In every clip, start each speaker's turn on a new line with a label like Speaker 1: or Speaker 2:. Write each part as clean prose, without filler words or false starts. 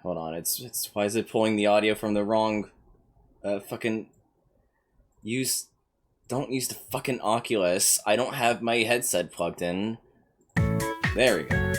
Speaker 1: Hold on, it's why is it pulling the audio from the wrong fucking use don't use the fucking Oculus. I don't have my headset plugged in. There we go.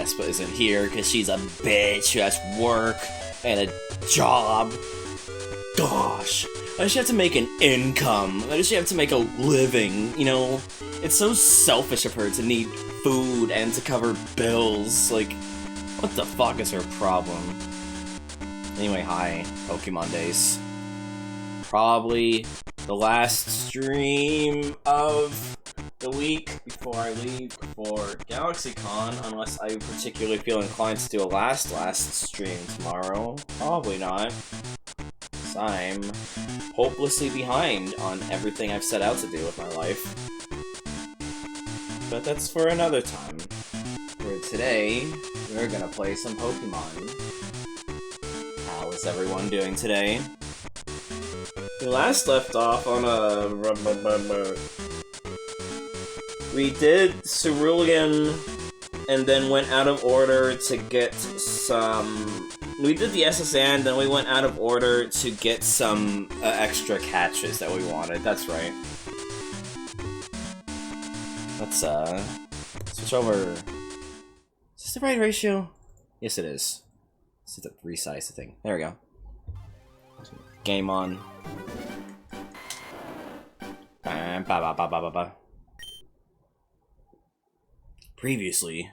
Speaker 1: Vespa isn't here because she's a bitch who has work and a job. Gosh, why does she have to make an income? Why does she have to make a living, you know? It's so selfish of her to need food and to cover bills. Like, what the fuck is her problem? Anyway, hi, Pokémondays. Probably the last stream of the week before I leave for GalaxyCon, unless I particularly feel inclined to do a last stream tomorrow. Probably not. I'm hopelessly behind on everything I've set out to do with my life. But that's for another time. For today, we're gonna play some Pokemon. How is everyone doing today? We last left off on a... We did Cerulean, and then went out of order to get some... We did the SS and then we went out of order to get some extra catches that we wanted. That's right. Let's switch over. Is this the right ratio? Yes, it is. Let's hit the resize the thing. There we go. Game on. Previously.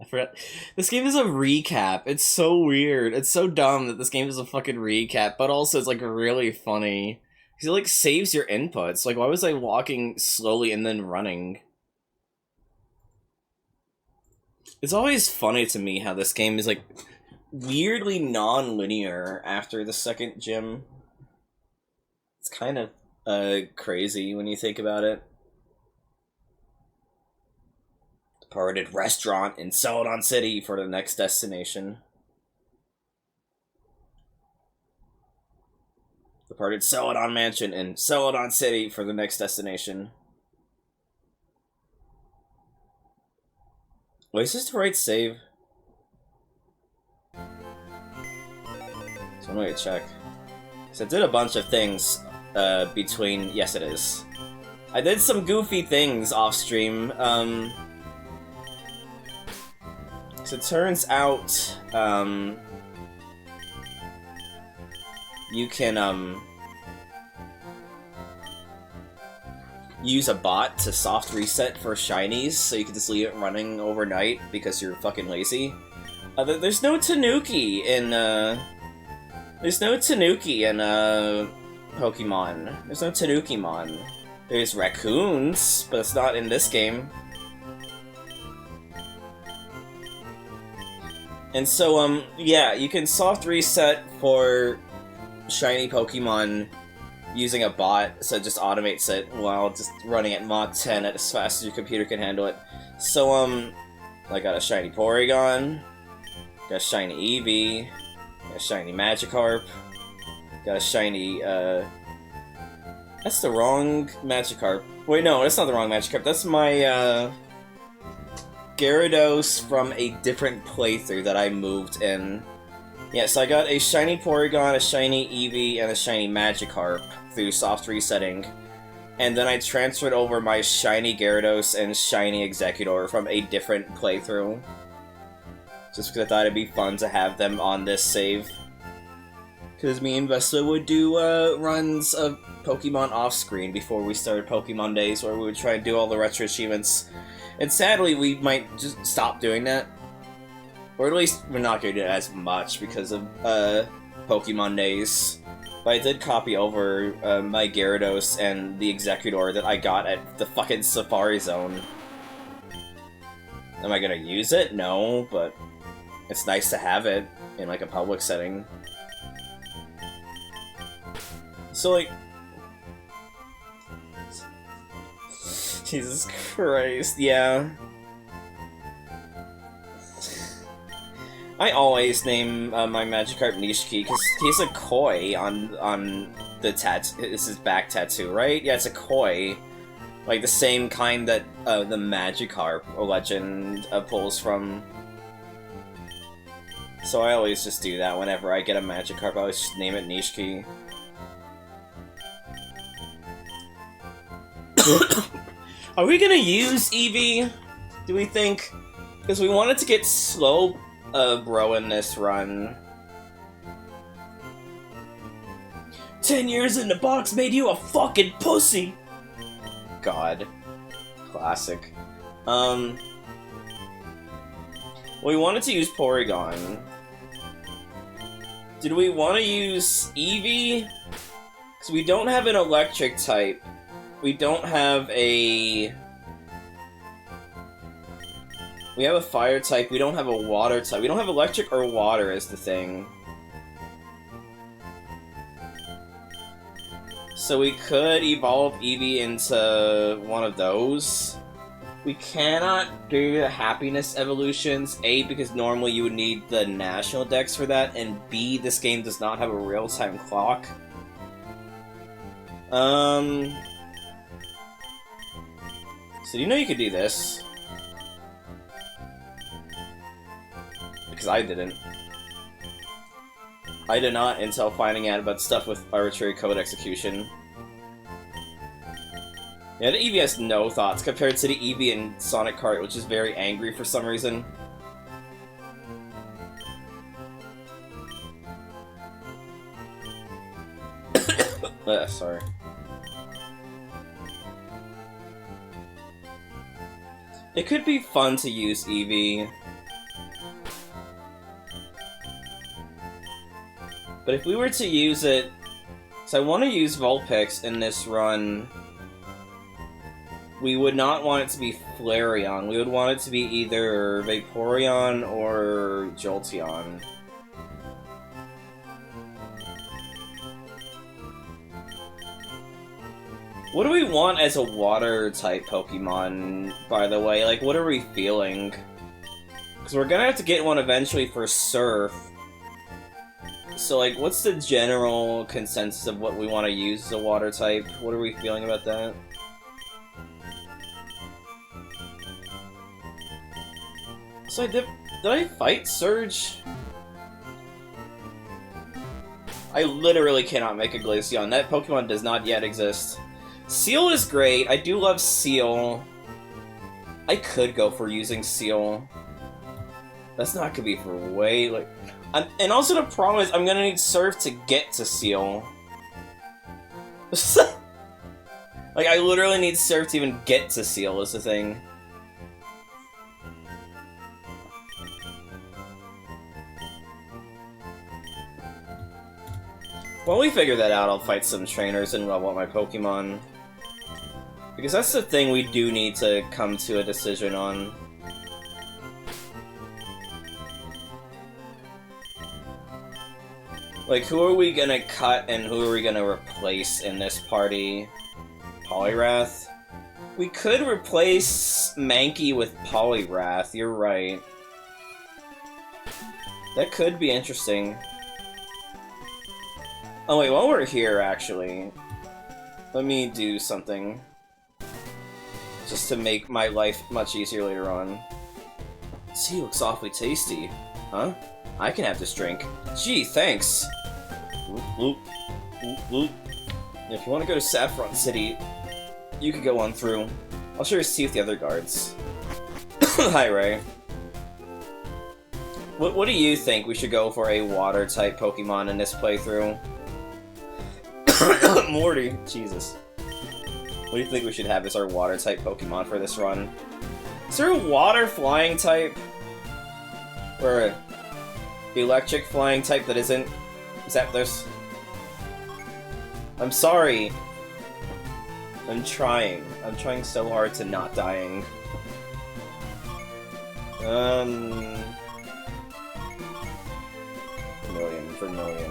Speaker 1: I forgot. This game is a recap. It's so weird. It's so dumb that this game is a fucking recap, but also it's like really funny. Because it like saves your inputs. Like, why was I walking slowly and then running? It's always funny to me how this game is like weirdly non-linear after the second gym. It's kind of crazy when you think about it. Departed restaurant in Celadon City for the next destination. Departed Celadon Mansion in Celadon City for the next destination. Wait, is this the right save? So I'm gonna check. So I did a bunch of things between... Yes, it is. I did some goofy things off stream. So it turns out, you can, use a bot to soft reset for shinies, so you can just leave it running overnight because you're fucking lazy. There's no Tanuki in, Pokemon. There's no Tanukimon. There's raccoons, but it's not in this game. And so, yeah, you can soft reset for shiny Pokemon using a bot, so it just automates it while just running at Mach 10 as fast as your computer can handle it. So, I got a shiny Porygon, got a shiny Eevee, got a shiny Magikarp, got a shiny, that's the wrong Magikarp. Wait, no, that's not the wrong Magikarp, that's my, Gyarados from a different playthrough that I moved in. Yeah, so I got a shiny Porygon, a shiny Eevee, and a shiny Magikarp through soft resetting. And then I transferred over my shiny Gyarados and shiny Executor from a different playthrough. Just because I thought it'd be fun to have them on this save. Because me and Vespa would do runs of Pokemon off-screen before we started Pokémondays, where we would try and do all the retro achievements. And sadly, we might just stop doing that. Or at least we're not going to do it as much because of Pokémondays. But I did copy over my Gyarados and the Executor that I got at the fucking Safari Zone. Am I gonna use it? No, but it's nice to have it in like a public setting. So like... Jesus Christ, yeah. I always name my Magikarp Nishiki because he's a koi on the tattoo. This is back tattoo, right? Yeah, it's a koi, like the same kind that the Magikarp legend pulls from. So I always just do that whenever I get a Magikarp. I always just name it Nishiki. Are we gonna use Eevee? Do we think? Because we wanted to get slow bro in this run. 10 years in the box made you a fucking pussy! God. Classic. We wanted to use Porygon. Did we want to use Eevee? Because we don't have an electric type. We don't have a... We have a fire type, we don't have a water type. We don't have electric or water is the thing. So we could evolve Eevee into one of those. We cannot do the happiness evolutions, A, because normally you would need the national dex for that, and B, this game does not have a real-time clock. So you know you could do this. Because I didn't. I did not until finding out about stuff with arbitrary code execution. Yeah, the Eevee has no thoughts compared to the Eevee in Sonic Kart, which is very angry for some reason. Sorry. It could be fun to use Eevee. But if we were to use it... So I want to use Vulpix in this run. We would not want it to be Flareon. We would want it to be either Vaporeon or Jolteon. What do we want as a water-type Pokemon, by the way? Like, what are we feeling? Because we're gonna have to get one eventually for Surf. So, like, what's the general consensus of what we want to use as a water type? What are we feeling about that? So, did I fight Surge? I literally cannot make a Glaceon. That Pokemon does not yet exist. Seal is great. I do love Seal. I could go for using Seal. That's not gonna be for way, like... and also the problem is, I'm gonna need Surf to get to Seal. Like, I literally need Surf to even get to Seal, is the thing. While we figure that out, I'll fight some trainers and level up my Pokemon. Because that's the thing we do need to come to a decision on. Like, who are we gonna cut and who are we gonna replace in this party? Poliwrath? We could replace Mankey with Poliwrath, you're right. That could be interesting. Oh wait, while we're here, actually, let me do something. Just to make my life much easier later on. Tea looks awfully tasty. Huh? I can have this drink. Gee, thanks! Whoop, whoop, whoop, whoop. If you want to go to Saffron City, you could go on through. I'll share his tea with the other guards. Hi, Ray. What do you think we should go for a water-type Pokemon in this playthrough? Morty, Jesus. What do you think we should have as our water-type Pokemon for this run? Is there a water flying type? Or a electric flying type that isn't? Is that this? I'm sorry. I'm trying. I'm trying so hard to not dying. Million for million.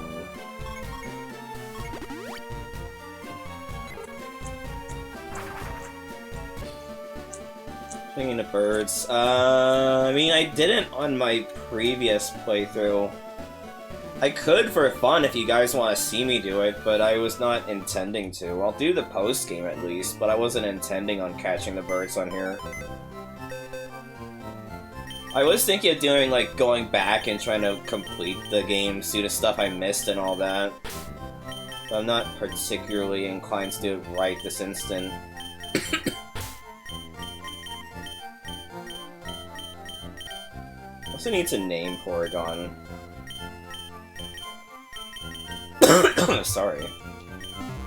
Speaker 1: Thinking of birds. I mean, I didn't on my previous playthrough. I could for fun if you guys want to see me do it, but I was not intending to. I'll do the post-game at least, but I wasn't intending on catching the birds on here. I was thinking of doing, like, going back and trying to complete the game, due to stuff I missed and all that. But I'm not particularly inclined to do it right this instant. Also need to name Porygon. Sorry.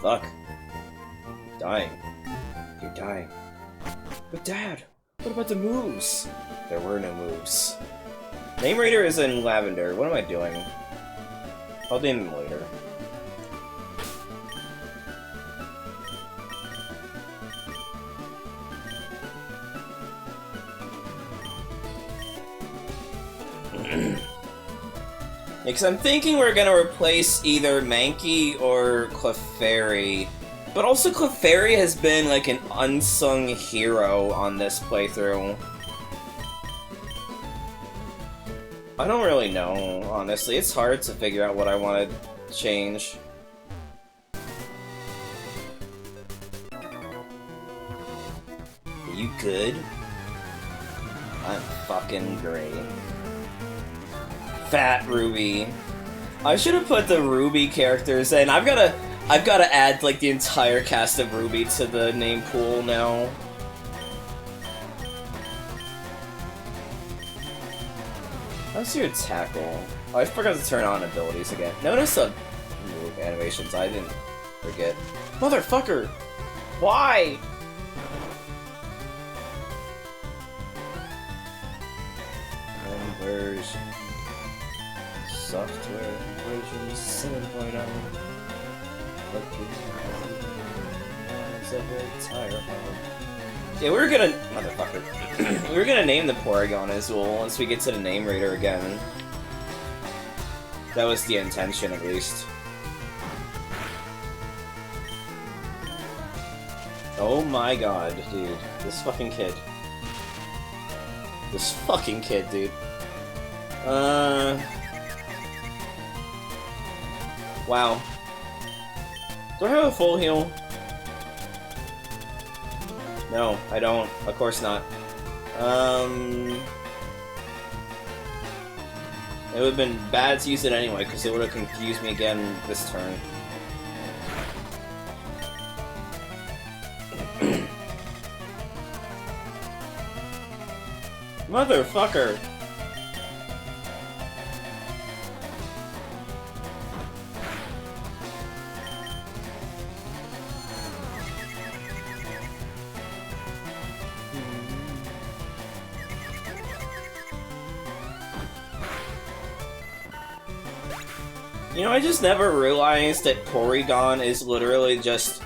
Speaker 1: Fuck. You're dying. You're dying. But Dad, what about the moves? There were no moves. Name Reader is in Lavender. What am I doing? I'll name him later. Because I'm thinking we're gonna replace either Mankey or Clefairy. But also Clefairy has been like an unsung hero on this playthrough. I don't really know, honestly. It's hard to figure out what I want to change. Are you good? I'm fucking great. Fat Ruby. I should have put the Ruby characters in. I've gotta add like the entire cast of Ruby to the name pool now. How's your tackle? Oh, I forgot to turn on abilities again. Notice the move animations. I didn't forget. Motherfucker! Why? Version. Software version 7.0. Yeah, we were gonna... Motherfucker. We were gonna name the Porygon as well once we get to the name reader again. That was the intention, at least. Oh my god, dude. This fucking kid. This fucking kid, dude. Wow. Do I have a full heal? No, I don't. Of course not. It would have been bad to use it anyway, because it would have confused me again this turn. Motherfucker! You know, I just never realized that Porygon is literally just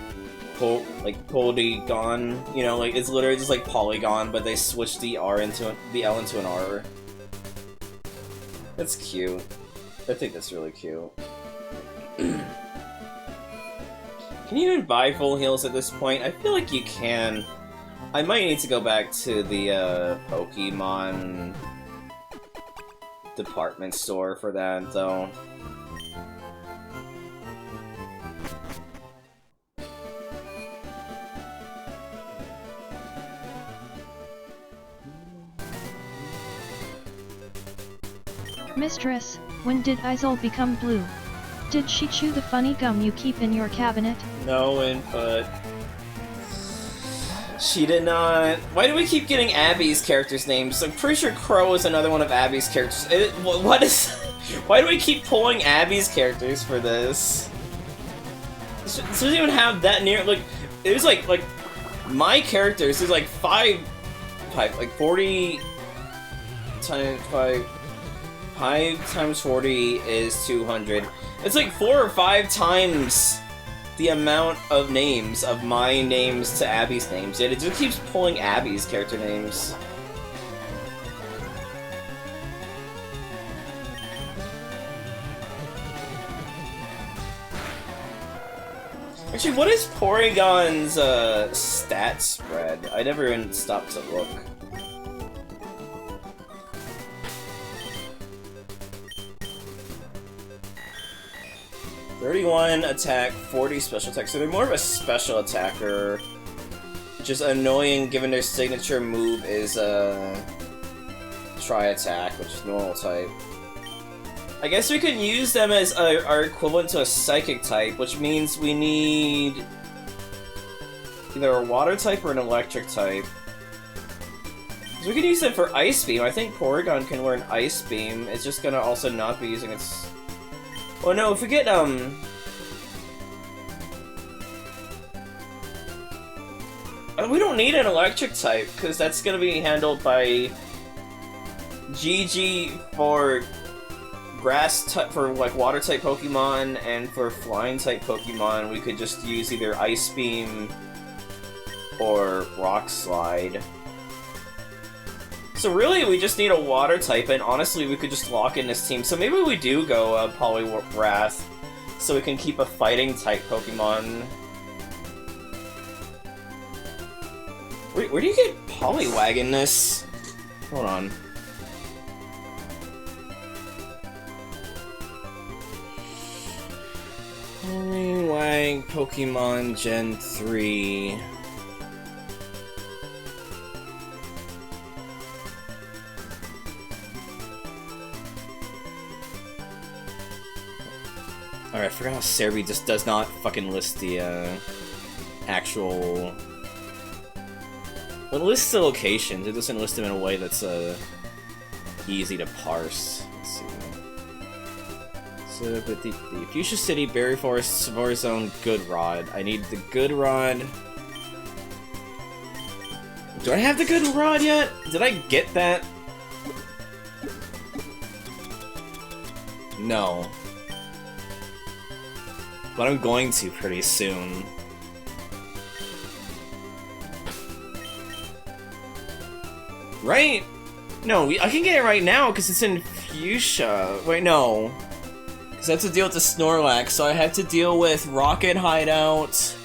Speaker 1: Polygon. You know, like it's literally just like Polygon, but they switched the L into an R. That's cute. I think that's really cute. Can you even buy full heals at this point? I feel like you can. I might need to go back to the Pokemon department store for that, though.
Speaker 2: Mistress, when did Isol become blue? Did she chew the funny gum you keep in your cabinet?
Speaker 1: No input. She did not. Why do we keep getting Abby's characters' names? I'm pretty sure Crow is another one of Abby's characters. What is... Why do we keep pulling Abby's characters for this? This doesn't even have that near... Like, it was like my characters, there's like 40 times 5... 5 times 40 is 200. It's like 4 or 5 times the amount of names of my names to Abby's names, yet it just keeps pulling Abby's character names. Actually, what is Porygon's stat spread? I never even stopped to look. "31 attack, 40 special attack." So they're more of a special attacker, which is annoying given their signature move is Tri-Attack, which is normal type. I guess we could use them as our equivalent to a Psychic type, which means we need either a Water type or an Electric type. So we could use it for Ice Beam. I think Porygon can learn Ice Beam. It's just gonna also not be using its... Well, no, if we get, we don't need an electric type, because that's gonna be handled by GG for grass type, for like water type Pokemon, and for flying type Pokemon, we could just use either Ice Beam or Rock Slide. So really, we just need a water type, and honestly, we could just lock in this team. So maybe we do go Poliwrath, so we can keep a fighting type Pokemon. Where do you get Poliwag in this? Hold on. Poliwag Pokemon Gen 3. Alright, I forgot how Cerebi just does not fucking list the, actual... Well, it lists the locations, it doesn't list them in a way that's, easy to parse. Let's see. So, but the Fuchsia City, Berry Forest, Savor Zone, Good Rod. I need the Good Rod. Do I have the Good Rod yet? Did I get that? No. But I'm going to pretty soon. Right? No, I can get it right now because it's in Fuchsia. Wait, no. Because I have to deal with the Snorlax, so I have to deal with Rocket Hideout,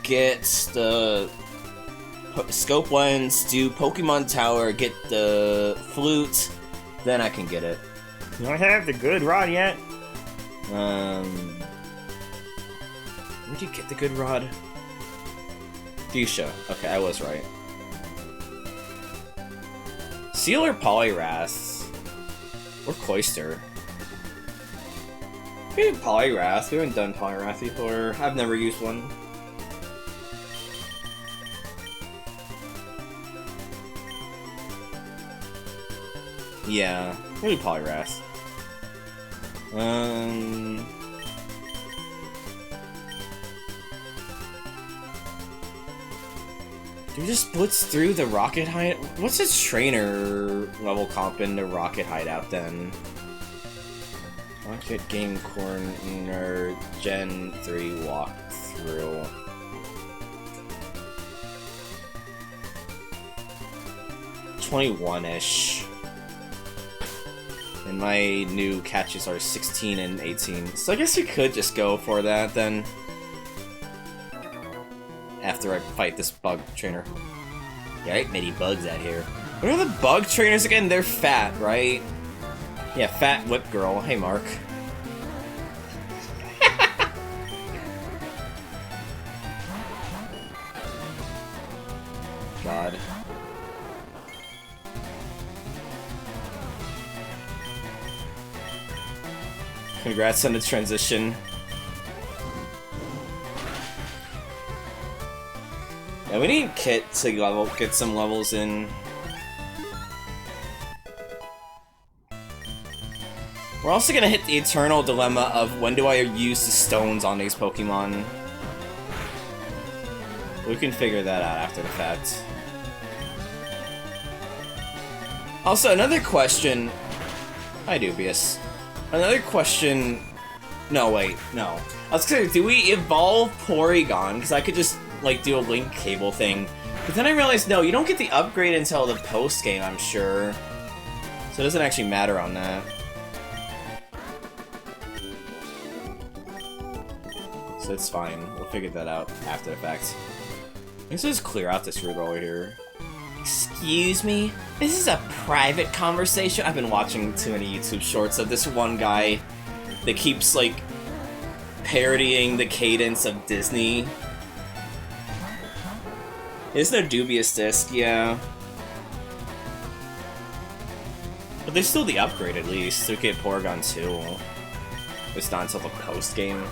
Speaker 1: get the Scope Lens, do Pokemon Tower, get the Flute, then I can get it.
Speaker 3: Do I have the Good Rod yet?
Speaker 1: Where'd you get the Good Rod? Fuchsia. Okay, I was right. Seal or Poliwrath? Or Cloyster? Maybe Poliwrath. We haven't done Poliwrath before. I've never used one. Yeah, maybe Poliwrath. Do you just blitz through the Rocket Hideout? What's its trainer level comp in the Rocket Hideout then? Rocket Game Corner Gen 3 walkthrough. $21-ish. And my new catches are 16 and 18. So I guess we could just go for that then. After I fight this bug trainer. Yeah, right, many bugs out here. What are the bug trainers again? They're fat, right? Yeah, Fat Whip Girl. Hey, Mark. God. Congrats on the transition. Yeah, we need Kit to get some levels in. We're also gonna hit the eternal dilemma of when do I use the stones on these Pokemon. We can figure that out after the fact. Also, another question... Hi, Dubious. Another question... No, wait, no. I was gonna say, do we evolve Porygon? Because I could just, like, do a link cable thing. But then I realized, no, you don't get the upgrade until the post-game, I'm sure. So it doesn't actually matter on that. So it's fine. We'll figure that out after the fact. Let's just clear out this route over here. Excuse me? This is a private conversation? I've been watching too many YouTube shorts of this one guy that keeps, like, parodying the cadence of Disney. There's no Dubious Disc, yeah. But there's still the upgrade, at least. So we get Porygon 2. It's not until the post-game.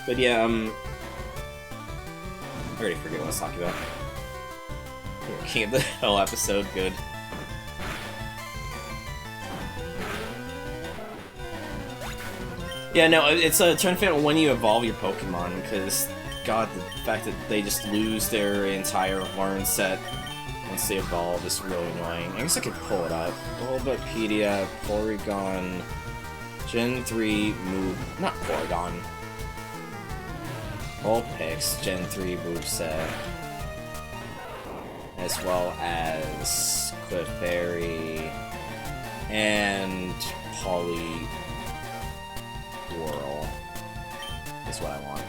Speaker 1: But yeah, I already forget what I was talking about. King of the Hill episode, good. Yeah, no, it's trying to figure out when you evolve your Pokemon, because, god, the fact that they just lose their entire learn set once they evolve is really annoying. I guess I could pull it up. Bulbapedia, Porygon, Gen 3 move... not Porygon. Vulpix, Gen 3 moveset. As well as Clefairy and Poliwhirl is what I want.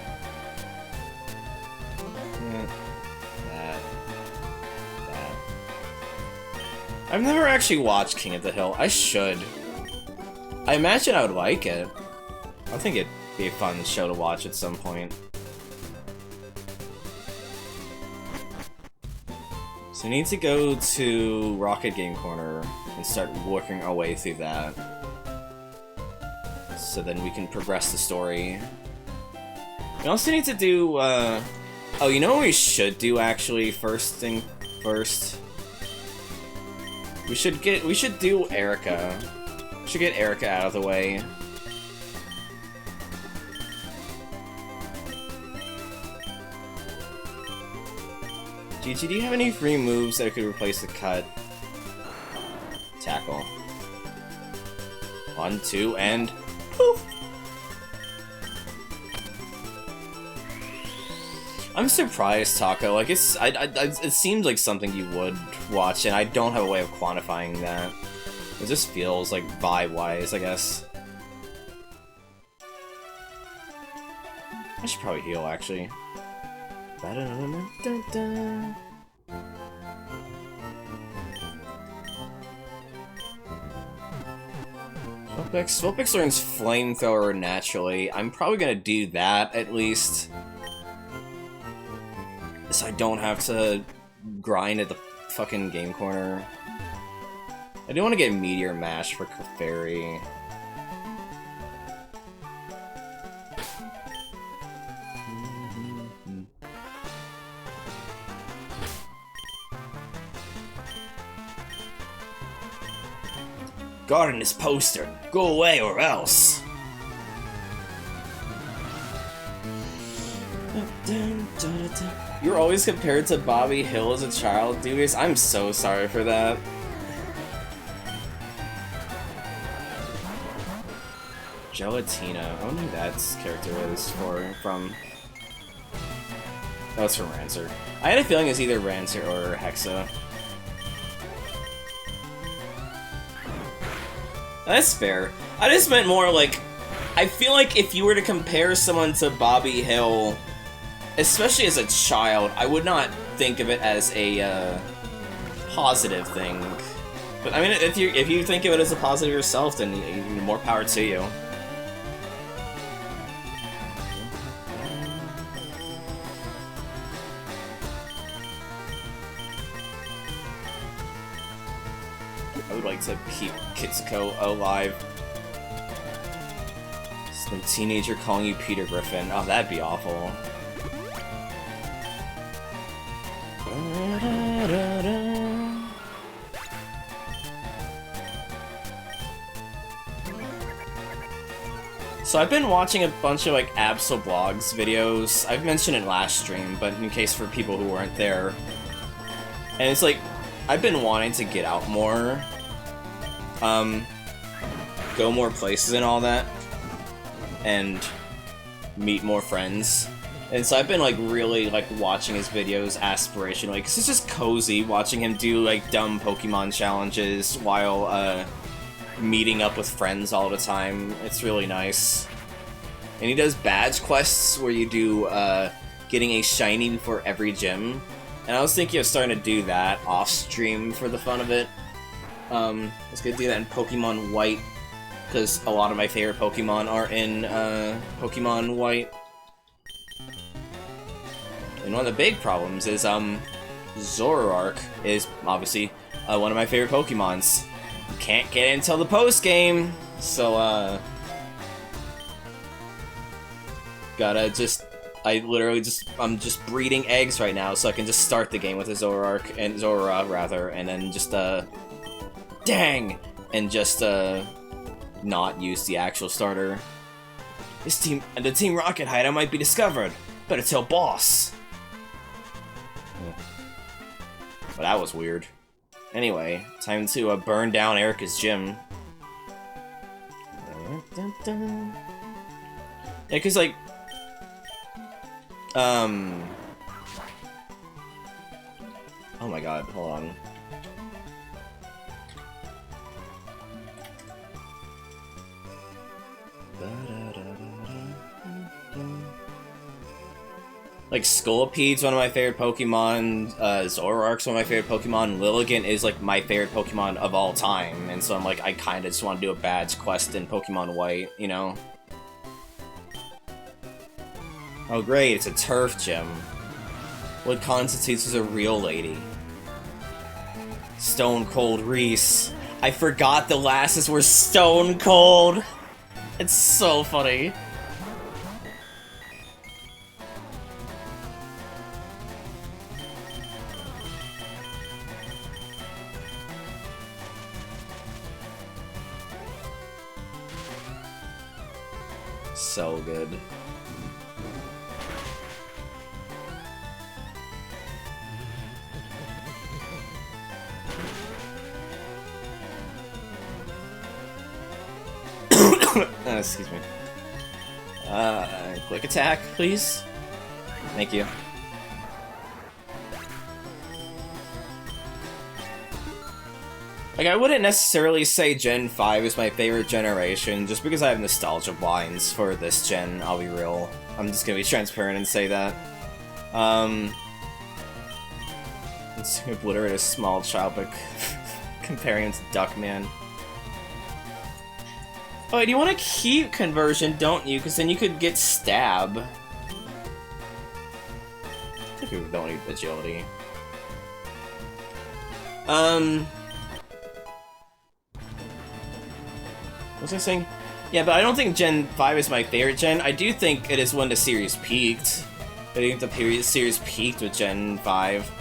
Speaker 1: That. I've never actually watched King of the Hill. I should. I imagine I would like it. I think it'd be a fun show to watch at some point. So we need to go to Rocket Game Corner and start working our way through that. So then we can progress the story. We also need to do, oh, you know what we should do, actually, first thing first? We should do Erica. We should get Erica out of the way. GG, do you have any free moves that could replace the cut? Tackle. 1, 2, and poof! I'm surprised, Taco. Like, it seems like something you would watch, and I don't have a way of quantifying that. It just feels like vibe-wise, I guess. I should probably heal, actually. Vulpix learns Flamethrower naturally. I'm probably gonna do that, at least. So I don't have to grind at the fucking game corner. I do want to get Meteor Mash for Clefairy. Guarding this poster. Go away or else. You're always compared to Bobby Hill as a child, dude. I'm so sorry for that. Gelatina. I wonder who that character is from. Oh, it's from Rancer. I had a feeling it's either Rancer or Hexa. That's fair. I just meant more like, I feel like if you were to compare someone to Bobby Hill, especially as a child, I would not think of it as a positive thing. But I mean, if you think of it as a positive yourself, then more power to you. I would like to keep Kitsuko alive. Some teenager calling you Peter Griffin. Oh, that'd be awful. So I've been watching a bunch of like Absolblogs videos. I've mentioned it last stream, but in case for people who weren't there. And it's like, I've been wanting to get out more. Go more places and all that. And meet more friends. And so I've been like really like watching his videos aspirationally, because it's just cozy watching him do like dumb Pokemon challenges while meeting up with friends all the time. It's really nice. And he does badge quests where you do getting a shiny before every gym. And I was thinking of starting to do that off stream for the fun of it. I was gonna do that in Pokemon White, because a lot of my favorite Pokemon are in Pokemon White. And one of the big problems is Zoroark is obviously one of my favorite Pokemons. Can't get it until the post-game, so gotta just I literally I'm just breeding eggs right now, so I can just start the game with a Zoroark, and Zora, rather, and then just, dang! And just, not use the actual starter. The Team Rocket hideout might be discovered. Better tell boss. Well, that was weird. Anyway, time to, burn down Erica's gym. Yeah, cause, like, oh my god, hold on. Like, Scoliped's one of my favorite Pokemon, Zoroark's one of my favorite Pokemon, Lilligant is, like, my favorite Pokemon of all time, and so I'm like, I kinda just want to do a badge quest in Pokemon White, you know? Oh great, it's a turf gym. What constitutes as a real lady? Stone Cold Reese. I forgot the lasses were stone cold! It's so funny. So good. Excuse me. Quick attack, please. Thank you. Like, I wouldn't necessarily say Gen 5 is my favorite generation, just because I have nostalgia blinds for this gen, I'll be real. I'm just gonna be transparent and say that. Let's obliterate a small child by comparing him to Duckman. Oh, wait, you want to keep conversion, don't you? Because then you could get stab. I think we don't need agility. What was I saying? Yeah, but I don't think Gen 5 is my favorite gen. I do think it is when the series peaked. I think the series peaked with Gen 5.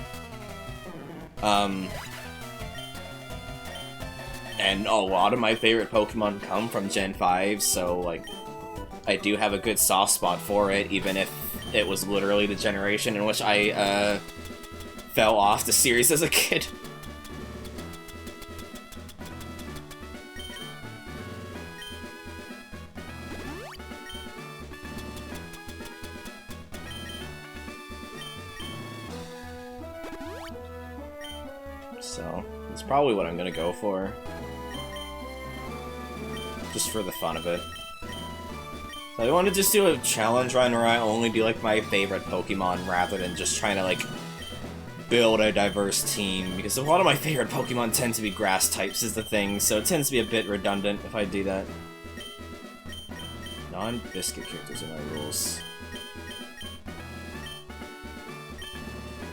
Speaker 1: And a lot of my favorite Pokemon come from Gen 5, so, like, I do have a good soft spot for it, even if it was literally the generation in which I, fell off the series as a kid. So, it's probably what I'm gonna go for. Just for the fun of it. So I want to just do a challenge run where I only do, like, my favorite Pokemon rather than just trying to, like, build a diverse team, because a lot of my favorite Pokemon tend to be grass types is the thing, so it tends to be a bit redundant if I do that. Non-biscuit characters are my rules.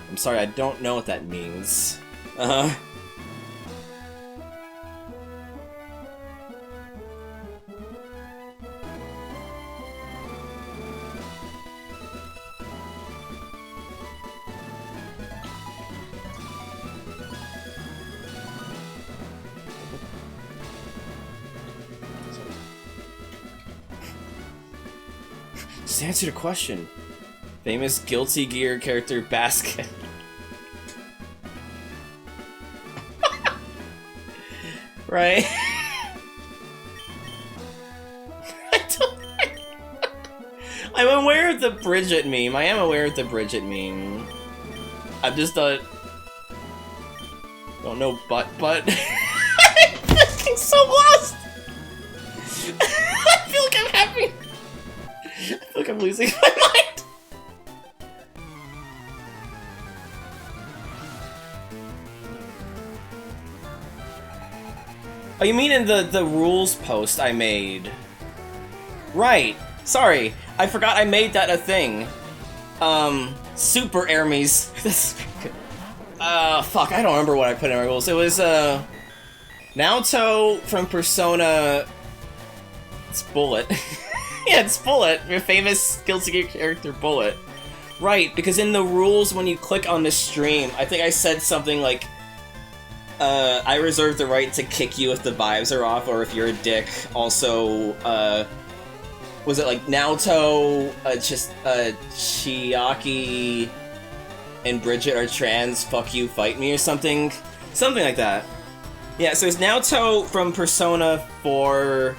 Speaker 1: I'm sorry, I don't know what that means. Just answer the question. Famous Guilty Gear character Basket. Right? I'm aware of the Bridget meme. I am aware of the Bridget meme. I'm just don't know but. I'm fucking so lost! I feel like I'm having... I feel like I'm losing my mind! Oh, you mean in the rules post I made? Right. Sorry. I forgot I made that a thing. Super Hermes. Fuck, I don't remember what I put in my rules. It was, Naoto from Persona... It's Bullet. Yeah, it's Bullet, your famous Guilty Gear character, Bullet. Right, because in the rules, when you click on the stream, I think I said something like, I reserve the right to kick you if the vibes are off, or if you're a dick. Also, was it like Naoto, Chiaki, and Bridget are trans, fuck you, fight me, or something? Something like that. Yeah, so it's Naoto from Persona 4,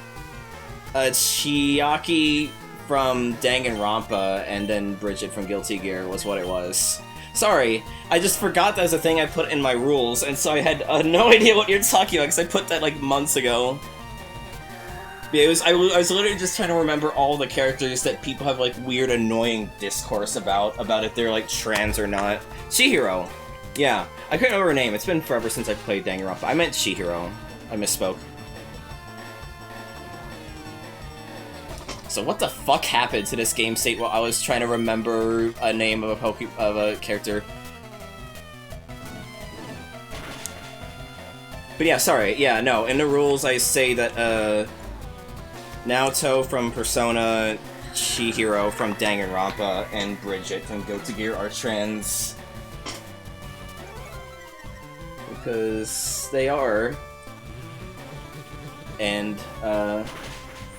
Speaker 1: Chiaki from Danganronpa, and then Bridget from Guilty Gear was what it was. Sorry, I just forgot that was a thing I put in my rules, and so I had no idea what you're talking about, because I put that like months ago. Yeah, I was literally just trying to remember all the characters that people have like weird, annoying discourse about if they're like trans or not. Chihiro. Yeah, I couldn't remember her name. It's been forever since I played Danganronpa. I meant Chihiro. I misspoke. So what the fuck happened to this game state while I was trying to remember a name of a character? But yeah, sorry. Yeah, no. In the rules, I say that Naoto from Persona, Chihiro from Danganronpa, and Bridget from Guilty Gear are trans. Because they are. And,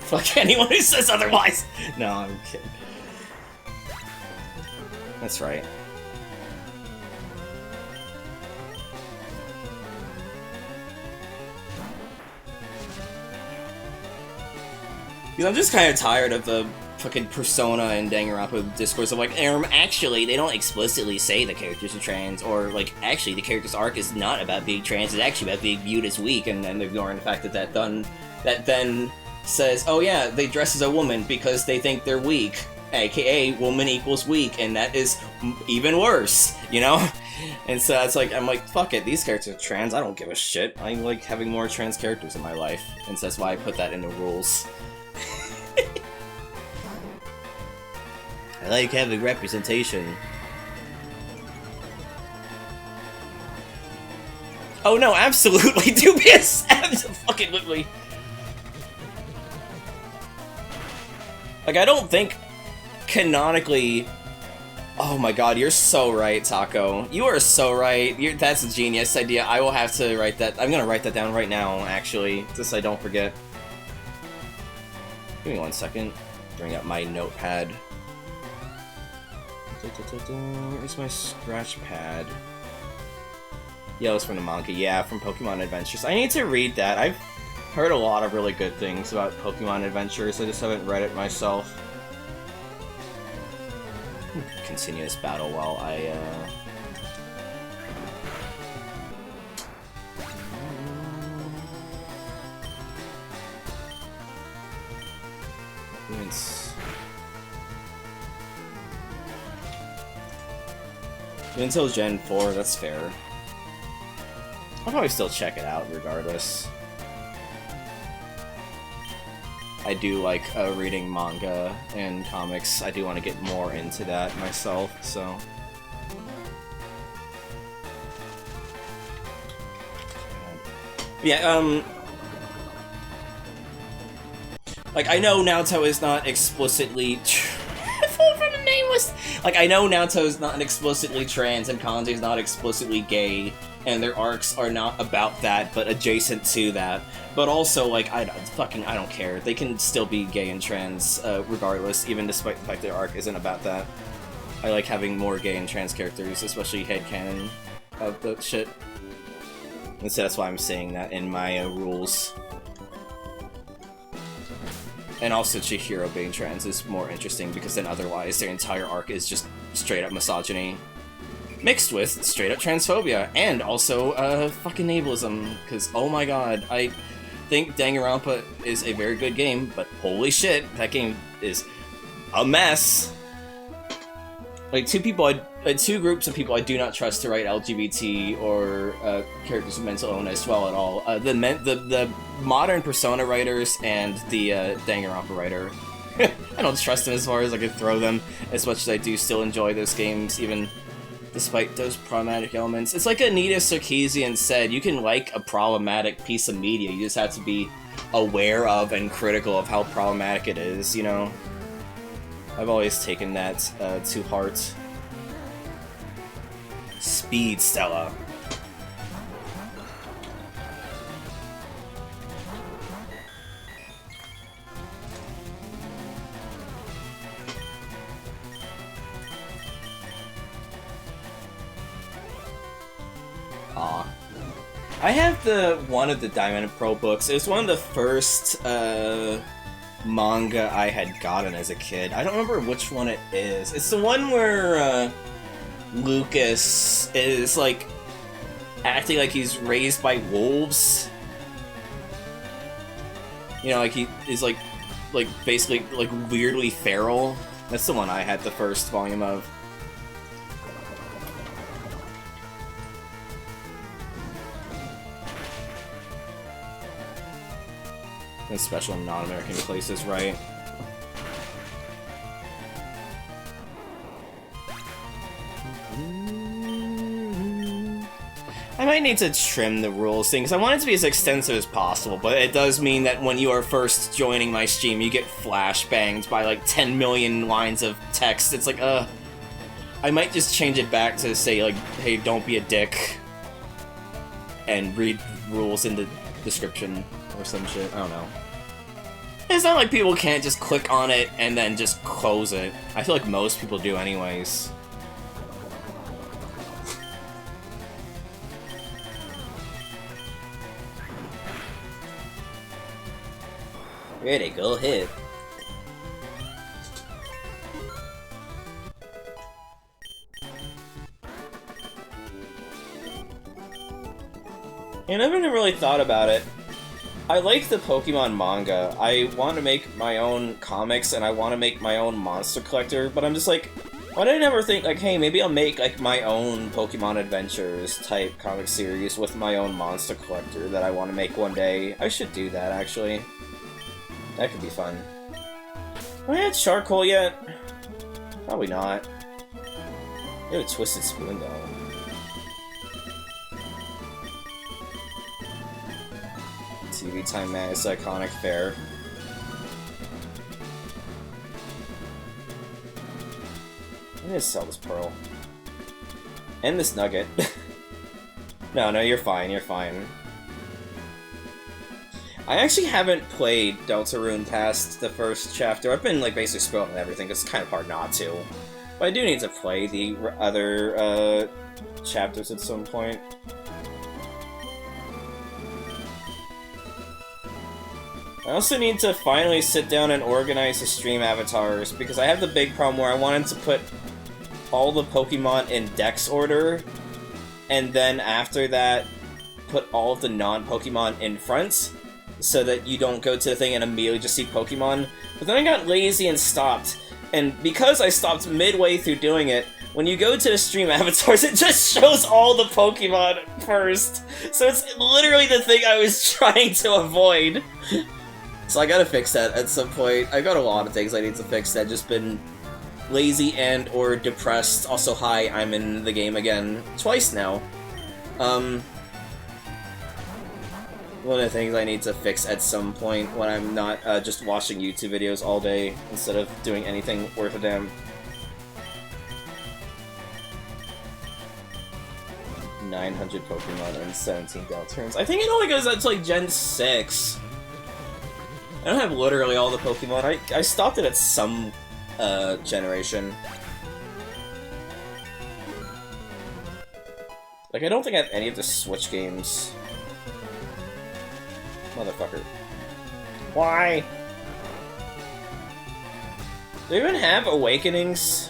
Speaker 1: fuck anyone who says otherwise! No, I'm kidding. That's right. Because I'm just kind of tired of the fucking Persona and Danganronpa discourse of like, actually, they don't explicitly say the characters are trans, or like, actually, the character's arc is not about being trans, it's actually about being viewed as weak, and then ignoring the fact that that then says, oh yeah, they dress as a woman because they think they're weak, aka woman equals weak, and that is even worse, you know? And so it's like, I'm like, fuck it, these characters are trans, I don't give a shit. I like having more trans characters in my life, and so that's why I put that in the rules. I like having representation. Oh no, absolutely, dubious! Absolutely. Like, I don't think, canonically... Oh my god, you're so right, Taco. You are so right. That's a genius idea. I will have to write that. I'm gonna write that down right now, actually, just so I don't forget. Give me 1 second. Bring up my notepad. Where's my scratch pad? Yeah, it's from the manga. Yeah, from Pokemon Adventures. I need to read that. I've heard a lot of really good things about Pokemon Adventures. I just haven't read it myself. Continue this battle while I, until Gen 4, that's fair. I'll probably still check it out regardless. I do like reading manga and comics. I do want to get more into that myself, so... Yeah, like, I know Naoto is not explicitly... Like, I know Naoto is not explicitly trans, and Kanji is not explicitly gay, and their arcs are not about that, but adjacent to that. But also, like, I don't care. They can still be gay and trans, regardless, even despite the fact their arc isn't about that. I like having more gay and trans characters, especially headcanon of the shit. And so that's why I'm saying that in my rules. And also Chihiro being trans is more interesting, because then otherwise their entire arc is just straight-up misogyny. Mixed with straight-up transphobia, and also, fucking ableism, because, oh my god, I think Danganronpa is a very good game, but holy shit, that game is a mess! Like, two groups of people I do not trust to write LGBT or characters with mental illness well at all. The modern Persona writers and the Danganronpa writer. I don't trust them as far as I could throw them, as much as I do still enjoy those games, even despite those problematic elements. It's like Anita Sarkeesian said, you can like a problematic piece of media, you just have to be aware of and critical of how problematic it is, you know? I've always taken that to heart. Speed, Stella. Aw. I have one of the Diamond Pro books. It was one of the first manga I had gotten as a kid. I don't remember which one it is. It's the one where Lucas is like acting like he's raised by wolves. You know, like he is like basically like weirdly feral. That's the one I had the first volume of. In special non-American places, right? I might need to trim the rules thing, because I want it to be as extensive as possible, but it does mean that when you are first joining my stream, you get flashbanged by like 10 million lines of text. It's like, I might just change it back to say, like, hey, don't be a dick, and read rules in the description or some shit. I don't know. It's not like people can't just click on it and then just close it. I feel like most people do anyways. Ready, go ahead. I never really thought about it. I like the Pokemon manga. I want to make my own comics and I want to make my own monster collector, but I'm just like, why did I never think, like, hey, maybe I'll make, like, my own Pokemon Adventures type comic series with my own monster collector that I want to make one day. I should do that, actually. That could be fun. Have I had charcoal yet? Probably not. I have a Twisted Spoon, though. TV Time Madness Iconic Fair. I'm gonna sell this pearl. And this nugget. No, you're fine, you're fine. I actually haven't played Deltarune past the first chapter. I've been, like, basically spoiling everything, it's kind of hard not to. But I do need to play the other, chapters at some point. I also need to finally sit down and organize the stream avatars, because I have the big problem where I wanted to put all the Pokemon in Dex order, and then after that, put all of the non-Pokemon in front, so that you don't go to the thing and immediately just see Pokemon. But then I got lazy and stopped, and because I stopped midway through doing it, when you go to the stream avatars, it just shows all the Pokemon first. So it's literally the thing I was trying to avoid. So I gotta fix that at some point. I've got a lot of things I need to fix that just been lazy and or depressed. Also, hi, I'm in the game again. Twice now. One of the things I need to fix at some point when I'm not just watching YouTube videos all day instead of doing anything worth a damn. 900 Pokemon and 17 Deltarune. I think it only goes up to like Gen 6. I don't have literally all the Pokemon. I stopped it at some generation. Like, I don't think I have any of the Switch games. Motherfucker. Why? Do they even have Awakenings?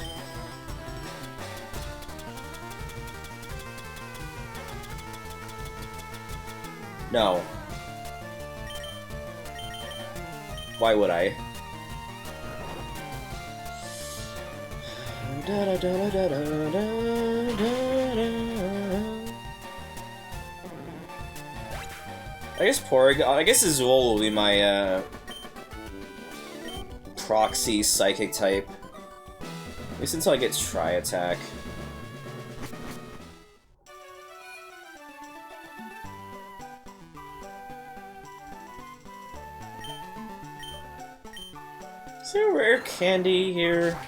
Speaker 1: No. Why would I? I guess Porygon. I guess Azul will be my proxy psychic type. At least until I get Tri-Attack. candy here.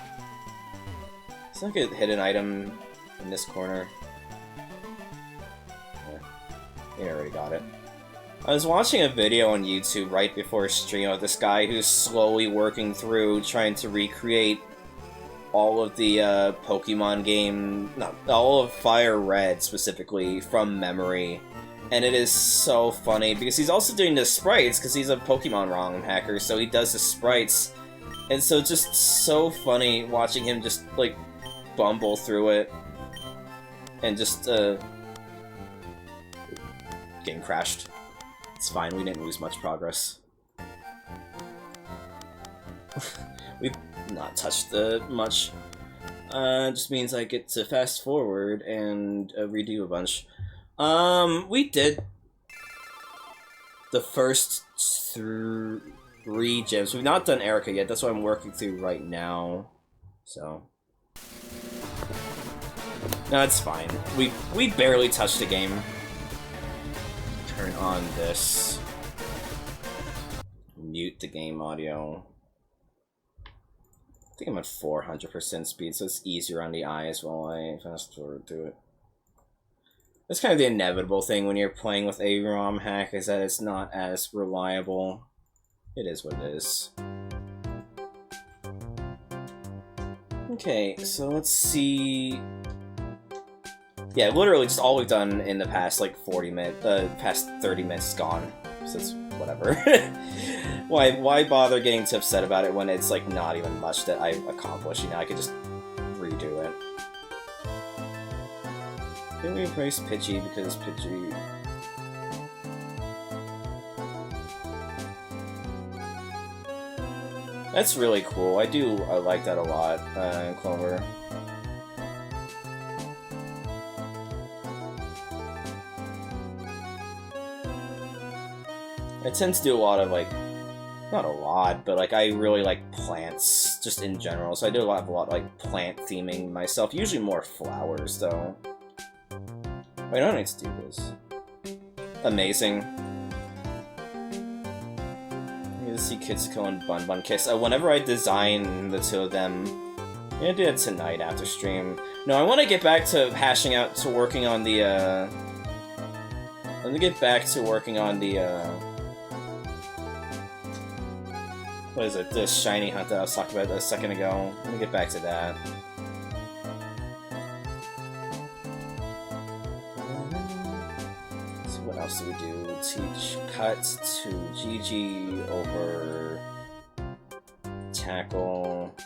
Speaker 1: It's like a hidden item in this corner. Yeah, I already got it. I was watching a video on YouTube right before stream of this guy who's slowly working through trying to recreate all of the Pokemon game, not all of Fire Red specifically, from memory. And it is so funny, because he's also doing the sprites, because he's a Pokemon ROM hacker, so he does the sprites. And so it's just so funny watching him just, like, bumble through it. And just, game crashed. It's fine, we didn't lose much progress. We've not touched much. It just means I get to fast forward and redo a bunch. We did the first three gyms. We've not done Erica yet, that's what I'm working through right now. So. No, it's fine. We barely touched the game. Turn on this. Mute the game audio. I think I'm at 400% speed, so it's easier on the eyes while I fast forward through it. That's kind of the inevitable thing when you're playing with a ROM hack, is that it's not as reliable. It is what it is. Okay, so let's see. Yeah, literally just all we've done in the past, like, 40 minutes, past 30 minutes is gone. So it's whatever. Why bother getting too upset about it when it's, like, not even much that I've accomplished? You know, I could just redo it. Didn't we replace Pidgey because Pidgey... That's really cool. I like that a lot in Clover. I tend to do a lot of, like, not a lot, but, like, I really like plants, just in general, so I do a lot of, like, plant theming myself, usually more flowers, though. Wait, I don't need to do this. Amazing. You see Kitsuko and Bun Bun Kiss. Whenever I design the two of them, I'm gonna do it tonight after stream. No, I want to get back to hashing out, to working on the, let me get back to working on the, what is it? The shiny hunt that I was talking about a second ago. Let me get back to that. So what else do we do? Teach cut to GG over tackle.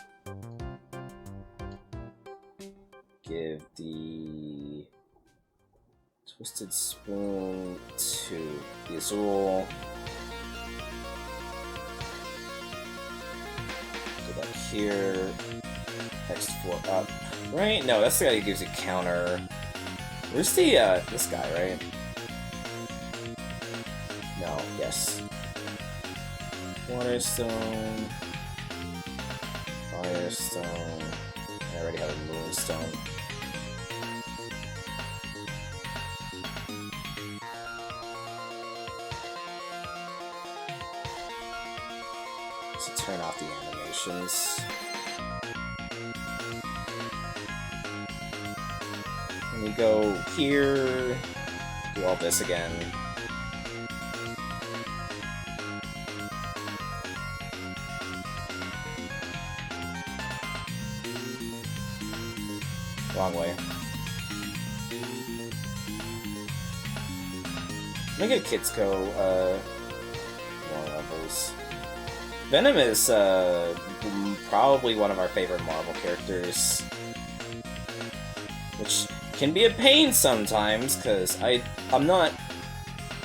Speaker 1: Give the Twisted Spoon to Azul. Go back here. Next floor up. Right? No, that's the guy who gives a counter. Where's the, this guy, right? No, yes. Waterstone. Firestone. I already have a Moonstone. So turn off the animations. And we go here. Do all this again. Wrong way. Let me get Kitsuko, more levels. Venom is, probably one of our favorite Marvel characters. Which can be a pain sometimes, because I'm not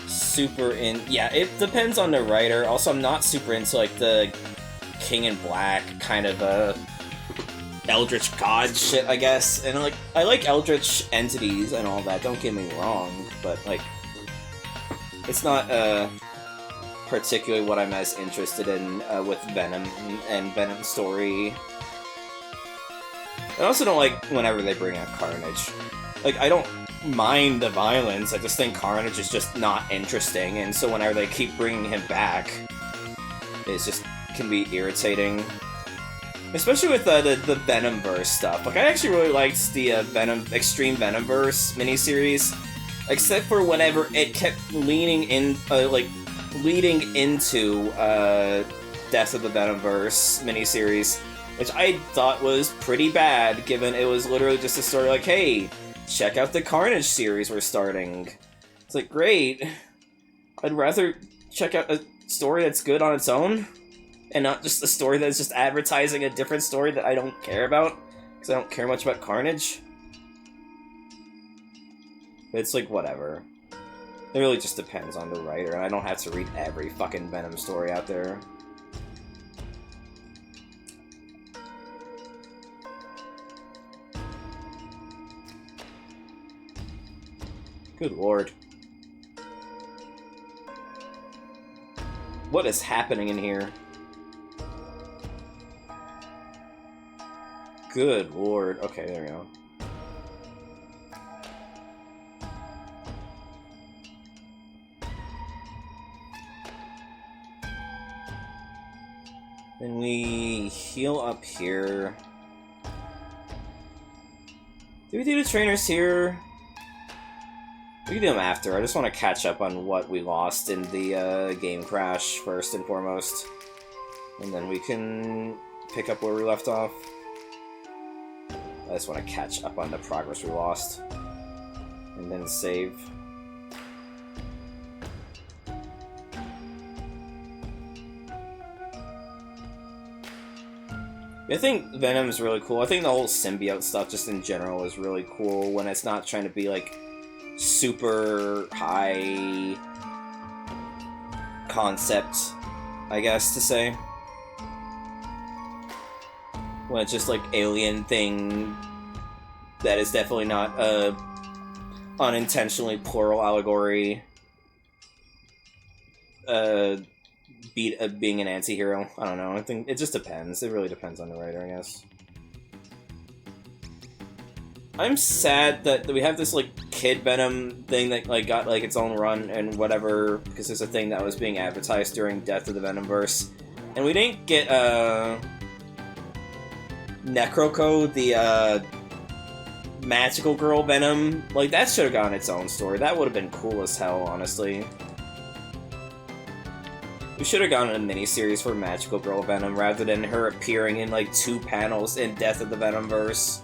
Speaker 1: super in... Yeah, it depends on the writer. Also, I'm not super into, like, the King in Black kind of, Eldritch God shit, I guess. And, like, I like Eldritch entities and all that, don't get me wrong, but, like, it's not, particularly what I'm as interested in, with Venom and Venom's story. I also don't like whenever they bring out Carnage. Like, I don't mind the violence, I just think Carnage is just not interesting, and so whenever they keep bringing him back, it's just, can be irritating. Especially with the Venomverse stuff. Like, I actually really liked the Extreme Venomverse miniseries, except for whenever it kept leading into Death of the Venomverse miniseries, which I thought was pretty bad, given it was literally just a story like, hey, check out the Carnage series we're starting. It's like, great. I'd rather check out a story that's good on its own, and not just a story that's just advertising a different story that I don't care about, because I don't care much about Carnage. But it's like, whatever. It really just depends on the writer, and I don't have to read every fucking Venom story out there. Good lord. What is happening in here? Good lord. Okay, there we go. Then we heal up here. Do we do the trainers here? We can do them after. I just want to catch up on what we lost in the game crash first and foremost. And then we can pick up where we left off. I just want to catch up on the progress we lost. And then save. I think Venom's really cool. I think the whole symbiote stuff just in general is really cool when it's not trying to be like super high concept, I guess to say. When it's just like alien thing that is definitely not a unintentionally plural allegory being an anti-hero. I don't know. I think it just depends. It really depends on the writer, I guess. I'm sad that we have this like Kid Venom thing that like got like its own run and whatever, because it's a thing that was being advertised during Death of the Venomverse, and we didn't get Necroco, the magical girl Venom. Like, that should have gotten its own story. That would have been cool as hell, honestly. We should have gotten a miniseries for Magical Girl Venom rather than her appearing in like 2 panels in Death of the Venomverse.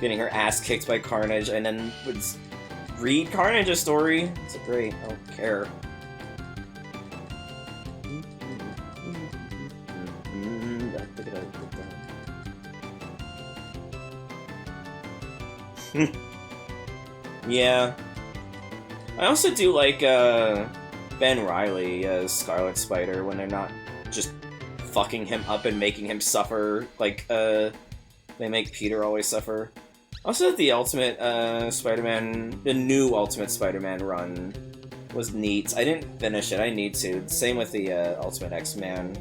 Speaker 1: Getting her ass kicked by Carnage, and then would read Carnage's story. It's like, great, I don't care. Yeah. I also do like Ben Reilly as Scarlet Spider when they're not just fucking him up and making him suffer like they make Peter always suffer. Also, the Ultimate Spider-Man, the new Ultimate Spider-Man run was neat. I didn't finish it. I need to. Same with the Ultimate X-Man.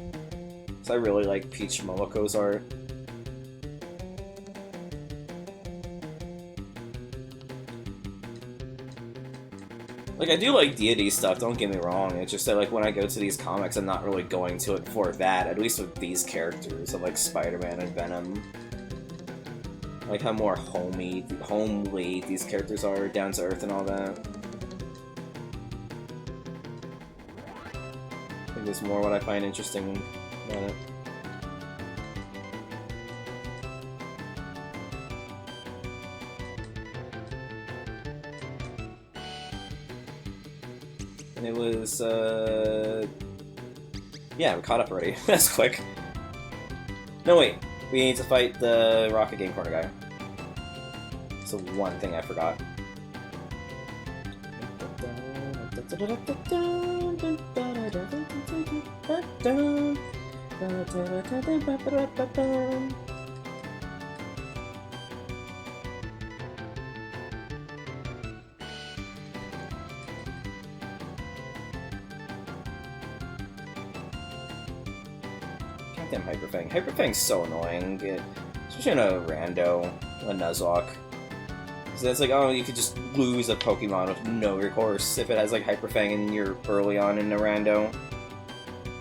Speaker 1: So I really like Peach Momoko's art. Like, I do like deity stuff, don't get me wrong. It's just that, like, when I go to these comics, I'm not really going to it for that, at least with these characters of, like, Spider-Man and Venom. I like how more homely these characters are, down to earth and all that. I think there's more what I find interesting about it. And it was, yeah, we caught up already. That's quick. No, wait. We need to fight the Rocket Game Corner guy. It's the one thing I forgot. Goddamn Hyperfang. Hyperfang's so annoying, especially in a rando, a Nuzlocke. So it's like, oh, you could just lose a Pokemon with no recourse if it has like Hyperfang and you're early on in a rando.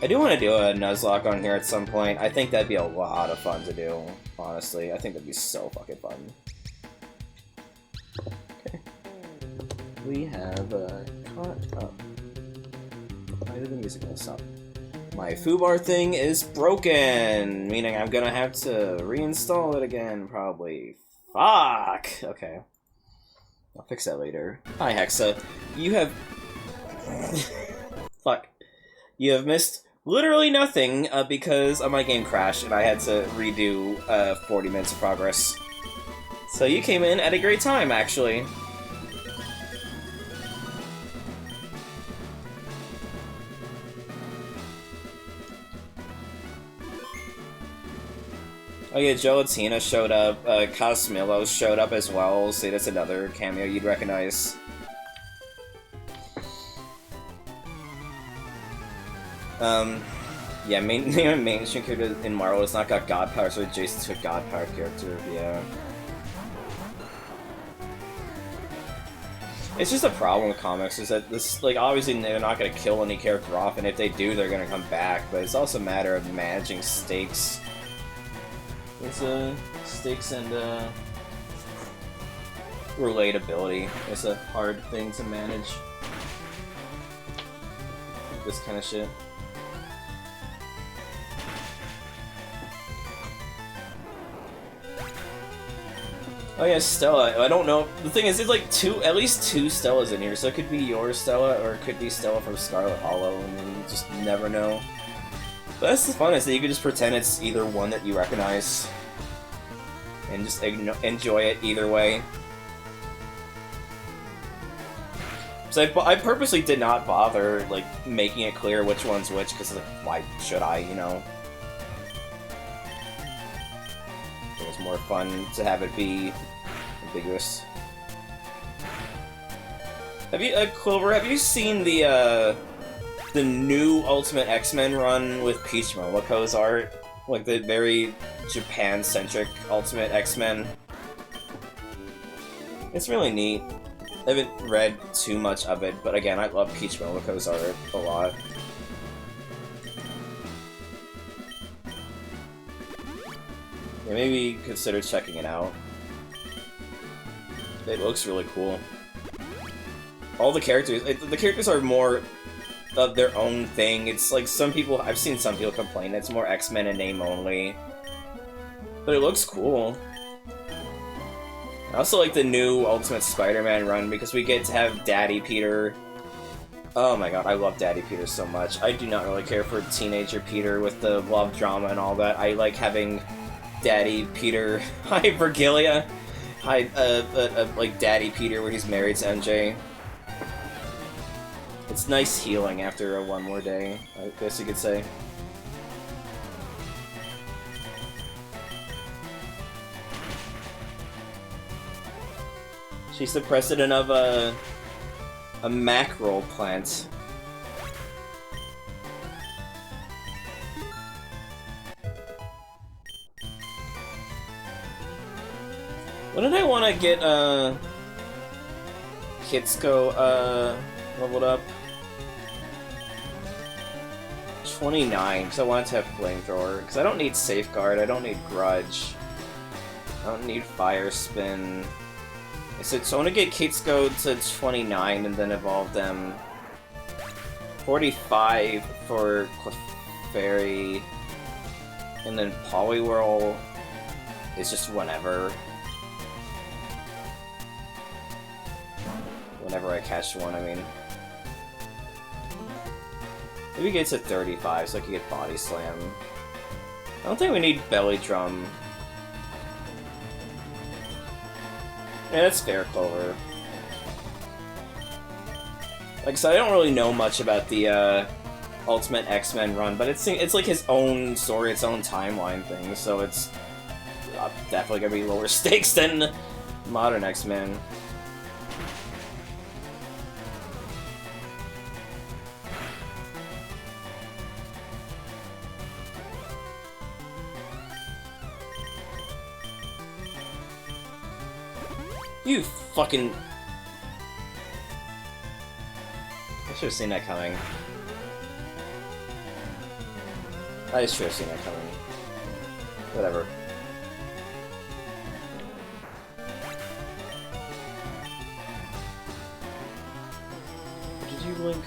Speaker 1: I do want to do a Nuzlocke on here at some point. I think that'd be a lot of fun to do, honestly. I think that'd be so fucking fun. Okay. We have caught up. Why did the music not stop? My foobar thing is broken, meaning I'm gonna have to reinstall it again, probably. Fuck! Okay. I'll fix that later. Hi, Hexa. You have... Fuck. You have missed literally nothing because my game crashed and I had to redo 40 minutes of progress. So you came in at a great time, actually. Oh yeah, Gelatina showed up, Cosmillo showed up as well, so that's another cameo you'd recognize. Yeah, mainstream character in Marvel has not got god power, so Jason's a god power character, yeah. It's just a problem with comics, is that this, like, obviously they're not gonna kill any character off, and if they do, they're gonna come back, but it's also a matter of managing stakes. It's stakes and relatability. It's a hard thing to manage. This kind of shit. Oh yeah, Stella. I don't know. The thing is, it's like at least two Stellas in here, so it could be your Stella or it could be Stella from Scarlet Hollow, and you just never know. But that's the fun, is that you can just pretend it's either one that you recognize, and just enjoy it either way. So I purposely did not bother, like, making it clear which one's which, because, like, why should I, you know? It was more fun to have it be ambiguous. Have you, Clover, have you seen the new Ultimate X-Men run with Peach Momoko's art? Like, the very Japan-centric Ultimate X-Men? It's really neat. I haven't read too much of it, but again, I love Peach Momoko's art a lot. Yeah, maybe consider checking it out. It looks really cool. All the characters are more of their own thing. It's like I've seen some people complain it's more X-Men in name only. But it looks cool. I also like the new Ultimate Spider-Man run because we get to have Daddy Peter. Oh my god, I love Daddy Peter so much. I do not really care for teenager Peter with the love drama and all that. I like having Daddy Peter. Hi, Virgilia. Hi, like Daddy Peter where he's married to MJ. It's nice healing after a one more day, I guess you could say. She's the president of a mackerel plant. What did I want to get, Kitsuko, leveled up? 29, because I wanted to have Flamethrower. Because I don't need Safeguard, I don't need Grudge. I don't need Fire Spin. So I want to get Kitsuko to 29 and then evolve them. 45 for Clefairy. And then Poliwhirl is just whenever. Whenever I catch one, I mean. Maybe get to 35 so I can get Body Slam. I don't think we need Belly Drum. Yeah, that's fair, Clover. Like I said, I don't really know much about the Ultimate X-Men run, but it's like his own story, its own timeline thing, so it's definitely gonna be lower stakes than modern X-Men. You fucking... I should have seen that coming. I should have seen that coming. Whatever. Did you link?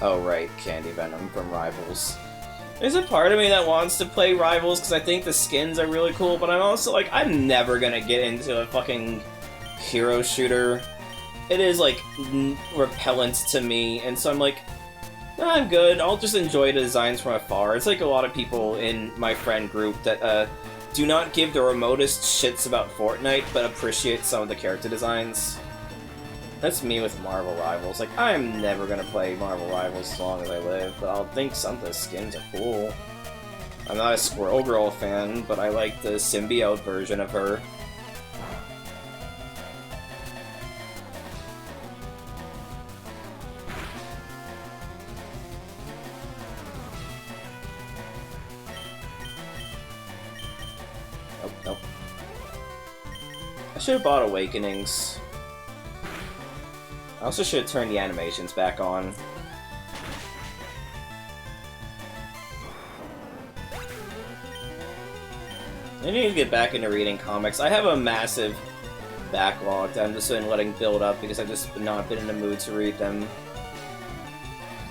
Speaker 1: Oh right, Candy Venom from Rivals. There's a part of me that wants to play Rivals because I think the skins are really cool, but I'm also like, I'm never gonna get into a fucking hero shooter. It is like repellent to me, and so I'm like, nah, I'm good. I'll just enjoy the designs from afar. It's like a lot of people in my friend group that do not give the remotest shits about Fortnite, but appreciate some of the character designs. That's me with Marvel Rivals. Like, I'm never gonna play Marvel Rivals as long as I live, but I'll think some of the skins are cool. I'm not a Squirrel Girl fan, but I like the symbiote version of her. Nope, nope. I should have bought Awakenings. I also should have turned the animations back on. I need to get back into reading comics. I have a massive backlog that I've just been letting build up because I've just not been in the mood to read them.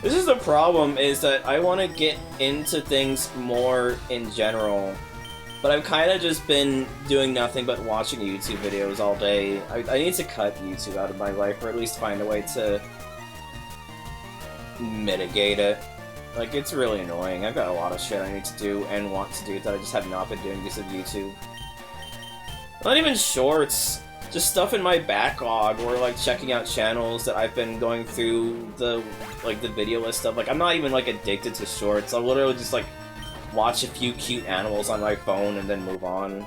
Speaker 1: This is the problem, is that I want to get into things more in general. But I've kind of just been doing nothing but watching YouTube videos all day. I need to cut YouTube out of my life, or at least find a way to mitigate it. Like, it's really annoying. I've got a lot of shit I need to do and want to do that I just have not been doing because of YouTube. Not even shorts, just stuff in my backlog, or like checking out channels that I've been going through the video list of. Like, I'm not even like addicted to shorts. I'll literally just like watch a few cute animals on my phone and then move on.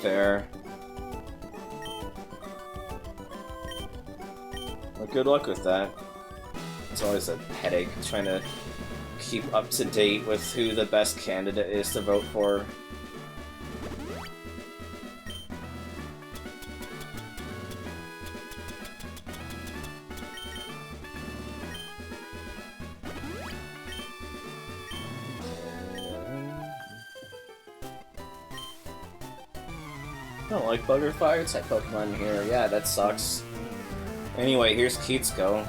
Speaker 1: Fair. Well, good luck with that. It's always a headache trying to keep up to date with who the best candidate is to vote for. I don't like Bugger Fire type Pokemon here. Yeah, that sucks. Anyway, here's Keatsko.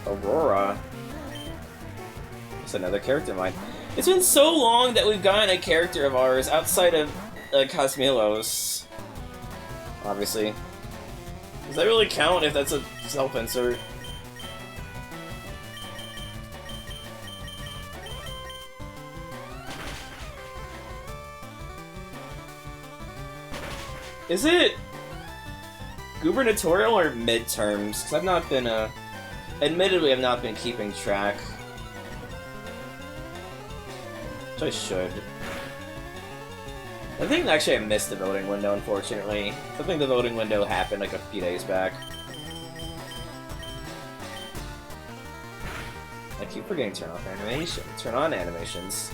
Speaker 1: Aurora. It's another character of mine. It's been so long that we've gotten a character of ours outside of Cosmilos. Obviously. Does that really count if that's a self-insert? Is it gubernatorial or midterms? Because I've not been, admittedly, I've not been keeping track. Which I should. I think actually I missed the voting window, unfortunately. I think the voting window happened like a few days back. I keep forgetting to turn off animation. Turn on animations.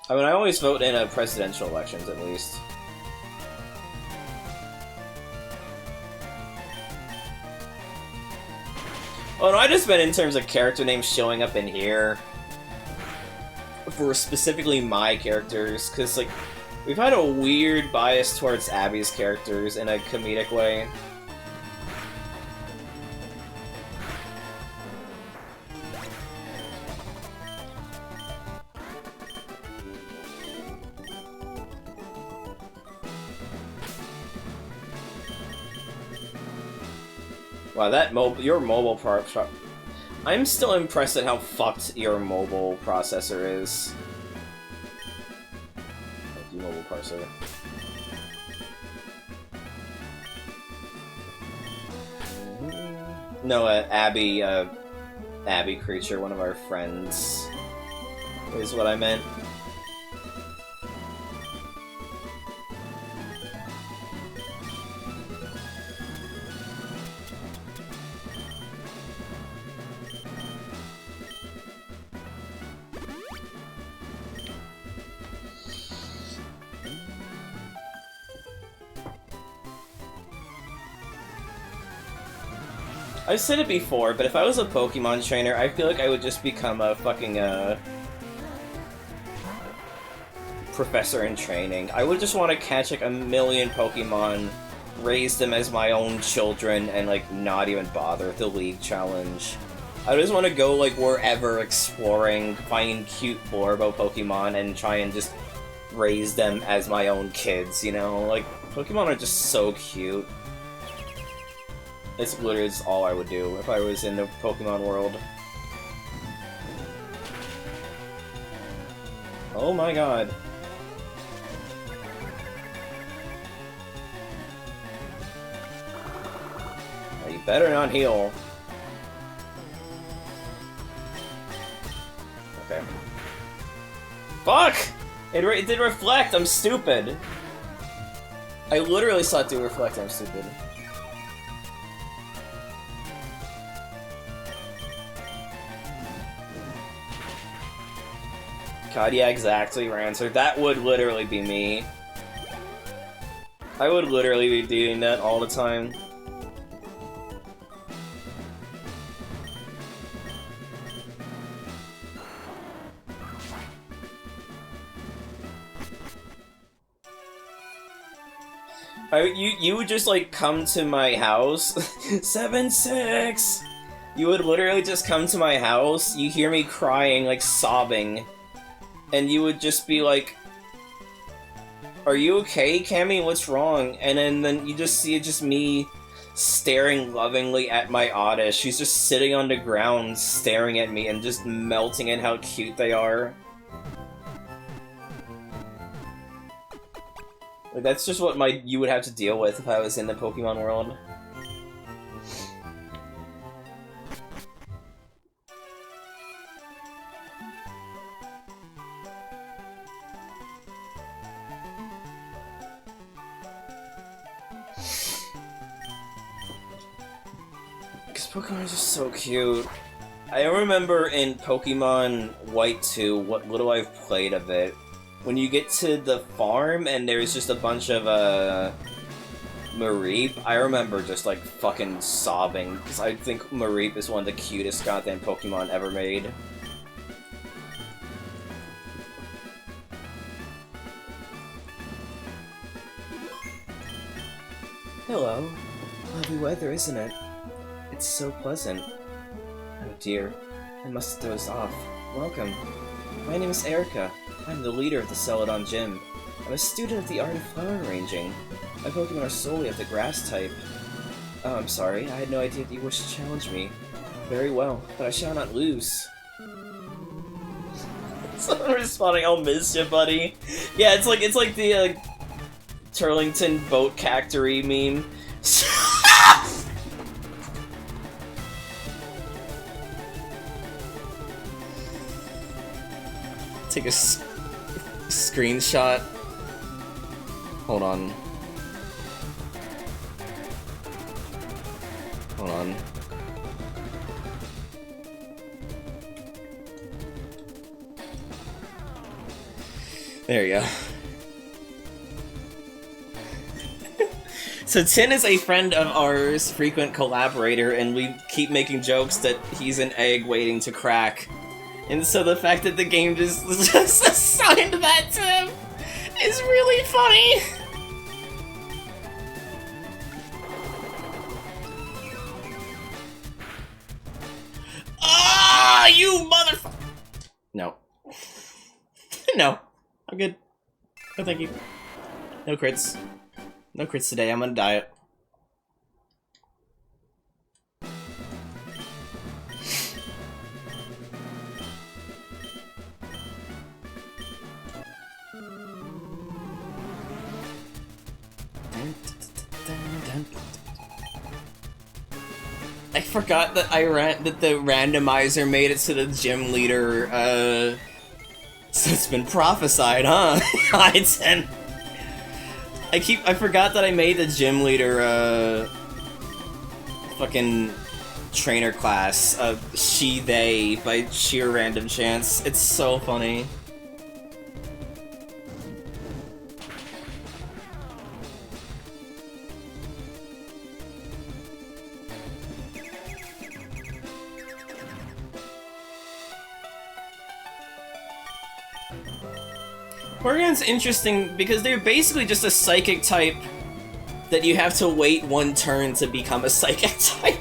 Speaker 1: I mean, I always vote in presidential elections, at least. Oh no, I just meant in terms of character names showing up in here. For specifically my characters, because, like, we've had a weird bias towards Abby's characters in a comedic way. Wow, that your mobile I'm still impressed at how fucked your mobile processor is. Thank you, mobile parser. No, Abby Creature, one of our friends, is what I meant. I've said it before, but if I was a Pokemon trainer, I feel like I would just become a fucking, professor in training. I would just want to catch, like, 1,000,000 Pokemon, raise them as my own children, and, like, not even bother with the League Challenge. I just want to go, like, wherever exploring, finding cute lore about Pokemon, and try and just raise them as my own kids, you know? Like, Pokemon are just so cute. It's literally just all I would do if I was in the Pokemon world. Oh my god. Oh, you better not heal. Okay. Fuck! It did reflect, I'm stupid! I literally saw it do reflect, I'm stupid. God, yeah, exactly, Rancer. That would literally be me. I would literally be doing that all the time. You would just, like, come to my house. 7-6! You would literally just come to my house, you hear me crying, like, sobbing, and you would just be like, "Are you okay, Cammy? What's wrong?" And then you just see it just me staring lovingly at my Oddish. She's just sitting on the ground staring at me and just melting in how cute they are. Like, that's just what you would have to deal with if I was in the Pokemon world. Because Pokemon are just so cute. I remember in Pokemon White 2, what little I've played of it, when you get to the farm and there's just a bunch of, Mareep, I remember just, like, fucking sobbing, because I think Mareep is one of the cutest goddamn Pokemon ever made. Hello. Lovely weather, isn't it? It's so pleasant. Oh dear, I must have dozed off. Welcome. My name is Erica. I'm the leader of the Celadon Gym. I'm a student of the art of flower arranging. My Pokemon are solely of the grass type. Oh, I'm sorry. I had no idea that you wished to challenge me. Very well, but I shall not lose. Someone responding, "I'll miss you, buddy." Yeah, it's like the Turlington boat cactory meme. Take a screenshot. Hold on. Hold on. There you go. So Tin is a friend of ours, frequent collaborator, and we keep making jokes that he's an egg waiting to crack. And so the fact that the game just assigned that to him is really funny. Ah, you motherfucker! No. No. I'm good. No, thank you. No crits. No crits today. I'm on a diet. I forgot that that the randomizer made it to the gym leader, so it's been prophesied, huh? I forgot that I made the gym leader, fucking trainer class, she, they, by sheer random chance. It's so funny. Porygon's interesting because they're basically just a psychic type that you have to wait one turn to become a psychic type.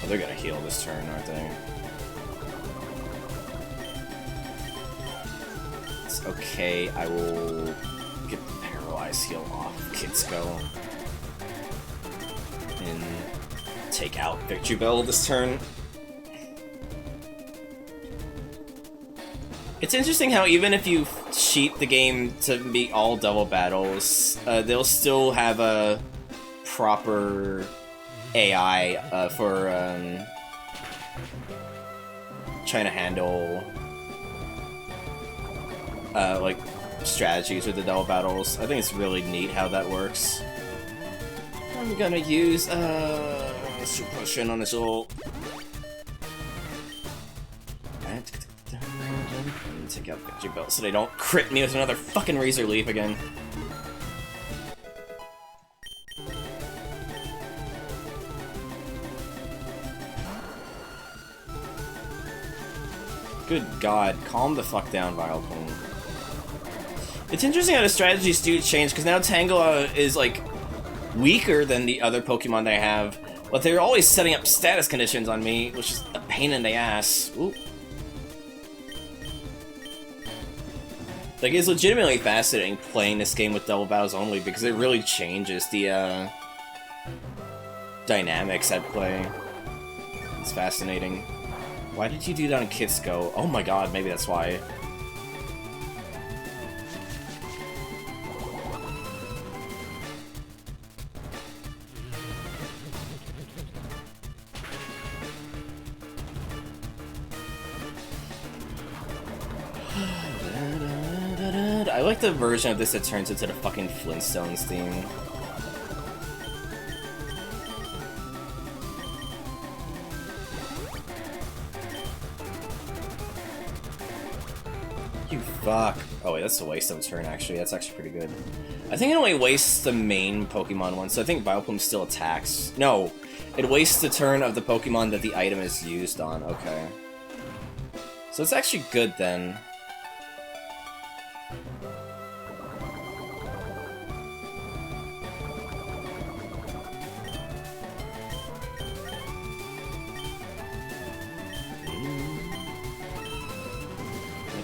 Speaker 1: Oh, they're gonna heal this turn, aren't they? It's okay, I will get the paralyzed heal off Kids Go. And take out Victory Bell this turn. It's interesting how even if you cheat the game to beat all double battles, they'll still have a proper AI for trying to handle like strategies with the double battles. I think it's really neat how that works. I'm gonna use suppression on this ult. Take out Victory Belt so they don't crit me with another fucking Razor Leaf again. Good god, calm the fuck down, Vileplume. It's interesting how the strategies do change, because now Tangela is, like, weaker than the other Pokemon they have, but they're always setting up status conditions on me, which is a pain in the ass. Ooh. Like, it's legitimately fascinating playing this game with double battles only, because it really changes the, dynamics at play. It's fascinating. Why did you do that on Kids Go? Oh my god, maybe that's why. I like the version of this that turns into the fucking Flintstones theme. You fuck. Oh wait, that's a waste of a turn actually. That's actually pretty good. I think it only wastes the main Pokemon one, so I think Vileplume still attacks. No, it wastes the turn of the Pokemon that the item is used on. Okay. So it's actually good then.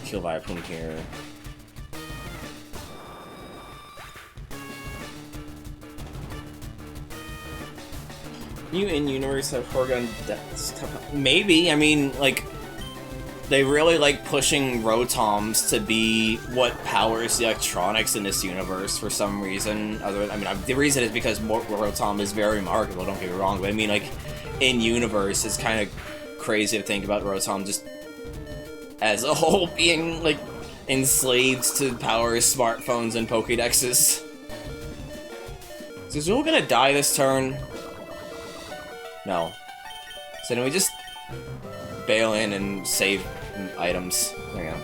Speaker 1: Kill Vileplume here. You in-universe have Porygon deaths? Maybe, I mean, like, they really like pushing Rotoms to be what powers the electronics in this universe for some reason. The reason is because Rotom is very remarkable, don't get me wrong, but I mean, like, in-universe, it's kind of crazy to think about Rotom just as a whole being, like, enslaved to power smartphones and Pokédexes. So is Zul gonna die this turn? No. So then we just bail in and save items. There you go.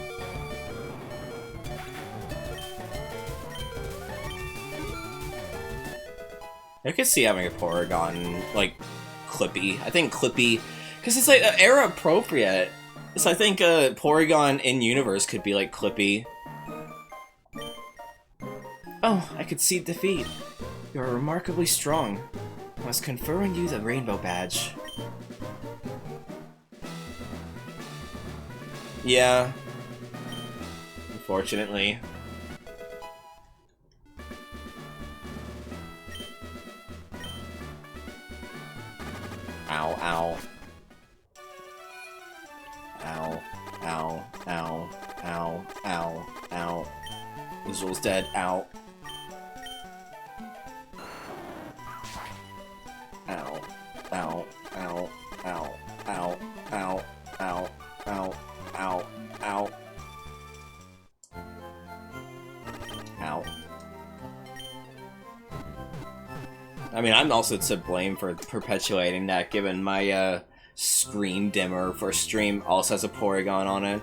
Speaker 1: I could see having a Porygon, like, Clippy. I think Clippy, because it's, like, era appropriate. So I think Porygon in-universe could be like Clippy. Oh, I could see defeat. You are remarkably strong. I must confer on you the Rainbow Badge. Yeah. Unfortunately. Ow, ow. Ow, ow, ow, ow, ow, ow. Zul's dead, ow. Ow, ow, ow, ow, ow, ow, ow, ow, ow, ow. Ow. I mean, I'm also to blame for perpetuating that, given my, screen dimmer for stream also has a Porygon on it.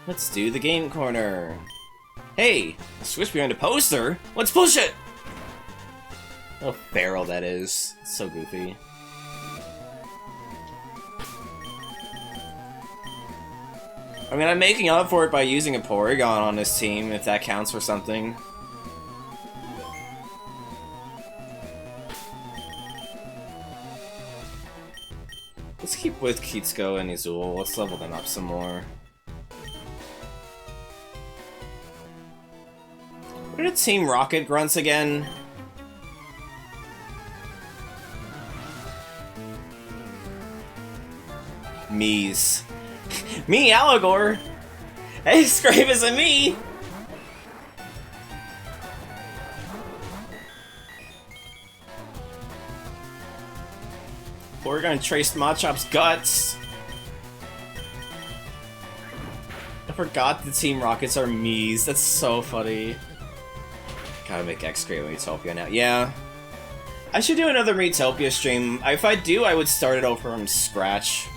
Speaker 1: Let's do the game corner. Hey, switch behind a poster? Let's push it! Oh, feral that is. It's so goofy. I mean, I'm making up for it by using a Porygon on this team, if that counts for something. Let's keep with Kitsuko and Izul. Let's level them up some more. What are Team Rocket grunts again? Me's. Me, Allegor! Hey, Scrape is a me! Porygon traced Machop's guts. I forgot the Team Rockets are me's. That's so funny. Gotta make X-Great Metopia now. Yeah. I should do another Metopia stream. If I do, I would start it over from scratch.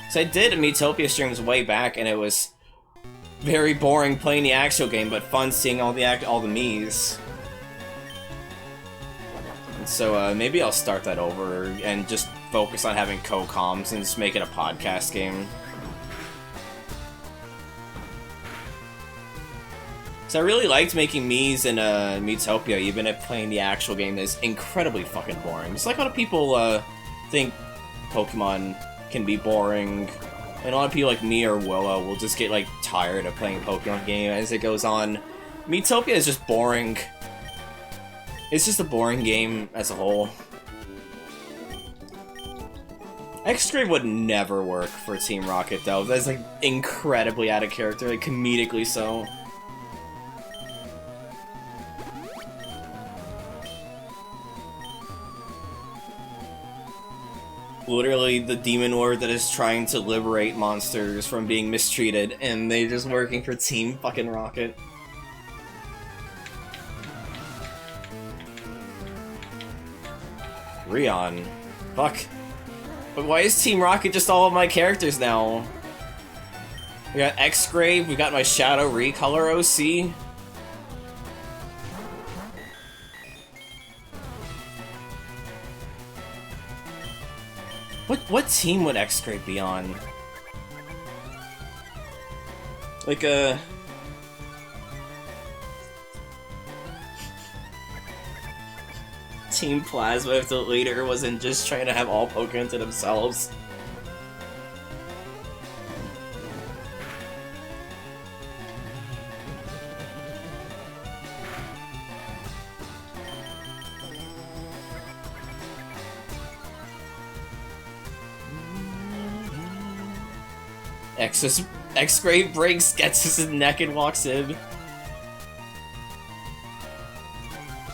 Speaker 1: So I did Metopia streams way back, and it was very boring playing the actual game, but fun seeing all the me's. And so maybe I'll start that over and just focus on having co-coms and just make it a podcast game. So I really liked making me's in Metopia, even if playing the actual game is incredibly fucking boring. It's like a lot of people think Pokemon can be boring, and a lot of people like me or Willow will just get like tired of playing a Pokemon game as it goes on. Metopia is just boring. It's just a boring game as a whole. X-Grave would never work for Team Rocket though. That's like incredibly out of character, like comedically so. Literally the demon lord that is trying to liberate monsters from being mistreated, and they're just working for Team fucking Rocket. Rion. Fuck. But why is Team Rocket just all of my characters now? We got X-Grave, we got my Shadow Recolor OC. What team would X-Grave be on? Like a... Team Plasma if the leader wasn't just trying to have all Pokemon to themselves. X-Grave breaks, gets his neck and walks in.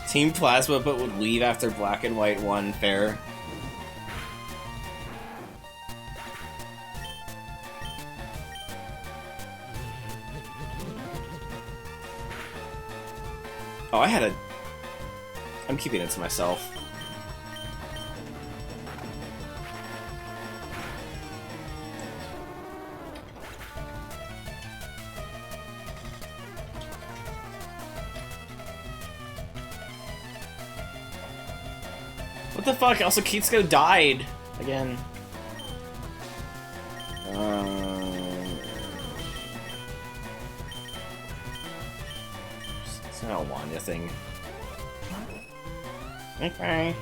Speaker 1: Team Plasma, but would leave after Black and White won. Fair. Oh, I had a... I'm keeping it to myself. What the fuck? Also, Kitsuko died again. It's not a Wanya thing. Okay.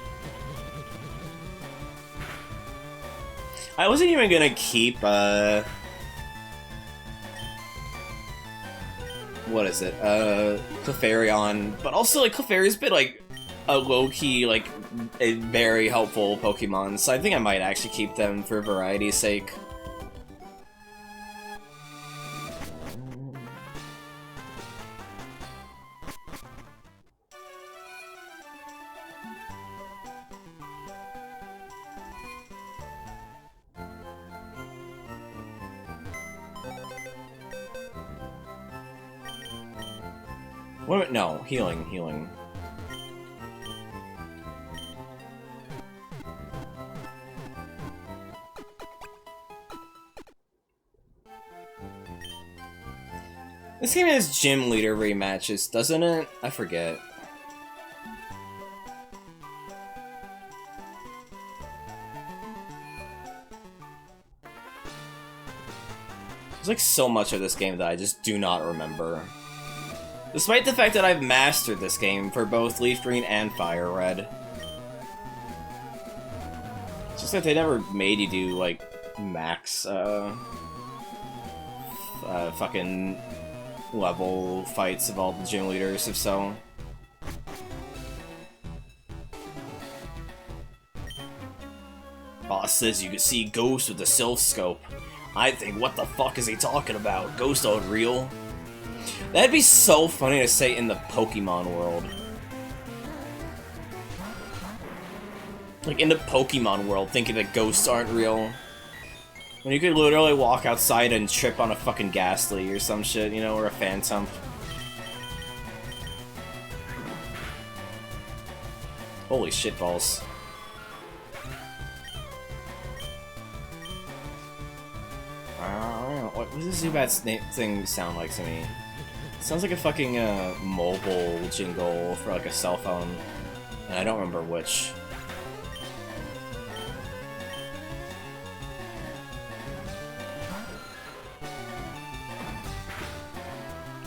Speaker 1: I wasn't even gonna keep, what is it? Clefairy, but also, like, Clefairy's been, like, a low-key, like, a very helpful Pokemon, so I think I might actually keep them for variety's sake. What? No, healing. This game has gym leader rematches, doesn't it? I forget. There's like so much of this game that I just do not remember. Despite the fact that I've mastered this game for both Leaf Green and Fire Red. It's just that they never made you do, like, max, fucking level fights of all the gym leaders, if so. Boss says you can see ghosts with the self scope. I think, what the fuck is he talking about? Ghosts aren't real. That'd be so funny to say in the Pokemon world. Like, in the Pokemon world, thinking that ghosts aren't real. When you could literally walk outside and trip on a fucking Ghastly or some shit, you know, or a Phantom. Holy shitballs. I don't know, what does Zubat's thing sound like to me? It sounds like a fucking mobile jingle for like a cell phone, and I don't remember which.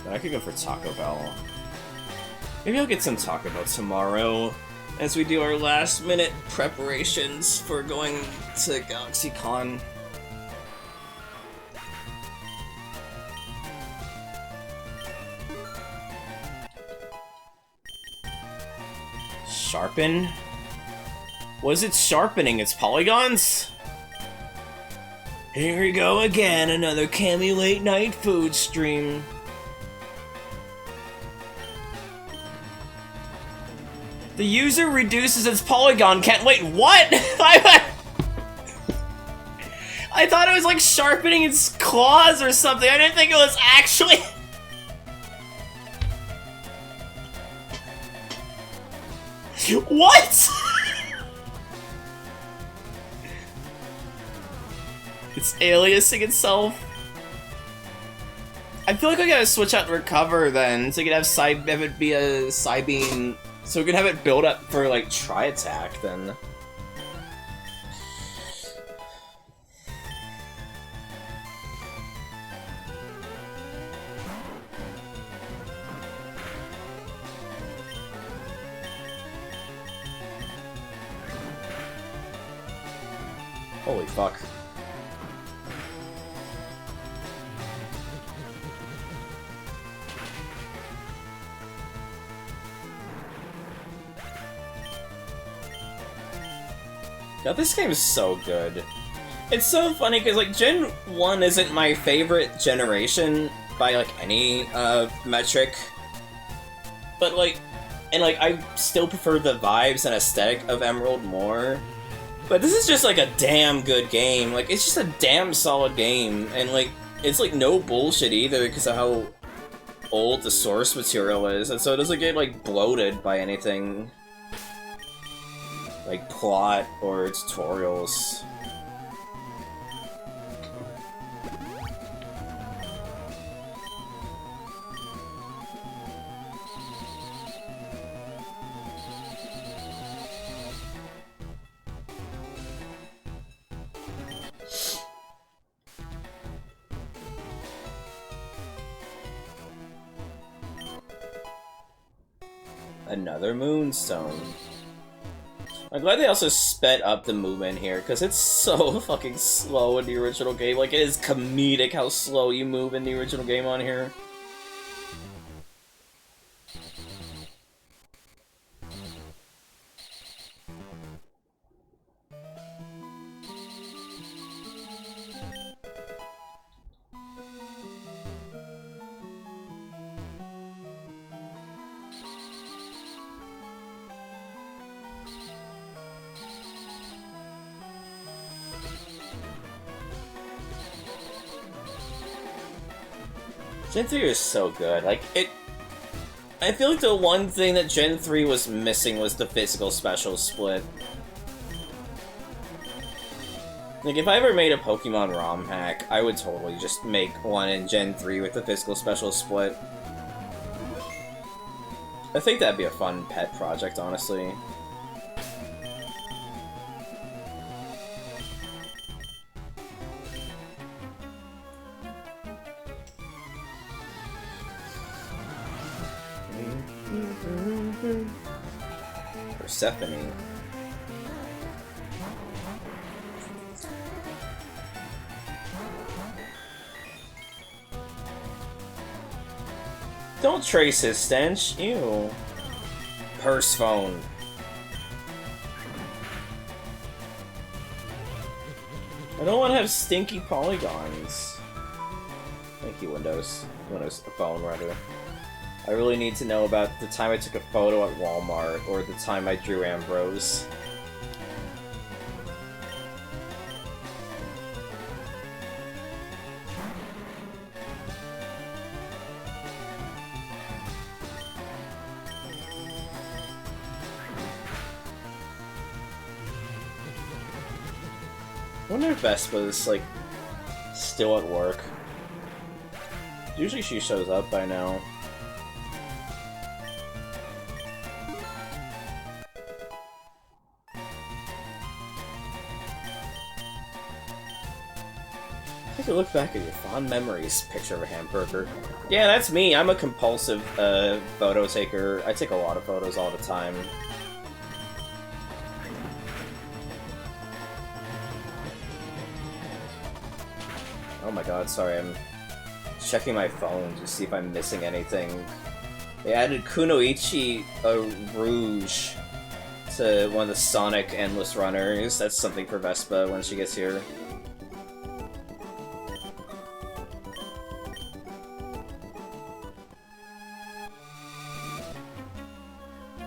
Speaker 1: But I could go for Taco Bell. Maybe I'll get some Taco Bell tomorrow as we do our last minute preparations for going to GalaxyCon. Sharpen? Was it sharpening its polygons? Here we go again, another Cammy late night food stream. The user reduces its polygon count. Wait, what? I thought it was like sharpening its claws or something. I didn't think it was actually. What? It's aliasing itself. I feel like I gotta switch out Recover then, so we could have it be a Psybeam, so we could have it build up for like Tri-Attack then. Holy fuck. God, this game is so good. It's so funny because like Gen 1 isn't my favorite generation by like any metric. But like, and like I still prefer the vibes and aesthetic of Emerald more. But this is just like a damn good game. Like, it's just a damn solid game. And like, it's like no bullshit either because of how old the source material is. And so it doesn't get like bloated by anything like plot or tutorials. Another Moonstone. I'm glad they also sped up the movement here, because it's so fucking slow in the original game. Like, it is comedic how slow you move in the original game on here. Gen 3 is so good. Like, I feel like the one thing that Gen 3 was missing was the physical special split. Like, if I ever made a Pokemon ROM hack, I would totally just make one in Gen 3 with the physical special split. I think that'd be a fun pet project, honestly. Persephone. Don't trace his stench. Ew. Purse phone. I don't want to have stinky polygons. Thank you, Windows. Windows Phone, rather. I really need to know about the time I took a photo at Walmart, or the time I drew Ambrose. I wonder if Vespa's, like, still at work. Usually she shows up by now. Take a look back at your fond memories. Picture of a hamburger. Yeah, that's me. I'm a compulsive photo taker. I take a lot of photos all the time. Oh my god, sorry, I'm checking my phone to see if I'm missing anything. They added Kunoichi Rouge to one of the Sonic Endless Runners. That's something for Vespa when she gets here.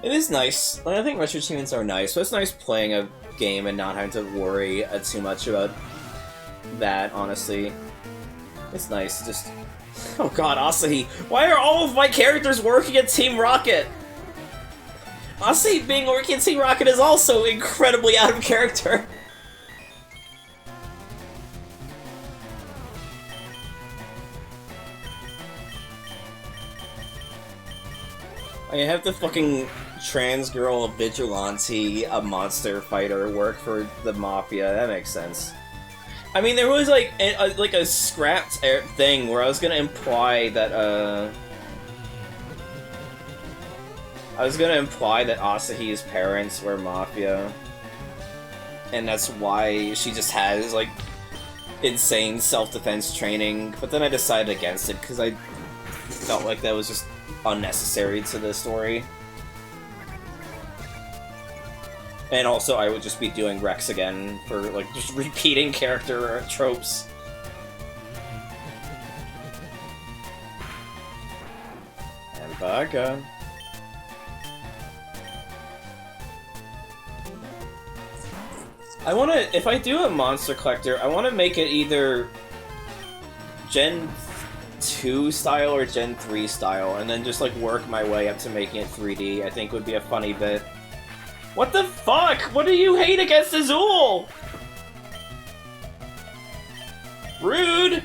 Speaker 1: It is nice. Like, I think retro achievements are nice, but it's nice playing a game and not having to worry too much about that, honestly. It's nice, just... Oh god, Asahi! Why are all of my characters working at Team Rocket? Asahi being working at Team Rocket is also incredibly out of character. I have the fucking trans girl, a vigilante, a monster fighter work for the Mafia. That makes sense. I mean, there was like a scrapped thing where I was gonna imply that Asahi's parents were Mafia, and that's why she just has like insane self-defense training. But then I decided against it because I felt like that was just unnecessary to the story. And also, I would just be doing Rex again for, like, just repeating character tropes. And Vaga. I wanna, if I do a monster collector, I wanna make it either Gen 2 style or Gen 3 style, and then just, like, work my way up to making it 3D. I think would be a funny bit. What the fuck? What do you hate against Azul? Rude!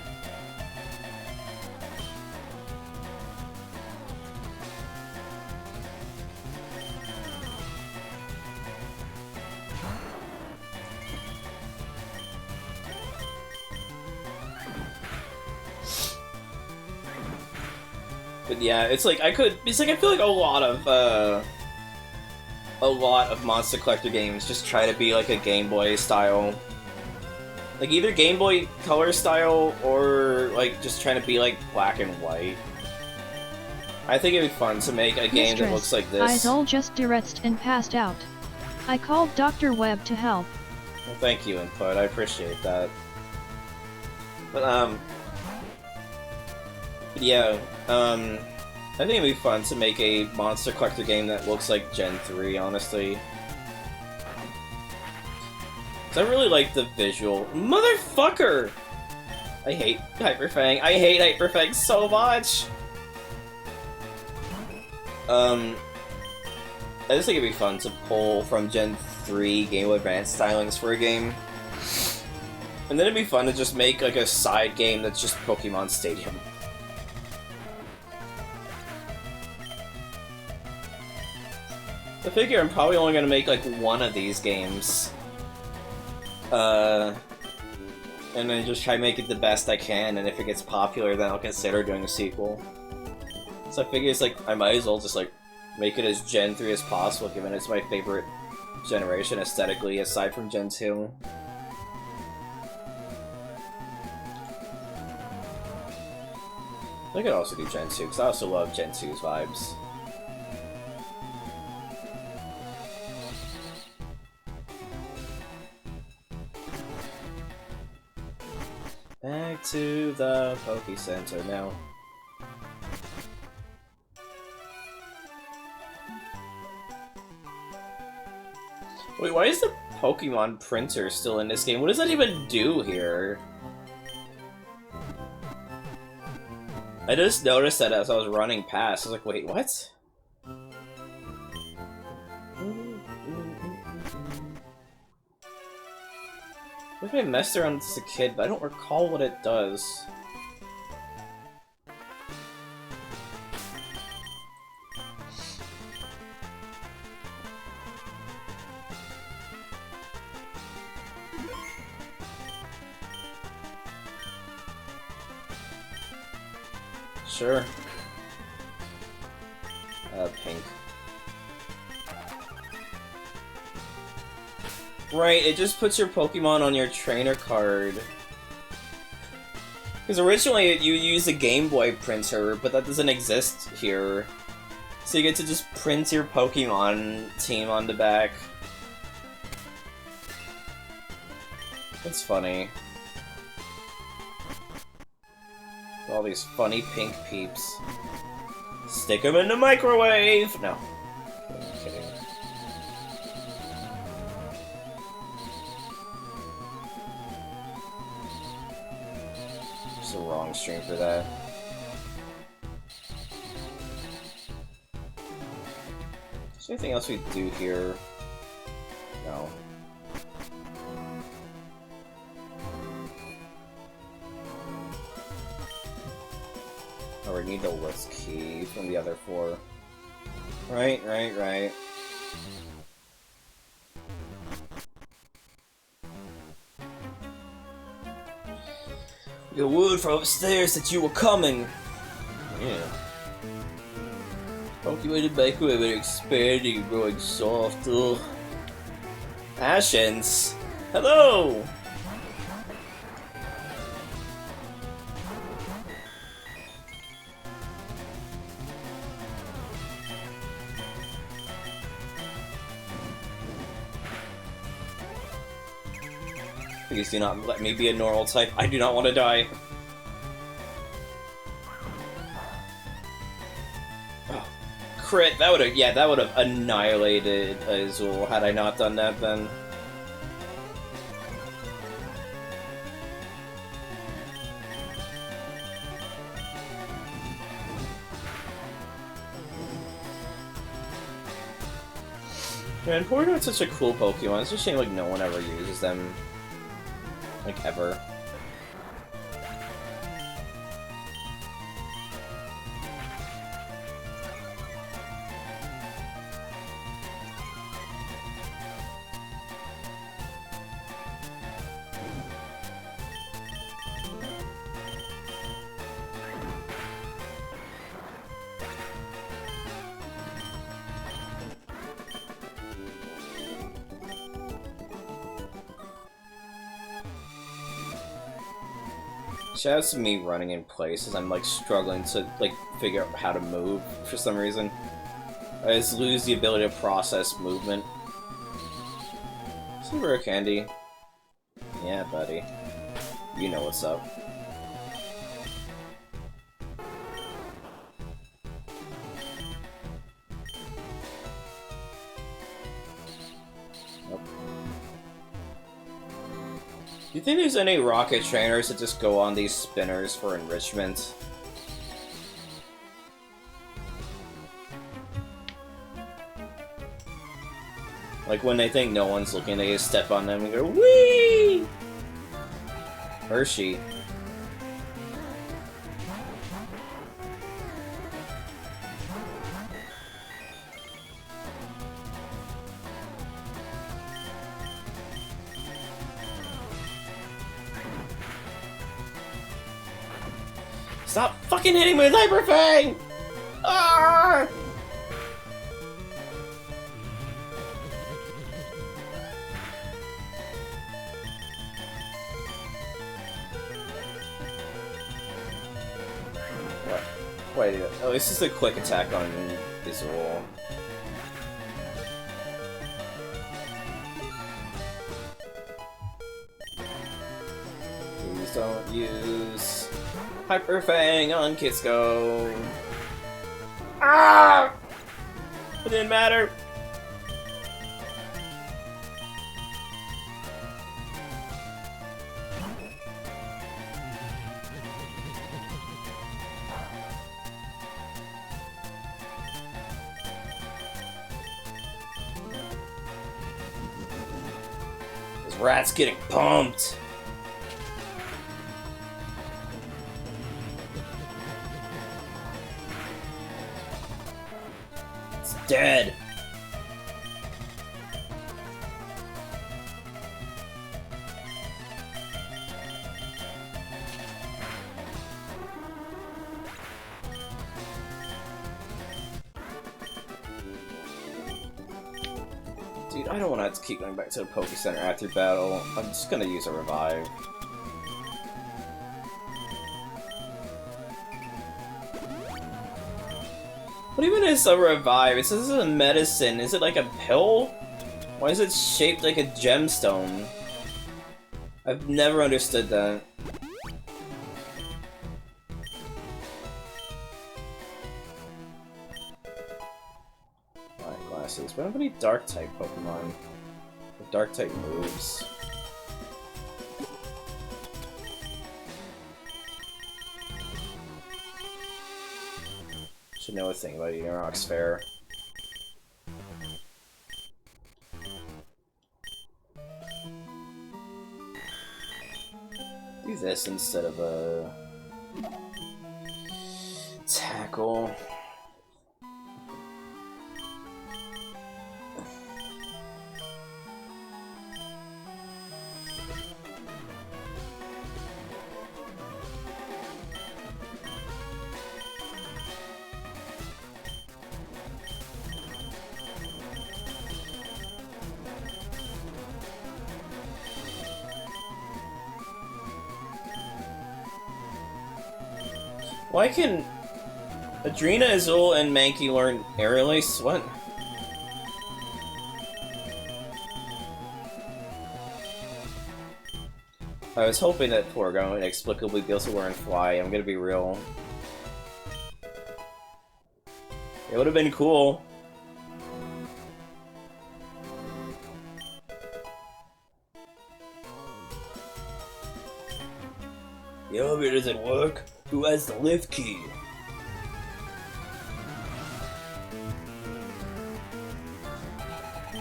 Speaker 1: But yeah, it's like I feel like a lot of Monster Collector games just try to be like a Game Boy style. Like either Game Boy Color style or like just trying to be like black and white. I think it'd be fun to make a game that looks like this.
Speaker 2: Izol just deretzed and passed out. I called Dr. Webb to help.
Speaker 1: Well, thank you, Input. I appreciate that. But yeah, I think it'd be fun to make a Monster Collector game that looks like Gen 3, honestly. 'Cause I really like the visual. Motherfucker! I hate Hyperfang. I hate Hyperfang so much! I just think it'd be fun to pull from Gen 3 Game Boy Advance stylings for a game. And then it'd be fun to just make like a side game that's just Pokemon Stadium. I figure I'm probably only gonna make like one of these games. And then just try to make it the best I can, and if it gets popular, then I'll consider doing a sequel. So I figure it's like, I might as well just like make it as Gen 3 as possible, given it's my favorite generation aesthetically, aside from Gen 2. I could also do Gen 2, because I also love Gen 2's vibes. Back to the Poke Center now. Wait, why is the Pokemon printer still in this game? What does that even do here? I just noticed that as I was running past. I was like, wait, what? I think I messed around as a kid, but I don't recall what it does. Sure. Pink. Right, it just puts your Pokemon on your trainer card. Because originally you use a Game Boy printer, but that doesn't exist here. So you get to just print your Pokemon team on the back. That's funny. All these funny pink peeps. Stick them in the microwave! No. I'm kidding. It's the wrong stream for that. Is there anything else we do here? No. Oh, we need the list key from the other 4. Right. We got word from upstairs that you were coming. Yeah. Pokemon microwave are expanding and growing soft. Ugh. Ashens! Hello! Please do not let me be a normal type. I do not want to die. Oh, crit. That would have, yeah, that would have annihilated Azul had I not done that then. Man, Porygon's such a cool Pokemon. It's a shame like no one ever uses them. Like, ever. Shout out to me running in place as I'm like struggling to like figure out how to move for some reason. I just lose the ability to process movement. Some rare candy. Yeah, buddy. You know what's up. Do you think there's any rocket trainers that just go on these spinners for enrichment? Like when they think no one's looking, they just step on them and go, whee! Hershey. Stop fucking hitting me with Hyper Fang! Ah! Wait, oh, this is a quick attack on this wall. Please don't use Hyper Fang on Kisco. Ah! It didn't matter. This rat's getting pumped. Dead. Dude, I don't want to have to keep going back to the Poke Center after battle. I'm just gonna use a revive. What even is a revive? It says it's a medicine. Is it like a pill? Why is it shaped like a gemstone? I've never understood that. Alright, glasses. But nobody dark type Pokemon with dark type moves. Should know a thing about Erox Fair. Do this instead of a tackle. Why can Adrena, Azul, and Mankey learn Aerial Ace? What? I was hoping that Porygon would inexplicably be able to learn Fly. I'm gonna be real. It would have been cool. The elevator doesn't work. Who has the lift key?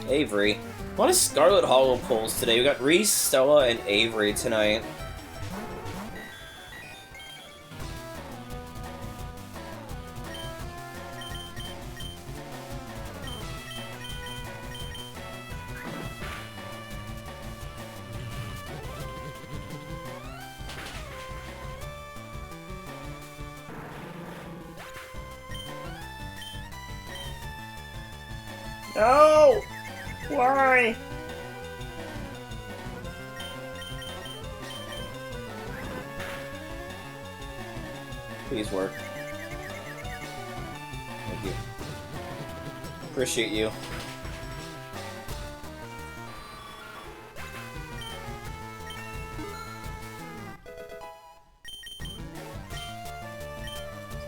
Speaker 1: Avery. A lot of Scarlet Hollow pulls today. We got Reese, Stella, and Avery tonight.
Speaker 3: No! Why?
Speaker 1: Please work. Thank you. Appreciate you.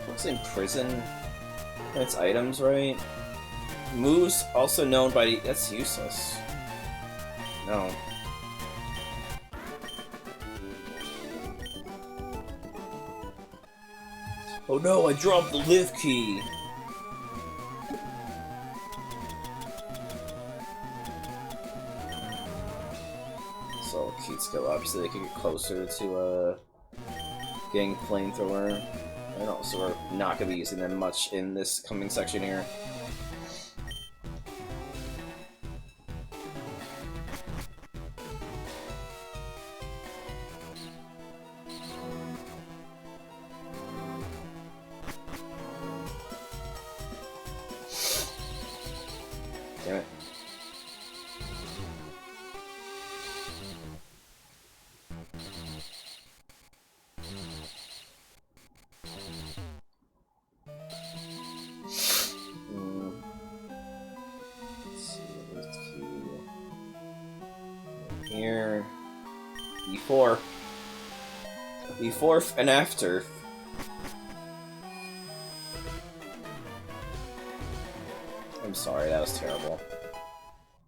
Speaker 1: What's in prison? That's items, right? Moves, also known by the... That's useless. No. Oh no, I dropped the lift key! So cute. points go up so they can get closer to getting flamethrower. And also we're not going to be using them much in this coming section here. Damn it. Here, before and after. I'm sorry, that was terrible.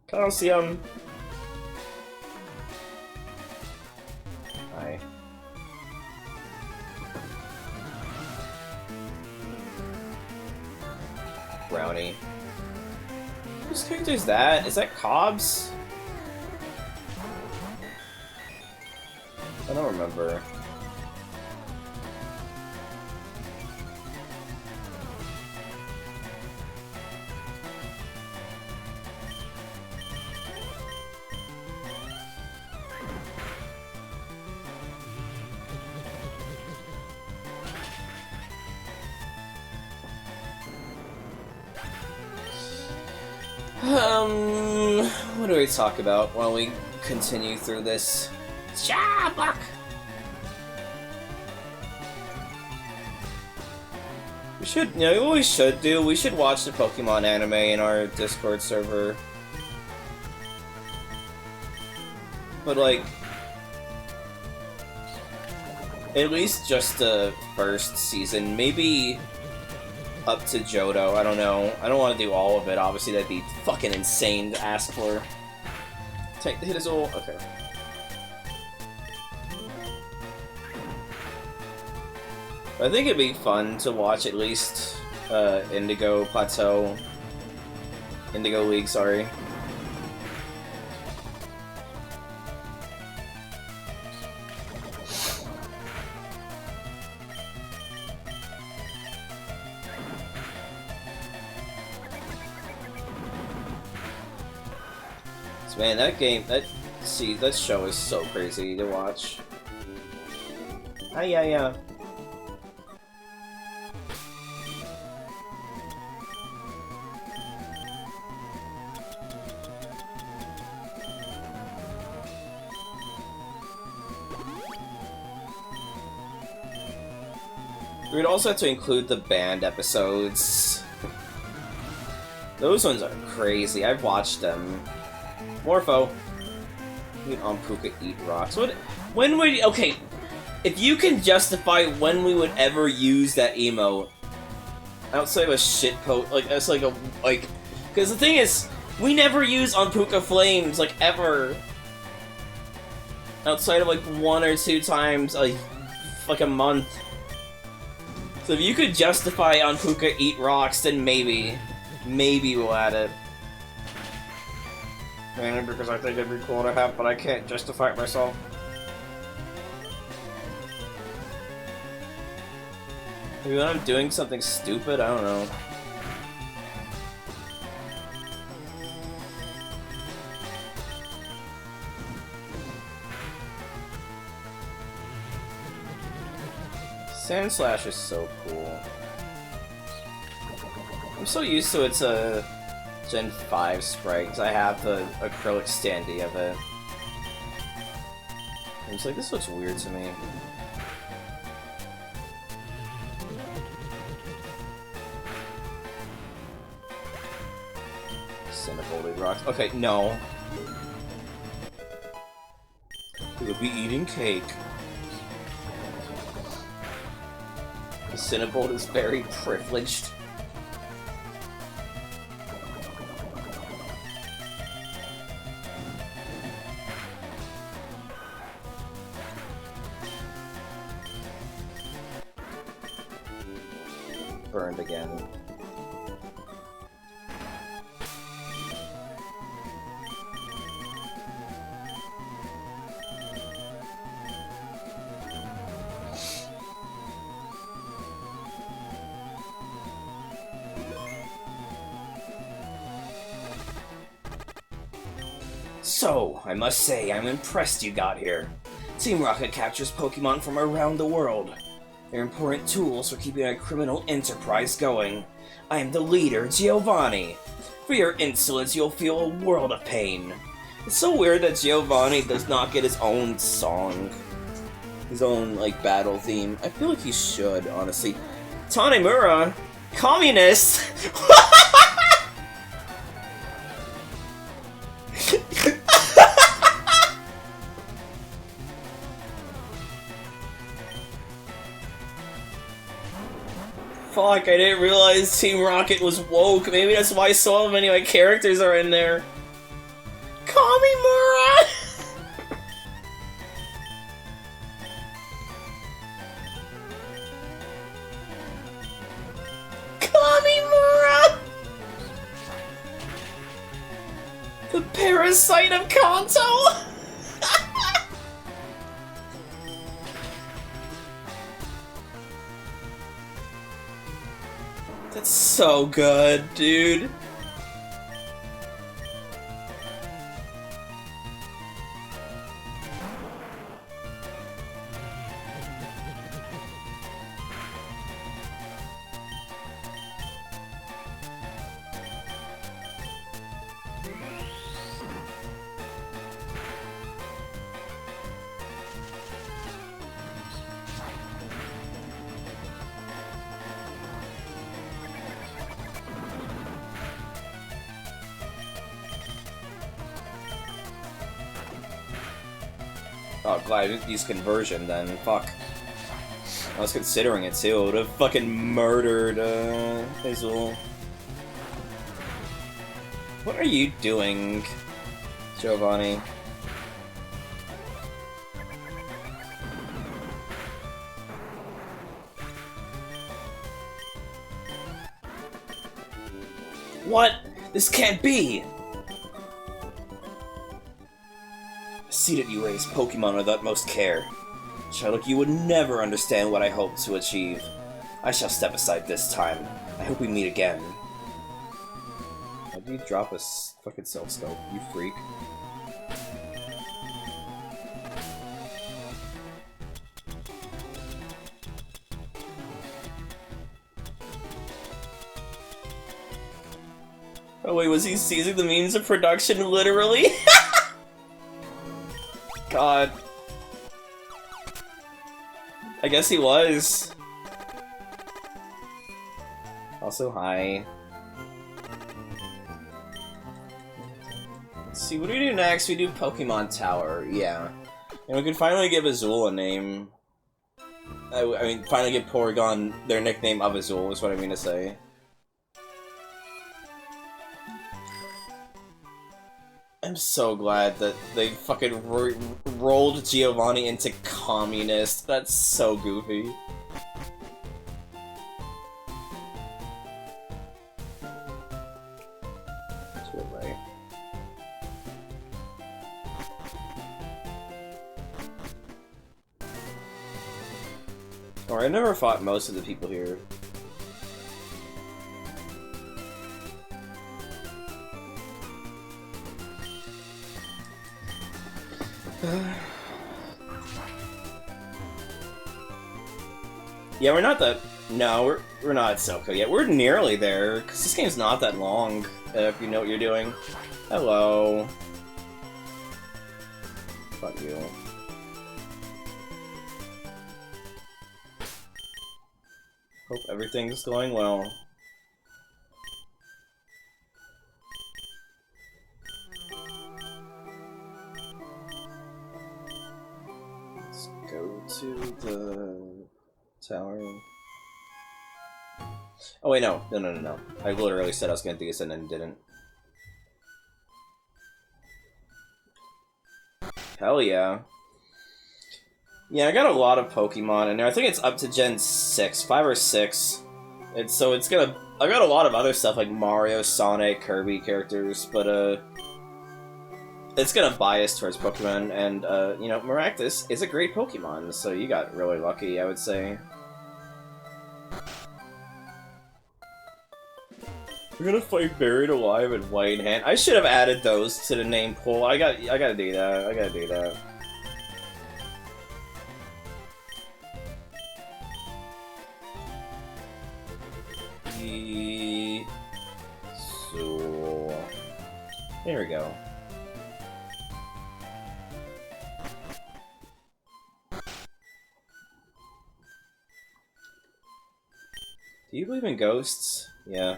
Speaker 1: Calcium. Hi. Brownie. Whose character is that? Is that Cobb's? I don't remember. What do we talk about while we continue through this? Shabak! We should, you know, what we should do? We should watch the Pokemon anime in our Discord server. But, like, at least just the first season. Maybe up to Johto. I don't know. I don't want to do all of it. Obviously, that'd be fucking insane to ask for. Take the hit as all. Okay. I think it'd be fun to watch at least Indigo Plateau. Indigo League, sorry. So, man, that game, that show is so crazy to watch. Ah, yeah. We'd also have to include the band episodes. Those ones are crazy. I've watched them. Morpho. Eat on Puka, eat rocks. When would... Okay, if you can justify when we would ever use that emote outside of a shitpost, like, that's like a... Like... Because the thing is, we never use on Puka Flames, like, ever. Outside of, like, 1 or 2 times, like a month. So if you could justify on Puka eat rocks, then maybe we'll add it. Mainly because I think it'd be cool to have, but I can't justify it myself. Maybe when I'm doing something stupid, I don't know. Sandslash is so cool. I'm so used to it's a Gen 5 sprite, because I have the acrylic standee of it. I'm just like, this looks weird to me. Cinnabolted rocks. Okay, no. We'll be eating cake. Cinnabolt is very privileged. Burned again. So, I must say, I'm impressed you got here. Team Rocket captures Pokemon from around the world. They're important tools for keeping a criminal enterprise going. I am the leader, Giovanni. For your insolence, you'll feel a world of pain. It's so weird that Giovanni does not get his own song. His own, like, battle theme. I feel like he should, honestly. Tanemura? Communist? Fuck, I didn't realize Team Rocket was woke. Maybe that's why so many of my characters are in there. Kamimura! Kamimura! The parasite of Kanto? That's so good, dude. Oh, glad I didn't use conversion then. Fuck. I was considering it too. I would have fucking murdered, Hazel. What are you doing, Giovanni? What? This can't be! See that you raise Pokemon with utmost care. Sherlock, you would never understand what I hope to achieve. I shall step aside this time. I hope we meet again. Why did you drop a fucking self-scope, you freak? Oh wait, was he seizing the means of production literally? God. I guess he was. Also, hi. Let's see, what do we do next? We do Pokemon Tower, yeah. And we can finally give Azul a name. I mean, finally give Porygon their nickname of Azul, is what I mean to say. I'm so glad that they fucking rolled Giovanni into communist. That's so goofy. Or I never fought most of the people here. Yeah, we're not that. No, we're not at Silco yet. We're nearly there because this game's not that long. If you know what you're doing. Hello. Fuck you. Hope everything's going well. Let's go to the tower. Oh wait, no. No. I literally said I was gonna do this and then didn't. Hell yeah. Yeah, I got a lot of Pokemon in there. I think it's up to Gen 6, 5 or 6. And so it's gonna... I got a lot of other stuff like Mario, Sonic, Kirby characters, but it's gonna bias towards Pokemon, and you know, Maractus is a great Pokemon, so you got really lucky, I would say. We're gonna fight Buried Alive and White Hand. I should have added those to the name pool. I gotta do that. I gotta do that. So there we go. Do you believe in ghosts? Yeah.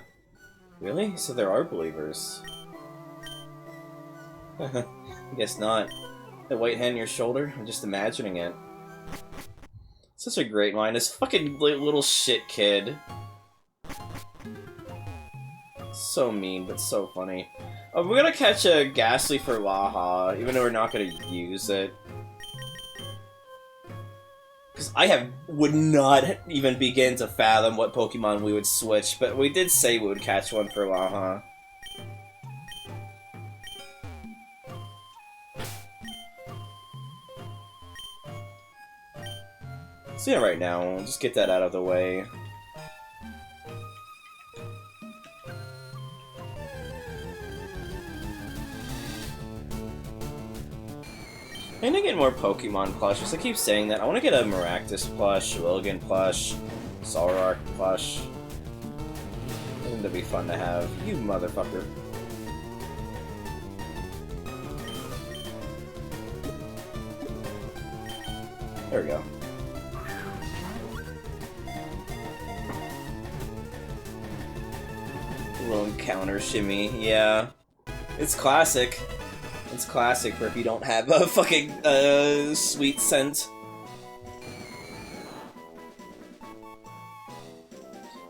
Speaker 1: Really? So there are believers. I guess not. The white hand on your shoulder? I'm just imagining it. Such a great line. This fucking little shit kid. So mean, but so funny. Oh, we're gonna catch a Ghastly for Laha, even though we're not gonna use it. Because would not even begin to fathom what Pokemon we would switch, but we did say we would catch one for Laha. So yeah, right now, we'll just get that out of the way. I need to get more Pokemon plushes. I keep saying that. I want to get a Maractus plush, Willigan plush, Solrock plush. I think that'd be fun to have. You motherfucker. There we go. Little encounter shimmy, yeah. It's classic. It's classic for if you don't have a fucking, sweet scent.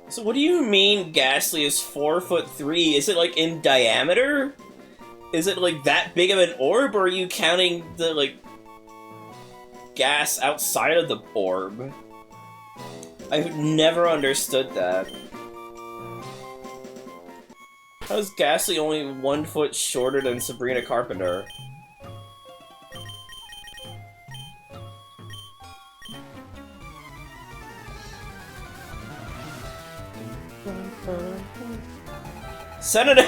Speaker 1: So what do you mean Ghastly is 4'3"? Is it, like, in diameter? Is it, like, that big of an orb, or are you counting the, like, gas outside of the orb? I've never understood that. How is Ghastly only 1 foot shorter than Sabrina Carpenter? Senator!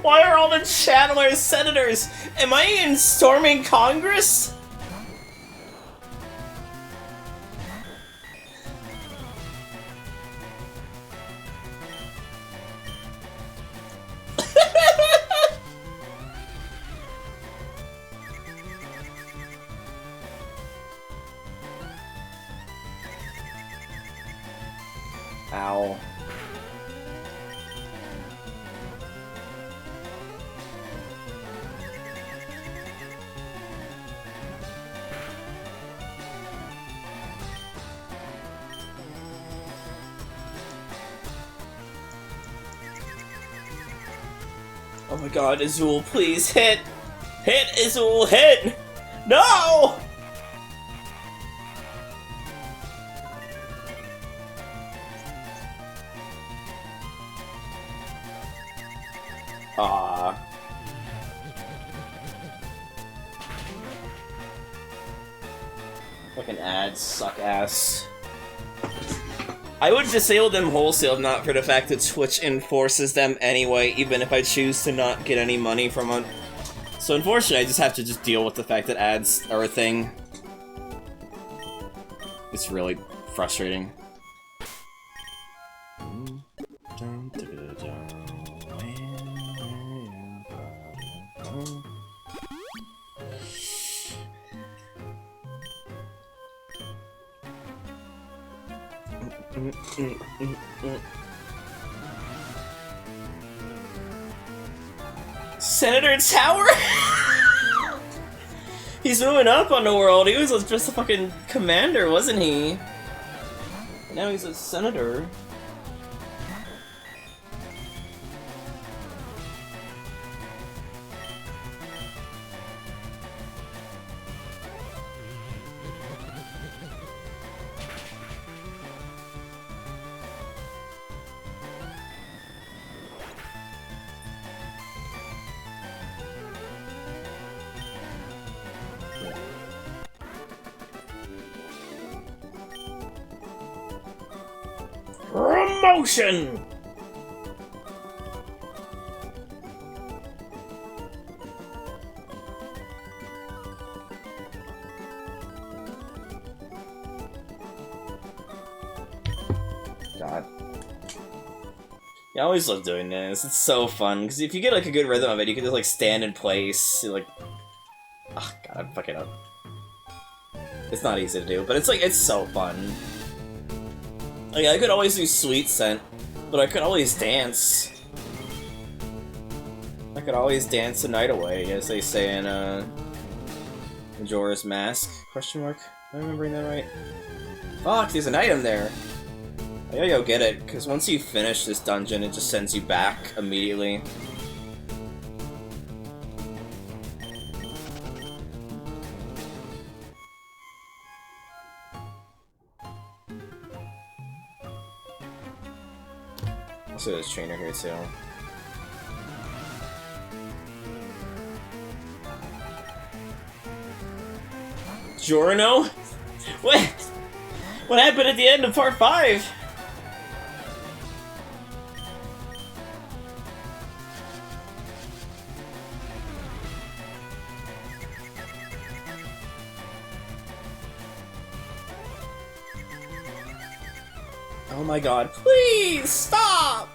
Speaker 1: Why are all the channelers senators? Am I in storming Congress? Ow. Oh my god, Azul, please hit! Hit, Azul, hit! No! Ah. Fucking ads suck ass. I would disable them wholesale if not for the fact that Twitch enforces them anyway, even if I choose to not get any money from it. So unfortunately, I just have to deal with the fact that ads are a thing. It's really frustrating. Senator Tower? He's moving up on the world. He was just a fucking commander, wasn't he? Now he's a senator.
Speaker 3: motion!
Speaker 1: God. Yeah, I always love doing this. It's so fun, because if you get like a good rhythm of it, you can just like stand in place, like... Oh god, I'm fucking up. It's not easy to do, but it's like, it's so fun. Like, I could always do Sweet Scent, but I could always dance. I could always dance the night away, as they say in, Majora's Mask? Question mark? Am I remembering that right? Fuck, there's an item there! I gotta go get it, because once you finish this dungeon, it just sends you back immediately. Also, there's a trainer here, too. Giorno? What? What happened at the end of part 5? Oh my god, please stop!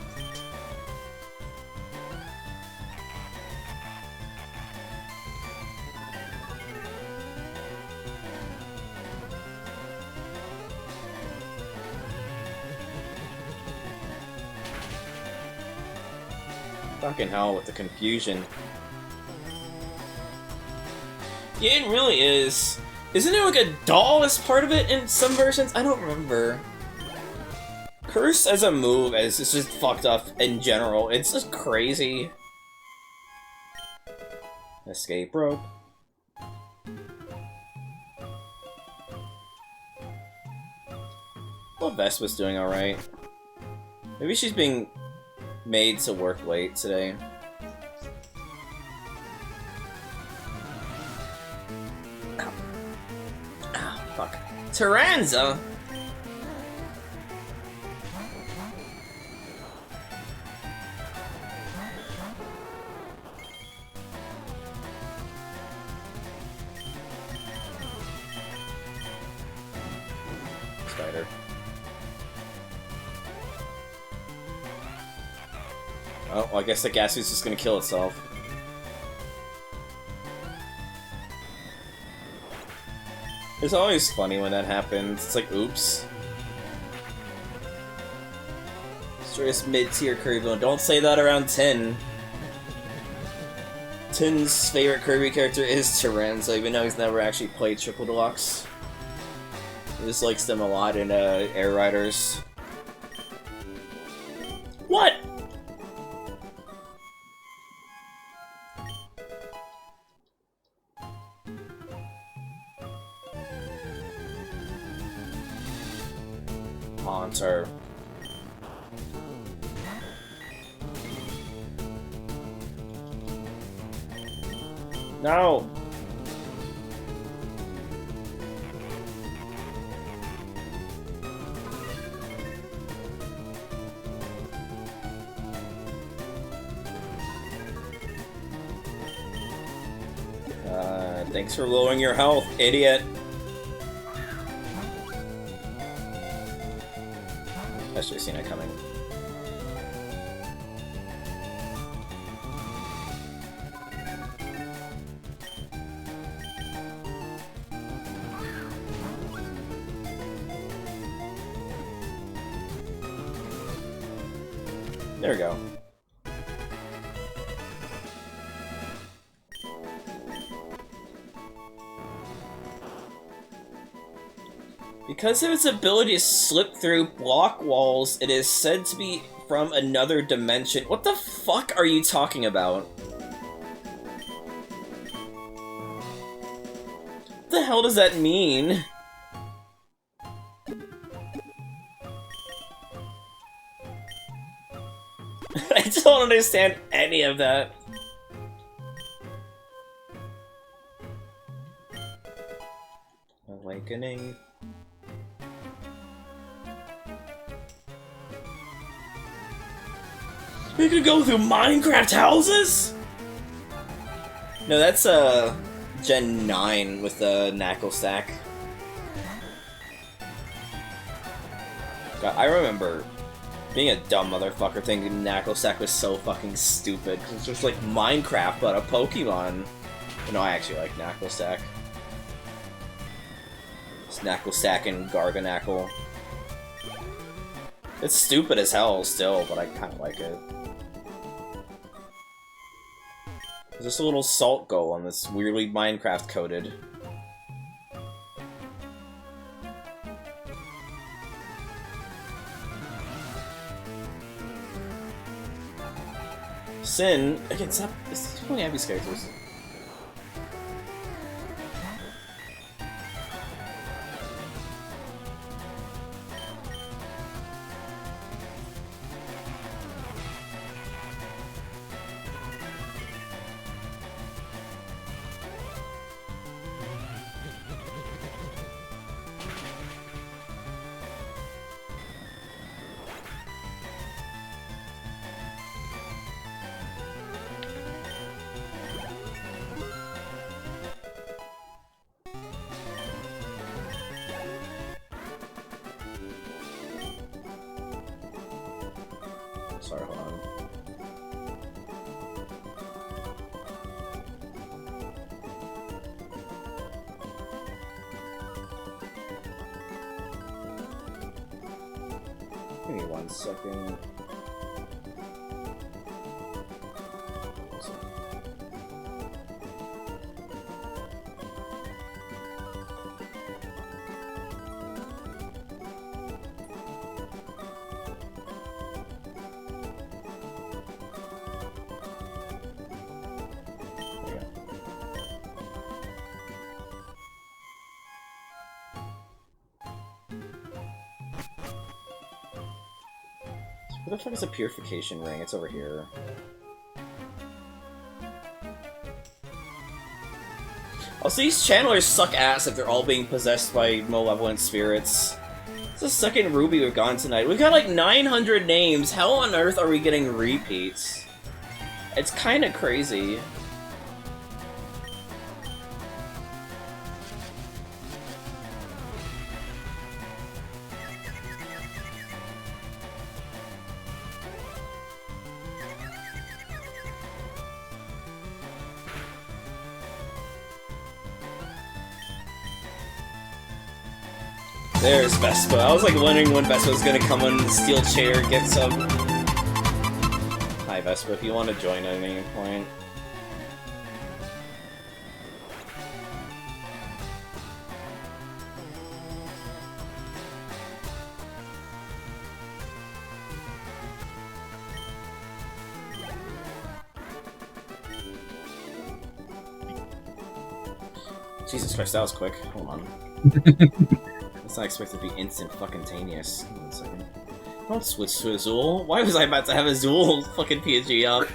Speaker 1: Fucking hell with the confusion. Yeah, it really is. Isn't there like a doll as part of it in some versions? I don't remember. Curse as a move is just fucked up in general. It's just crazy. Escape rope. Well, Vespa's doing alright. Maybe she's being made to work late today. Ow. Ow, fuck. Taranza! Spider. Oh, well, I guess the gas is just gonna kill itself. It's always funny when that happens. It's like, oops. It's just mid-tier Kirby villain. Don't say that around Tin. Tin's favorite Kirby character is Taranza, even though he's never actually played Triple Deluxe. He just likes them a lot in Air Riders. What? Haunter. No! Thanks for lowering your health, idiot. I should have seen it coming. There we go. Because of its ability to slip through block walls, it is said to be from another dimension. What the fuck are you talking about? What the hell does that mean? I don't understand any of that. Awakening. We could go through Minecraft houses? No, that's Gen 9 with the Knackle Stack. God, I remember being a dumb motherfucker thinking Knackle Stack was so fucking stupid, because it's just like Minecraft but a Pokemon. But no, I actually like Knackle Stack. It's Knackle Stack and Garganackle. It's stupid as hell still, but I kinda like it. There's just a little salt golem that's weirdly Minecraft coded. Sin, again, stop. It's only have these characters. Sorry, hold on. Give me 1 second. Where the fuck is a purification ring? It's over here. Also, these channelers suck ass if they're all being possessed by malevolent spirits. It's the second Ruby we've gotten tonight. We've got like 900 names. How on earth are we getting repeats? It's kinda crazy. There's Vespa. I was like wondering when Vespa was gonna come on the steel chair and get some. Hi Vespa, if you want to join at any point. Jesus Christ, that was quick. Hold on. It's not expected to be instant fucking-taneous. 1 second. Don't switch to Azul. Why was I about to have Azul fucking PNG up?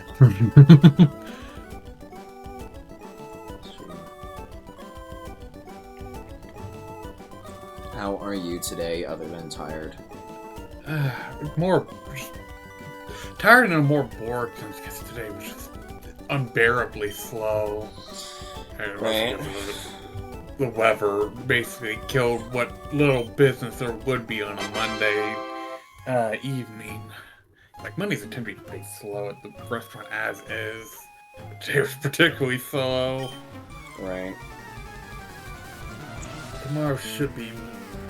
Speaker 1: How are you today, other than tired?
Speaker 4: More tired and more bored because today was just unbearably slow. And
Speaker 1: Right.
Speaker 4: The weather basically killed what little business there would be on a Monday evening. Like Mondays tend to be pretty slow at the restaurant as is. Today was particularly slow.
Speaker 1: Right.
Speaker 4: Tomorrow should be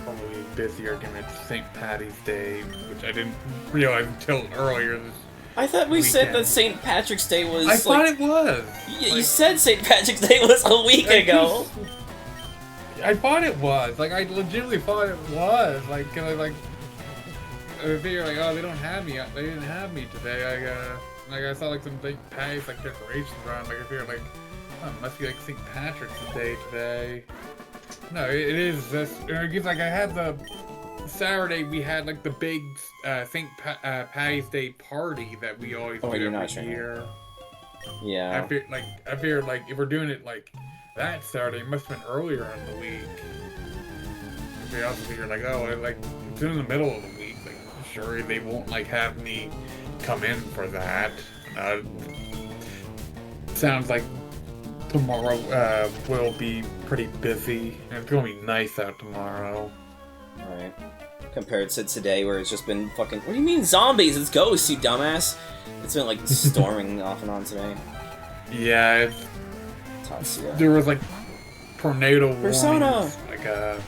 Speaker 4: probably busier given it's St. Patty's Day, which I didn't realize until earlier this
Speaker 1: I thought we said
Speaker 4: weekend.
Speaker 1: that St. Patrick's Day was
Speaker 4: I thought it was!
Speaker 1: You said St. Patrick's Day was a week ago!
Speaker 4: I thought it was. Like, I legitimately thought it was. Like, cause I figured, like, oh, they don't have me. They didn't have me today. I saw, like, some big Patty's, like, decorations around. Like, I figured, like, oh, it must be, like, St. Patrick's Day today. No, it is this. Because, like, I had the Saturday, we had, like, the big Patty's Day party that we always do every year.
Speaker 1: Yeah.
Speaker 4: I figured, like, if we're doing it, like, that Saturday, it must have been earlier in the week. We also figured, like, oh, like, it's in the middle of the week. Like, sure, they won't, like, have me come in for that. Sounds like tomorrow will be pretty busy, and it's gonna be nice out tomorrow.
Speaker 1: Right. Compared to today, where it's just been fucking. What do you mean zombies? It's ghosts, you dumbass. It's been like storming off and on today.
Speaker 4: Yeah,
Speaker 1: Tatsuya.
Speaker 4: there was like tornado
Speaker 1: Persona!
Speaker 4: warnings,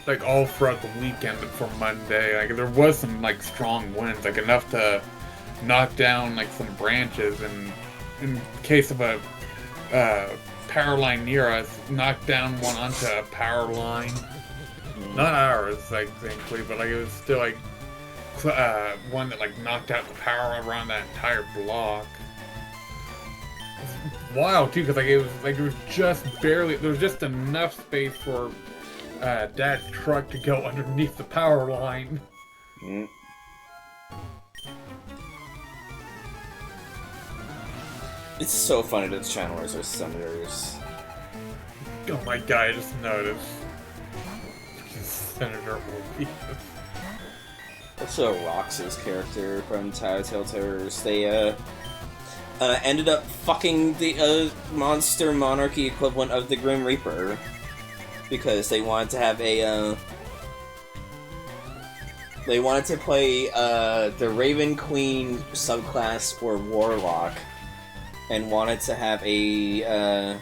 Speaker 4: like all throughout the weekend for Monday. Like there was some like strong winds, like enough to knock down like some branches, and in case of a power line near us, knock down one onto a power line. Not ours, like thankfully, but like it was still like one that like knocked out the power around that entire block. It was wild too, because it was just barely, there was just enough space for Dad's truck to go underneath the power line.
Speaker 1: Mm. It's so funny that the channelers are senators.
Speaker 4: Oh my god, I just noticed. Senator Orbeez.
Speaker 1: Also, Rox's character from Tattletale Terrors, they ended up fucking the Monster Monarchy equivalent of the Grim Reaper. Because they wanted to have a, they wanted to play the Raven Queen subclass for Warlock, and wanted to have a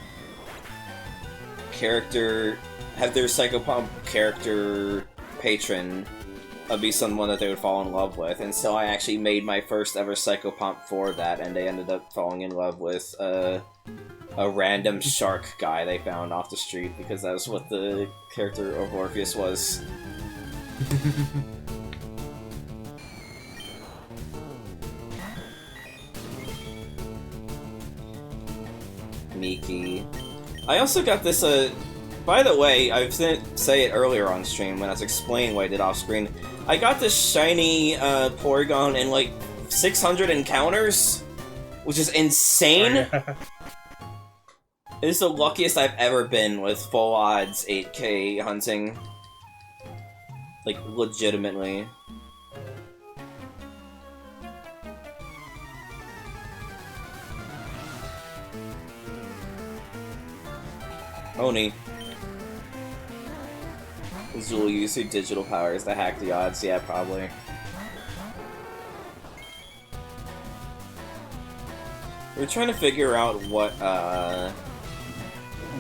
Speaker 1: character, have their Psychopomp character patron be someone that they would fall in love with, and so I actually made my first ever Psychopomp for that, and they ended up falling in love with a random shark guy they found off the street, because that was what the character of Orpheus was. Miki. I also got this, by the way, I didn't say it earlier on stream when I was explaining what I did off screen. I got this shiny Porygon in like 600 encounters, which is insane. It is the luckiest I've ever been with full odds 8K hunting. Like, legitimately. Oni. Zul used her digital powers to hack the odds, yeah, probably. We're trying to figure out what,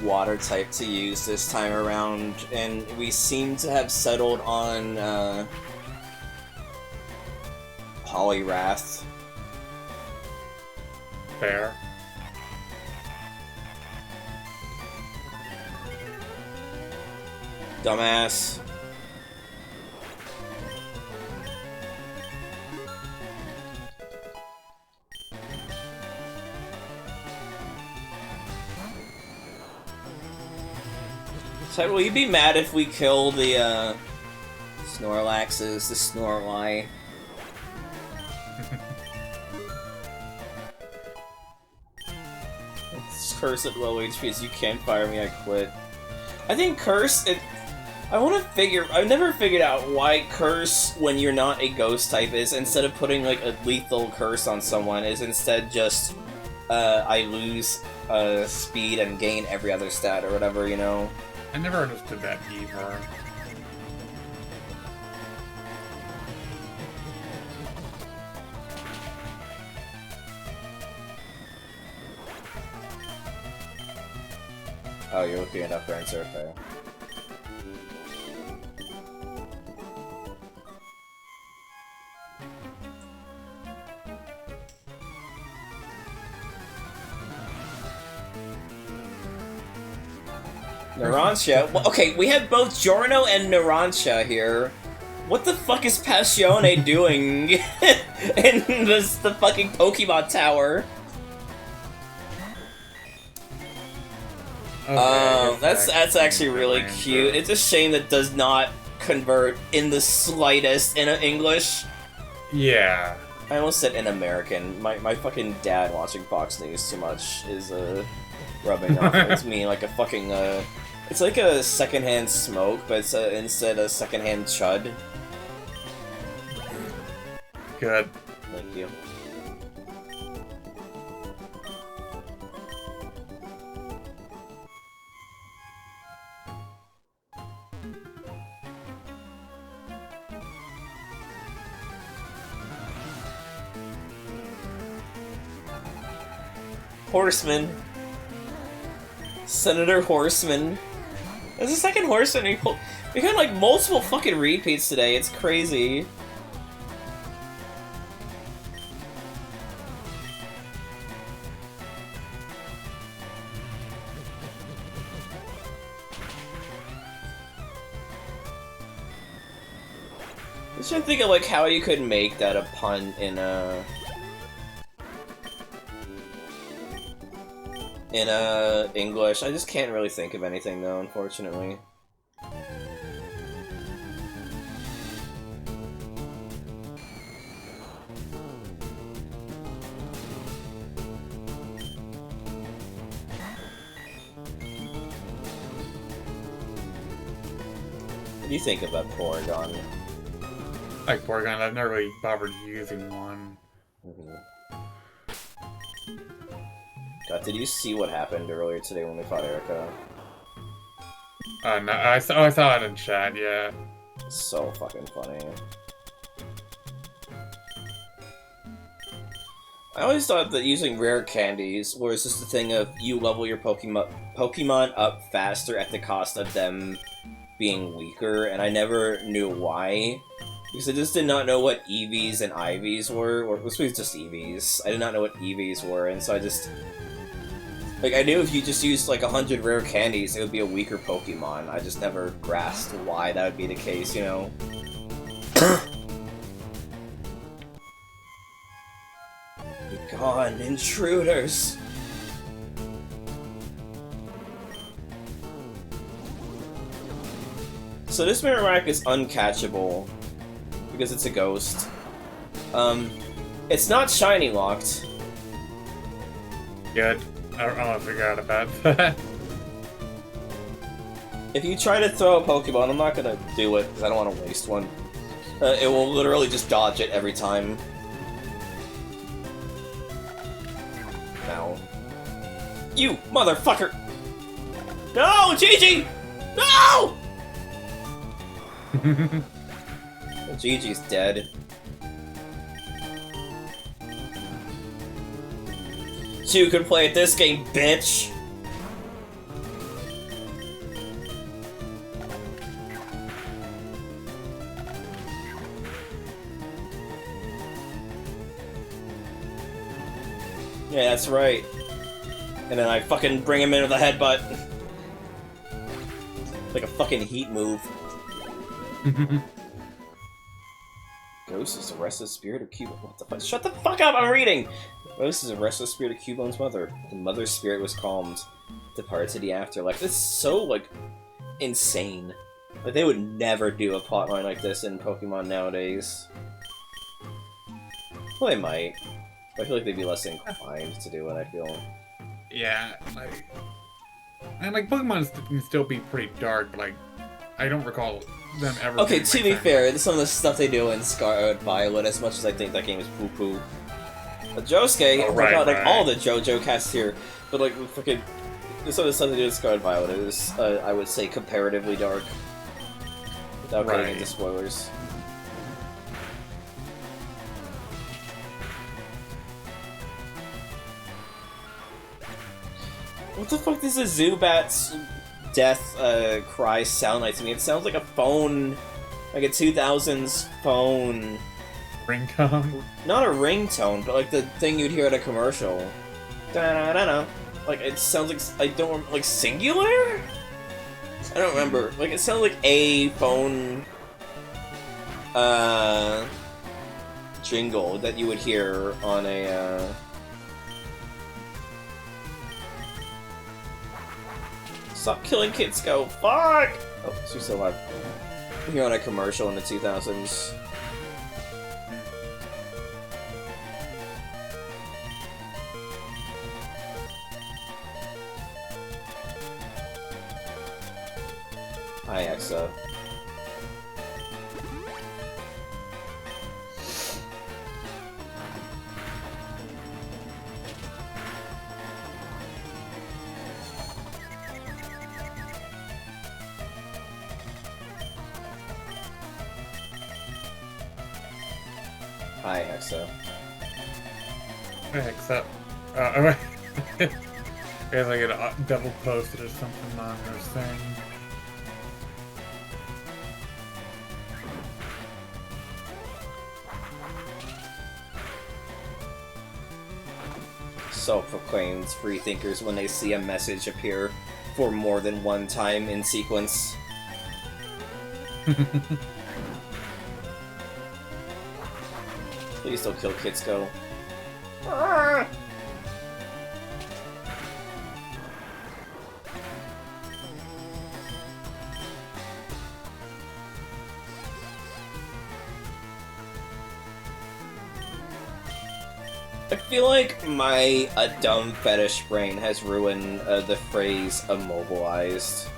Speaker 1: water type to use this time around, and we seem to have settled on, Poliwrath.
Speaker 4: Fair.
Speaker 1: Dumbass. So, will you be mad if we kill the, Snorlaxes, the Snorlax? It's Curse at low HP, as you can't fire me, I quit. I think Curse, I've never figured out why Curse, when you're not a ghost type, is, instead of putting, like, a lethal curse on someone, is instead just, I lose, speed and gain every other stat or whatever, you know?
Speaker 4: I never understood that either.
Speaker 1: Oh, you're looking at up and survey. Narancia? Well, okay, we have both Giorno and Narancia here. What the fuck is Passione doing in the fucking Pokemon Tower?
Speaker 4: Okay,
Speaker 1: that's actually really cute. It's a shame that does not convert in the slightest in English.
Speaker 4: Yeah.
Speaker 1: I almost said in American. My fucking dad watching Fox News too much is rubbing off on me like a fucking it's like a secondhand smoke, but it's instead a secondhand chud.
Speaker 4: Good.
Speaker 1: Thank you. Horseman. Senator Horseman. There's a second Horseman. We got like multiple fucking repeats today. It's crazy. I'm just trying to think of like how you could make that a pun in English. I just can't really think of anything though, unfortunately. What do you think about Porygon?
Speaker 4: Like Porygon, I've never really bothered using one.
Speaker 1: God, did you see what happened earlier today when we fought Erica?
Speaker 4: No, I saw it in chat, yeah.
Speaker 1: So fucking funny. I always thought that using rare candies was just the thing of you level your Pokemon up faster at the cost of them being weaker, and I never knew why. Because I just did not know what EVs and IVs were, or this was just EVs. I did not know what EVs were, and so I just... Like, I knew if you just used like 100 rare candies, it would be a weaker Pokemon. I just never grasped why that would be the case, you know? Be gone, intruders! So this Marowak is uncatchable because it's a ghost. It's not shiny locked.
Speaker 4: Good. I don't want to figure out about that.
Speaker 1: If you try to throw a Pokemon, I'm not gonna do it because I don't want to waste one. It will literally just dodge it every time. No. You motherfucker! No, Gigi! No! Gigi's dead. You could play at this game, bitch! Yeah, that's right. And then I fucking bring him in with a headbutt. Like a fucking heat move. Ghost is the restless spirit of Cubone. What the fuck? Shut the fuck up! I'm reading! Ghost is a restless spirit of Cubone's mother. The mother's spirit was calmed. Departed to the afterlife. This is so, like, insane. Like, they would never do a plotline like this in Pokemon nowadays. Well, they might. But I feel like they'd be less inclined to do it, I feel.
Speaker 4: Yeah, like... And, like, Pokemon can still be pretty dark, but, like, I don't recall them ever...
Speaker 1: Okay, to be fair, some of the stuff they do in Scarlet Violet, as much as I think that game is poo-poo. But Josuke, oh my god, like, all the JoJo cast here, but, like, fucking... Some of the stuff they do in Scarlet Violet is, I would say, comparatively dark. Without getting into spoilers. What the fuck does a Zubat's death cry sound like to me? It sounds like a phone, like a 2000s phone.
Speaker 4: Ringtone?
Speaker 1: Not a ringtone, but like the thing you'd hear at a commercial. Da-da-da-da. Like, it sounds like, I don't, like, singular? I don't remember. Like, it sounds like a phone, jingle that you would hear on a, Stop killing kids, go! Fuck! Oh, she's still alive. Here on a commercial in the 2000s. Hi, Exa. Hi, Hexa.
Speaker 4: Except, we have like a double posted or something on their thing.
Speaker 1: Self-proclaimed freethinkers when they see a message appear for more than one time in sequence. Please don't kill Kitsuko. I feel like my dumb fetish brain has ruined the phrase immobilized.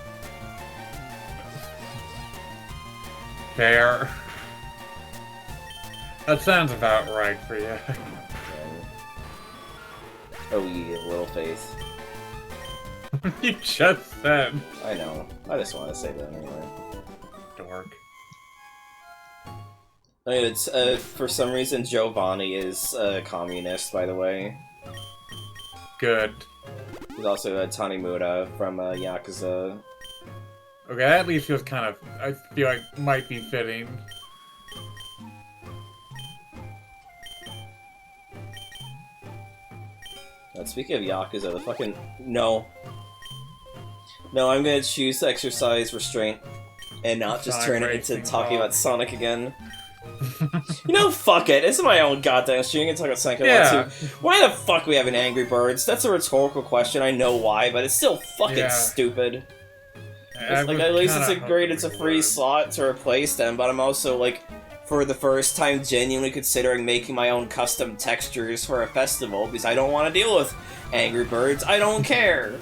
Speaker 4: Fair. That sounds about right for you.
Speaker 1: Oh, yeah, little faith.
Speaker 4: You just said.
Speaker 1: I know. I just want to say that anyway.
Speaker 4: Dork.
Speaker 1: It's, for some reason, Giovanni is a communist, by the way.
Speaker 4: Good.
Speaker 1: He's also a Tanimura from Yakuza.
Speaker 4: Okay, that at least feels kind of, I feel like, might be fitting.
Speaker 1: Speaking of Yakuza, the fucking... No. No, I'm gonna choose to exercise restraint and not just turn it into talking about Sonic again. You know, fuck it. It's my own goddamn stream. I can talk about Sonic too. Why the fuck we have an Angry Birds? That's a rhetorical question. I know why, but it's still fucking stupid. It's like, at least it's a free slot to replace them, but I'm also, like, for the first time genuinely considering making my own custom textures for a festival, because I don't want to deal with Angry Birds. I don't care!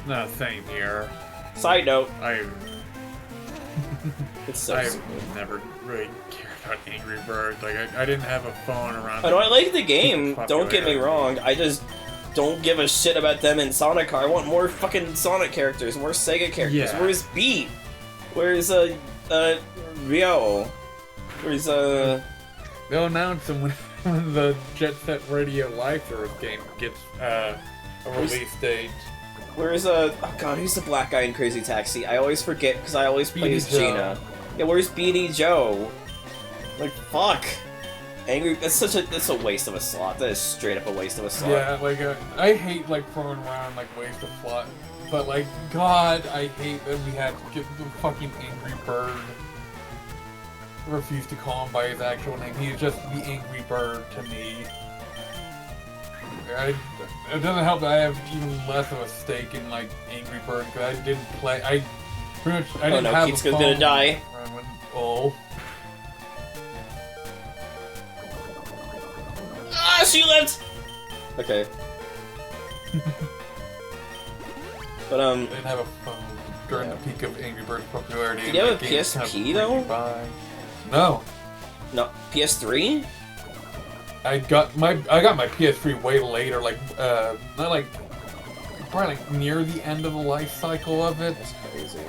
Speaker 4: No, same here.
Speaker 1: Side note.
Speaker 4: It's so I never really cared about Angry Birds. Like, I didn't have a phone around.
Speaker 1: I like the game, don't get me wrong. I just don't give a shit about them in Sonic. I want more fucking Sonic characters, more Sega characters. Yeah. Where's Beat? Where's, Ryo? Where's,
Speaker 4: They'll announce them when the Jet Set Radio Live Service game gets, a release date.
Speaker 1: Where's, oh god, who's the black guy in Crazy Taxi? I always forget, because I always play as Gina. Yeah, where's Beanie Joe? Like, fuck. That's a waste of a slot. That is straight up a waste of a slot.
Speaker 4: Yeah, like, I hate, like, throwing around, like, waste of slot. But, like, god, I hate that we had to get the fucking Angry Bird. Refuse to call him by his actual name. He's just the Angry Bird to me. It doesn't help that I have even less of a stake in, like, Angry Bird, because I didn't play. I didn't have a phone.
Speaker 1: Gonna die. Ah, she lived! Okay. But,
Speaker 4: I didn't have a phone during the peak of Angry Bird's popularity.
Speaker 1: Did you have a PSP, though?
Speaker 4: No.
Speaker 1: No, PS3?
Speaker 4: I got my PS3 way later, like, not like, probably like near the end of the life cycle of it.
Speaker 1: That's crazy.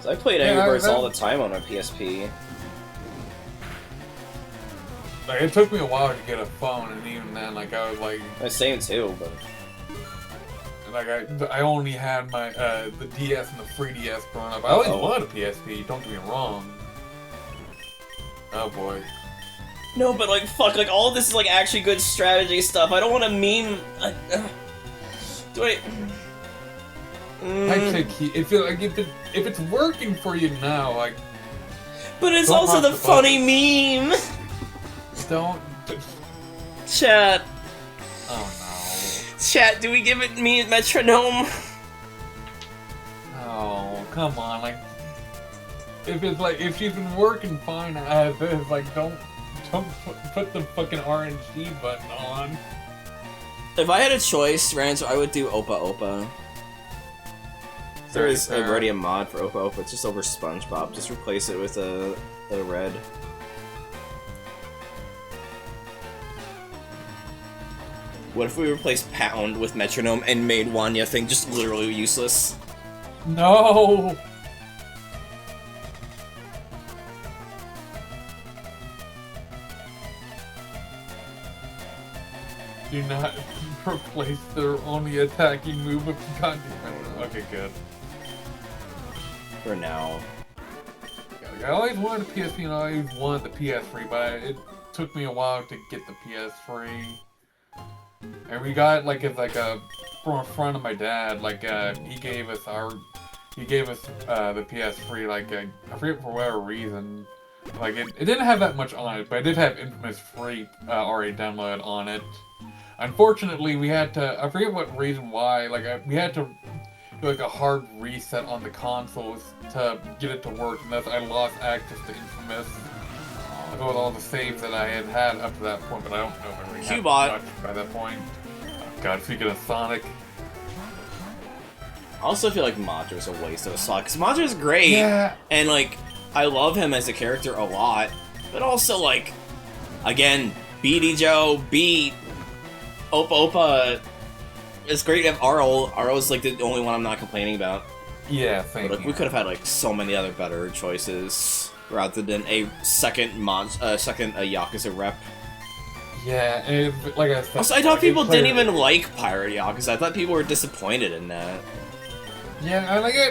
Speaker 1: So I played Angry Birds all the time on my PSP.
Speaker 4: Like, it took me a while to get a phone, and even then, like, I was like...
Speaker 1: Same too, but...
Speaker 4: Like, I only had my, the DS and the 3DS growing up. I always wanted a PSP, don't get me wrong. Oh boy.
Speaker 1: No, but like, fuck, like, all of this is like actually good strategy stuff. I don't want to meme. Do I?
Speaker 4: I'd say if it's working for you now, like.
Speaker 1: But it's also the funny meme.
Speaker 4: Don't.
Speaker 1: Chat.
Speaker 4: Oh no.
Speaker 1: Chat, do we give it me a metronome?
Speaker 4: Oh, come on, like. If she's been working fine as is, like, don't put the fucking RNG button on.
Speaker 1: If I had a choice, Rancho, I would do Opa Opa. There is already a mod for Opa Opa, it's just over SpongeBob. Just replace it with a red. What if we replaced Pound with Metronome and made Wanya thing just literally useless?
Speaker 4: No! Do not replace their only attacking move with God damn it. Okay, good.
Speaker 1: For now.
Speaker 4: I always wanted a PSP and I always wanted the PS3, but it took me a while to get the PS3. And we got it like it's like from a friend of my dad. Like he gave us the PS3. Like I forget for whatever reason. Like it didn't have that much on it, but it did have Infamous Free already downloaded on it. Unfortunately, we had to. I forget what reason why. Like we had to do like a hard reset on the consoles to get it to work, and thus I lost access to Infamous. With all the saves that I had up to that point, but I don't know if I really had much by that point. Oh God, speaking of Sonic.
Speaker 1: I also feel like Majora's a waste of a slot, because Majora's great,
Speaker 4: Yeah.
Speaker 1: and like, I love him as a character a lot, but also like, again, BD Joe, beat Opa Opa. It's great to have Arl. Arl's like the only one I'm not complaining about.
Speaker 4: Yeah, thank
Speaker 1: But, like,
Speaker 4: you.
Speaker 1: we could have had like so many other better choices rather than a second Yakuza rep.
Speaker 4: Yeah, and like I said,
Speaker 1: Also, I thought people didn't even like Pirate Yakuza. I thought people were disappointed in that.
Speaker 4: Yeah, like I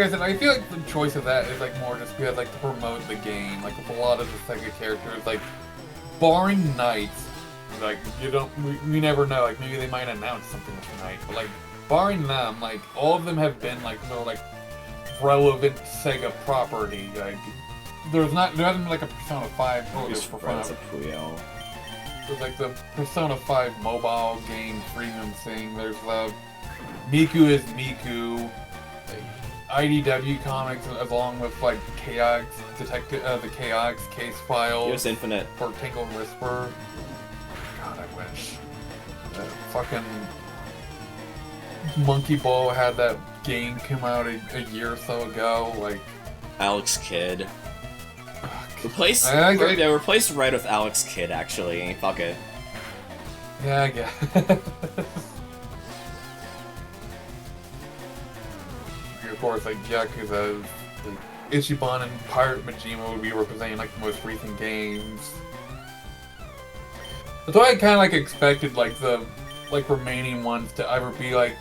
Speaker 4: said, I feel like the choice of that is like more just because like to promote the game. Like with a lot of the Sega characters, like barring Knights, like we never know. Like maybe they might announce something tonight, but like barring them, like all of them have been like sort of like relevant Sega property. Like there hasn't been like a Persona 5 movie for fun. There's like the Persona 5 mobile game premium thing. There's the Miku is Miku, like, IDW comics along with like Chaos Detective, the Chaos Case Files.
Speaker 1: Here's Infinite.
Speaker 4: For Tingle and Whisper. God, I wish. Fucking Monkey Ball had that game come out a year or so ago. Like
Speaker 1: Alex Kidd.
Speaker 4: Replace
Speaker 1: Red with Alex Kidd, actually. Fuck it.
Speaker 4: Yeah, I guess. Of course, like Yakuza, like, Ichiban and Pirate Majima would be representing like the most recent games. That's why I kind of like expected like the remaining ones to either be like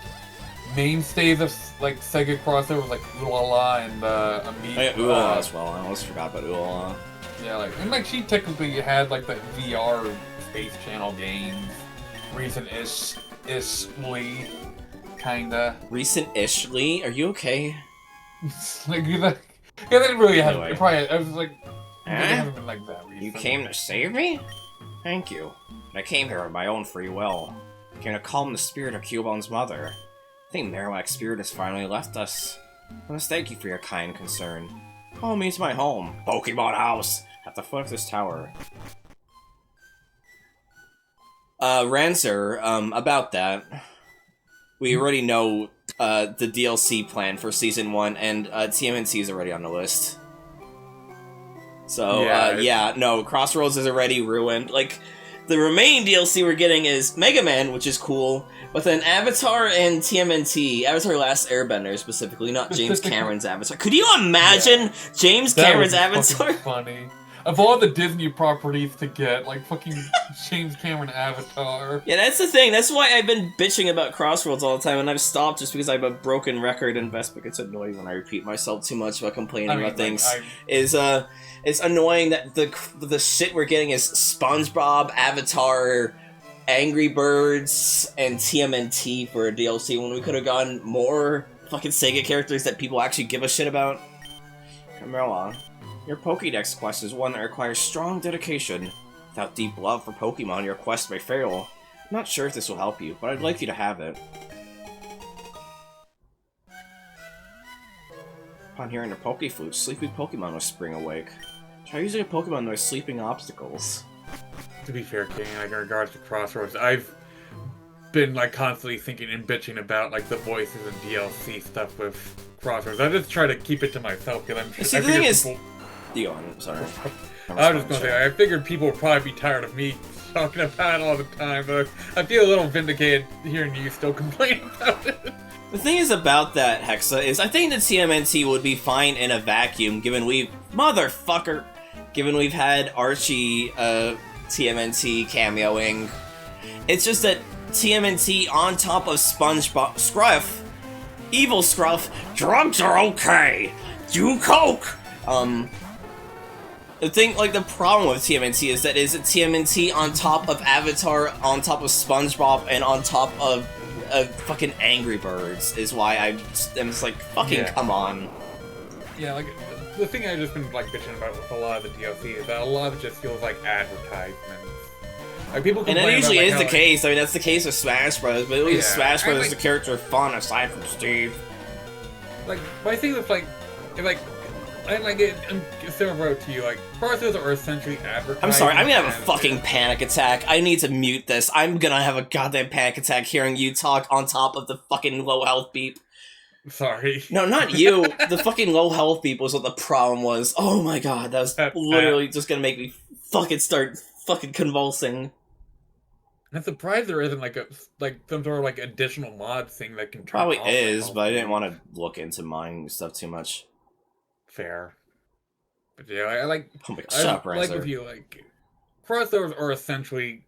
Speaker 4: mainstays of like Sega crossovers like Ulala and Amiibo.
Speaker 1: Oh, yeah, Ulala as well. I almost forgot about Ulala.
Speaker 4: Yeah, like and like she technically had like the VR Space Channel games, recent-ishly, kinda.
Speaker 1: Recent-ishly? Are you okay?
Speaker 4: Like yeah, they didn't really have.
Speaker 1: Anyway.
Speaker 4: Probably I was like, they haven't been like that recent.
Speaker 1: You came to save me? Thank you. I came here of my own free will. I came to calm the spirit of Cubon's mother. I think Marowak's spirit has finally left us. I must thank you for your kind concern. Follow me to my home, Pokemon House, at the foot of this tower. Rancer, about that. We already know the DLC plan for Season 1, and TMNT is already on the list. So, yeah, no, Crossroads is already ruined. Like, the remaining DLC we're getting is Mega Man, which is cool, but then Avatar and TMNT, Avatar Last Airbender specifically, not James Cameron's Avatar. Could you imagine James Cameron's Avatar?
Speaker 4: Funny. Of all the Disney properties to get, like fucking James Cameron Avatar.
Speaker 1: Yeah, that's the thing. That's why I've been bitching about Crossroads all the time, and I've stopped just because I have a broken record, and Vespa gets annoyed when I repeat myself too much about complaining about things. It's annoying that the shit we're getting is SpongeBob, Avatar, Angry Birds, and TMNT for a DLC when we could have gotten more fucking Sega characters that people actually give a shit about. Camilla, your Pokédex quest is one that requires strong dedication. Without deep love for Pokemon, your quest may fail. I'm not sure if this will help you, but I'd like you to have it. Upon hearing the Pokeflute, sleepy Pokemon will spring awake. Try using a Pokemon that is sleeping obstacles.
Speaker 4: To be fair, King, like in regards to Crossroads, I've been like constantly thinking and bitching about like the voices and DLC stuff with Crossroads. I just try to keep it to myself because I'm sure.
Speaker 1: See, the thing is, you on, sorry.
Speaker 4: I was just gonna say, I figured people would probably be tired of me talking about it all the time, but I feel a little vindicated hearing you still complain about it.
Speaker 1: The thing is about that, Hexa, is I think that TMNT would be fine in a vacuum, given we've had Archie, TMNT cameoing, It's just that TMNT on top of SpongeBob Scruff, evil Scruff, drugs are okay. Do coke. The thing, like, the problem with TMNT is that it's a TMNT on top of Avatar, on top of SpongeBob, and on top of fucking Angry Birds, is why I'm just like, fucking come on.
Speaker 4: Yeah, like, the thing I've just been, like, bitching about with a lot of the DLC is that a lot of it just feels like advertisements. Like, people
Speaker 1: And that
Speaker 4: complain
Speaker 1: usually
Speaker 4: about,
Speaker 1: is
Speaker 4: like,
Speaker 1: the
Speaker 4: how,
Speaker 1: case. I mean, that's the case with Smash Bros. But at least Smash Bros.
Speaker 4: Like,
Speaker 1: The character are fun aside from Steve.
Speaker 4: Like, my thing is, like, and like I'm still wrote to you, like, parcels are essentially advertising.
Speaker 1: I'm sorry, I'm gonna have a fucking panic attack. I need to mute this. I'm gonna have a goddamn panic attack hearing you talk on top of the fucking low health beep.
Speaker 4: Sorry.
Speaker 1: No, not you. The fucking low health beep was what the problem was. Oh my god, that was literally just gonna make me fucking start fucking convulsing.
Speaker 4: I'm surprised there isn't like some sort of like additional mod thing that can turn
Speaker 1: Probably
Speaker 4: off
Speaker 1: is, but I didn't want to look into mining stuff too much.
Speaker 4: Fair. But yeah, I like
Speaker 1: Oh my god, shut up,
Speaker 4: like with you, like, crossovers are essentially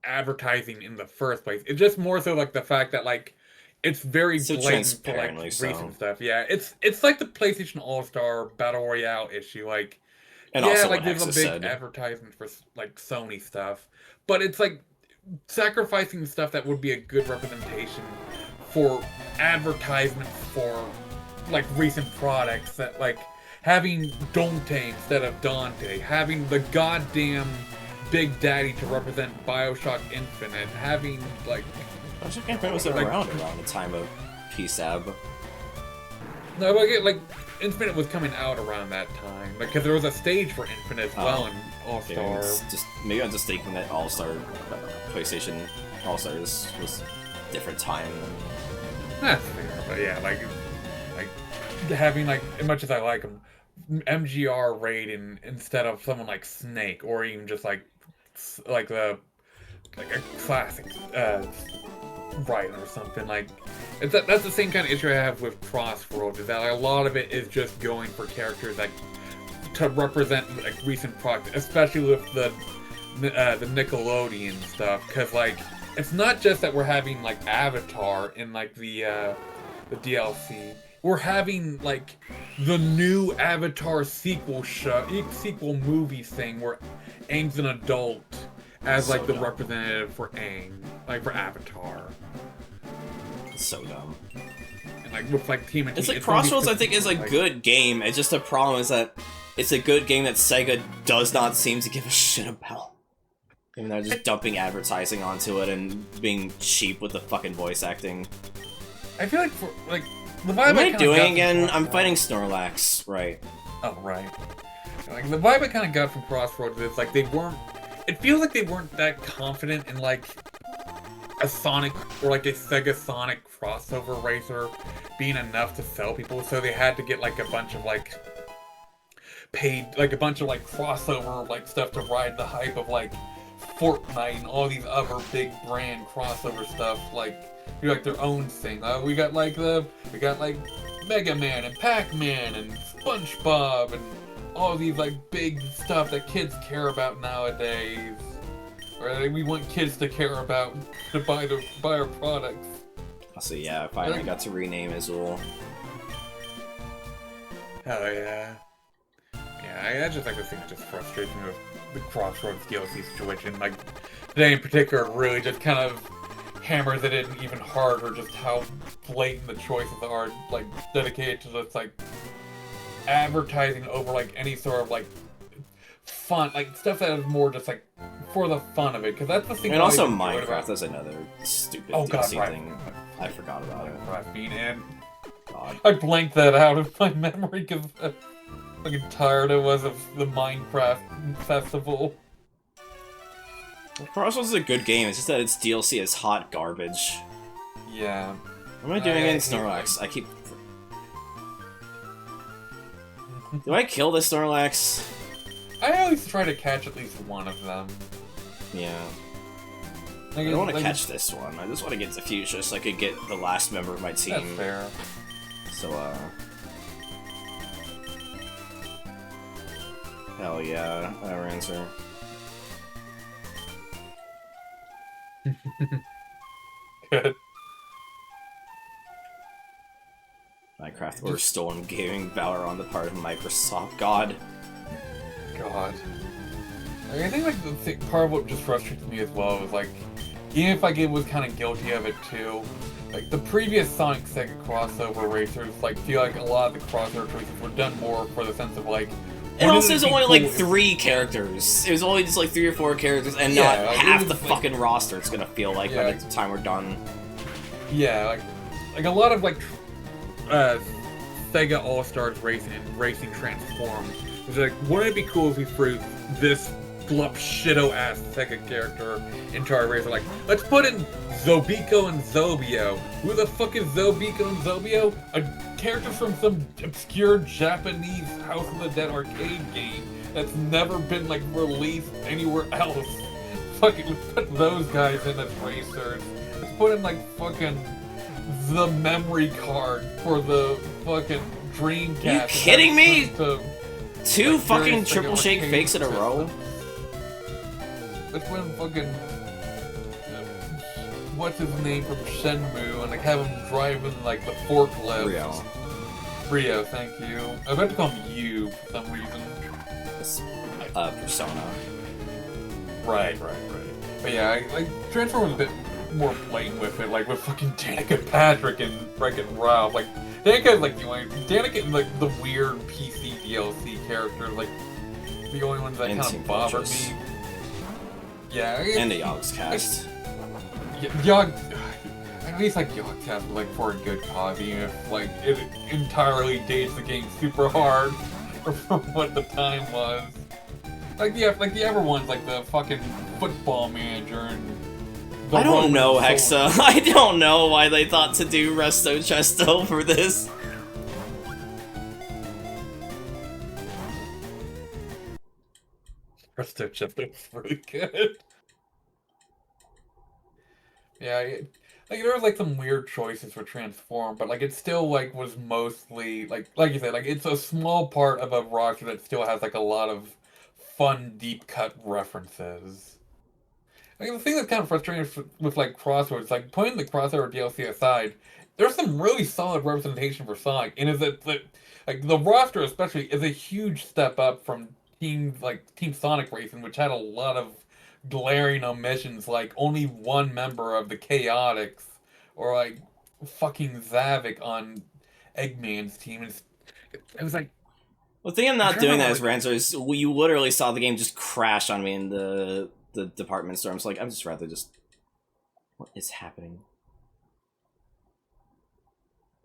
Speaker 4: advertising in the first place. It's just more so like the fact that, like, it's very
Speaker 1: So
Speaker 4: blatant for like
Speaker 1: transparently so.
Speaker 4: recent stuff. Yeah, it's like the PlayStation All-Star Battle Royale issue. Like,
Speaker 1: And
Speaker 4: yeah,
Speaker 1: also
Speaker 4: like
Speaker 1: what
Speaker 4: there's a
Speaker 1: Hexa
Speaker 4: big
Speaker 1: said.
Speaker 4: advertisement for like Sony stuff, but it's like sacrificing stuff that would be a good representation for advertisements for like recent products, that like having Dante instead of Dante, having the goddamn Big Daddy to represent Bioshock Infinite, having like
Speaker 1: Bioshock Infinite was around the time of PSAB.
Speaker 4: no, like Infinite was coming out around that time because there was a stage for Infinite as well in All Star.
Speaker 1: Maybe I'm just thinking that All Star PlayStation All Stars was different time.
Speaker 4: That's fair, but yeah, like having like, as much as I like them, MGR Raiden instead of someone like Snake, or even just like a classic Raiden or something. Like, that's the same kind of issue I have with Crossroads, is that like, a lot of it is just going for characters like to represent like recent products, especially with the Nickelodeon stuff, because like it's not just that we're having like Avatar in like the DLC. We're having like the new Avatar sequel movie thing where Aang's an adult as like the representative for Aang, like for Avatar.
Speaker 1: It's so dumb.
Speaker 4: And like with like Team and
Speaker 1: It's like Crossroads, I think, is a good game. It's just the problem is that it's a good game that Sega does not seem to give a shit about. I mean, they're just dumping advertising onto it and being cheap with the fucking voice acting.
Speaker 4: I feel like for like the vibe
Speaker 1: What am I
Speaker 4: kinda
Speaker 1: doing
Speaker 4: got
Speaker 1: again?
Speaker 4: from
Speaker 1: I'm fighting Snorlax, right?
Speaker 4: Oh, right. Like, the vibe I kind of got from Crossroads is, like, it feels like they weren't that confident in, like, a Sonic, or, like, a Sega Sonic crossover racer being enough to sell people, so they had to get, like, a bunch of, like, crossover, like, stuff to ride the hype of, like, Fortnite and all these other big brand crossover stuff, like, do like their own thing. We got like Mega Man and Pac-Man and SpongeBob and all these like big stuff that kids care about nowadays, or that we want kids to care about to buy our products.
Speaker 1: So yeah, I finally got to rename Azul.
Speaker 4: Hell yeah. Yeah, I just like the thing that just frustrates me with the Crossroads DLC situation. Like, today in particular really just kind of hammers it in even harder, just how blatant the choices are, like, dedicated to just, like, advertising over, like, any sort of, like, fun, like, stuff that is more just, like, for the fun of it, because that's the thing.
Speaker 1: And also Minecraft, that's another stupid DLC
Speaker 4: right.
Speaker 1: thing. I forgot about it.
Speaker 4: Minecraft being in.
Speaker 1: God.
Speaker 4: I blanked that out of my memory, because fucking tired I was of the Minecraft festival.
Speaker 1: Crossroads is a good game, it's just that its DLC is hot garbage.
Speaker 4: Yeah.
Speaker 1: What am I doing in Snorlax? I keep... Do I kill this Snorlax?
Speaker 4: I always try to catch at least one of them.
Speaker 1: Yeah.
Speaker 4: Like,
Speaker 1: I don't want to catch this one. I just want to get to Fuchsia so I could get the last member of my team.
Speaker 4: That's fair.
Speaker 1: So, hell yeah, our answer.
Speaker 4: Good.
Speaker 1: Minecraft or stolen gaming valor on the part of Microsoft. God.
Speaker 4: God. Like, I think like part of what just frustrates me as well is like, even if like it was kind of guilty of it too, like the previous Sonic Sega crossover racers, like feel like a lot of the crossover choices were done more for the sense of like.
Speaker 1: And also, there's only like 3 characters. It was only just like 3 or 4 characters, and not
Speaker 4: like,
Speaker 1: half the
Speaker 4: like,
Speaker 1: fucking roster. It's gonna feel like by the time we're done.
Speaker 4: Yeah, like a lot of like Sega All Stars Racing and Racing Transformed. It's like, wouldn't it be cool if we threw this glump shitto ass Sega character into our racer? Like, let's put in Zobiko and Zobio. Who the fuck is Zobiko and Zobio? A character from some obscure Japanese House of the Dead arcade game that's never been like released anywhere else. Fucking let's put those guys in as racers. Let's put in like fucking the memory card for the fucking Dreamcast.
Speaker 1: You kidding me?
Speaker 4: To,
Speaker 1: 2
Speaker 4: like,
Speaker 1: fucking
Speaker 4: various,
Speaker 1: triple
Speaker 4: like,
Speaker 1: shake
Speaker 4: arcade
Speaker 1: fakes in a row?
Speaker 4: Let's put in fucking what's his name from Shenmue and like have him driving like the forklift. Rio, thank you. I was about to call him you for some reason.
Speaker 1: Persona.
Speaker 4: Right. But yeah, like Transform was a bit more blatant with it, like with fucking Danica Patrick and freaking Ralph. Like Danica's like the only Danica and like the weird PC DLC characters, like the only ones that kind of bother me. Yeah,
Speaker 1: and the Yogg's cast.
Speaker 4: Yogg, at least like Yogg's cast like for a good cause, even if like it entirely dates the game super hard from what the time was. Like the other ones, like the fucking Football Manager and.
Speaker 1: I don't know, Hexa. I don't know why they thought to do Resto Chesto for this.
Speaker 4: Resto Chesto is really good. Yeah, like there was like some weird choices for Transform, but like it still like was mostly like you said, like it's a small part of a roster that still has like a lot of fun deep cut references. Like, the thing that's kind of frustrating with like Crossroads, like putting the Crossover DLC aside, there's some really solid representation for Sonic, and is that like the roster especially is a huge step up from Team Sonic Racing, which had a lot of glaring omissions, like only one member of the Chaotix, or like fucking Zavik on Eggman's team. And it was like.
Speaker 1: The thing I'm not doing that as Rancer is you literally saw the game just crash on me in the department store. I'm just like, I'm just rather just... What is happening?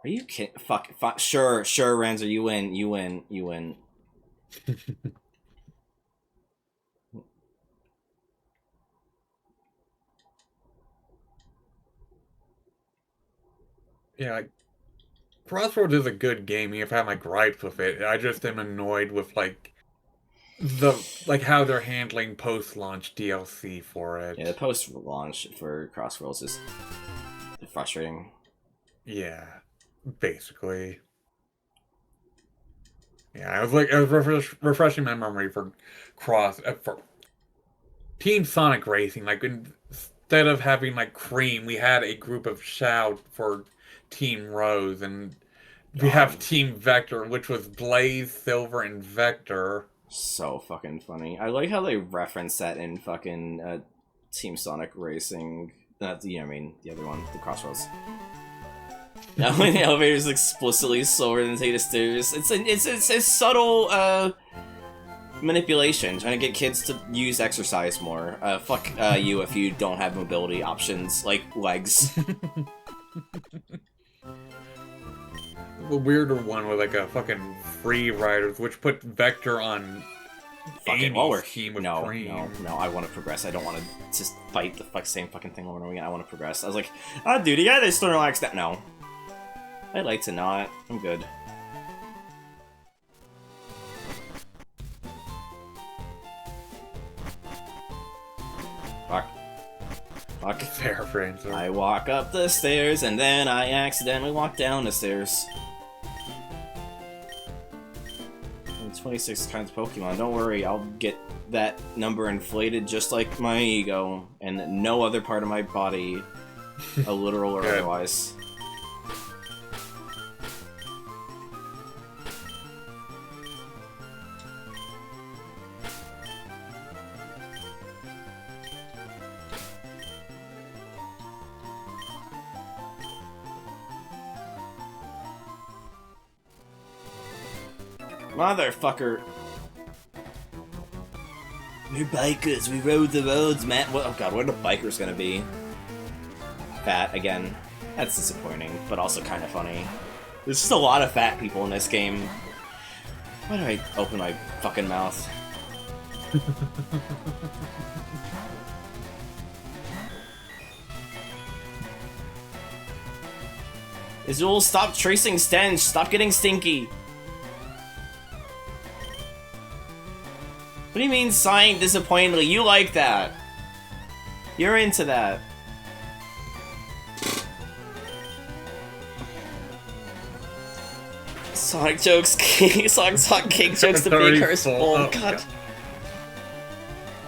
Speaker 1: Are you kidding? Fuck. Sure, Rancer, you win.
Speaker 4: Yeah, like, Crossroads is a good game. You've had my gripes with it. I just am annoyed with like how they're handling post-launch DLC for it.
Speaker 1: Yeah, the post-launch for Crossroads is frustrating.
Speaker 4: Yeah, basically. Yeah, I was refreshing my memory for for Team Sonic Racing. Like instead of having like Cream, we had a group of Shout for Team Rose, and we have Team Vector, which was Blaze, Silver, and Vector.
Speaker 1: So fucking funny. I like how they reference that in fucking Team Sonic Racing. The other one, the Crossroads. Now when the elevator is explicitly slower than take the stairs, it's a subtle manipulation, trying to get kids to use exercise more. Fuck you if you don't have mobility options like legs.
Speaker 4: The weirder one with like a fucking Free Riders, which put Vector on Amy's team with Cream.
Speaker 1: No, I want to progress. I don't want to just fight the same fucking thing over and over again. I want to progress. I was like, dude, you gotta just relax that. No. I'd like to not. I'm good. Fuck.
Speaker 4: Fair, Francis.
Speaker 1: I walk up the stairs and then I accidentally walk down the stairs. 26 kinds of Pokemon. Don't worry, I'll get that number inflated just like my ego, and no other part of my body A literal or
Speaker 4: Good.
Speaker 1: otherwise. Motherfucker. We're bikers, we rode the roads, man. What, oh god, what are the bikers gonna be? Fat, again. That's disappointing, but also kind of funny. There's just a lot of fat people in this game. Why do I open my fucking mouth? Azul, stop tracing stench! Stop getting stinky! What do you mean sighing disappointedly? You like that! You're into that. Sonic jokes, Sonic cake jokes to be cursed. Oh god.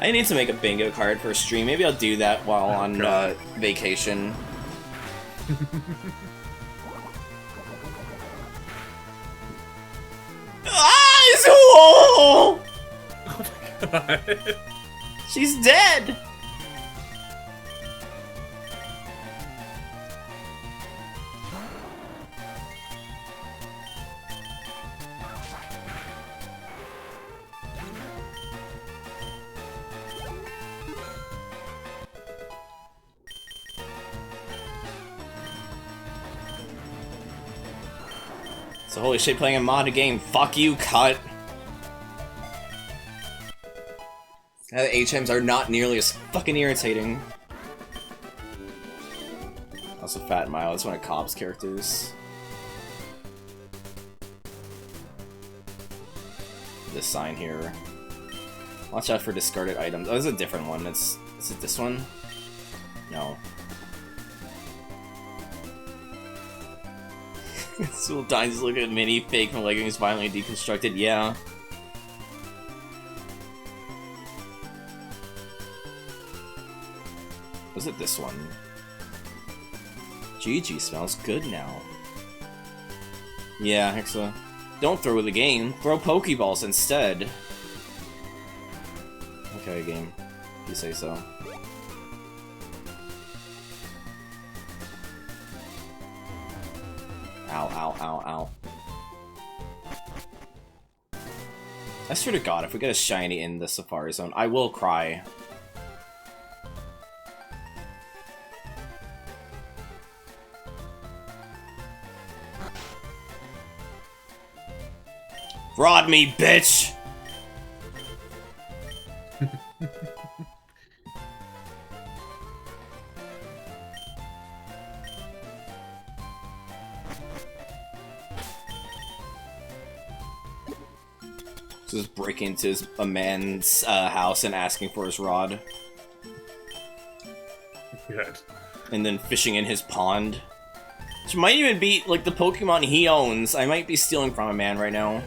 Speaker 1: I need to make a bingo card for a stream. Maybe I'll do that while on vacation. Ah! Oh!
Speaker 4: Oh my god.
Speaker 1: She's dead! So holy shit, playing a modded game. Fuck you, cut. Now the HMs are not nearly as fucking irritating. Also, Fat Mile, it's one of Cobb's characters. This sign here. Watch out for discarded items. Oh, this is a different one. Is it this one? No. Soul Dines look at mini fake from leggings violently deconstructed. Yeah. Was it this one? GG smells good now. Yeah, Hexa. Don't throw the game. Throw Pokeballs instead. Okay, game. If you say so. Ow, ow, ow, ow. I swear to god, if we get a shiny in the Safari Zone, I will cry. Rod me, bitch! Just breaking into a man's house and asking for his rod.
Speaker 4: Good.
Speaker 1: And then fishing in his pond. Which might even be, like, the Pokemon he owns. I might be stealing from a man right now.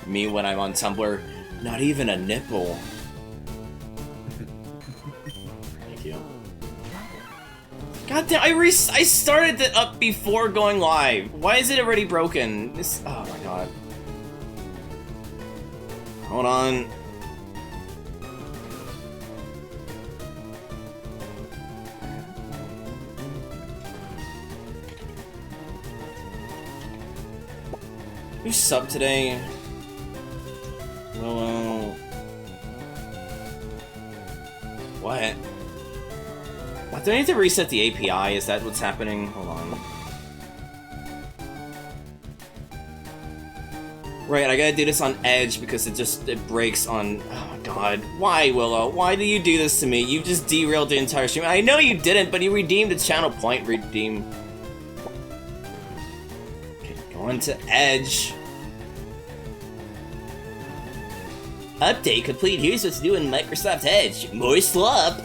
Speaker 1: Me when I'm on Tumblr, not even a nipple. Thank you. God damn, I started it up before going live. Why is it already broken? Oh my god. Hold on. Who's sub today? Willow. What? Do I need to reset the API? Is that what's happening? Hold on. Right, I gotta do this on Edge because it breaks on... Oh my god. Why, Willow? Why do you do this to me? You just derailed the entire stream. I know you didn't, but you redeemed the channel point redeem. Okay, going to Edge. Update complete. Here's what's new in Microsoft Edge. More slop.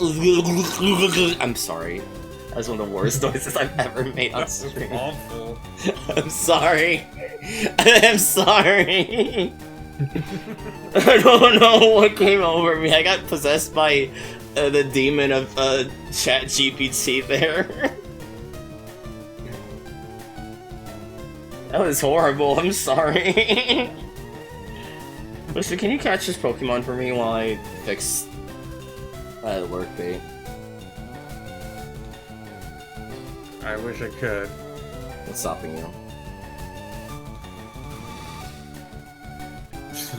Speaker 1: I'm sorry. That was one of the worst noises I've ever made on stream.
Speaker 4: Awful.
Speaker 1: I'm sorry. I'm sorry. I don't know what came over me. I got possessed by the demon of Chat GPT there. That was horrible. I'm sorry. Listen, can you catch this Pokemon for me while I fix the work bait?
Speaker 4: I wish I could.
Speaker 1: What's stopping you?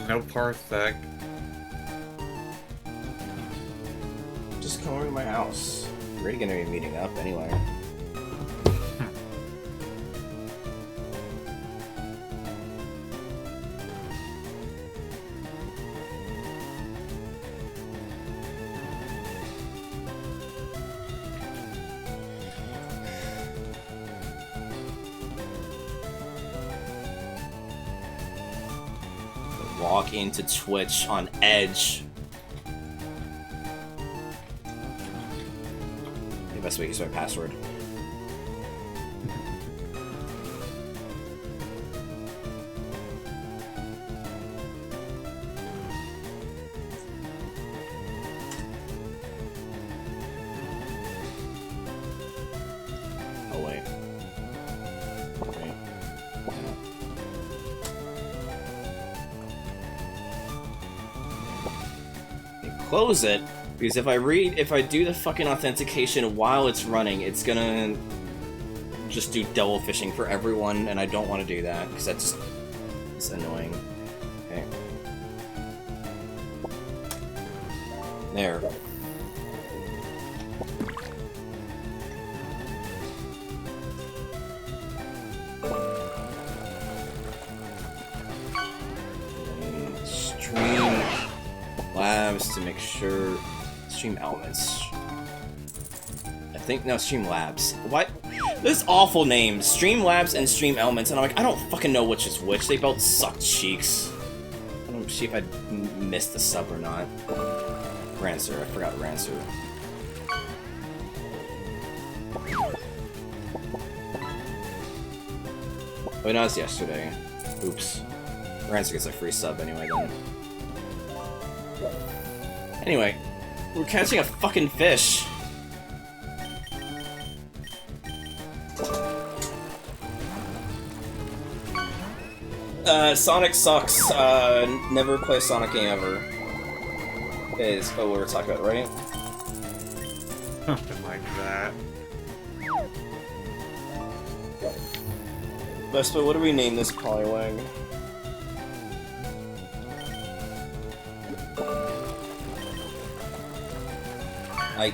Speaker 4: No parsec.
Speaker 1: Just come over to my house. We're already gonna be meeting up anyway. Log into Twitch on Edge. The best way to use my password. Oh wait. Okay. Close it, because if I do the fucking authentication while it's running, it's gonna just do double fishing for everyone, and I don't want to do that, because that's it's annoying. Okay. There. Stream Labs to make sure. Stream Elements. I think no, Stream Labs. What? This awful name. Stream Labs and Stream Elements, and I'm like, I don't fucking know which is which. They both suck cheeks. I don't see if I missed the sub or not. Rancer. I forgot Rancer. Oh, no, it's yesterday. Oops. Rancer gets a free sub anyway, then. Anyway, we're catching a fucking fish. Sonic sucks. Never play a Sonic game ever. Is what we're talking about, right?
Speaker 4: Something like that.
Speaker 1: Vespa, what do we name this Poliwag?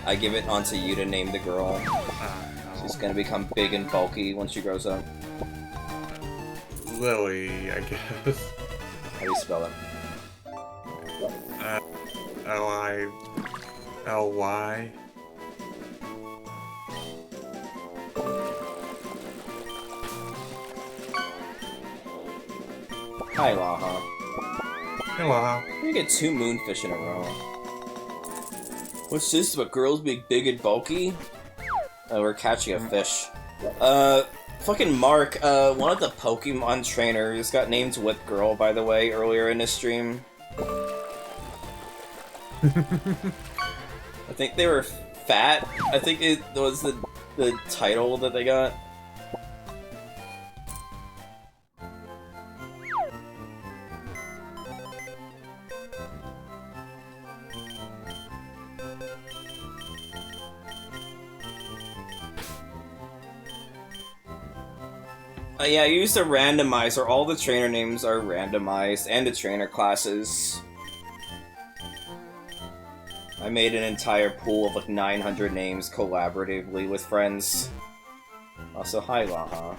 Speaker 1: I give it onto you to name the girl. She's gonna become big and bulky when she grows up.
Speaker 4: Lily, I guess.
Speaker 1: How do you spell it?
Speaker 4: L-I-L-Y.
Speaker 1: Hi, Laha.
Speaker 4: Hello.
Speaker 1: We get 2 moonfish in a row. What's this about girls being big and bulky? We're catching a fish. Fucking Mark, one of the Pokemon trainers got named Whip Girl, by the way, earlier in this stream. I think they were fat. I think it was the title that they got. Yeah, I used a randomizer. All the trainer names are randomized, and the trainer classes. I made an entire pool of like 900 names collaboratively with friends. Also, hi Laha.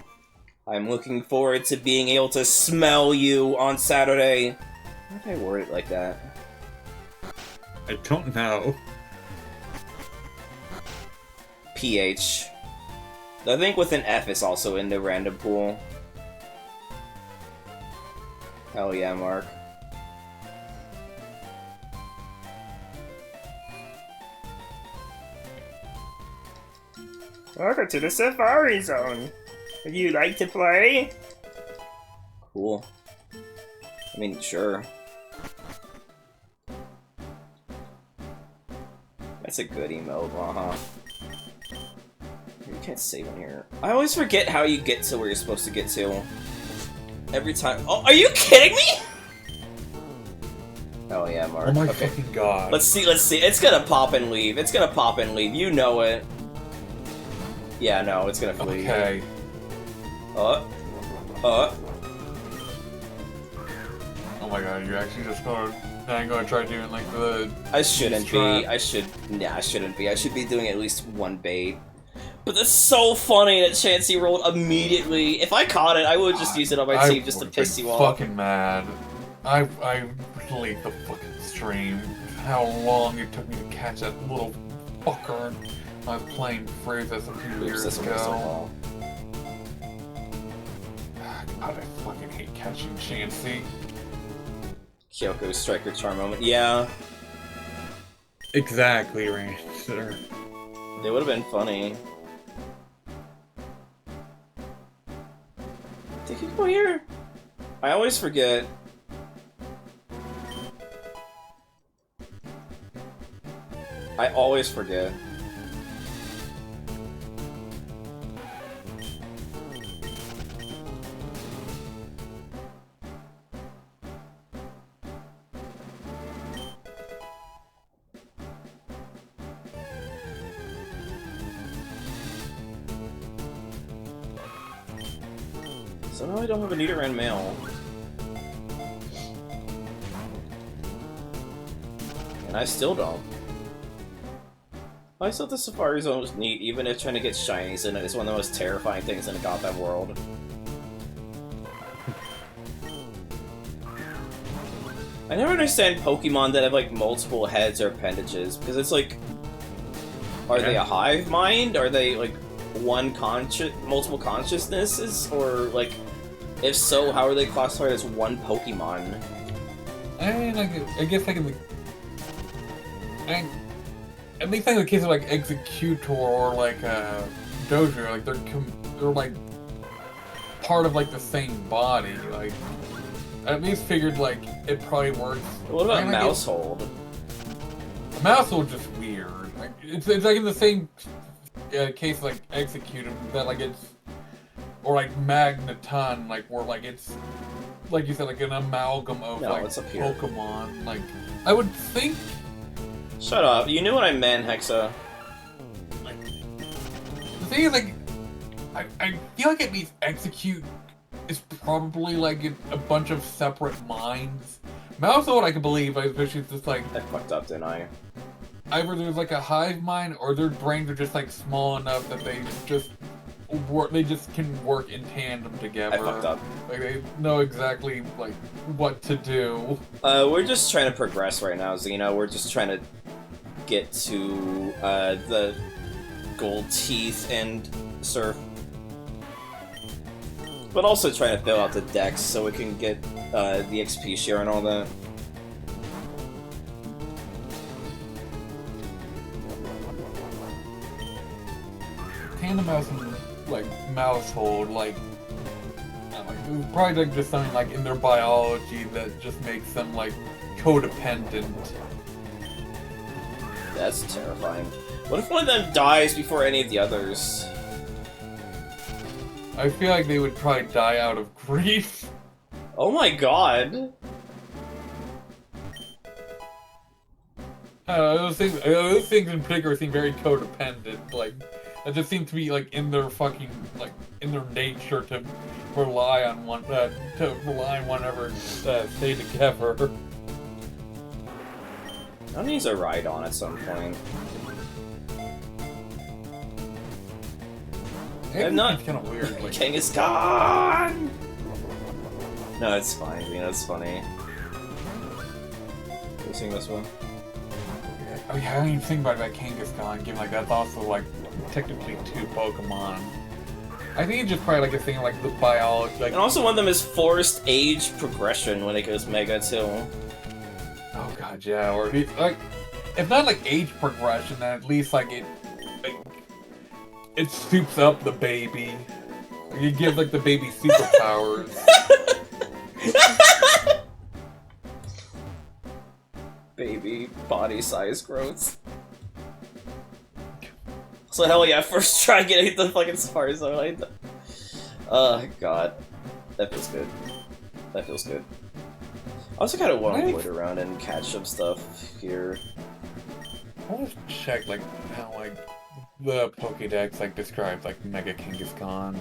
Speaker 1: I'm looking forward to being able to smell you on Saturday. Why did I word it like that?
Speaker 4: I don't know.
Speaker 1: PH. I think with an F is also in the random pool. Hell yeah, Mark.
Speaker 3: Welcome to the Safari Zone. Would you like to play?
Speaker 1: Cool. I mean, sure. That's a good emote, uh-huh. You can't save on here. I always forget how you get to where you're supposed to get to. Every time. Oh, are you kidding me? Oh yeah, Mark.
Speaker 4: Oh my
Speaker 1: okay.
Speaker 4: fucking god.
Speaker 1: Let's see. It's gonna pop and leave. It's gonna pop and leave. You know it. Yeah, no, it's gonna flee.
Speaker 4: Okay.
Speaker 1: Oh
Speaker 4: my god, you actually just gonna... Now I'm gonna try doing like the...
Speaker 1: I shouldn't be. I shouldn't be. I should be doing at least one bait. But that's so funny that Chansey rolled immediately. If I caught it, I would just use it on my team just to piss you off.
Speaker 4: Fucking mad. I relate the fucking stream. How long it took me to catch that little fucker. I was playing Fraser a few years ago. God, I fucking hate catching Chansey.
Speaker 1: Kyoko Striker Charm moment. Yeah.
Speaker 4: Exactly, Rancher.
Speaker 1: They would have been funny. Did he go here? I always forget. I always forget. So now I don't have a Nidoran mail. And I still don't. I thought the Safari Zone was neat, even if trying to get shinies in it is one of the most terrifying things in the goddamn world. I never understand Pokemon that have like multiple heads or appendages, because it's like... Are they a hive mind? Are they like multiple consciousnesses? Or like, if so, how are they classified as one Pokemon?
Speaker 4: I mean, like, I guess like in the... at least like in the case of like Executor or like Dojo, like they're like part of like the same body. Like, I at least figured like it probably works.
Speaker 1: What about Mousehold?
Speaker 4: Mousehold's just weird. Like, it's like in the same case like Executor that like it's, or like Magneton, like where like it's like you said, like an amalgam of like Pokemon. Like, I would think.
Speaker 1: Shut up! You knew what I meant, Hexa.
Speaker 4: Like, the thing is, like, I feel like at least Execute is probably like a bunch of separate minds. Mousehold I can believe, especially it's just like
Speaker 1: I fucked up, didn't I?
Speaker 4: Either there's like a hive mind, or their brains are just like small enough that they just work. They just can work in tandem together.
Speaker 1: I fucked up.
Speaker 4: Like they know exactly like what to do.
Speaker 1: We're just trying to progress right now, Xeno. We're just trying to get to the gold teeth and surf, but also trying to fill out the decks so we can get the XP share and all that.
Speaker 4: Tandem Mouse and like Mousehold, like probably like just something like in their biology that just makes them like codependent.
Speaker 1: That's terrifying. What if one of them dies before any of the others?
Speaker 4: I feel like they would probably die out of grief.
Speaker 1: Oh my god!
Speaker 4: Those things in particular seem very codependent. Like, that just seems to be like in their fucking like in their nature to rely on one another, stay together.
Speaker 1: I'll need a ride on at some point. I'm not
Speaker 4: kind of weird. Like,
Speaker 1: King is gone. No, it's fine. You know, it's funny. You sing this one?
Speaker 4: I mean, I don't even think about that Kangaskhan, given like that's also like technically 2 Pokemon. I think it's just probably like a thing of, like the biology. Like,
Speaker 1: and also one of them is forced age progression when it goes Mega too.
Speaker 4: Oh god, yeah. Or like, if not like age progression, then at least like it. Like, it soups up the baby. It gives like the baby superpowers.
Speaker 1: Baby body size growth. So hell yeah, first try getting the fucking Safari Zone. Oh god. That feels good. That feels good. I also kind of want to wait around and catch some stuff here.
Speaker 4: I want to check like how like the Pokédex like describes like Mega Kangaskhan.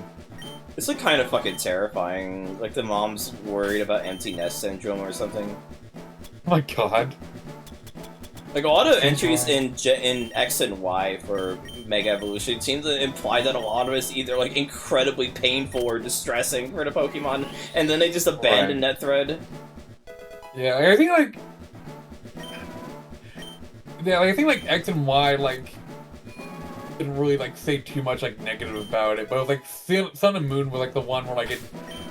Speaker 1: It's like kind of fucking terrifying. Like the mom's worried about empty nest syndrome or something.
Speaker 4: Oh my god.
Speaker 1: Like a lot of entries in X and Y for Mega Evolution seem to imply that a lot of it's either like incredibly painful or distressing for the Pokemon, and then they just abandon that thread.
Speaker 4: Yeah, I think like I think like X and Y like didn't really like say too much like negative about it, but it was like Sun and Moon was like the one where like it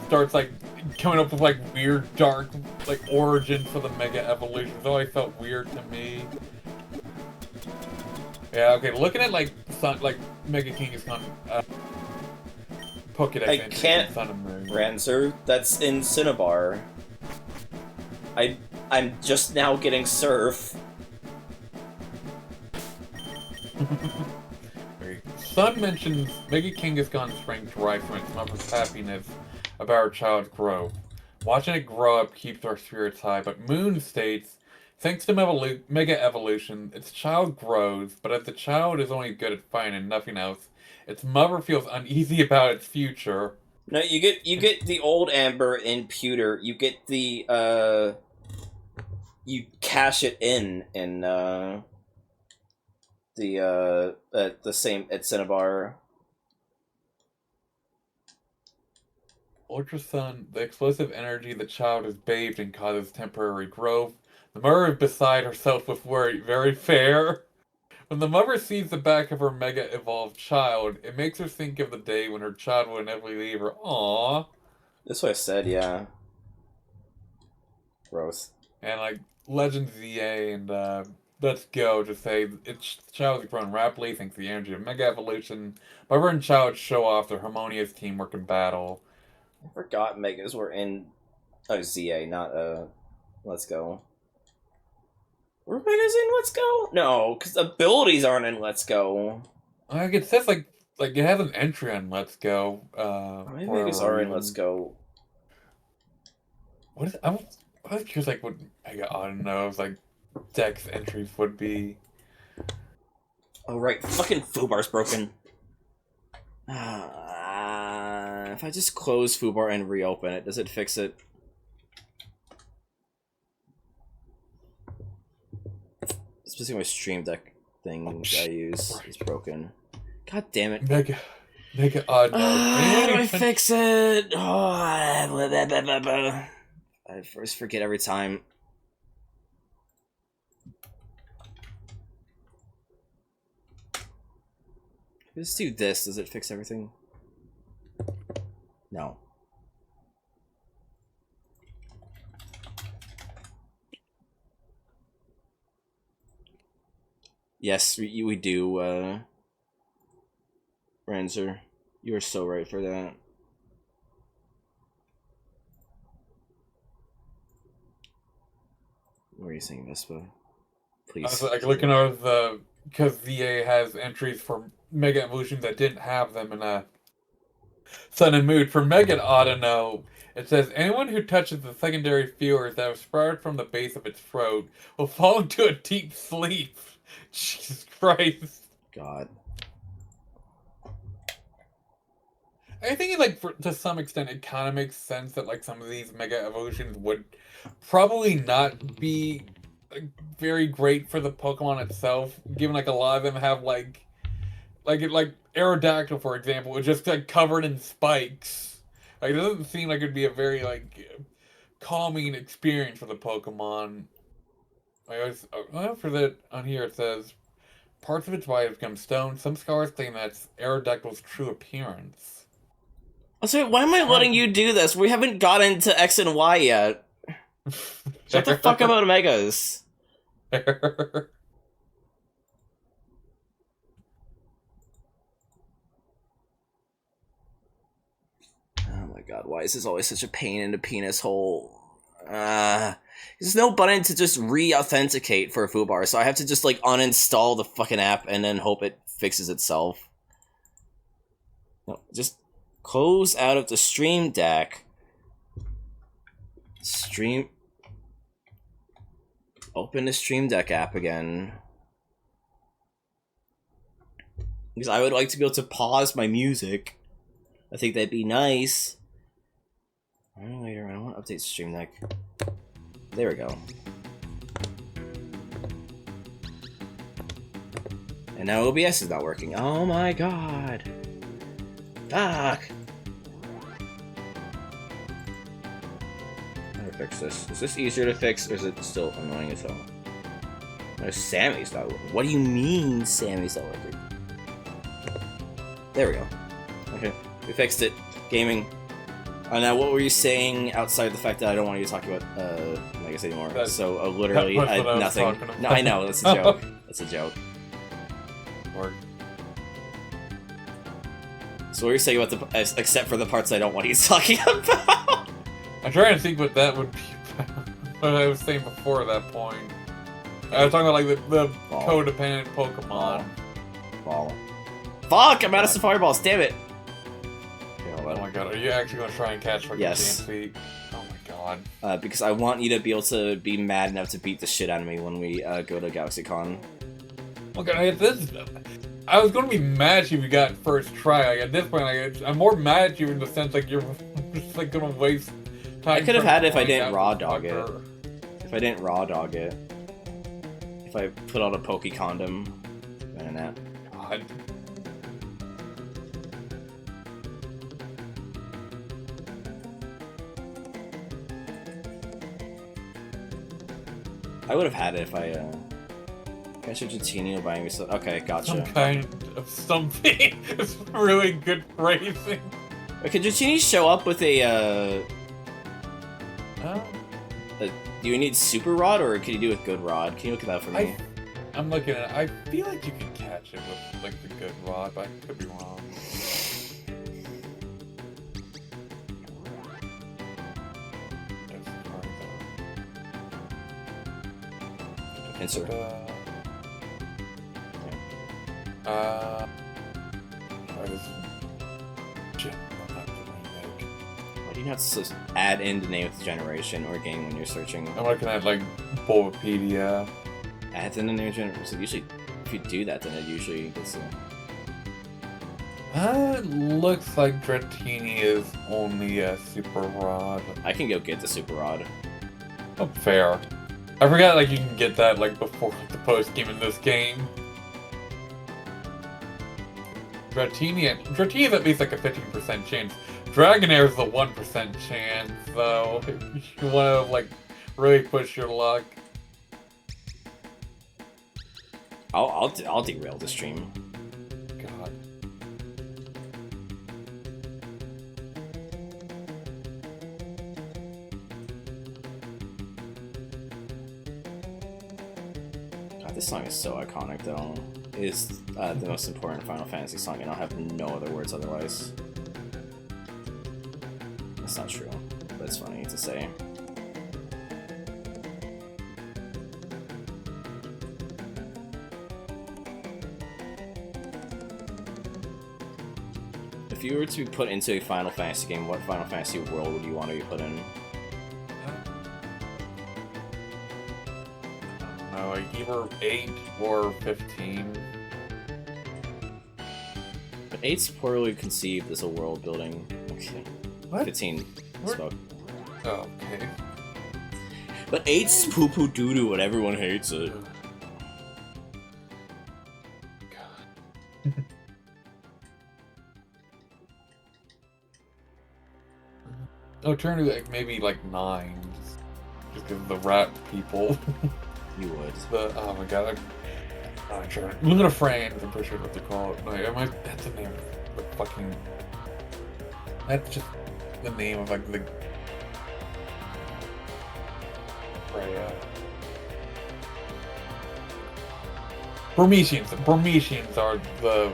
Speaker 4: starts like coming up with like weird dark like origin for the Mega Evolution. It always felt weird to me. Yeah, okay, looking at like Mega Kangaskhan Pokédex
Speaker 1: I can't
Speaker 4: Sun and Moon.
Speaker 1: Rancer, that's in Cinnabar. I'm just now getting Surf.
Speaker 4: Sun mentions Mega Kangaskhan's strength derives from its mother's happiness about our child's growth. Watching it grow up keeps our spirits high, but Moon states, thanks to Mega Evolution, its child grows, but as the child is only good at fighting and nothing else, its mother feels uneasy about its future.
Speaker 1: No, you get the old Amber in Pewter. You get the you cash it in the same at Cinnabar.
Speaker 4: Ultra Sun, the explosive energy the child is bathed in causes temporary growth. The mother is beside herself with worry, very fair. When the mother sees the back of her mega evolved child, it makes her think of the day when her child will inevitably leave her. Aww.
Speaker 1: That's what I said, yeah. Gross.
Speaker 4: And like Legend ZA and Let's Go just say its child has grown rapidly thanks to the energy of Mega Evolution. Mother and child show off their harmonious teamwork in battle.
Speaker 1: I forgot Megas were in ZA, not Let's Go. Were Megas in Let's Go? No, because abilities aren't in Let's Go.
Speaker 4: Like it says like it has an entry on Let's Go.
Speaker 1: Maybe Megas are in Let's Go.
Speaker 4: What is I was curious like what Mega Autono's like Dex entries would be.
Speaker 1: Oh right, fucking Fubar's broken. If I just close Fubar and reopen it, does it fix it? Especially my Stream Deck thing I use is broken. God damn it.
Speaker 4: Mega Autono.
Speaker 1: How do I fix it? Oh, I first forget every time. Let's do this. Does it fix everything? No. Yes, we do, Ranzer. You are so right for that. What are you saying, Vespa? Please.
Speaker 4: I was like looking over the because VA has entries for Mega Evolutions that didn't have them in Sun and Moon. For Mega Autono, it says anyone who touches the secondary feelers that have sprouted from the base of its throat will fall into a deep sleep. Jesus Christ.
Speaker 1: God.
Speaker 4: I think like to some extent it kind of makes sense that like some of these Mega Evolutions would probably not be like, very great for the Pokemon itself, given like a lot of them have like Aerodactyl, for example, is just like covered in spikes. Like it doesn't seem like it'd be a very like calming experience for the Pokemon. For that on here it says parts of its body have become stone. Some scholars claim that's Aerodactyl's true appearance.
Speaker 1: Also, why am I letting you do this? We haven't gotten to X and Y yet. Shut the fuck up about Megas. my god, why is this always such a pain in the penis hole? There's no button to just re-authenticate for a foobar, so I have to just, like, uninstall the fucking app and then hope it fixes itself. No, just close out of the Stream Deck. Open the Stream Deck app again. Because I would like to be able to pause my music. I think that'd be nice. Later, I don't want to update Stream Deck. There we go. And now OBS is not working. Oh my god. Fuck. How do I fix this? Is this easier to fix, or is it still annoying as hell? No, Sammy's not working. What do you mean Sammy's not working? There we go. Okay, we fixed it. Gaming. Now, what were you saying outside the fact that I don't want you to talk about Megas anymore? So, literally, nothing. No, I know, that's a joke. That's a joke.
Speaker 4: Or...
Speaker 1: So, what were you saying about the... except for the parts I don't want you talking about?
Speaker 4: I'm trying to think what that would be. What I was saying before that point. I was talking about, like, the codependent Pokemon.
Speaker 1: Ball. Fuck! I'm out of Fireballs, damn it!
Speaker 4: Oh my god, are you actually going to try and catch fucking Chansey? Oh my god.
Speaker 1: Because I want you to be able to be mad enough to beat the shit out of me when we go to GalaxyCon.
Speaker 4: Okay, I was going to be mad if you got first try. Like, at this point, like, I'm more mad at you in the sense like you're just like going to waste time.
Speaker 1: I could have had it if I didn't raw dog it. If I didn't raw dog it. If I put on a Poke Condom. And that.
Speaker 4: God.
Speaker 1: I would have had it if I, catch a Gentinio buying me some. Okay, gotcha.
Speaker 4: Some kind of something. It's really good phrasing.
Speaker 1: Could Gentinio show up with a, do you need Super Rod, or can you do it with Good Rod? Can you look at that for me?
Speaker 4: I'm looking at it. I feel like you can catch it with, like, the Good Rod, but I could be wrong.
Speaker 1: Answer. Why do you not just add in the name of the generation or game when you're searching?
Speaker 4: I'm looking at, like, Bulbapedia.
Speaker 1: Adds in the name of generation. So usually, if you do that, then it usually gets
Speaker 4: It looks like Dratini is only a Super Rod.
Speaker 1: I can go get the Super Rod.
Speaker 4: Oh, fair. I forgot, like, you can get that, like, before the post-game in this game. Dratini is at least, like, a 15% chance. Dragonair is the 1% chance, though. If you want to, like, really push your luck.
Speaker 1: I'll derail the stream.
Speaker 4: God.
Speaker 1: This song is so iconic, though. It is the most important Final Fantasy song, and I'll have no other words otherwise. That's not true, but it's funny to say. If you were to be put into a Final Fantasy game, what Final Fantasy world would you want to be put in?
Speaker 4: Like either 8 or 15.
Speaker 1: But 8's poorly conceived as a world building. Okay.
Speaker 4: What?
Speaker 1: 15 spoke.
Speaker 4: Oh, okay.
Speaker 1: But 8's poo poo doo doo and everyone hates it.
Speaker 4: God. Oh, turn to like maybe like 9. Just because of the rat people.
Speaker 1: You would.
Speaker 4: Oh my god, I'm not sure. Luna Frames, I'm pretty sure what they're called. Like, that's the name of the fucking... That's just the name of, like, the... Prometheans. Prometheans are the...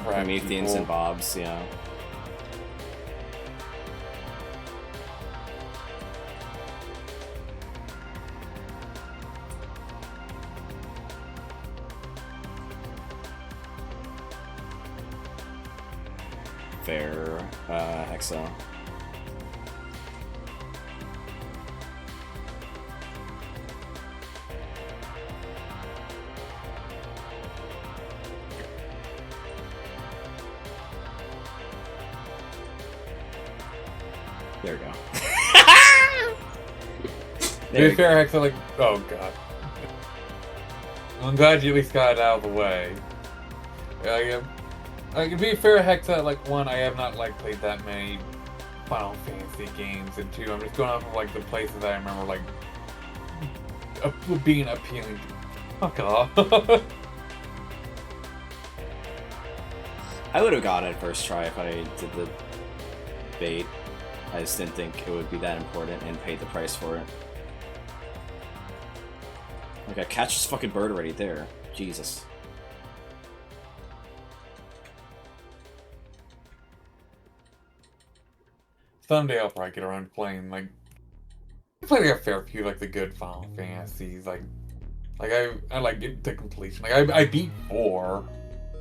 Speaker 1: Prometheans and Bobs, yeah. fair, Hexa. There we go.
Speaker 4: To be fair, Hexa, like, oh god. I'm glad you at least got it out of the way. To be fair, Hexa, like, one, I have not, like, played that many Final Fantasy games, and two, I'm just going off of, like, the places that I remember, like, being appealing to. Fuck off.
Speaker 1: I would have got it first try if I did the bait. I just didn't think it would be that important and paid the price for it. Okay, catch this fucking bird already there. Jesus.
Speaker 4: Someday I'll probably get around to playing, like, I played like a fair few, like, the good Final Fantasies, like I like it to completion. Like, I beat 4,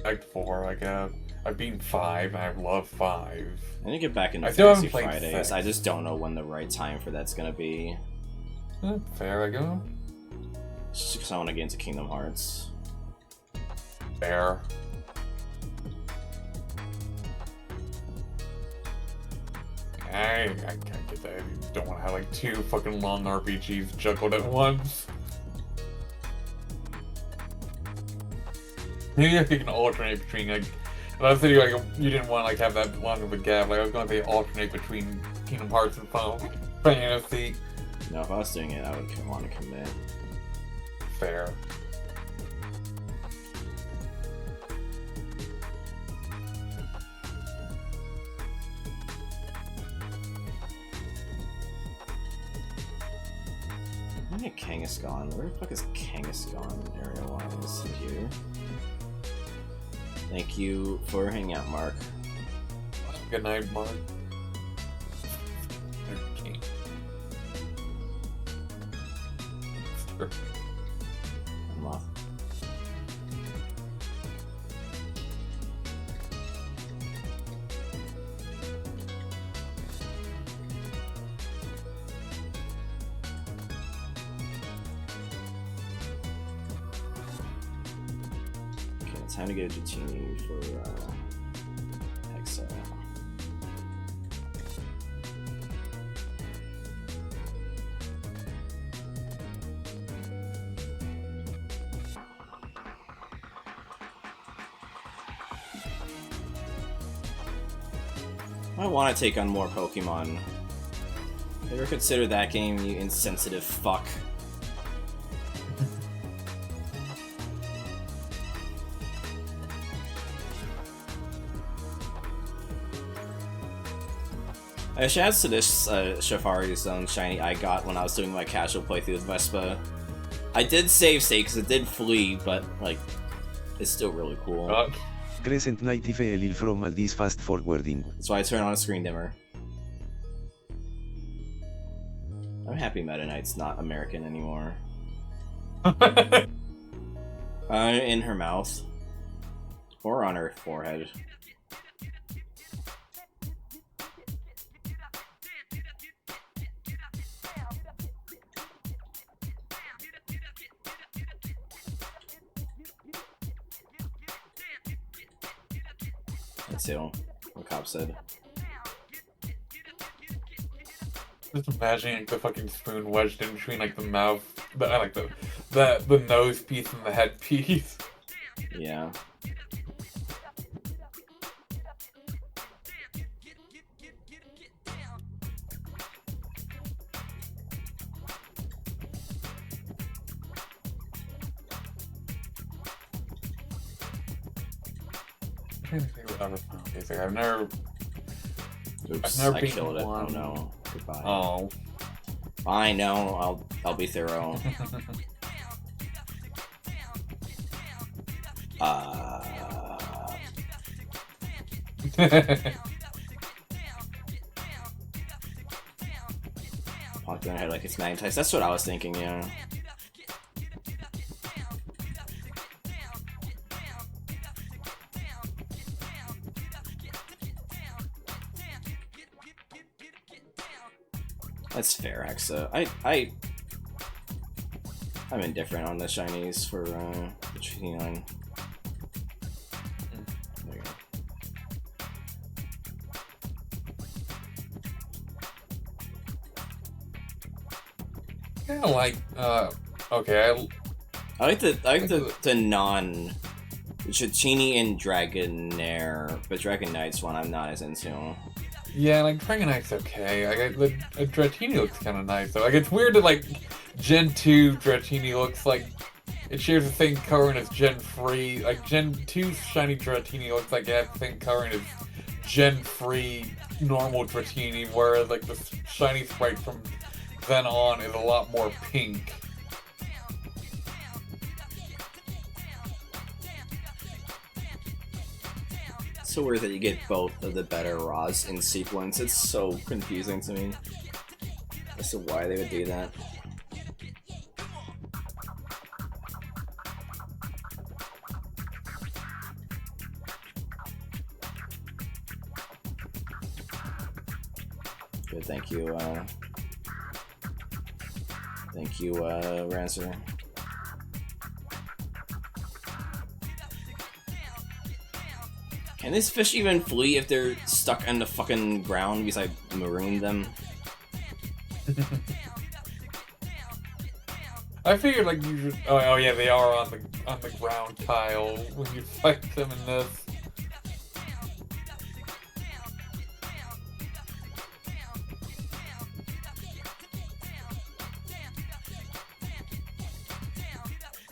Speaker 4: like 4, like, I've beaten 5, and I love 5.
Speaker 1: I need to get back into
Speaker 4: I still
Speaker 1: Fantasy
Speaker 4: haven't played
Speaker 1: Fridays.
Speaker 4: 6.
Speaker 1: I just don't know when the right time for that's gonna be.
Speaker 4: Fair, I go.
Speaker 1: Just because I want to get into Kingdom Hearts.
Speaker 4: Fair. I can't get that. You don't want to have like 2 fucking long RPGs juggled at once. Maybe I can alternate between like. I was thinking like you didn't want to like have that long of a gap. Like I was going to say alternate between Kingdom Hearts and Final Fantasy.
Speaker 1: No, if I was doing it, I would want to commit.
Speaker 4: Fair.
Speaker 1: I think Kangaskhan. Where the fuck is Kangaskhan area-wise? Here. Thank you for hanging out, Mark.
Speaker 4: Good night, Mark. Okay. Sure.
Speaker 1: I'm off. Time to get a Dratini for Hexa. I want to take on more Pokemon. Ever consider that game, you insensitive fuck? Shouts to this Shafari Zone shiny I got when I was doing my casual playthrough with Vespa. I did save state because it did flee, but like, it's still really cool.
Speaker 5: Crescent native Elil from Aldis fast forwarding.
Speaker 1: That's why I turn on a screen dimmer. I'm happy Meta Knight's not American anymore. In her mouth. Or on her forehead. That's who the cop said.
Speaker 4: Just imagining like, the fucking spoon wedged in between like the mouth, the nose piece and the head piece.
Speaker 1: Yeah.
Speaker 4: I've never.
Speaker 1: Oops,
Speaker 4: I've never
Speaker 1: I
Speaker 4: beaten
Speaker 1: killed it.
Speaker 4: one.
Speaker 1: Oh no. Goodbye.
Speaker 4: Oh.
Speaker 1: I know. I'll be thorough. Popped in her head like it's magnetized. That's what I was thinking, yeah. That's fair, Hexa. I'm indifferent on the shinies for the Trini line. There you go.
Speaker 4: Kind of like, okay,
Speaker 1: I like the non Chini and Dragonair, but Dragonite's one I'm not as into.
Speaker 4: yeah, like, Dragonite's okay. The Dratini looks kind of nice, though. Like, it's weird that, like, Gen 2 Dratini looks like it shares the same coloring as Gen 3. Like, Gen 2 shiny Dratini looks like it has the same coloring as Gen 3 normal Dratini, whereas, like, the shiny sprite from then on is a lot more pink.
Speaker 1: It's so weird that you get both of the better Raws in sequence. It's so confusing to me as to why they would do that. Good, thank you, Rancer. Can these fish even flee if they're stuck on the fucking ground because I marooned them?
Speaker 4: I figured like you just, oh yeah, they are on the ground tile when you fight them in this.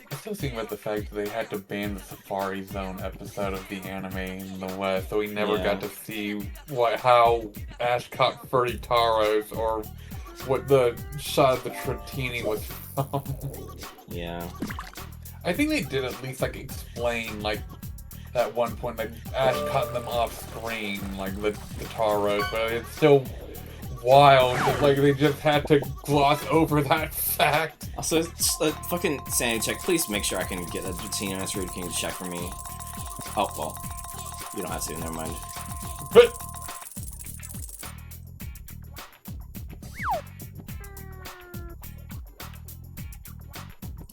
Speaker 4: I'm still thinking about the fact that they had to ban the Safari Zone episode of the anime in the West, so we never got to see how Ash caught Furry Taros or what the shot of the Tratini was from.
Speaker 1: Yeah.
Speaker 4: I think they did at least like explain like at one point like Ash caught them off screen, like the Taros, but it's still wild that like they just had to gloss over that fact.
Speaker 1: Also, fucking sanity check. Please make sure I can get a Dratini on this route. Can you check for me? Oh, well. You don't have to. Never mind.
Speaker 4: But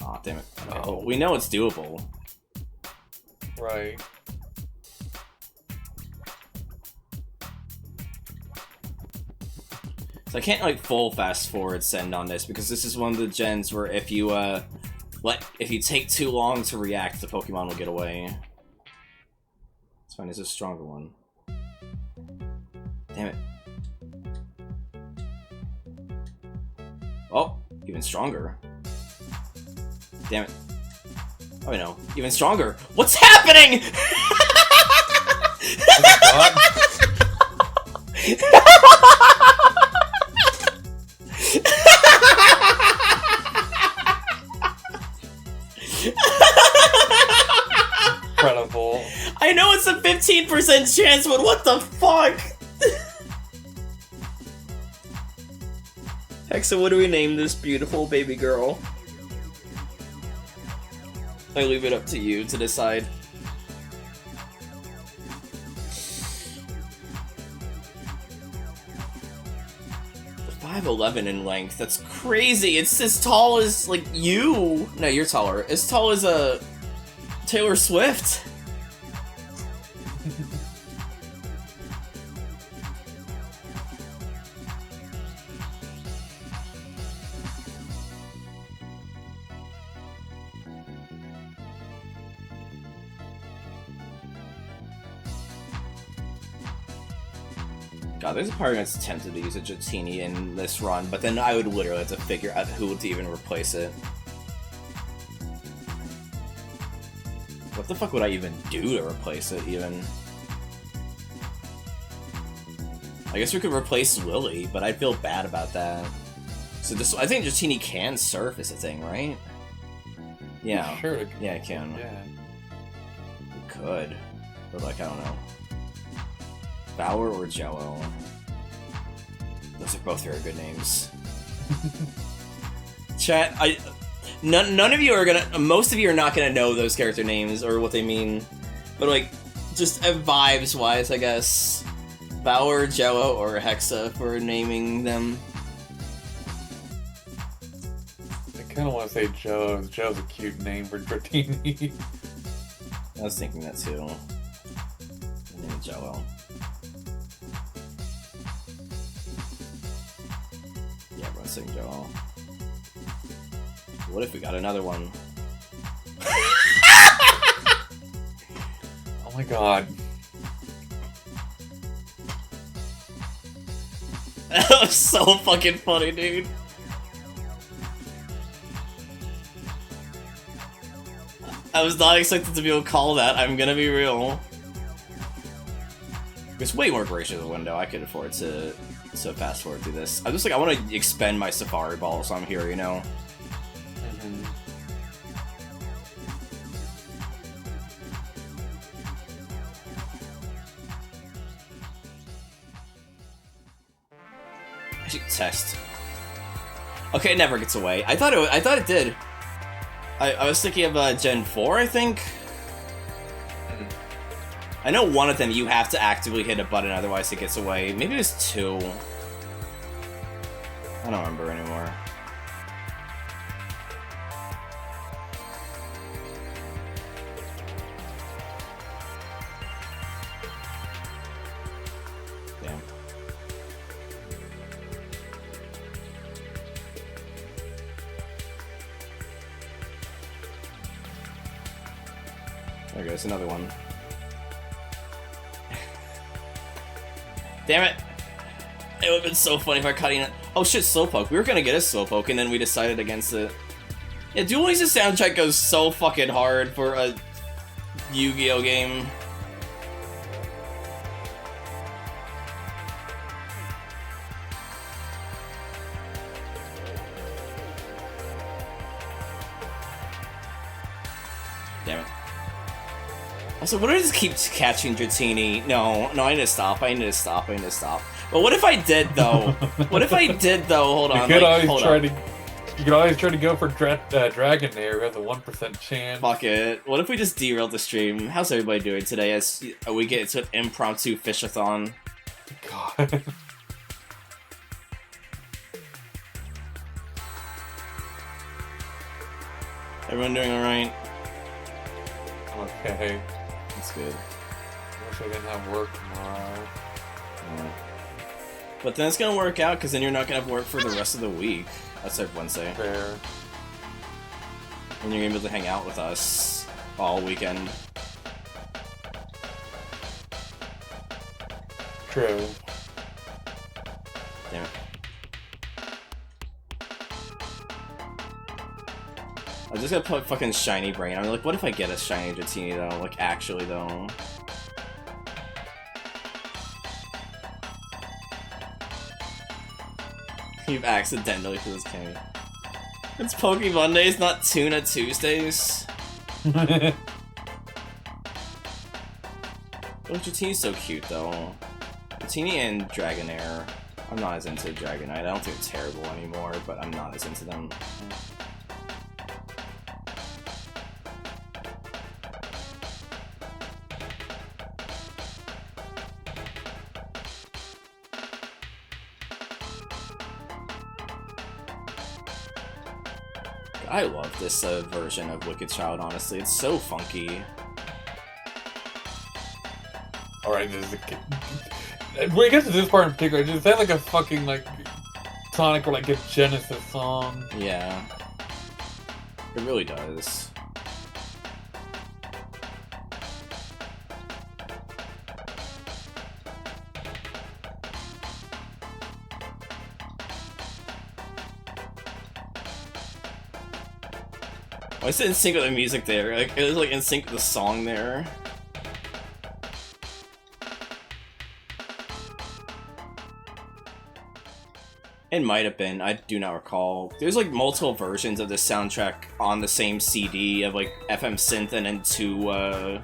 Speaker 1: Aw, damn it. Okay, well, we know it's doable.
Speaker 4: right.
Speaker 1: So I can't like full fast forward send on this because this is one of the gens where if you take too long to react, the Pokemon will get away. It's fine, it's a stronger one. Damn it. Oh, even stronger. Damn it. Oh no, even stronger. What's happening?
Speaker 4: Incredible.
Speaker 1: I know it's a 15% chance, but what the fuck? Hexa, what do we name this beautiful baby girl? I leave it up to you to decide. 5'11" in length. That's crazy. It's as tall as like you. No, you're taller. As tall as Taylor Swift. God, there's a part of me that's tempted to use a Dratini in this run, but then I would literally have to figure out who to even replace it. What the fuck would I even do to replace it, even? I guess we could replace Lily, but I'd feel bad about that. So this, I think Dratini can surf is a thing, right? Yeah.
Speaker 4: Sure.
Speaker 1: Yeah, it can.
Speaker 4: Yeah.
Speaker 1: It could. But like, I don't know. Bower or Jello? Those are both very good names. Chat, none of you are gonna, most of you are not gonna know those character names or what they mean, but like, just vibes wise, I guess. Bower, Jello, or Hexa for naming them.
Speaker 4: kind of want to say Joe. Joe's a cute name for Dratini.
Speaker 1: I was thinking that too. Jello. Yeah, everyone's saying Jello. What if we got another one?
Speaker 4: Oh my god.
Speaker 1: That was so fucking funny, dude. I was not expected to be able to call that, I'm gonna be real. It's way more gracious a window. I could afford to fast forward through this. I'm just like, I want to expend my Safari Ball, so I'm here, you know? I should test. Okay, it never gets away. I thought it did. I was thinking of Gen 4, I think. I know one of them you have to actively hit a button, otherwise it gets away. Maybe it was 2. I don't remember anymore. Damn. There goes another one. Damn it! It would've been so funny if I cut in it. Oh shit, Slowpoke. We were gonna get a Slowpoke and then we decided against it. Yeah, Duel Links' soundtrack goes so fucking hard for a Yu-Gi-Oh game. Damn it. Also, what do I just keep catching Dratini? No, I need to stop. I need to stop. But what if I did, though? What if I did, though? Hold on.
Speaker 4: You could always try to go for Dragonair, who has a 1% chance.
Speaker 1: Fuck it. What if we just derailed the stream? How's everybody doing today as we get into an impromptu fish-a-thon?
Speaker 4: God.
Speaker 1: Everyone doing alright?
Speaker 4: Okay.
Speaker 1: That's good.
Speaker 4: Wish I didn't have work tomorrow.
Speaker 1: Yeah. But then it's gonna work out, because then you're not gonna have work for the rest of the week. That's like Wednesday.
Speaker 4: Fair.
Speaker 1: And you're gonna be able to hang out with us all weekend.
Speaker 4: True.
Speaker 1: Damn it. I just gotta put fucking shiny brain. I'm like, what if I get a shiny Dratini though? Like, actually though. You've accidentally for this game. It's Pokémondays, not Tuna Tuesdays. Oh, Dratini's so cute though. Dratini and Dragonair. I'm not as into Dragonite. I don't think it's terrible anymore, but I'm not as into them. I love this version of Wicked Child, honestly. It's so funky.
Speaker 4: Alright, when it gets to this part in particular, does it sound like a fucking, like, Sonic or, like, a Genesis song?
Speaker 1: Yeah. It really does. Why is it in sync with the music there? Like, it was like in sync with the song there. It might have been, I do not recall. There's like multiple versions of the soundtrack on the same CD of like FM Synth and then 2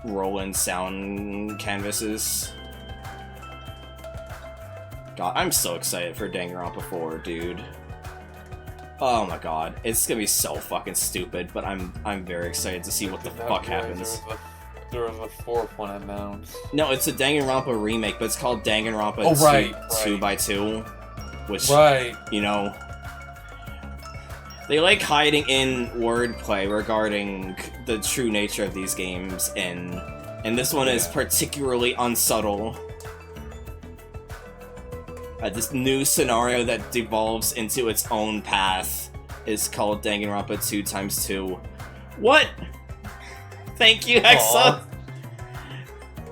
Speaker 1: Roland sound canvases. God, I'm so excited for Danganronpa 4, dude. Oh my god, it's gonna be so fucking stupid, but I'm very excited to see what the fuck happens.
Speaker 4: There was a 4th one announced.
Speaker 1: No, it's a Danganronpa remake, but it's called Danganronpa 2x2, which, you know, They like hiding in wordplay regarding the true nature of these games, and this one is particularly unsubtle. This new scenario that devolves into its own path is called Danganronpa 2x2. What? Thank you, Hexa!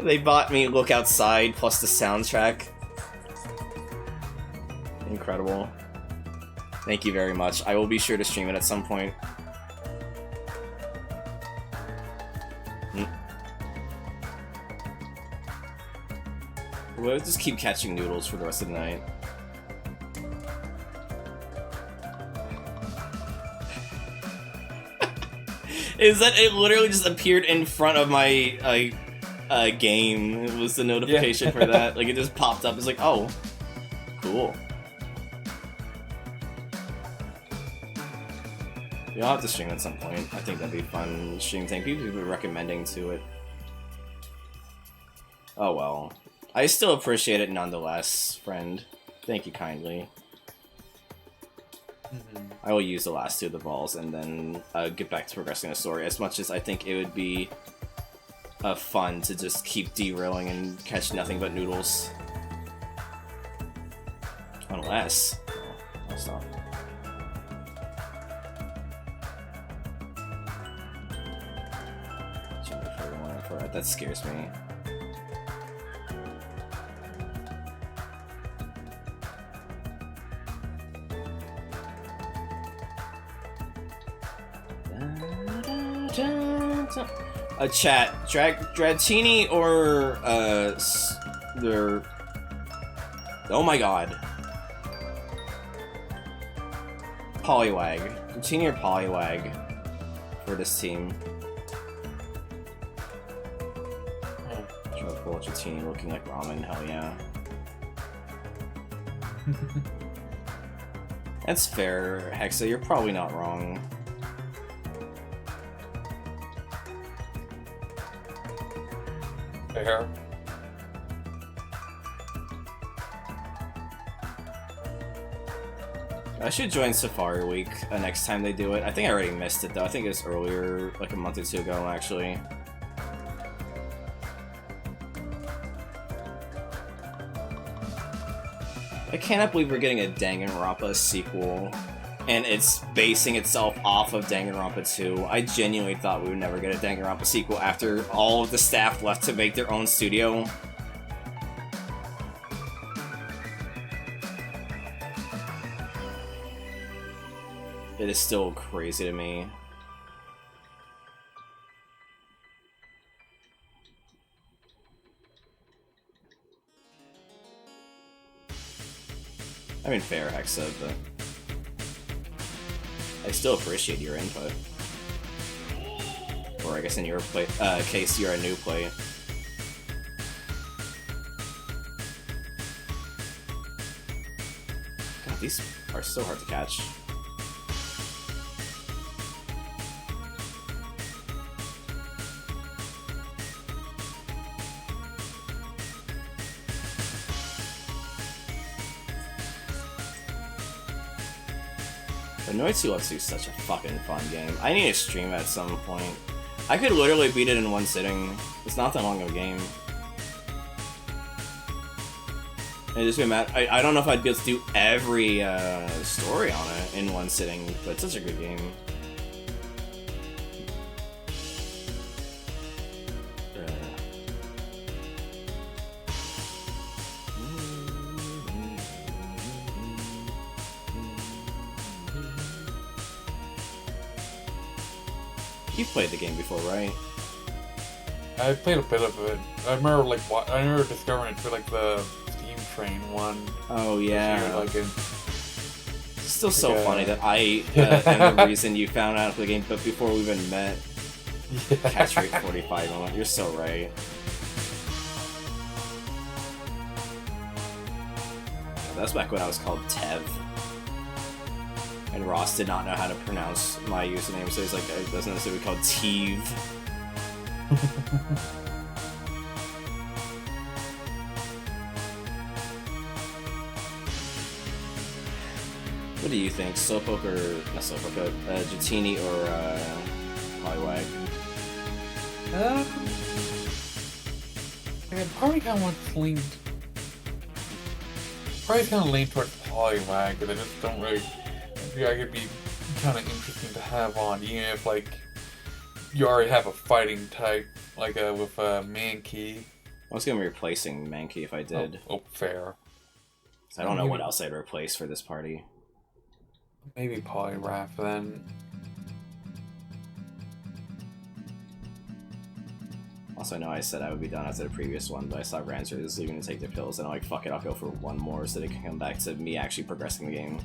Speaker 1: They bought me Look Outside plus the soundtrack. Incredible. Thank you very much. I will be sure to stream it at some point. We'll just keep catching noodles for the rest of the night. Is that it literally just appeared in front of my game. It was the notification for that. Like, it just popped up. It's like, oh, cool. You'll have to stream at some point. I think that'd be fun. Stream thing. People be recommending to it. Oh well. I still appreciate it nonetheless, friend. Thank you kindly. I will use the last two of the balls and then get back to progressing the story, as much as I think it would be fun to just keep derailing and catch nothing but noodles. Unless... Oh, I'll stop. That scares me. A chat, Dratini or their. Oh my god. Poliwag. Dratini or Poliwag for this team. Dratini looking like ramen, hell yeah. That's fair, Hexa, you're probably not wrong.
Speaker 4: Fair.
Speaker 1: I should join Safari Week next time they do it. I think I already missed it though. I think it was earlier, like a month or two ago actually. I cannot believe we're getting a Danganronpa sequel, and it's basing itself off of Danganronpa 2. I genuinely thought we would never get a Danganronpa sequel after all of the staff left to make their own studio. It is still crazy to me. I mean, fair, Hexa, but I still appreciate your input. Or I guess in your case, you're a new play. God, these are so hard to catch. Noitsulatsu is such a fucking fun game. I need to stream it at some point. I could literally beat it in one sitting. It's not that long of a game. It just be mad. I don't know if I'd be able to do every story on it in one sitting, but it's such a good game. You've played the game before, right?
Speaker 4: I played a bit of it. I remember discovering it for like the Steam Train one.
Speaker 1: Oh yeah.
Speaker 4: Like
Speaker 1: it's still so funny that I am the reason you found out of the game, but before we even met. Yeah. Catch rate 45 moment. You're so right. That's back when I was called Tev. And Ross did not know how to pronounce my username, so he's like, it doesn't necessarily be called Teve. What do you think? Slowpoke or not Slowpoke? Dratini or Poliwag?
Speaker 4: I probably kind of want to lean. Probably kind of lean towards Poliwag, because I just don't really. I feel like it'd be kind of interesting to have on, even if like you already have a fighting type, like with Mankey.
Speaker 1: I was gonna be replacing Mankey if I did.
Speaker 4: Oh, fair.
Speaker 1: So I don't know what else I'd replace for this party.
Speaker 4: Maybe Poliwrath then.
Speaker 1: Also, I know I said I would be done after the previous one, but I saw Rancer was leaving to take their pills, and I'm like, fuck it, I'll go for one more so they can come back to me actually progressing the game.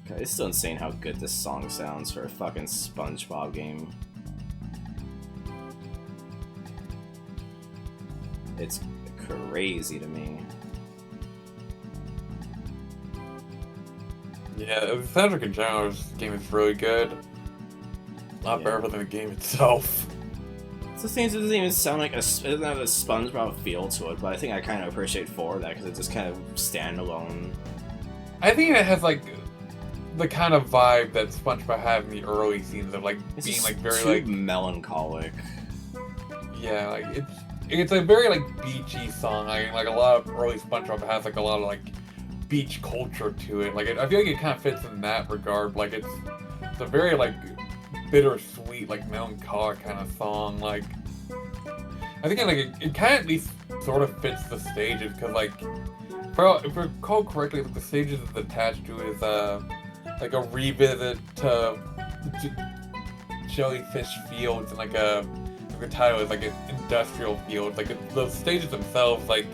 Speaker 1: God, it's still insane how good this song sounds for a fucking SpongeBob game. It's crazy to me.
Speaker 4: Yeah, the soundtrack in general, this game is really good. A lot better than the game itself.
Speaker 1: It's the thing, it doesn't even sound like it doesn't have a SpongeBob feel to it, but I think I kind of appreciate for that because it's just kind of standalone.
Speaker 4: I think it has like the kind of vibe that SpongeBob had in the early scenes of like
Speaker 1: It's
Speaker 4: being
Speaker 1: just
Speaker 4: like very
Speaker 1: too
Speaker 4: like
Speaker 1: melancholic.
Speaker 4: yeah, like it's a very like beachy song. Like a lot of early SpongeBob has like a lot of like beach culture to it. Like I feel like it kind of fits in that regard. Like it's a very like bittersweet, like melancholic kind of song. Like I think it kind of at least sort of fits the stages because like if I recall correctly, like the stages it's attached to is like a revisit to Jellyfish Fields and like the title is like an industrial field. Like the stages themselves, like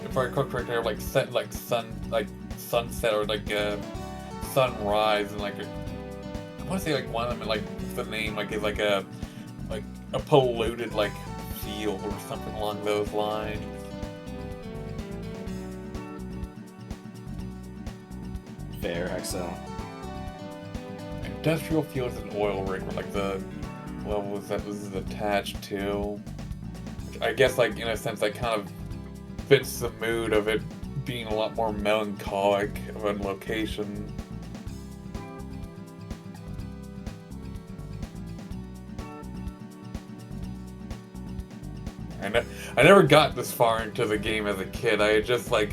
Speaker 4: if I recall correctly, are like set like sunset or like sunrise, and like I want to say like one of them like the name like is like a polluted like field or something along those lines.
Speaker 1: Fair, Hexo.
Speaker 4: Industrial fields and oil rig were like the levels that this is attached to. I guess like in a sense that kind of fits the mood of it being a lot more melancholic of a location. I never got this far into the game as a kid. I just like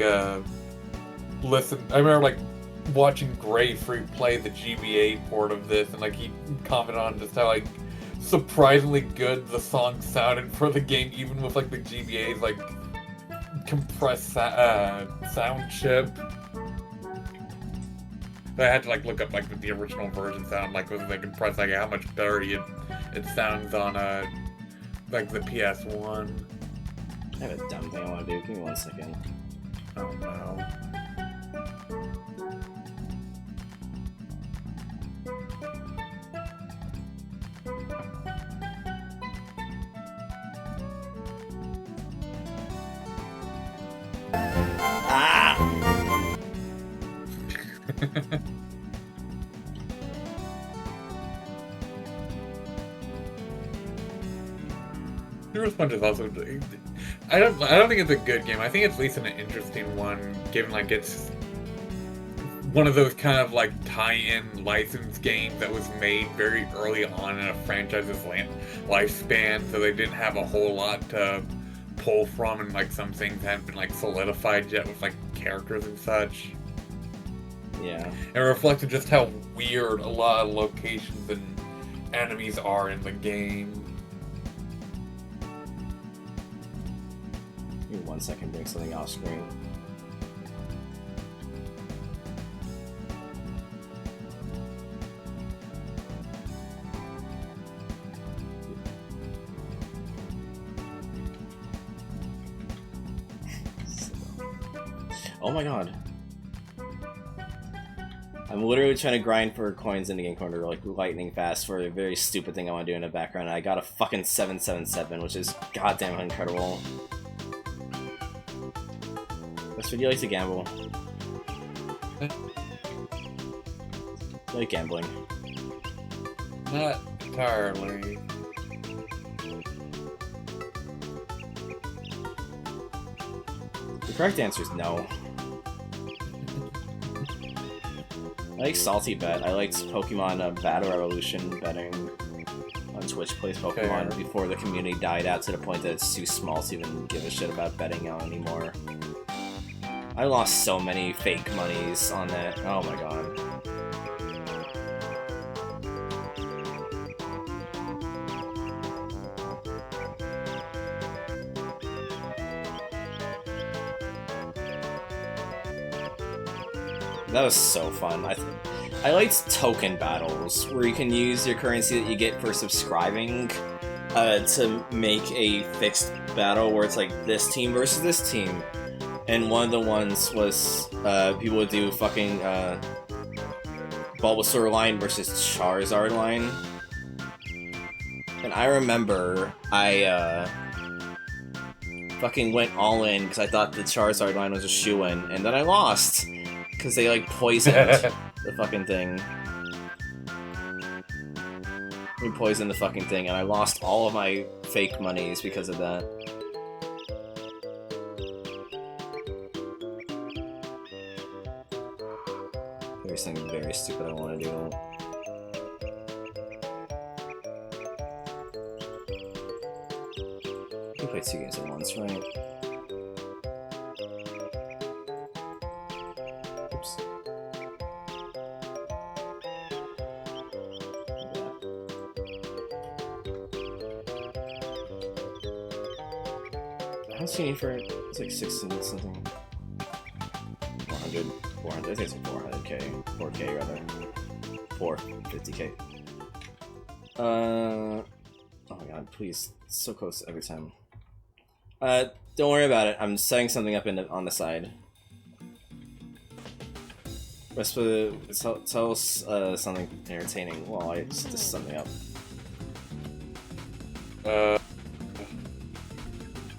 Speaker 4: listened. I remember like watching Gray Free play the GBA port of this, and like he commented on just how like surprisingly good the song sounded for the game, even with like the GBA's like compressed sound chip. I had to like look up like what the original version sound like with the compressed, like how much better it sounds on like the PS1.
Speaker 1: I have a dumb thing I want to do. Give me 1 second.
Speaker 4: Oh no. Super Sponge is also. I don't think it's a good game. I think it's at least an interesting one, given like it's one of those kind of like tie-in license games that was made very early on in a franchise's lifespan, so they didn't have a whole lot to pull from, and like some things haven't been like solidified yet with like characters and such.
Speaker 1: Yeah.
Speaker 4: It reflected just how weird a lot of locations and enemies are in the game.
Speaker 1: Give me 1 second, bring something off screen. Oh my god. I'm literally trying to grind for coins in the game corner like lightning fast for a very stupid thing I want to do in the background, and I got a fucking 777, which is goddamn incredible. That's what you like to gamble. I like gambling.
Speaker 4: Not entirely.
Speaker 1: The correct answer is no. I like Salty Bet. I liked Pokemon Battle Revolution betting on Twitch Plays Pokemon before the community died out to the point that it's too small to even give a shit about betting out anymore. I lost so many fake monies on that. Oh my god. That was so fun. I liked token battles, where you can use your currency that you get for subscribing to make a fixed battle where it's like this team versus this team. And one of the ones was people would do fucking Bulbasaur line versus Charizard line. And I remember I fucking went all in because I thought the Charizard line was a shoo-in, and then I lost. Because they, like, poisoned the fucking thing. They poisoned the fucking thing, and I lost all of my fake monies because of that. There's something very stupid I want to do. You can play 2 games at once, right? How much do you need for it? It's like 600 something. 400. I think it's like 400k. 4k rather. 450k. Oh my god, please. It's so close every time. Don't worry about it. I'm setting something up on the side. Vespa, tell us something entertaining while I set something up.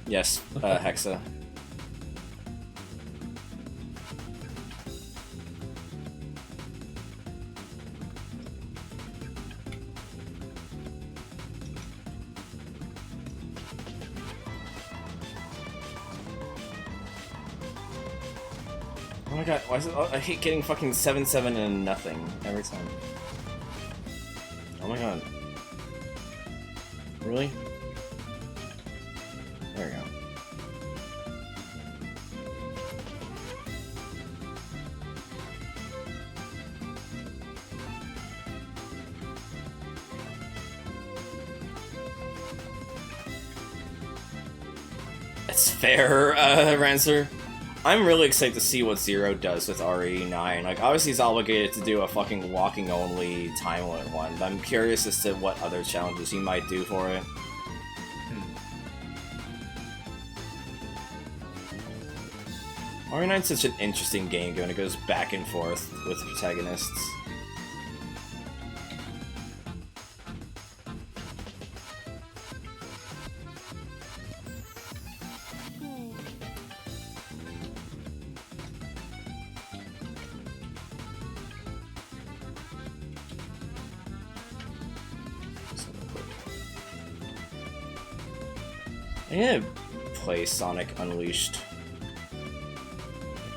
Speaker 1: Yes, Hexa. Oh my god, why is it? I hate getting fucking 7-7 and nothing every time. Oh my god. Really? There we go. That's fair, Rancer. I'm really excited to see what Zero does with RE9. Like, obviously he's obligated to do a fucking walking-only time limit one, but I'm curious as to what other challenges he might do for it. RE9's such an interesting game given it goes back and forth with protagonists. I need to play Sonic Unleashed.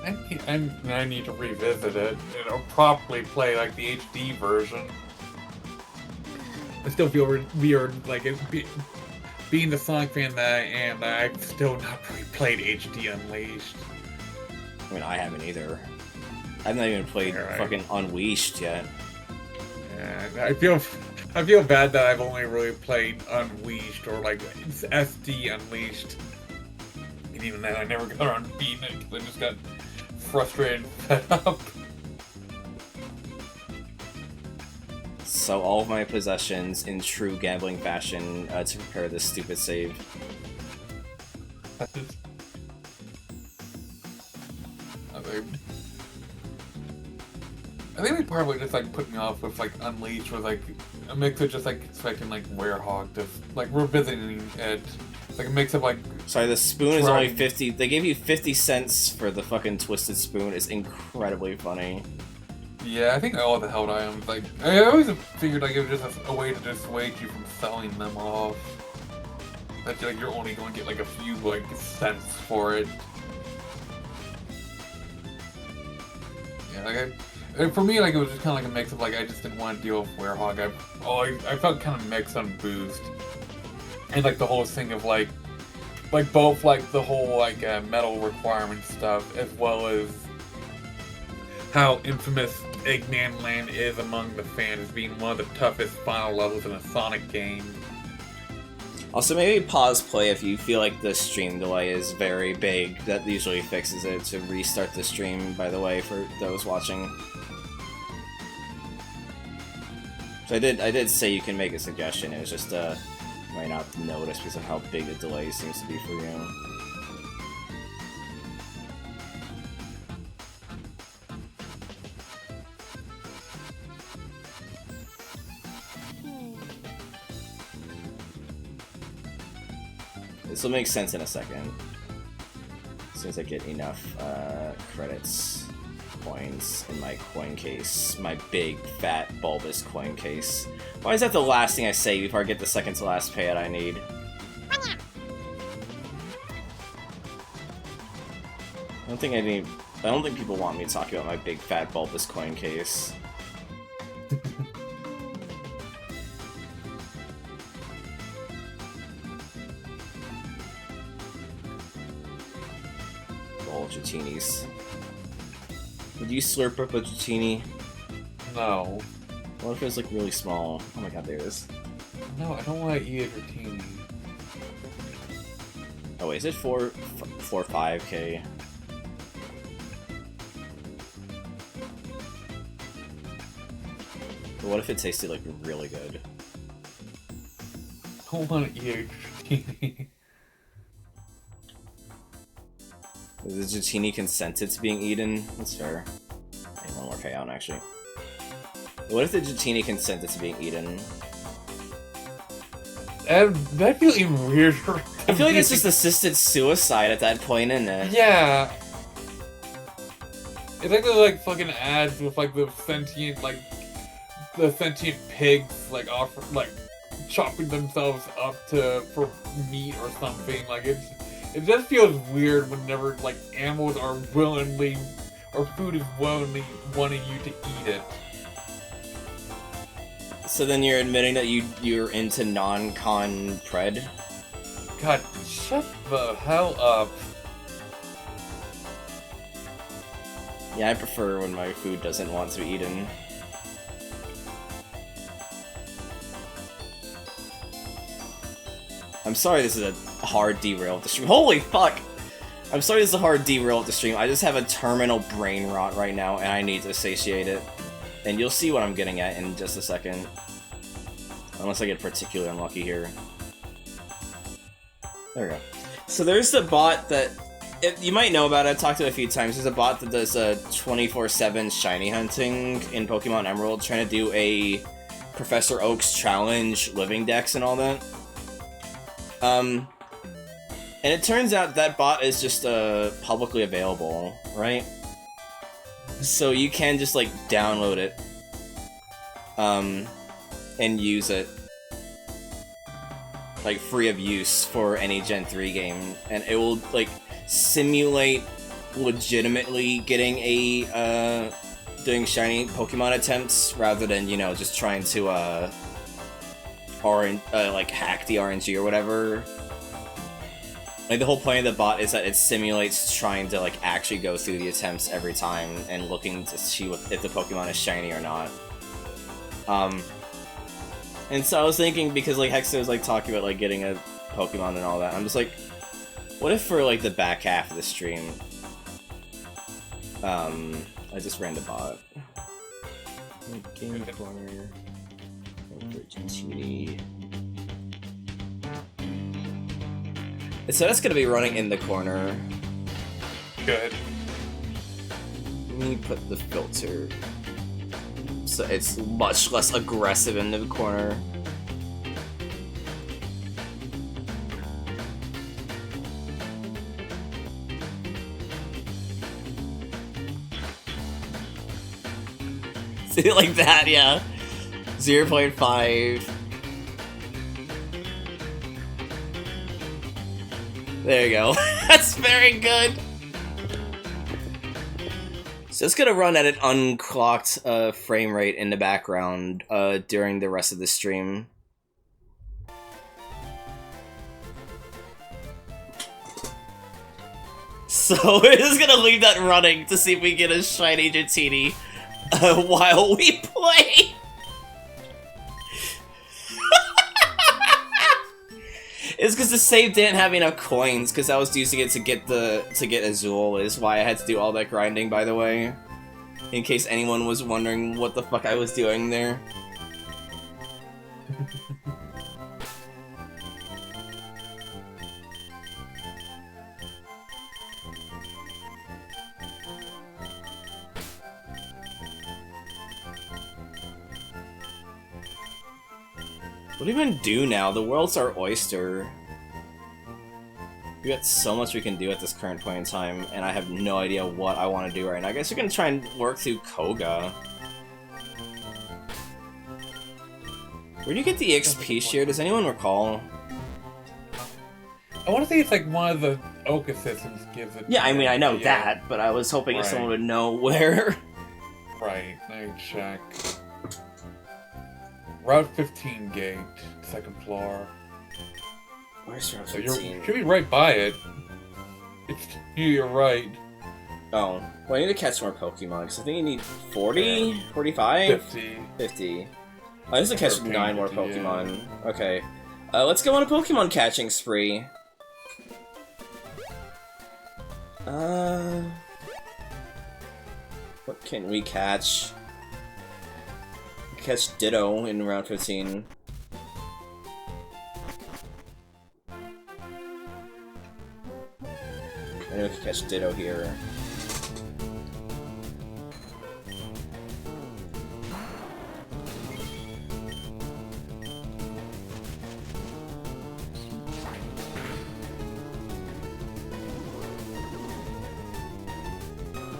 Speaker 4: I need to revisit it, you know, probably play like the HD version. I still feel weird, like being the Sonic fan that I am, I've still not really played HD Unleashed.
Speaker 1: I mean, I haven't either. I've not even played fucking Unleashed yet.
Speaker 4: Yeah, I feel bad that I've only really played Unleashed or like SD Unleashed. And even then, I never got around to beating it because I just got frustrated and fed up.
Speaker 1: So all of my possessions in true gambling fashion to prepare this stupid save.
Speaker 4: I think we probably just like put me off with like Unleashed was like a mix of just like expecting like Werehog to like revisiting it. It's like a mix of like.
Speaker 1: Sorry, the spoon is only 50. They gave you 50 cents for the fucking twisted spoon. It's incredibly funny.
Speaker 4: Yeah, I think all the held items, like, I always figured like it was just a way to dissuade you from selling them off. That like you're only going to get like a few like cents for it. Yeah, like for me, like it was just kind of like a mix of like I just didn't want to deal with Werehog. I felt kind of mixed on Boost, and like the whole thing of like both like the whole like metal requirement stuff as well as how infamous Eggman Land is among the fans as being one of the toughest final levels in a Sonic game.
Speaker 1: Also, maybe pause play if you feel like the stream delay is very big. That usually fixes it to restart the stream, by the way, for those watching. So I did say you can make a suggestion, it was just, might not notice because of how big the delay seems to be for you. This will make sense in a second. As soon as I get enough credits, coins in my coin case. My big, fat, bulbous coin case. Why is that the last thing I say before I get the second to last payout I need? I don't think people want me to talk about my big, fat, bulbous coin case. Dratini's. Would you slurp up a Dratini?
Speaker 4: No.
Speaker 1: What if it was like really small? Oh my god, there it is.
Speaker 4: No, I don't want to eat a Dratini.
Speaker 1: Oh wait, is it 5K? But what if it tasted like really good?
Speaker 4: I don't want to eat a Dratini.
Speaker 1: Is the Dratini consented to being eaten? That's fair. Hey, one more payout, actually. What if the Dratini consented to being eaten?
Speaker 4: That'd feel even weirder.
Speaker 1: I feel like it's just assisted suicide at that point, isn't it?
Speaker 4: Yeah. It's like the like fucking ads with like the sentient pigs like chopping themselves up for meat or something. Like it just feels weird whenever like animals are willingly or food is willingly wanting you to eat it.
Speaker 1: So then you're admitting that you're into non-con pred?
Speaker 4: God, shut the hell up.
Speaker 1: Yeah, I prefer when my food doesn't want to be eaten. I'm sorry this is a hard derail of the stream. Holy fuck! I'm sorry this is a hard derail of the stream. I just have a terminal brain rot right now, and I need to satiate it. And you'll see what I'm getting at in just a second. Unless I get particularly unlucky here. There we go. So there's the bot that... you might know about it, I've talked to it a few times. There's a bot that does 24/7 shiny hunting in Pokemon Emerald, trying to do a Professor Oak's challenge, living dex and all that. And it turns out that bot is just publicly available, right? So you can just like download it and use it like free of use for any Gen 3 game, and it will like simulate legitimately getting a doing shiny Pokemon attempts rather than, you know, just trying to like hack the RNG or whatever. Like the whole point of the bot is that it simulates trying to like actually go through the attempts every time and looking to see if the Pokemon is shiny or not. And so I was thinking, because like Hexer was like talking about like getting a Pokemon and all that, I'm just like, what if for like the back half of the stream, I just ran the bot. Game corner. So that's gonna be running in the corner.
Speaker 4: Good.
Speaker 1: Let me put the filter so it's much less aggressive in the corner. Like that, yeah. 0.5. There you go. That's very good. So it's gonna run at an unclocked frame rate in the background during the rest of the stream. So we're just gonna leave that running to see if we get a shiny Dratini while we play. It's because the save didn't have enough coins, because I was using it to get Azul, is why I had to do all that grinding, by the way. In case anyone was wondering what the fuck I was doing there. What do we even do now? The world's our oyster. We got so much we can do at this current point in time, and I have no idea what I want to do right now. I guess we're gonna try and work through Koga. Where do you get the XP share? Does anyone recall?
Speaker 4: I want to say it's like one of the Oka systems gives it.
Speaker 1: Yeah, I mean, I know that, but I was hoping if someone would know where.
Speaker 4: Right, let me check. Route 15 gate, second floor.
Speaker 1: Where's Route
Speaker 4: So
Speaker 1: 15?
Speaker 4: you should be right by it. You're right.
Speaker 1: Oh, well, I need to catch more Pokemon, because I think you need 40? 45? 50. I need to catch 9 more Pokemon. Yeah. Okay. Let's go on a Pokemon catching spree. What can we catch? Catch Ditto in round 15. I know we can catch Ditto here.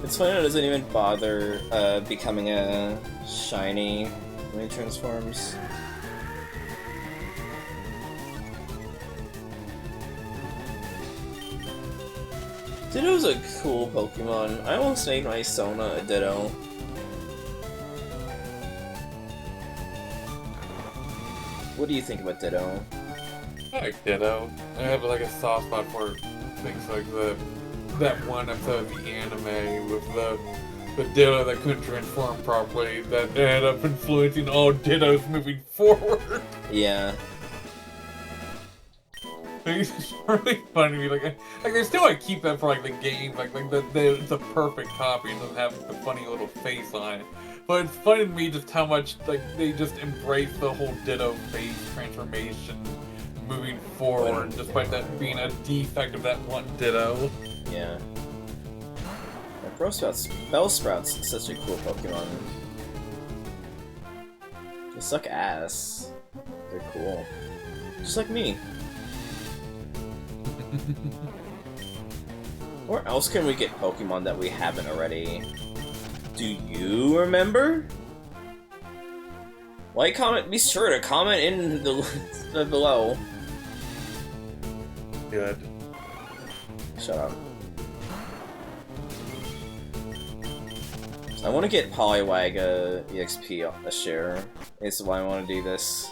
Speaker 1: It's funny it doesn't even bother becoming a shiny when it transforms. Ditto's a cool Pokemon. I almost named my Sona a Ditto. What do you think about Ditto?
Speaker 4: I like Ditto. I have like a soft spot for things like that one episode of the anime with the Ditto that couldn't transform properly that ended up influencing all Dittos moving forward.
Speaker 1: Yeah.
Speaker 4: It's really funny to me. Like they still like keep that for like the game, like it's a perfect copy and doesn't have the funny little face on it. But it's funny to me just how much like they just embrace the whole Ditto face transformation moving forward, despite that being a defect of that one Ditto.
Speaker 1: Yeah. Bellsprout's such a cool Pokemon. They suck ass. They're cool. Just like me. Where else can we get Pokemon that we haven't already? Do you remember? Like, comment, be sure to comment in the below.
Speaker 4: Good.
Speaker 1: Shut up. I want to get Poliwag EXP a share. This is why I want to do this.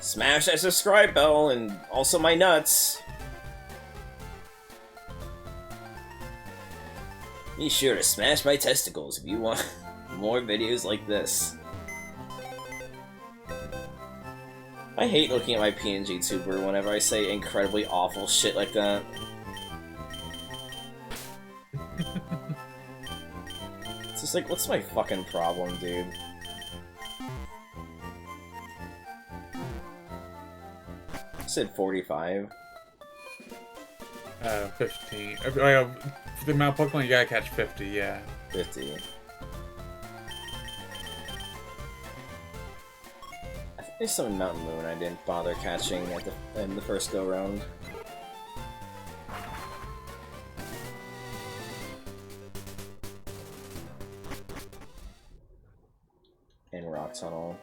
Speaker 1: Smash that subscribe bell and also my nuts. Be sure to smash my testicles if you want more videos like this. I hate looking at my PNG tuber whenever I say incredibly awful shit like that. It's just like, what's my fucking problem, dude? I said 45.
Speaker 4: 15. For the amount of Pokemon, you gotta catch 50, yeah.
Speaker 1: 50. I think there's some in Mountain Moon I didn't bother catching in the first go-round. in Rock Tunnel.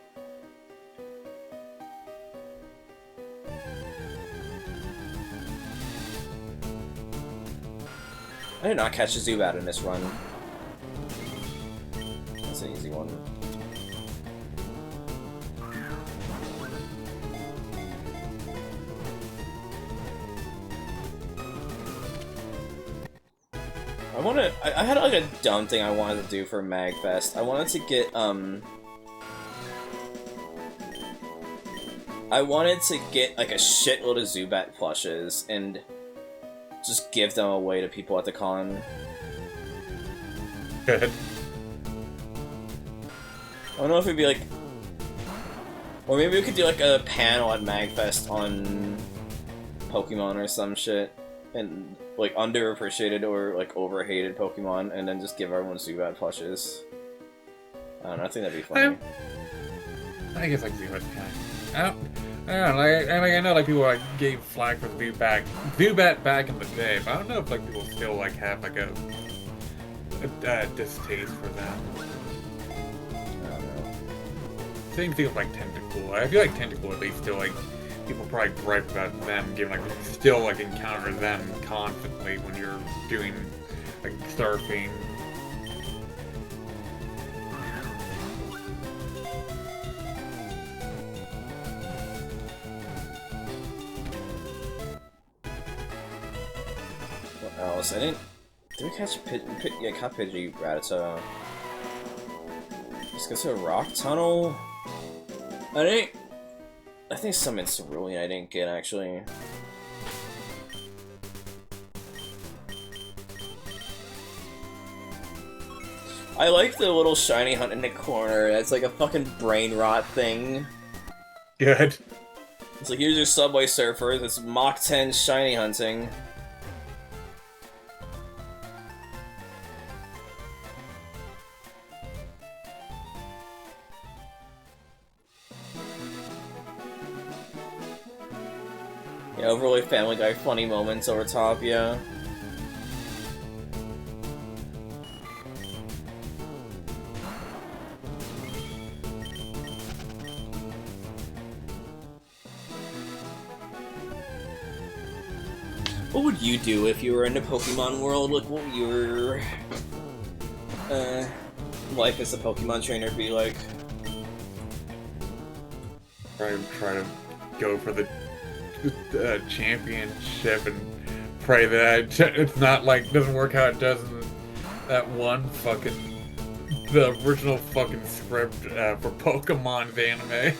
Speaker 1: I did not catch a Zubat in this run. That's an easy one. I had like a dumb thing I wanted to do for MagFest. I wanted to get, like a shitload of Zubat plushes and just give them away to people at the con.
Speaker 4: Good.
Speaker 1: I don't know if it'd be like... Or maybe we could do like a panel at MagFest on Pokemon or some shit. And like underappreciated or like overhated Pokemon, and then just give everyone Zubat plushes. I don't know, I think that'd be funny.
Speaker 4: I guess like Zubat's kind of... I don't know, I know like people like gave flack for Zubat back in the day, but I don't know if like people still like have like a distaste for them.
Speaker 1: I don't know.
Speaker 4: Same thing with like Tentacool. I feel like Tentacool at least still like people probably gripe about them, given like you still like encounter them constantly when you're doing like surfing.
Speaker 1: What else? I didn't. Did we catch yeah, caught Pidgey Rattata. Let's go to a rock tunnel. I think some Cerulean I didn't get actually. I like the little shiny hunt in the corner. That's like a fucking brain rot thing.
Speaker 4: Good.
Speaker 1: It's like, here's your Subway Surfers. It's Mach 10 shiny hunting. Yeah, overly Family Guy funny moments over top, yeah. What would you do if you were in the Pokemon world? Like, what would your life as a Pokemon trainer be like?
Speaker 4: Try to go for the championship and pray that it's not like doesn't work how it does in that one fucking the original fucking script for Pokémon's anime.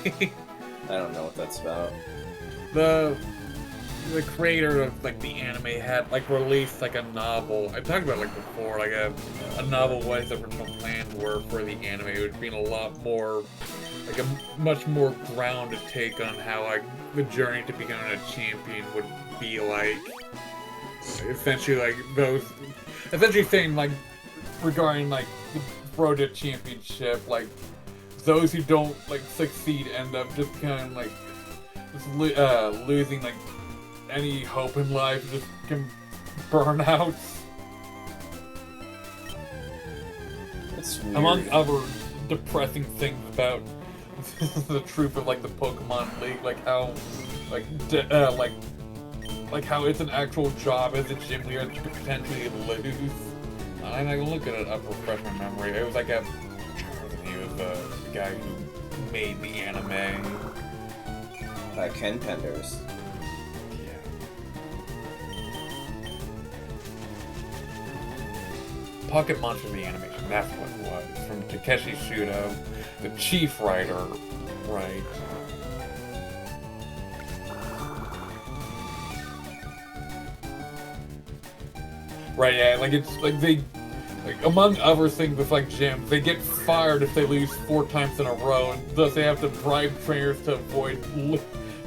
Speaker 1: I don't know what that's about.
Speaker 4: The creator of like the anime had like released like a novel. I talked about it, like before, like a novel. What his original plans were for the anime. It would be a lot more like a much more grounded take on how like the journey to becoming a champion would be like. Essentially, like essentially saying like regarding like the road to championship, like those who don't like succeed end up just kind of like just losing like any hope in life, just can burn out.
Speaker 1: That's weird.
Speaker 4: Among other depressing things about the truth of like the Pokemon League, like how like how it's an actual job as a gym leader that you could potentially lose. I can look at it up, refresh my memory. It was like he was the guy who made the anime.
Speaker 1: Ken Penders.
Speaker 4: Pocket Monster the animation, that's what it was. From Takeshi Shudo, the chief writer, right? Right, yeah, like it's like they, like among other things with like gyms, they get fired if they lose 4 times in a row, and thus they have to bribe trainers to avoid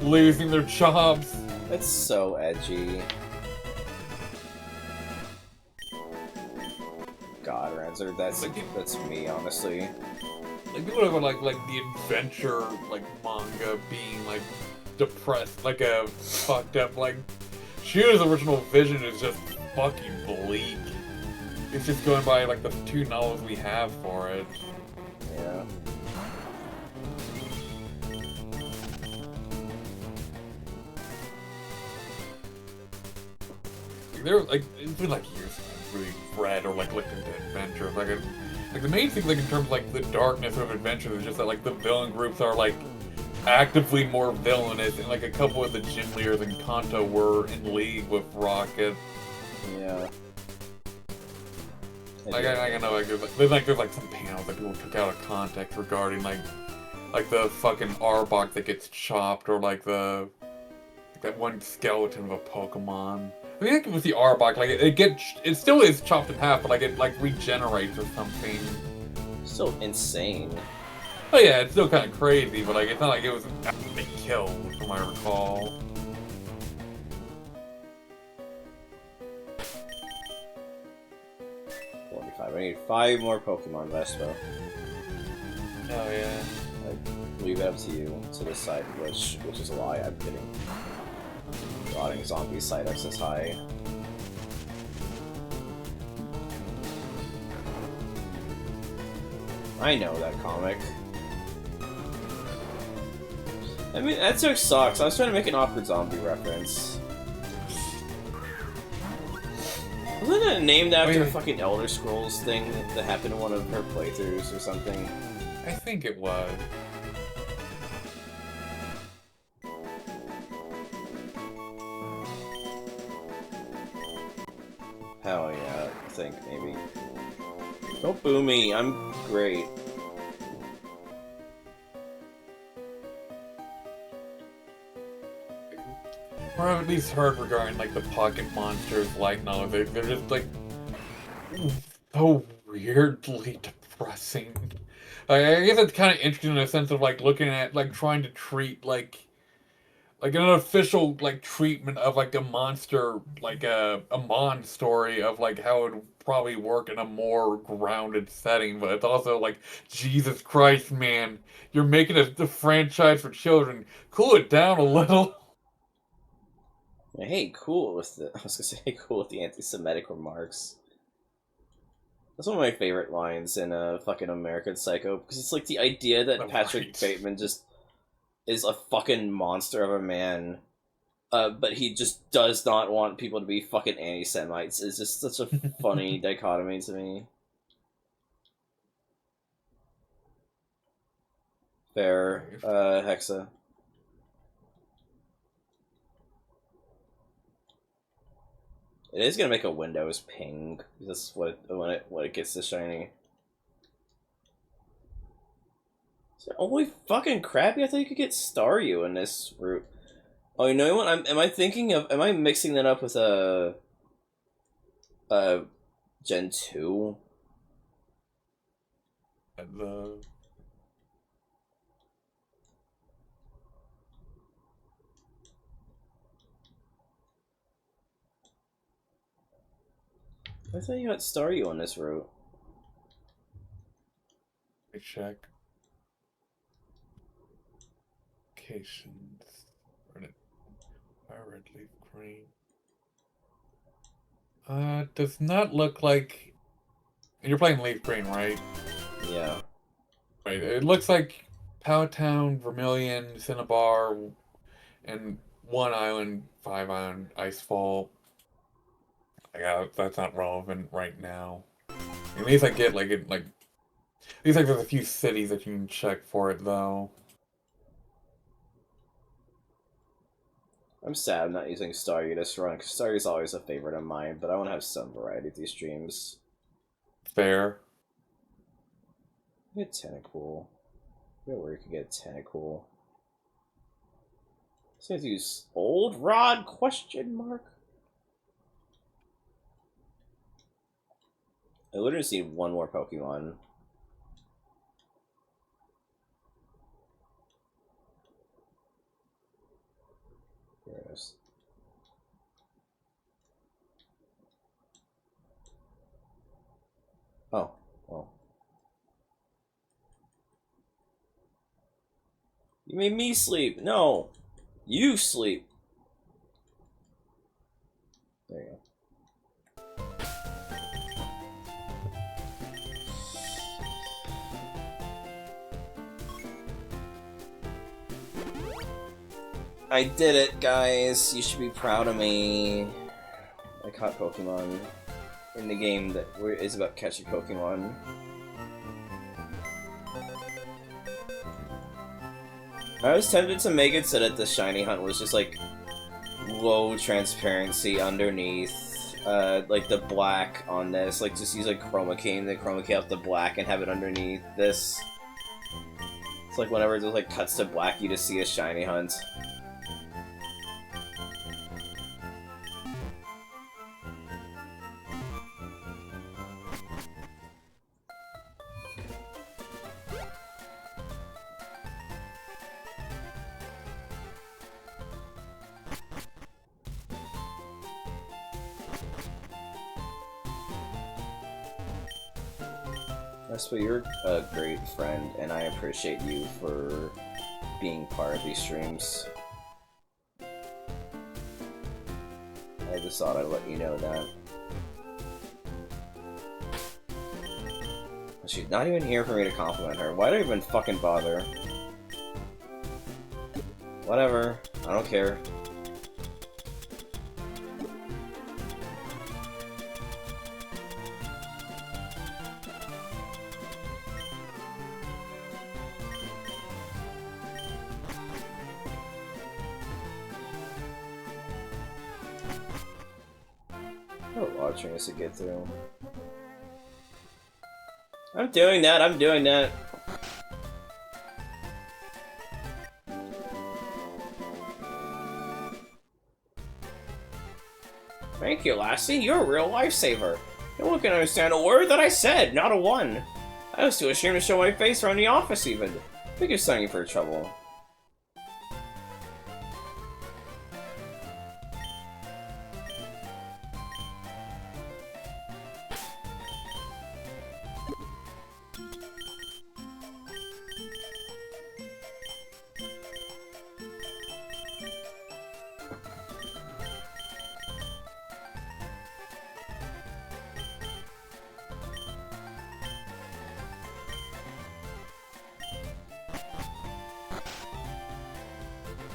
Speaker 4: losing their jobs.
Speaker 1: That's so edgy. God, Ranzer, that's me, honestly.
Speaker 4: Like people have like the adventure like manga being like depressed, like a fucked up like Shuda's original vision is just fucking bleak. It's just going by like the 2 novels we have for it.
Speaker 1: Yeah.
Speaker 4: they're like it's been like years since I've really read or like looked into adventure. Like the main thing like in terms of like the darkness of adventure is just that like the villain groups are like actively more villainous, and like a couple of the gym leaders in Kanto were in league with Rocket.
Speaker 1: Yeah.
Speaker 4: Like I know like there's like some panels that people took out of context regarding like the fucking Arbok that gets chopped, or like that one skeleton of a Pokemon. I think with the Arbok, like it still is chopped in half, but like it like regenerates or something.
Speaker 1: Still insane.
Speaker 4: Oh yeah, it's still kind of crazy, but like it's not like it was actually killed, from what I recall.
Speaker 1: 45. I need 5 more Pokemon Vespa.
Speaker 4: Oh yeah.
Speaker 1: I leave it up to you to decide which is why I'm getting rotting zombie side X is high. I know that comic. I mean, that joke sucks. I was trying to make an awkward zombie reference. Wasn't it named after a fucking Elder Scrolls thing that happened in one of her playthroughs or something?
Speaker 4: I think it was.
Speaker 1: Hell yeah, I think, maybe. Don't boo me, I'm great.
Speaker 4: Or I've at least heard regarding like the pocket monsters light novels, they're just like so weirdly depressing. I guess it's kind of interesting in a sense of like looking at like trying to treat like an official like treatment of like a monster, like a Mon story of like how it would probably work in a more grounded setting, but it's also like, Jesus Christ, man, you're making the franchise for children. Cool it down a little.
Speaker 1: Hey, cool with the. I was gonna say, hey, cool with the anti-Semitic remarks. That's one of my favorite lines in fucking American Psycho, because it's like the idea that Patrick Bateman just is a fucking monster of a man, but he just does not want people to be fucking anti-Semites. Is just such a funny dichotomy to me. Fair, Hexa. It is gonna make a Windows ping. That's what when it gets to shiny. Holy fucking crappy! I thought you could get Staryu in this route. Oh, you know what? Am I thinking of? Am I mixing that up with a Gen 2? I thought you got Staryu on this route.
Speaker 4: I check. Locations. Red leaf green. Does not look like. You're playing leaf green, right?
Speaker 1: Yeah.
Speaker 4: Right. It looks like Powtown, Vermilion, Cinnabar, and 1 island, 5 island, Icefall. Yeah, that's not relevant right now. At least I get like it like. At least like there's a few cities that you can check for it though.
Speaker 1: I'm sad I'm not using Staryu this run, because Staryu's always a favorite of mine, but I want to have some variety of these streams.
Speaker 4: Fair.
Speaker 1: Get Tentacool. Yeah, where you can get Tentacool. So I have to use Old Rod? Question mark. I literally just need one more Pokemon. Here it is. Oh, well. You made me sleep. No, you sleep. There you go. I did it, guys. You should be proud of me. I caught caught Pokemon in the game that is about catching Pokemon. I was tempted to make it so that the shiny hunt was just like low transparency underneath, like the black on this, like just use like chroma key and then chroma key out the black and have it underneath this. It's like whenever it just like cuts to black, you just see a shiny hunt. Vespa, you're a great friend, and I appreciate you for being part of these streams. I just thought I'd let you know that. She's not even here for me to compliment her. Why do I even fucking bother? Whatever. I don't care. Watching us to get through. I'm doing that, I'm doing that. Thank you, Lassie. You're a real lifesaver. No one can understand a word that I said, not a one. I was too ashamed to show my face around the office even. I think you're signing for trouble.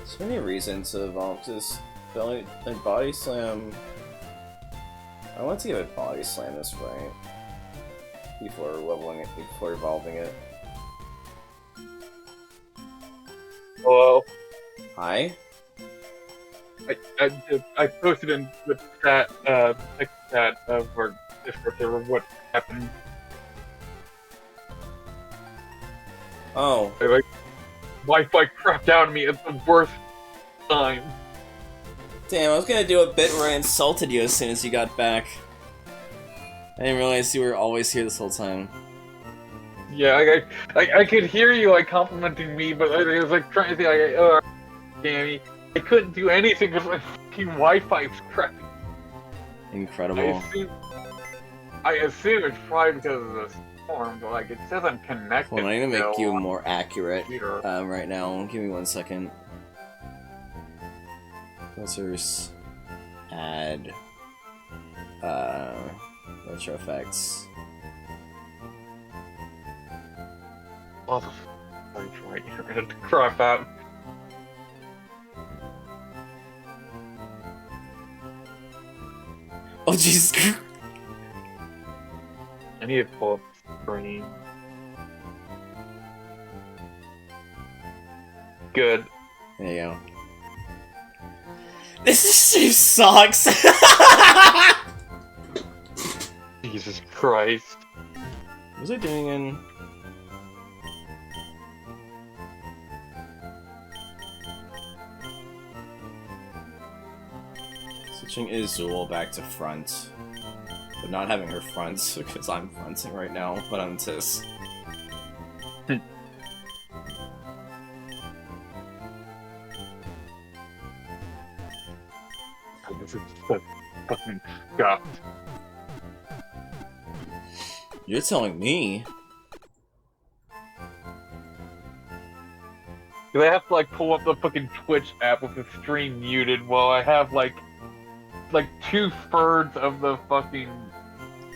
Speaker 1: So many reasons to evolve this belly and body slam. I want to give it body slam this right before leveling it, before evolving it.
Speaker 6: Hello.
Speaker 1: Hi.
Speaker 6: I posted in the chat, of our Discord server what happened.
Speaker 1: Oh.
Speaker 6: Like, Wi-Fi crapped out on me at the worst time.
Speaker 1: Damn, I was gonna do a bit where I insulted you as soon as you got back. I didn't realize you were always here this whole time.
Speaker 6: Yeah, I could hear you like complimenting me, but I was like trying to say like, oh, Cammy, I couldn't do anything because my fucking Wi-Fi was crapping.
Speaker 1: Incredible.
Speaker 6: I assume it's probably because of the storm, but like it says I'm connected.
Speaker 1: Well, I'm gonna make you more accurate
Speaker 6: computer.
Speaker 1: right now. Give me 1 second. Filters. Add. Retro effects.
Speaker 6: Right, you're gonna crop out.
Speaker 1: Oh Jesus!
Speaker 6: I need to pull up the screen. Good.
Speaker 1: There you go. This stream sucks!
Speaker 6: Jesus Christ.
Speaker 1: What was I doing in... Switching Izul back to front. But not having her front, because I'm fronting right now, but I'm Tis.
Speaker 6: This is so fucking God.
Speaker 1: You're telling me?
Speaker 6: Do I have to like pull up the fucking Twitch app with the stream muted while I have like 2/3 of the fucking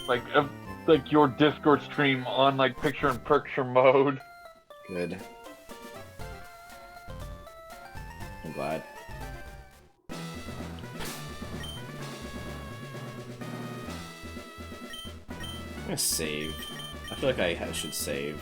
Speaker 6: like your Discord stream on like picture-in-picture mode?
Speaker 1: Good. I'm glad. gonna save. I feel like I should save.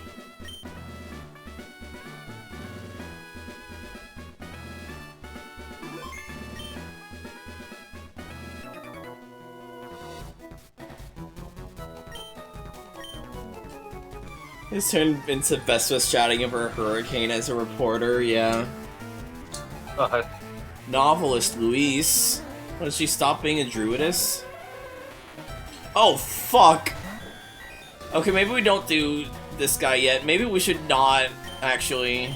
Speaker 1: It's turned into Vespa shouting over a hurricane as a reporter, yeah. Novelist Luis. What, did she stop being a druidess? Oh, fuck! Okay, maybe we don't do this guy yet. Maybe we should not, actually.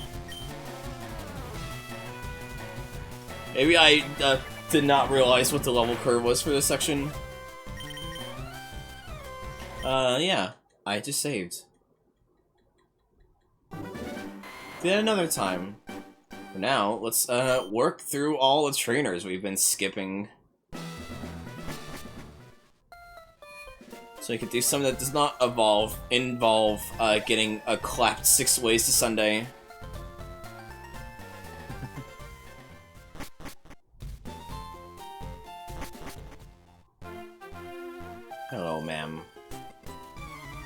Speaker 1: Maybe I did not realize what the level curve was for this section. Yeah. I just saved. Then another time. For now, let's work through all the trainers we've been skipping. So we could do something that does not involve getting clapped 6 ways to Sunday. Hello, ma'am.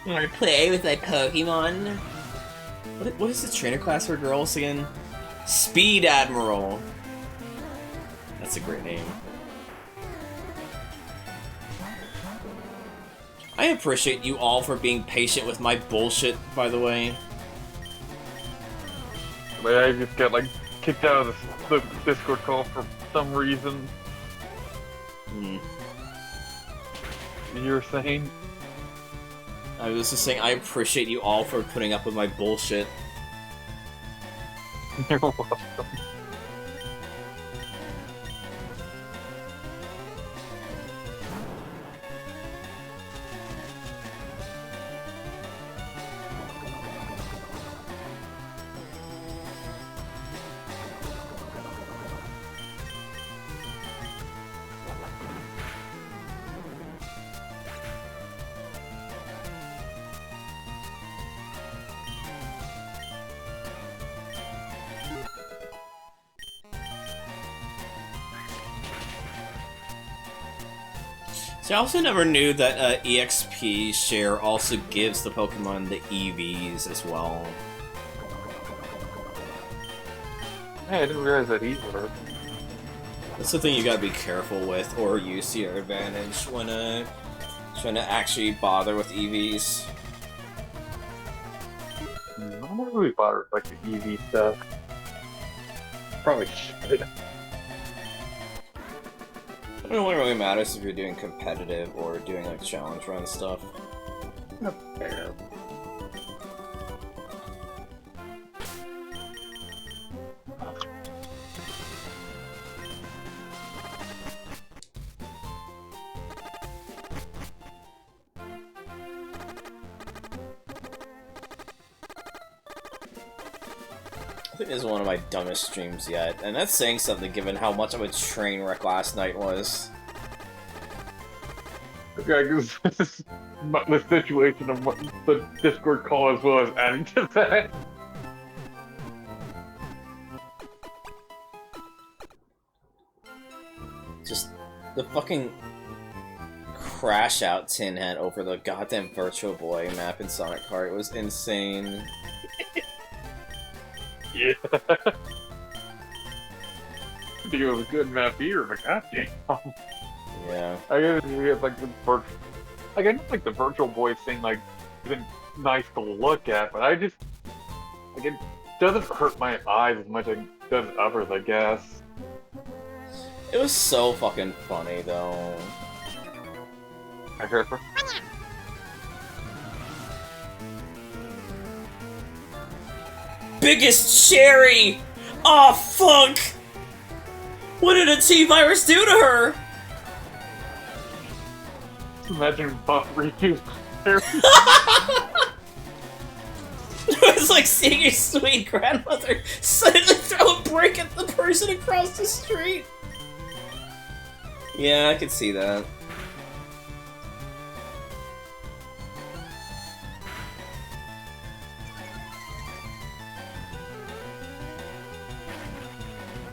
Speaker 1: You wanna play with my Pokémon? What is the trainer class for girls again? Speed Admiral. That's a great name. I appreciate you all for being patient with my bullshit, by the way.
Speaker 6: But I just got like kicked out of the Discord call for some reason. You were saying?
Speaker 1: I was just saying I appreciate you all for putting up with my bullshit.
Speaker 6: You're welcome.
Speaker 1: So I also never knew that EXP share also gives the Pokemon the EVs as well.
Speaker 6: Hey, I didn't realize that either.
Speaker 1: That's the thing you gotta be careful with, or use to your advantage when trying to actually bother with EVs.
Speaker 6: I'm not really bothered with like the EV stuff. Probably should.
Speaker 1: I don't know what really matters if you're doing competitive or doing like challenge run stuff.
Speaker 6: Fair.
Speaker 1: I think this is one of my dumbest streams yet, and that's saying something given how much of a train wreck last night was.
Speaker 6: Okay, because this is the situation of what the Discord call as well as adding to that.
Speaker 1: Just the fucking crash out Tin Hat over the goddamn Virtual Boy map in Sonic Heart was insane.
Speaker 6: Yeah. I think it was a good map here, but goddamn.
Speaker 1: Yeah.
Speaker 6: I guess we have like the virtual, like I know like the Virtual Boy thing like isn't nice to look at, but I just like it doesn't hurt my eyes as much as it does others, I guess.
Speaker 1: It was so fucking funny though.
Speaker 6: I heard for
Speaker 1: Biggest cherry! Aw, fuck! What did a T-Virus do to her?
Speaker 6: imagine Buff Riku.
Speaker 1: It's like seeing your sweet grandmother suddenly throw a brick at the person across the street. Yeah, I could see that.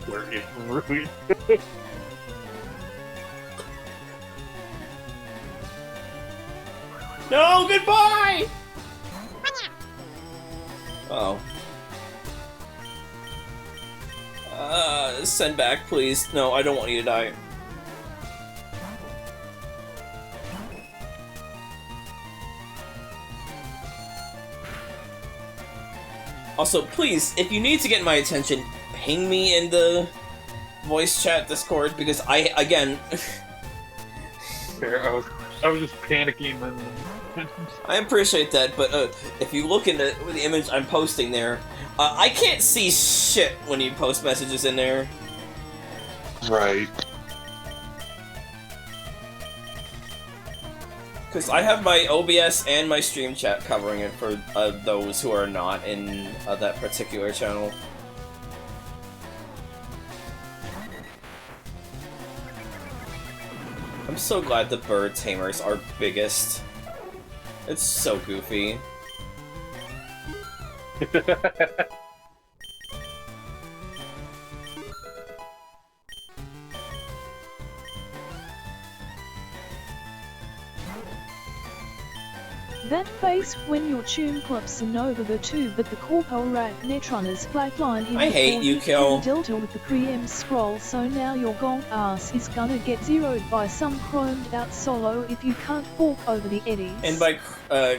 Speaker 6: Where it's ruined.
Speaker 1: No, goodbye! Oh. Send back, please. No, I don't want you to die. Also, please, if you need to get my attention, ping me in the voice chat Discord, because again...
Speaker 6: Fair, I was just panicking and...
Speaker 1: I appreciate that, but if you look in the image I'm posting there, I can't see shit when you post messages in there.
Speaker 6: Right.
Speaker 1: Because I have my OBS and my stream chat covering it for those who are not in that particular channel. I'm so glad the bird tamers are biggest. It's so goofy.
Speaker 7: That face when your tune clips and over the tube but the corpo rat netrunners flatline him
Speaker 1: I hate you, Kill.
Speaker 7: Delta with the preem scroll, so now your gonk ass is gonna get zeroed by some chromed out solo if you can't fork over the eddies.
Speaker 1: And by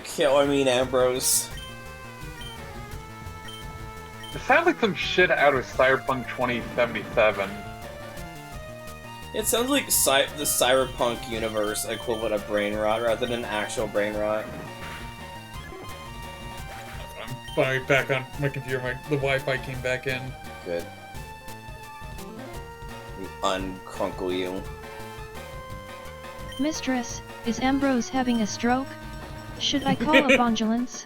Speaker 1: Kill, I mean Ambrose.
Speaker 6: It sounds like some shit out of Cyberpunk 2077.
Speaker 1: It sounds like the cyberpunk universe equivalent of brain rot rather than actual brain rot.
Speaker 4: I'm finally back on my computer. The Wi-Fi came back in.
Speaker 1: Good. Uncrunkle you.
Speaker 2: Mistress, is Ambrose having a stroke? Should I call a ambulance?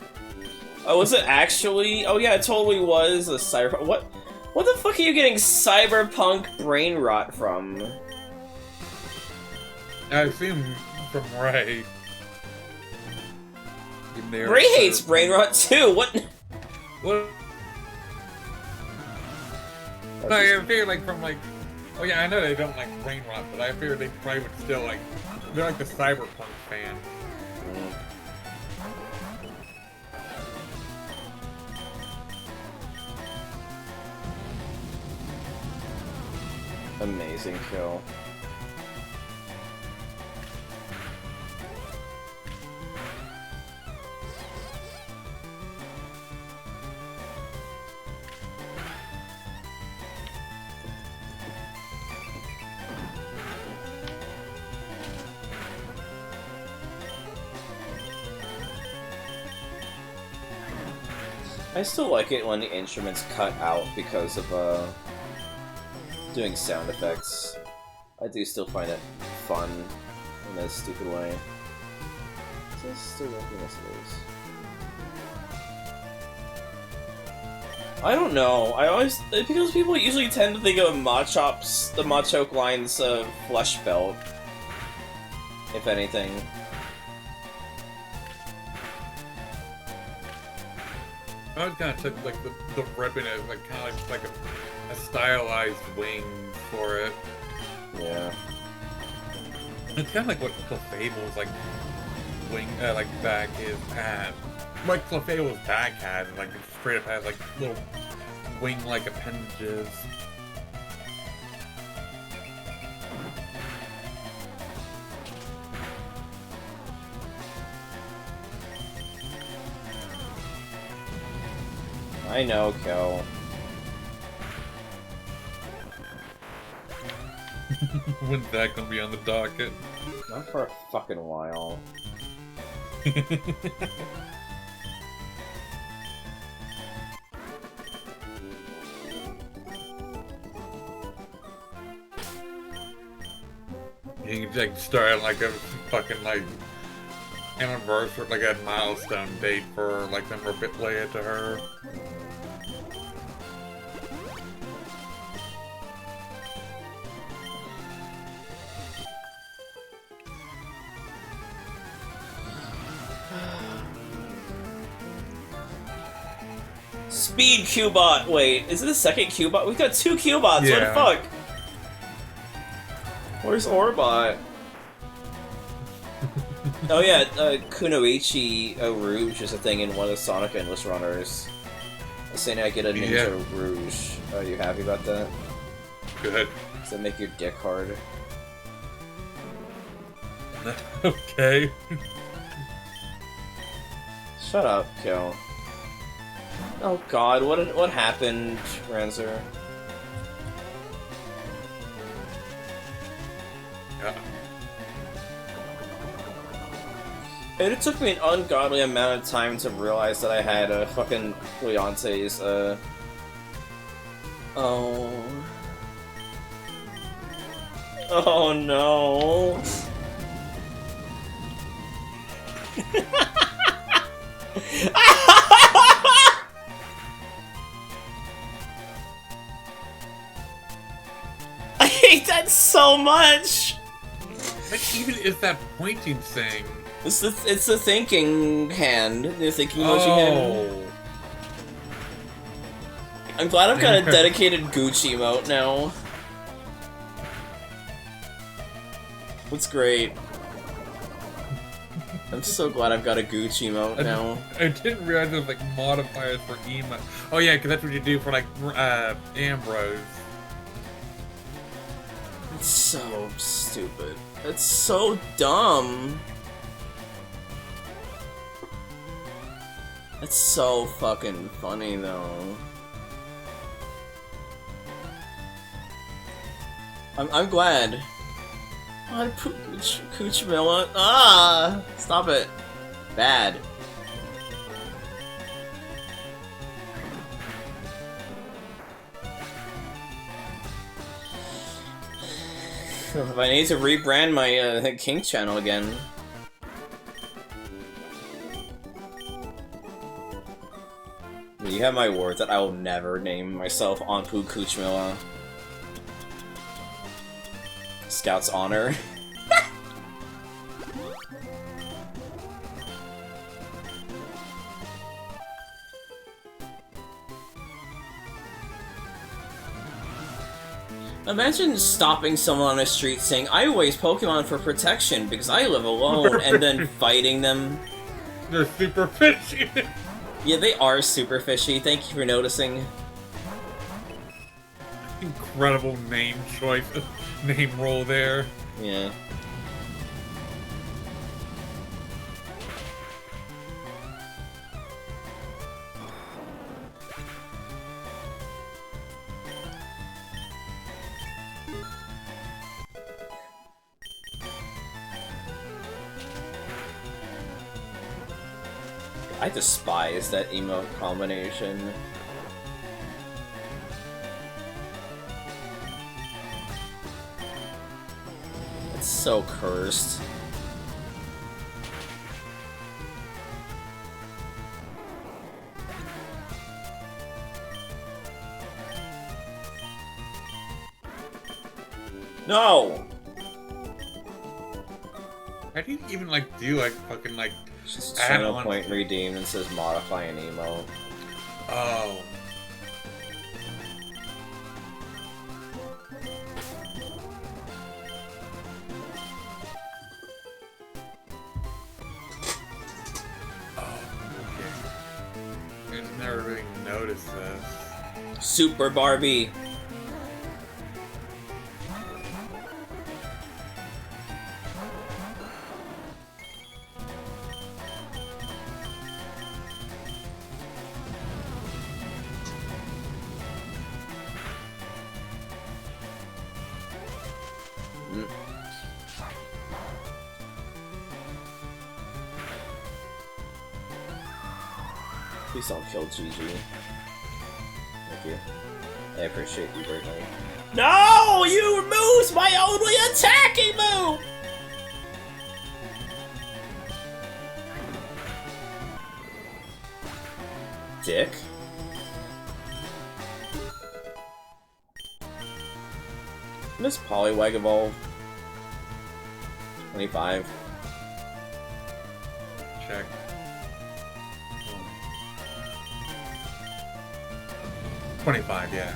Speaker 1: Oh, was it actually? Oh yeah, it totally was a cyberpunk. What the fuck are you getting cyberpunk brain rot from?
Speaker 4: I assume from Ray.
Speaker 1: Ray hates brain rot too. What?
Speaker 4: What? I figure from oh yeah, I know they don't like brain rot, but I figure they probably would still they're like the cyberpunk fan.
Speaker 1: Amazing kill. I still like it when the instruments cut out because of doing sound effects. I do still find it fun in a stupid way. Is this still working? Yes, it is. I don't know. Because people usually tend to think of the Machop line's flesh belt, if anything.
Speaker 4: I always kind of took the ribbon as kind of like a stylized wing for it.
Speaker 1: Yeah.
Speaker 4: It's kind of like what Clefable's wing back is had. Like Clefable's back had, it straight up had little wing-like appendages.
Speaker 1: I know, Kel.
Speaker 4: When's that gonna be on the docket?
Speaker 1: Not for a fucking while.
Speaker 4: You can start a fucking anniversary, a milestone date for them relay it to her.
Speaker 1: Speed Cubot! Wait, is it the second Cubot? We've got 2 Cubots,
Speaker 4: Yeah.
Speaker 1: what the fuck? Where's Orbot? Oh yeah, Kunoichi Rouge is a thing in one of the Sonic Endless Runners. Saying I get a Ninja Rouge. Are you happy about that?
Speaker 4: Good.
Speaker 1: Does that make your dick hard?
Speaker 4: Okay.
Speaker 1: Shut up, Kill. Oh god, what happened, Ranzer?
Speaker 4: Yeah.
Speaker 1: And it took me an ungodly amount of time to realize that I had a fucking Leonte's, Oh. Oh no. I hate that so much!
Speaker 4: What even is that pointing thing?
Speaker 1: It's the thinking hand. The thinking emoji hand. I'm glad I've got a dedicated Gucci emote now. What's great. I'm so glad I've got a Gucci emote now.
Speaker 4: I didn't realize there was like modifiers for emote. Oh yeah, because that's what you do for like Ambrose.
Speaker 1: It's so stupid. It's so dumb. It's so fucking funny though. I'm glad. Oh, Kuchmilla. Ah! Stop it. Bad. If I need to rebrand my King channel again. You have my word that I will never name myself Anpu Kuchmilla. Scout's honor. Imagine stopping someone on the street saying, I raise Pokemon for protection because I live alone, and then fighting them.
Speaker 4: They're super fishy.
Speaker 1: Yeah, they are super fishy. Thank you for noticing.
Speaker 4: Incredible name choice, name roll there.
Speaker 1: Yeah. I despise that emote combination. It's so cursed. No!
Speaker 4: How do you even like do like fucking like
Speaker 1: Just
Speaker 4: add
Speaker 1: channel
Speaker 4: on?
Speaker 1: point redeemed and says modify an emote.
Speaker 4: Oh. I just never really noticed this.
Speaker 1: Super Barbie! Please don't kill GG. Thank you. I appreciate you greatly. No! You removed my only attacking move! Dick. Miss Poliwag evolve. 25.
Speaker 4: Check. 25, yeah.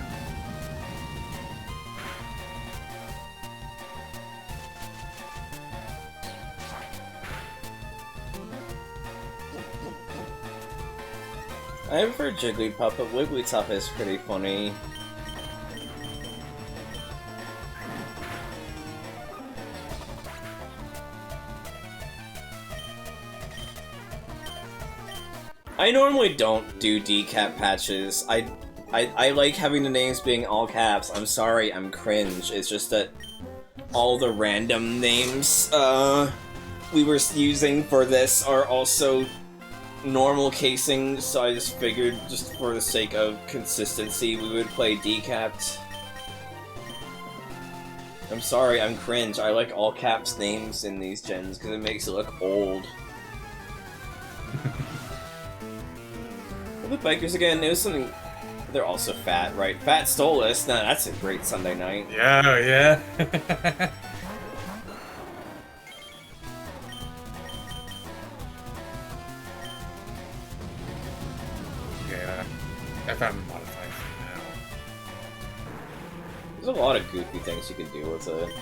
Speaker 1: I prefer Jigglypuff, but Wigglytuff is pretty funny. I normally don't do decap patches. I like having the names being all caps. I'm sorry, I'm cringe. It's just that all the random names we were using for this are also normal casing, so I just figured, just for the sake of consistency, we would play decapped. I'm sorry, I'm cringe. I like all caps names in these gens because it makes it look old. The bikers again, it was something. They're also fat, right? Fat Stolas. Nah, that's a great Sunday night.
Speaker 4: Yeah, yeah. Yeah, I found the modified for now.
Speaker 1: There's a lot of goofy things you can do with it.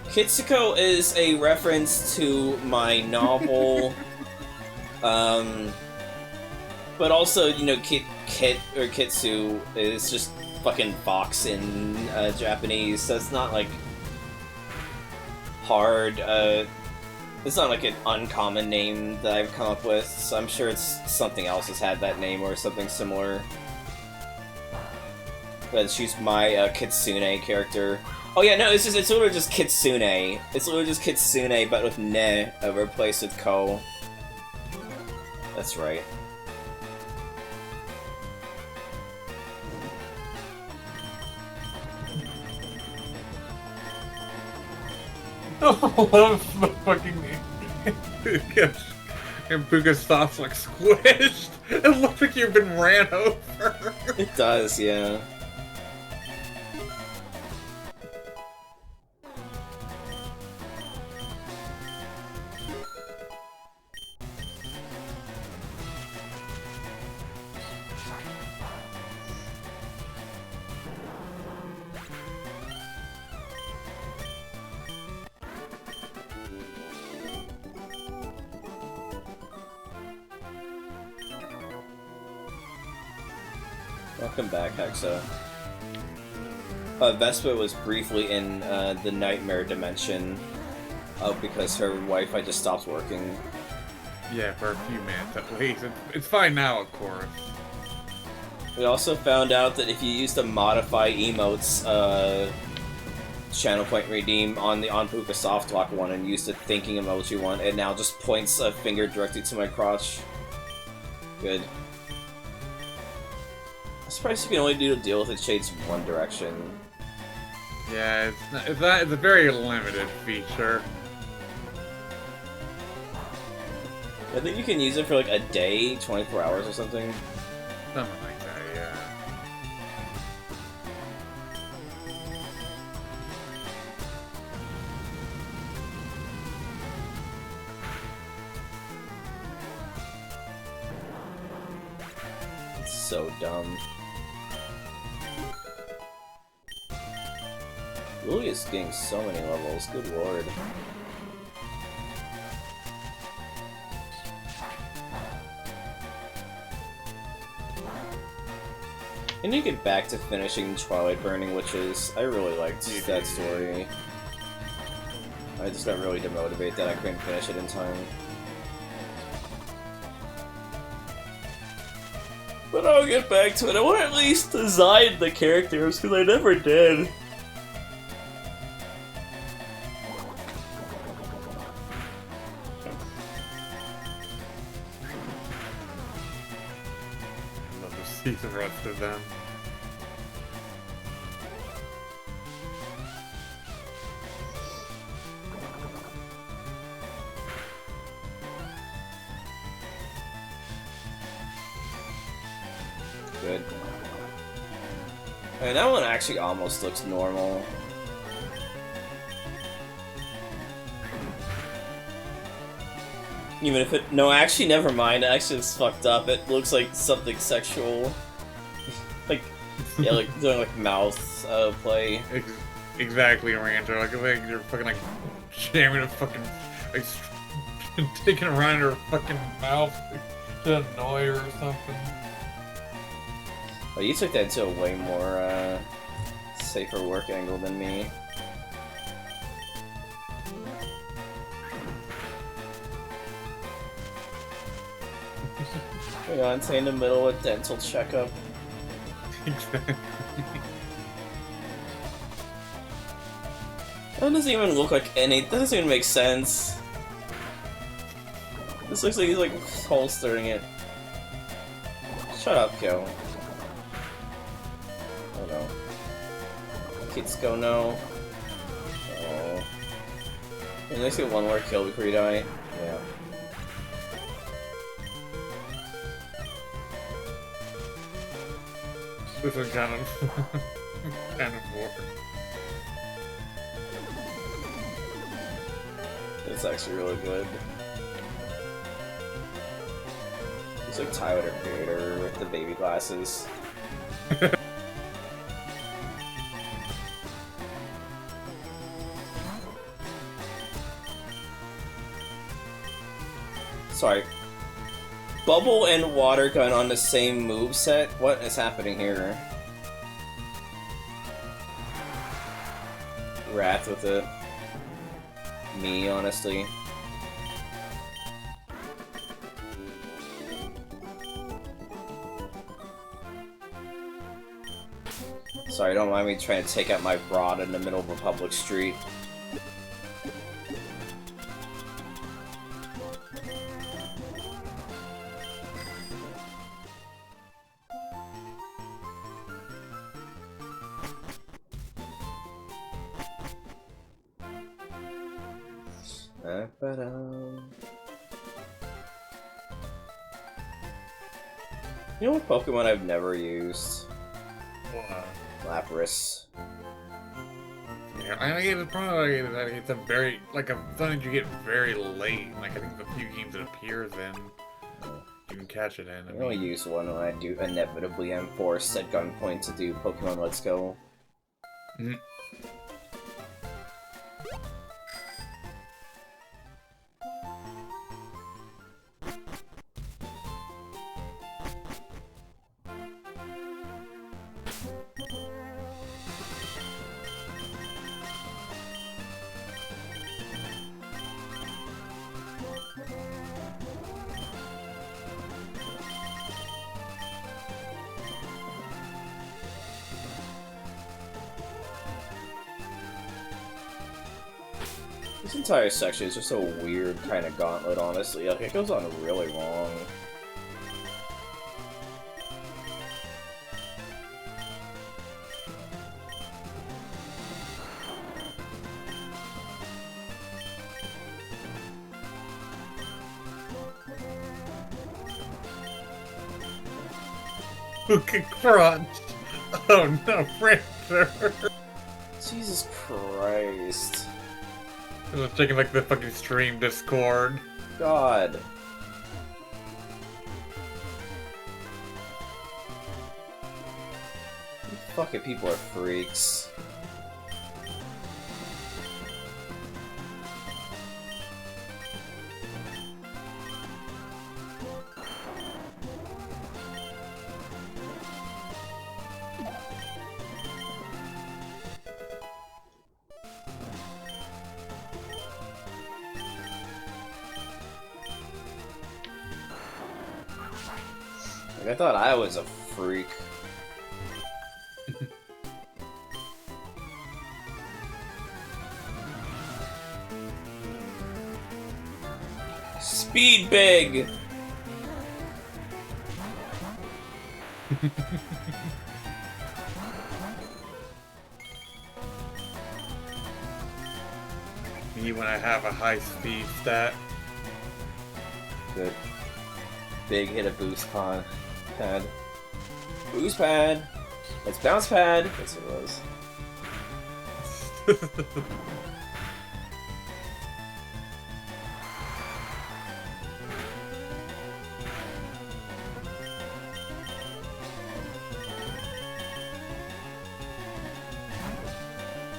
Speaker 1: Kitsuko is a reference to my novel, but also, you know, Kit or Kitsu is just fucking fox in Japanese, so it's not like hard. It's not like an uncommon name that I've come up with, so I'm sure it's something else has had that name or something similar. But she's my Kitsune character. Oh yeah, no, it's literally just Kitsune. It's literally just Kitsune, but with ne replaced with ko. That's right.
Speaker 4: I love the fucking and Puka stops like squished. It looks like you've been ran over.
Speaker 1: It does, yeah. Welcome back, Hexa. Vespa was briefly in the Nightmare Dimension because her Wi-Fi just stopped working.
Speaker 4: Yeah, for a few minutes at least. It's fine now, of course.
Speaker 1: We also found out that if you use the modify emotes channel point redeem on the Puka Softlock one and use the thinking emoji one, it now just points a finger directly to my crotch. Good. I'm surprised you can only do the deal with the shades in one direction.
Speaker 4: Yeah, it's a very limited feature.
Speaker 1: I think you can use it for like a day, 24 hours or something.
Speaker 4: Something like that, yeah.
Speaker 1: It's so dumb. Lily is getting so many levels, good lord. I need to get back to finishing Twilight Burning Witches. I really liked that story. I just got really demotivated that I couldn't finish it in time. But I'll get back to it. I want to at least design the characters, because I never did.
Speaker 4: See the rest of them.
Speaker 1: Good. I mean, that one actually almost looks normal. Even if it... No, actually, never mind. Actually, it's fucked up. It looks like something sexual. Like... Yeah, like doing like mouth play.
Speaker 4: Exactly, Rancher. Like you're fucking like jamming a fucking like taking around her fucking mouth to annoy her or something.
Speaker 1: Oh, you took that to a way more safer work angle than me. Hang on, stay in the middle of a dental checkup.
Speaker 4: Exactly.
Speaker 1: That doesn't even look like any. That doesn't even make sense. This looks like he's like holstering it. Shut up, Kill. Oh no. Kids go no. Oh. At least get one more kill before you die. Yeah.
Speaker 4: This is kind of kind of boring.
Speaker 1: It's actually really good. It's like Tyler the Creator with the baby glasses. Sorry. Bubble and water gun on the same moveset? What is happening here? Wrath with it. Me, honestly. Sorry, don't mind me trying to take out my rod in the middle of a public street. You know what Pokemon I've never used? Lapras.
Speaker 4: Yeah, I think it's probably it's a very like a something you get very late. Like I think the few games it appears in, you can catch it in.
Speaker 1: I only use one when I do inevitably am forced at gunpoint to do Pokemon Let's Go.
Speaker 4: Mm-hmm.
Speaker 1: This entire section is just a weird kind of gauntlet, honestly. Like, it goes on really long.
Speaker 4: Crunch! Oh no, Prancer!
Speaker 1: Jesus Christ.
Speaker 4: I was checking like the fucking stream Discord.
Speaker 1: God. You fucking people are freaks. I thought I was a freak. Speed big!
Speaker 4: Me when I have a high speed stat.
Speaker 1: Good. Big hit a boost pad. Boost pad! It's bounce pad! Yes, it was.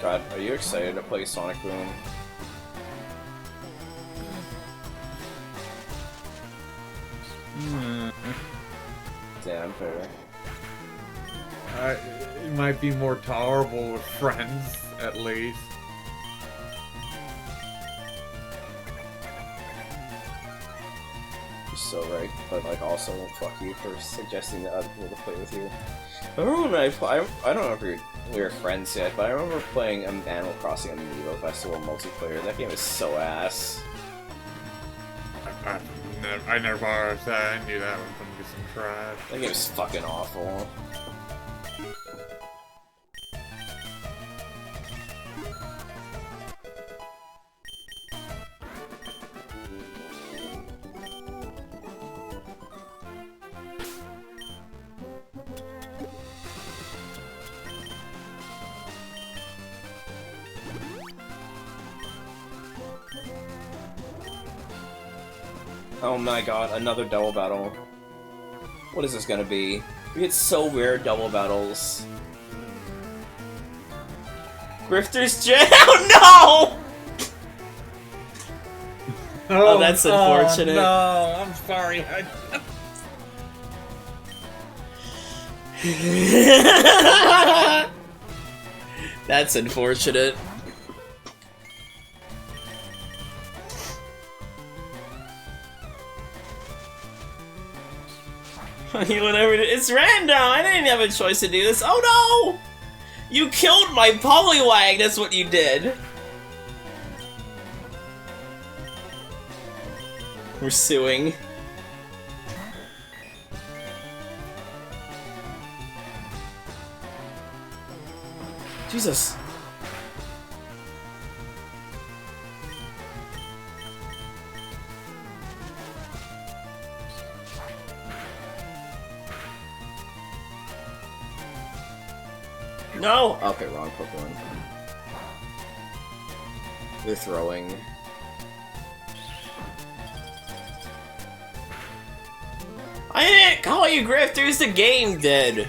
Speaker 1: God, are you excited to play Sonic Boom? Damn fair.
Speaker 4: It might be more tolerable with friends, at least.
Speaker 1: You're so right, but like also fuck you for suggesting that other people to play with you. I remember when I don't know if we were friends yet, but I remember playing Animal Crossing Amiibo Festival multiplayer. That game was so ass.
Speaker 4: I never bothered that. I knew that was gonna be some trash.
Speaker 1: That game was fucking awful. Oh my god, another double battle. What is this gonna be? We get so weird double battles. Grifter's Jam. Oh no! Oh, that's unfortunate.
Speaker 4: Oh, no, I'm sorry.
Speaker 1: That's unfortunate. Whatever it is, it's random! I didn't have a choice to do this. Oh no! You killed my Poliwag, that's what you did! We're suing. Jesus. No! Okay, wrong Pokemon. They're throwing. I didn't call you grifters, the game did!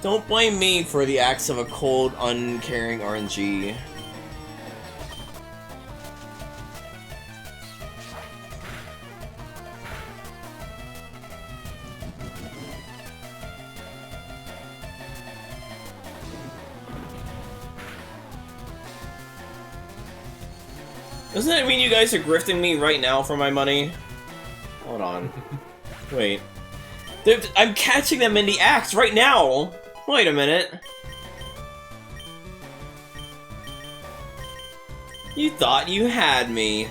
Speaker 1: Don't blame me for the acts of a cold, uncaring RNG. Doesn't that mean you guys are grifting me right now for my money? Hold on. Wait. I'm catching them in the act right now! Wait a minute. You thought you had me.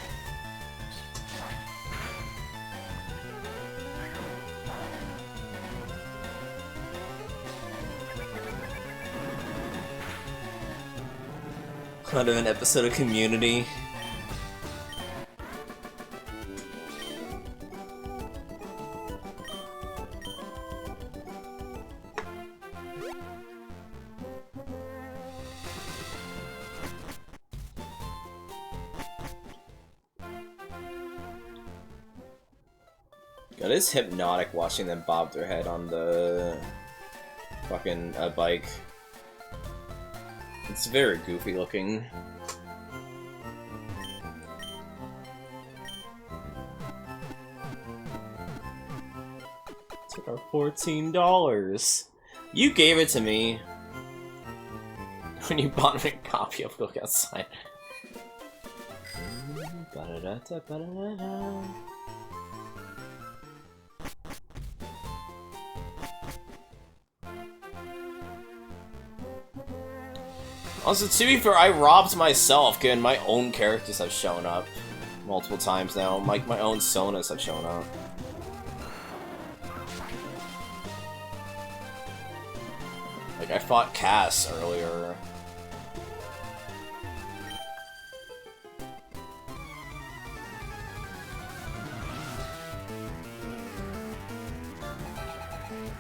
Speaker 1: Kind of an episode of Community. God, it's hypnotic watching them bob their head on the fucking bike. It's very goofy looking. Took our $14. You gave it to me when you bought me a copy of Look Outside. Ba-da-da-da-ba-da-da-da. Also, to be fair, I robbed myself, given my own characters have shown up multiple times now. My own Sonas have shown up. Like, I fought Cass earlier.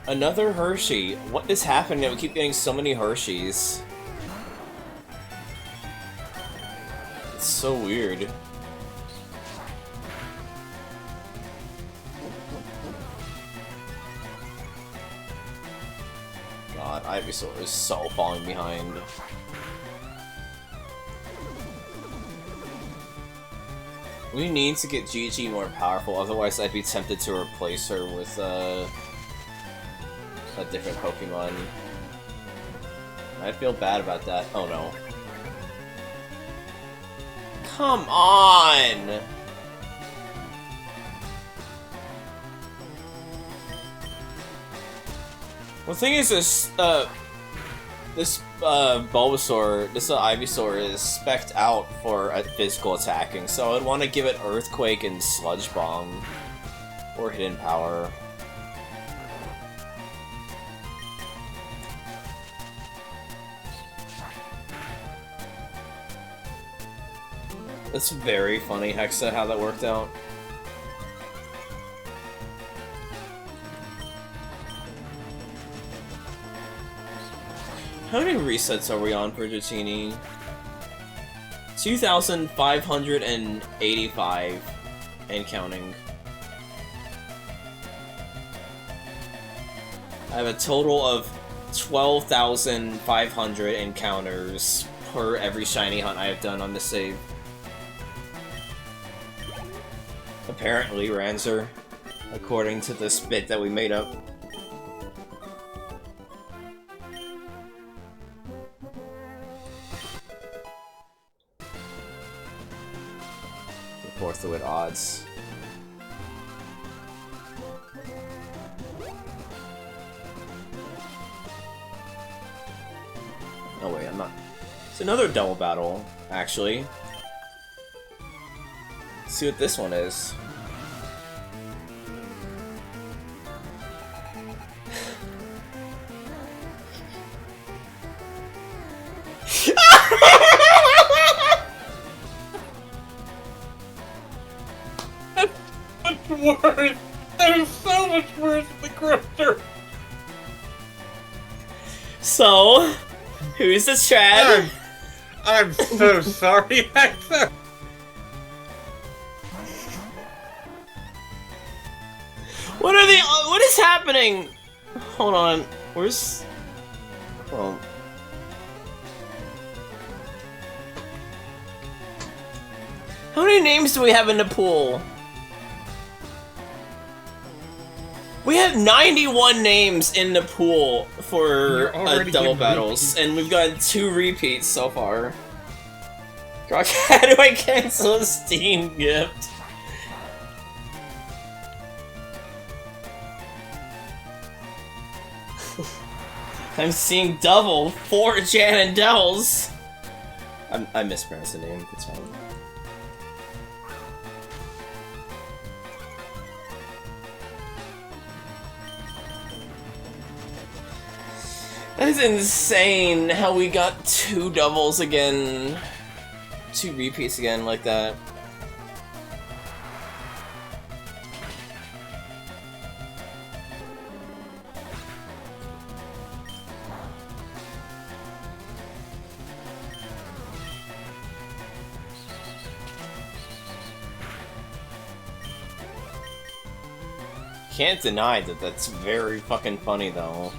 Speaker 1: Another Hershey. What is happening? We keep getting so many Hershey's. It's so weird. God. God, Ivysaur is so falling behind. We need to get Gigi more powerful, otherwise I'd be tempted to replace her with a different Pokemon. I feel bad about that. Oh no. Come on! Well, the thing is, this Bulbasaur, this Ivysaur is spec'd out for physical attacking, so I'd want to give it Earthquake and Sludge Bomb. Or Hidden Power. That's very funny, Hexa, how that worked out. How many resets are we on for Dratini? 2,585 and counting. I have a total of 12,500 encounters per every shiny hunt I have done on the save. Apparently, Ranzer, according to this bit that we made up. Report through it odds. Oh wait, I'm not. It's another double battle, actually. Let's see what this one is.
Speaker 4: That's worse! That is so much worse than the Grifter!
Speaker 1: So, who's the Chad?
Speaker 4: I'm so sorry, Hexa!
Speaker 1: What is happening? Hold on, where's... Oh. How many names do we have in the pool? We have 91 names in the pool for double battles, and we've got 2 repeats so far. Grok, how do I cancel a Steam gift? I'm seeing double 4 Jan and Dells. I mispronounced the name. It's fine. That is insane how we got 2 doubles again. 2 repeats again like that. Can't deny that that's very fucking funny though.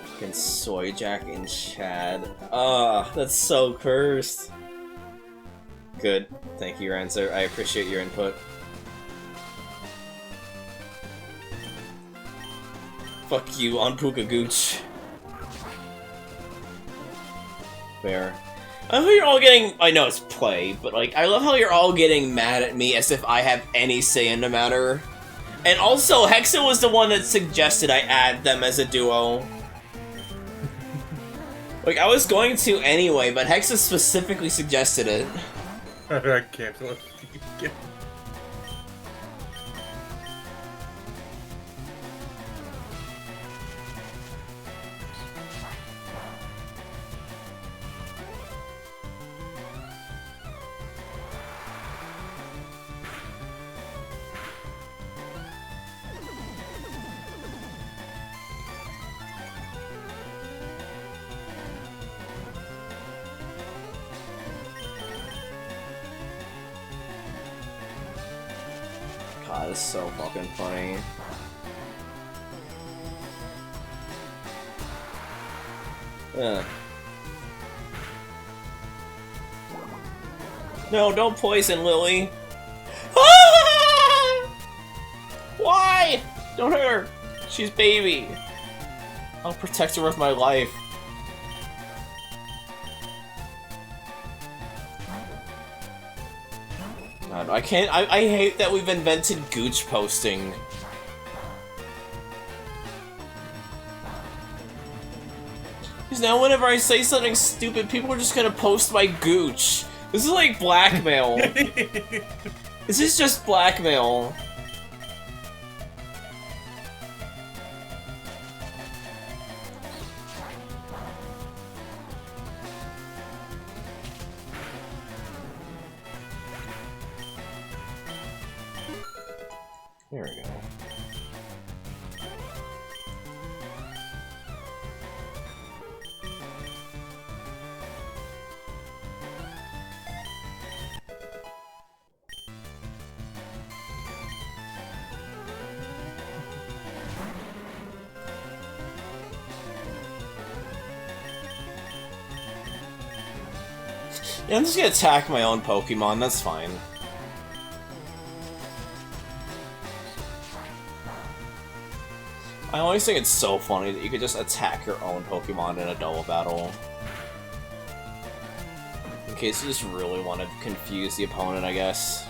Speaker 1: Fucking Soy Jack and Chad. That's so cursed. Good. Thank you, Rancer. I appreciate your input. Fuck you on Puka Gooch. Fair. I love how you're all getting- I know it's play, but like, I love how you're all getting mad at me as if I have any say in the matter. And also, Hexa was the one that suggested I add them as a duo. Like, I was going to anyway, but Hexa specifically suggested it.
Speaker 4: I cancel it.
Speaker 1: God, this is so fucking funny. Ugh. No, don't poison Lily. Ah! Why? Don't hurt her. She's baby. I'll protect her with my life. God, I can't. I hate that we've invented gooch posting. Because now whenever I say something stupid, people are just gonna post my gooch. This is like blackmail. This is just blackmail. There we go. Yeah, I'm just gonna attack my own Pokemon, that's fine. I always think it's so funny that you could just attack your own Pokemon in a double battle. In case you just really want to confuse the opponent, I guess.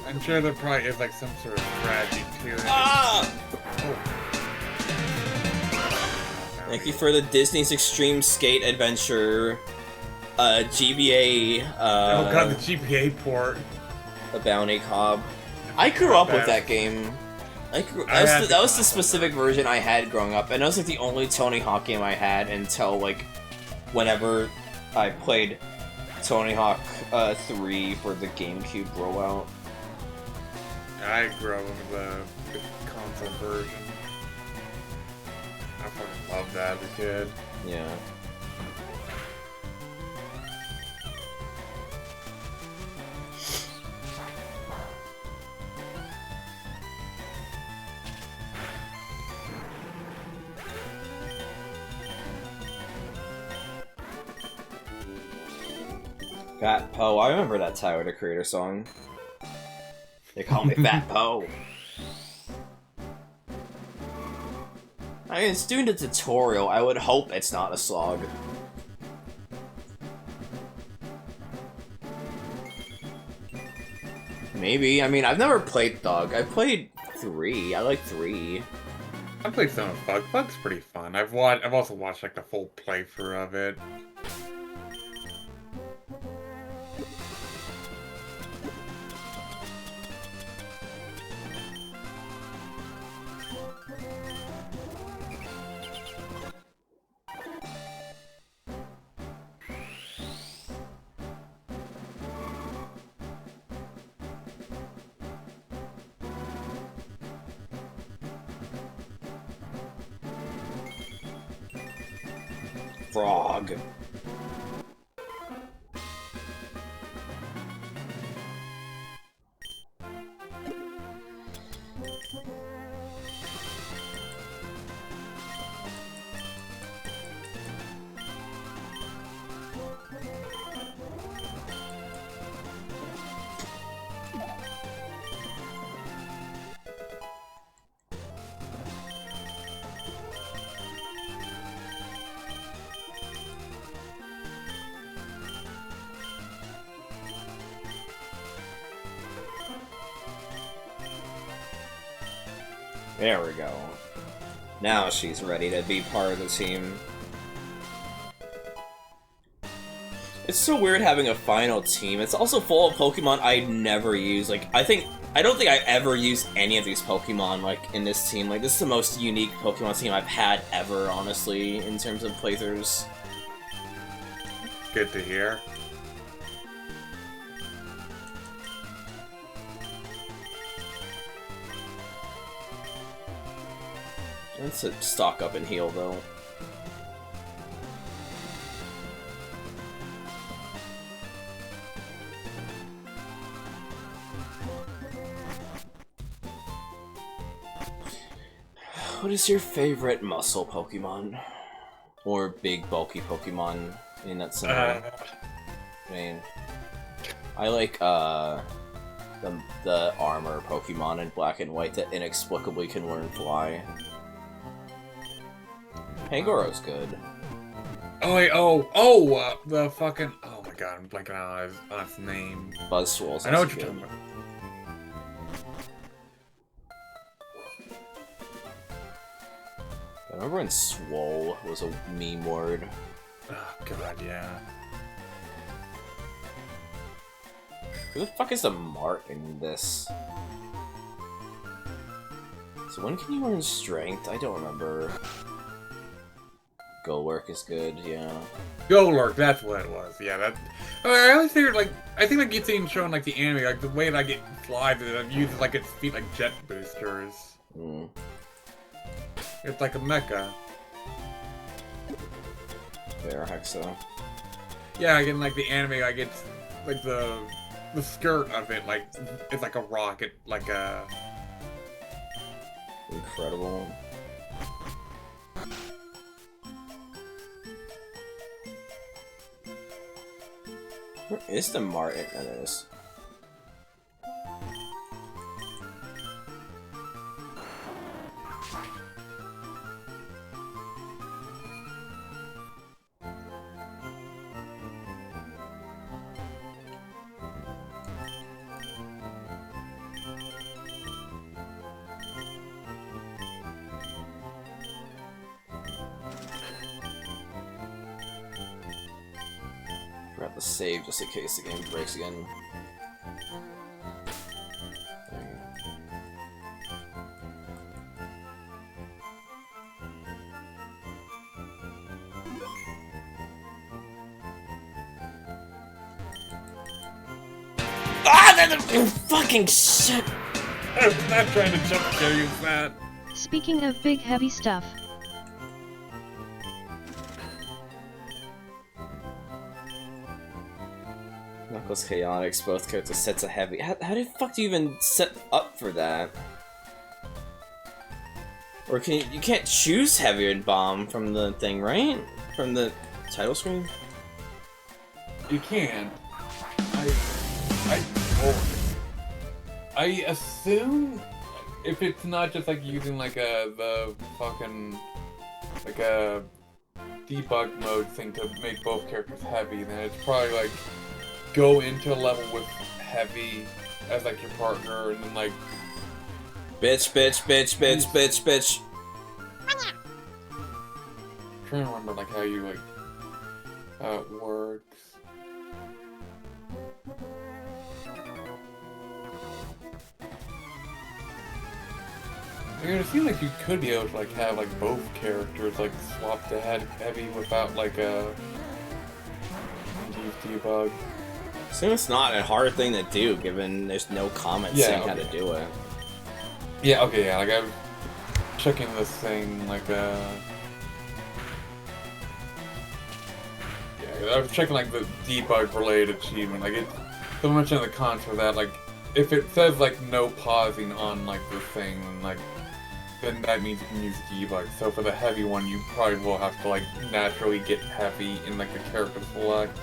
Speaker 4: I'm sure there probably is like some sort of strategy to it.
Speaker 1: Ah!
Speaker 4: Oh.
Speaker 1: Thank you for the Disney's Extreme Skate Adventure, GBA,
Speaker 4: oh god, the GBA port.
Speaker 1: The Bounty Cobb. I grew up with that game. That was the specific version I had growing up, and that was like the only Tony Hawk game I had until like whenever I played Tony Hawk 3 for the GameCube rollout.
Speaker 4: I grew up with the console version. I fucking loved that as a kid.
Speaker 1: Yeah. Fat Poe. I remember that Tyler, the Creator song. They call me Fat Poe. I mean, it's doing the tutorial. I would hope it's not a slog. Maybe. I mean, I've never played Thug. I played 3. I like 3.
Speaker 4: I played some of Bug. Bug's pretty fun. I've also watched like the full playthrough of it.
Speaker 1: Frog. There we go. Now she's ready to be part of the team. It's so weird having a final team. It's also full of Pokemon I never use. Like, I don't think I ever used any of these Pokemon, like, in this team. Like, this is the most unique Pokemon team I've had ever, honestly, in terms of playthroughs.
Speaker 4: Good to hear.
Speaker 1: Let's stock up and heal, though. What is your favorite muscle Pokemon? Or big bulky Pokemon in that scenario? I mean, I like the armor Pokemon in Black and White that inexplicably can learn Fly. Pangoro's good.
Speaker 4: Oh wait, the fucking, oh my god, I'm blanking out on his name.
Speaker 1: Buzzwole's
Speaker 4: I know
Speaker 1: also
Speaker 4: what you're
Speaker 1: good.
Speaker 4: talking about.
Speaker 1: I remember when Swole was a meme word.
Speaker 4: Oh god, yeah.
Speaker 1: Who the fuck is the Mart in this? So when can you learn Strength? I don't remember. Go Work is good, yeah.
Speaker 4: Golurk, that's what it was. Yeah, that. I always figured, like, I think like you've seen shown like the anime, like the way that it flies, it uses like its feet like jet boosters.
Speaker 1: Mm.
Speaker 4: It's like a mecha.
Speaker 1: Fair, Hexa.
Speaker 4: Yeah, again, like the anime, like it's like the skirt of it, like it's like a rocket, like a.
Speaker 1: Incredible. Where is the Martin in this? Forgot to save just in case the game breaks again. Ah, that fucking shit!
Speaker 4: I'm not trying to jump scare you, Matt.
Speaker 2: Speaking of big heavy stuff,
Speaker 1: Knuckles Chaotix, both characters sets a heavy. How the fuck do you even set up for that? Or can you can't choose heavier and bomb from the thing, right? From the title screen?
Speaker 4: You can. I assume if it's not just like using like the fucking like a debug mode thing to make both characters heavy, then it's probably like go into a level with heavy as like your partner and then like
Speaker 1: Bitch.
Speaker 4: I'm trying to remember like how you like how it works. It seems like you could be able to like have like both characters like swap to heavy without like a debug.
Speaker 1: So it's not a hard thing to do, given there's no comments saying how to do it.
Speaker 4: Yeah, okay, yeah, like I'm checking this thing, like, yeah, I was checking, like, the debug-related achievement, like, it, so much in the cons for that, like, if it says, like, no pausing on, like, the thing, like, then that means you can use debug, so for the heavy one, you probably will have to, like, naturally get heavy in, like, the character select.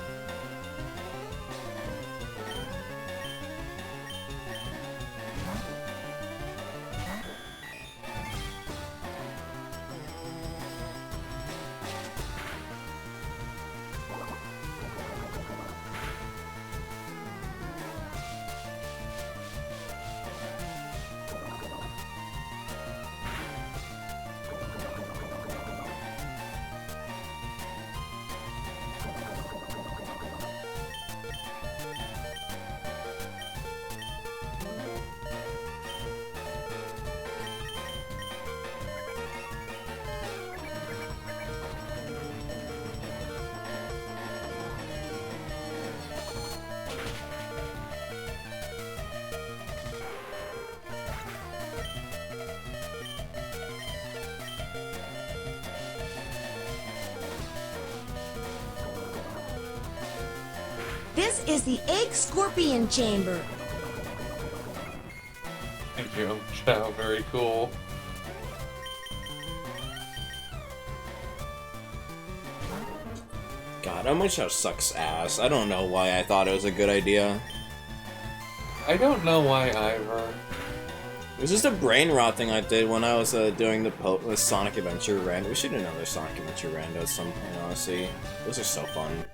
Speaker 8: This is the Egg Scorpion Chamber.
Speaker 4: Thank you, Chow, very cool.
Speaker 1: Omochow sucks ass. I don't know why I thought it was a good idea.
Speaker 4: I don't know why either.
Speaker 1: It was just a brain rot thing I did when I was doing the Sonic Adventure rand. We should do another Sonic Adventure rando at some point, honestly. Those are so fun.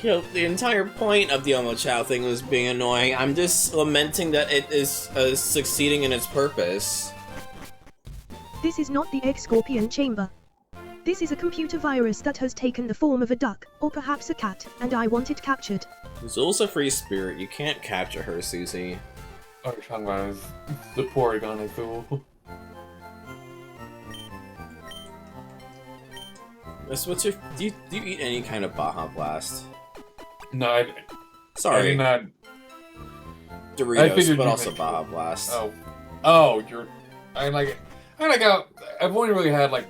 Speaker 1: You know, the entire point of the Omochow thing was being annoying. I'm just lamenting that it is succeeding in its purpose.
Speaker 9: This is not the Egg-Scorpion chamber. This is a computer virus that has taken the form of a duck, or perhaps a cat, and I want it captured.
Speaker 1: Zul's a free spirit. You can't capture her, Susie.
Speaker 4: Oh, you're talking about is the Porygon Azul.
Speaker 1: What's your... Do you eat any kind of Baja Blast?
Speaker 4: No, I
Speaker 1: Sorry.
Speaker 4: did not.
Speaker 1: Doritos, but also Baja Blast.
Speaker 4: Oh, you're... I've only really had, like,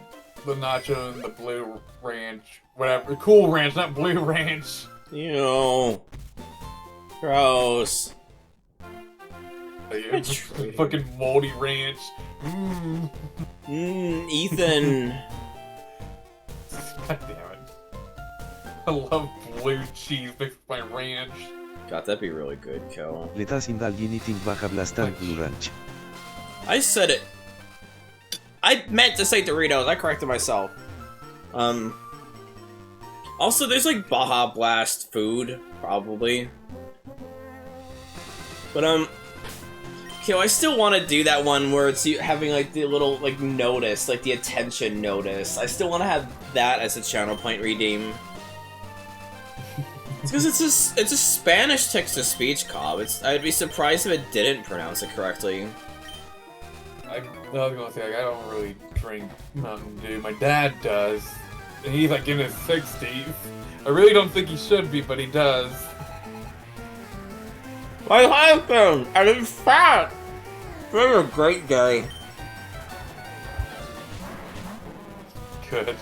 Speaker 4: the nacho and the blue ranch, whatever. Cool ranch, not blue ranch.
Speaker 1: Ew. Gross.
Speaker 4: Fucking moldy ranch.
Speaker 1: Ethan.
Speaker 4: God damn it. I love blue cheese mixed with my ranch.
Speaker 1: God, that'd be really good, Kel.
Speaker 5: Let us indulge in eating Baja Blast and Blue Ranch.
Speaker 1: I said it. I meant to say Doritos. I corrected myself. Also, there's like Baja Blast food, probably. But Kel, I still want to do that one where it's you having like the little like notice, like the attention notice. I still want to have that as a channel point redeem. It's because it's a Spanish text-to-speech, Cobb. I'd be surprised if it didn't pronounce it correctly.
Speaker 4: I was gonna say, like, I don't really drink Mountain Dew. My dad does, and he's like in his 60s. I really don't think he should be, but he does.
Speaker 1: My husband, and he's fat. You're a great guy.
Speaker 4: Good.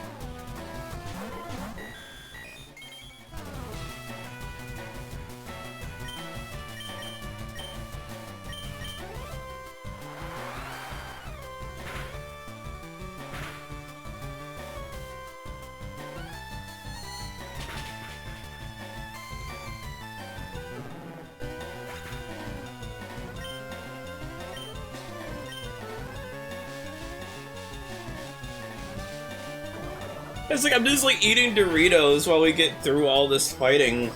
Speaker 1: It's like I'm just like eating Doritos while we get through all this fighting.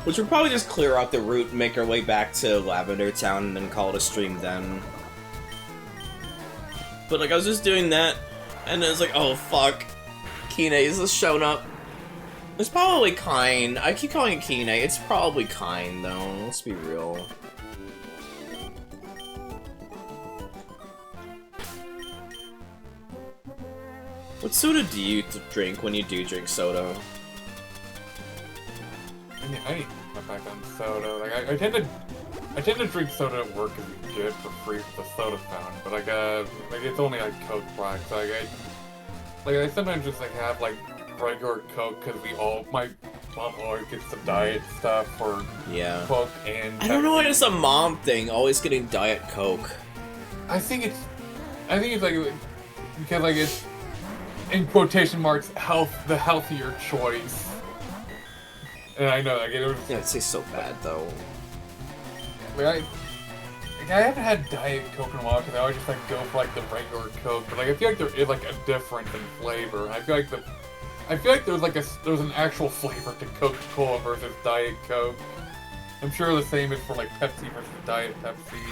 Speaker 1: Which we'll probably just clear out the route and make our way back to Lavender Town and then call it a stream then. But like I was just doing that and it was like, oh fuck. Kine's just shown up. It's probably Kine. I keep calling it Kine. It's probably Kine though, let's be real. What soda do you drink when you do drink soda?
Speaker 4: I need to cut back on soda. Like I tend to drink soda at work because it's good for free for the soda fountain. But like it's only like Coke Black. So I sometimes just like have like regular Coke because my mom always gets the diet stuff for Coke and.
Speaker 1: I don't know why it's a mom thing. Always getting Diet Coke.
Speaker 4: I think it's like because like it's. In quotation marks, the healthier choice. And I know, like, it was...
Speaker 1: Yeah, it tastes so bad, though.
Speaker 4: Like, I haven't had Diet Coke in a while, because I always just, like, go for, like, the regular Coke. But, like, I feel like there is, like, a difference in flavor. I feel like there's an actual flavor to Coca-Cola versus Diet Coke. I'm sure the same is for, like, Pepsi versus Diet Pepsi.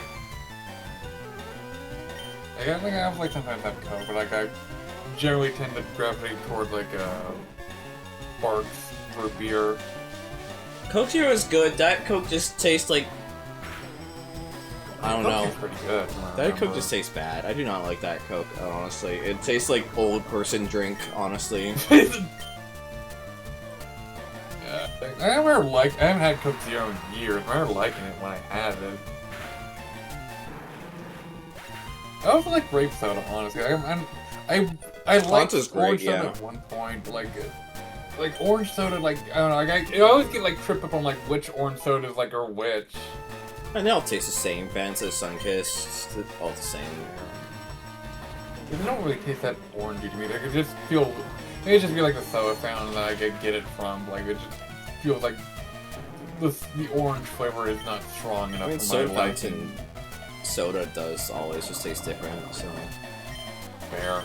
Speaker 4: Like, I think I sometimes have Coke, but, like, I generally tend to gravitate toward like Barks for beer.
Speaker 1: Coke Zero is good. Diet Coke just tastes like I don't know.
Speaker 4: It's pretty good.
Speaker 1: Diet Coke just tastes bad. I do not like Diet Coke, honestly. It tastes like old person drink, honestly.
Speaker 4: Yeah, I haven't had Coke Zero in years. I remember liking it when I had it. I also like grape soda, honestly. I liked orange soda at one point, like like orange soda, like I don't know, like, I always get like tripped up on like which orange sodas like are which.
Speaker 1: And they all taste the same. Fanta, Sunkist, it's all the same.
Speaker 4: They don't really taste that orangey to me. They could just feel, maybe it just be like the soda fountain that I could get it from. Like it just feels like the orange flavor is not strong enough
Speaker 1: I mean,
Speaker 4: for
Speaker 1: soda
Speaker 4: my
Speaker 1: fountain
Speaker 4: liking.
Speaker 1: soda does always just taste different, so...
Speaker 4: Fair.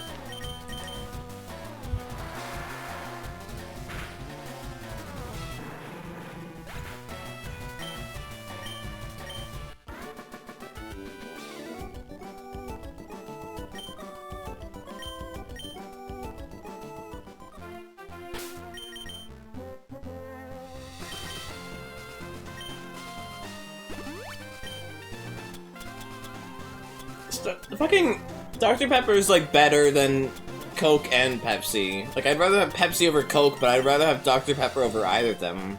Speaker 1: The fucking Dr. Pepper is like better than Coke and Pepsi. Like, I'd rather have Pepsi over Coke, but I'd rather have Dr. Pepper over either of them.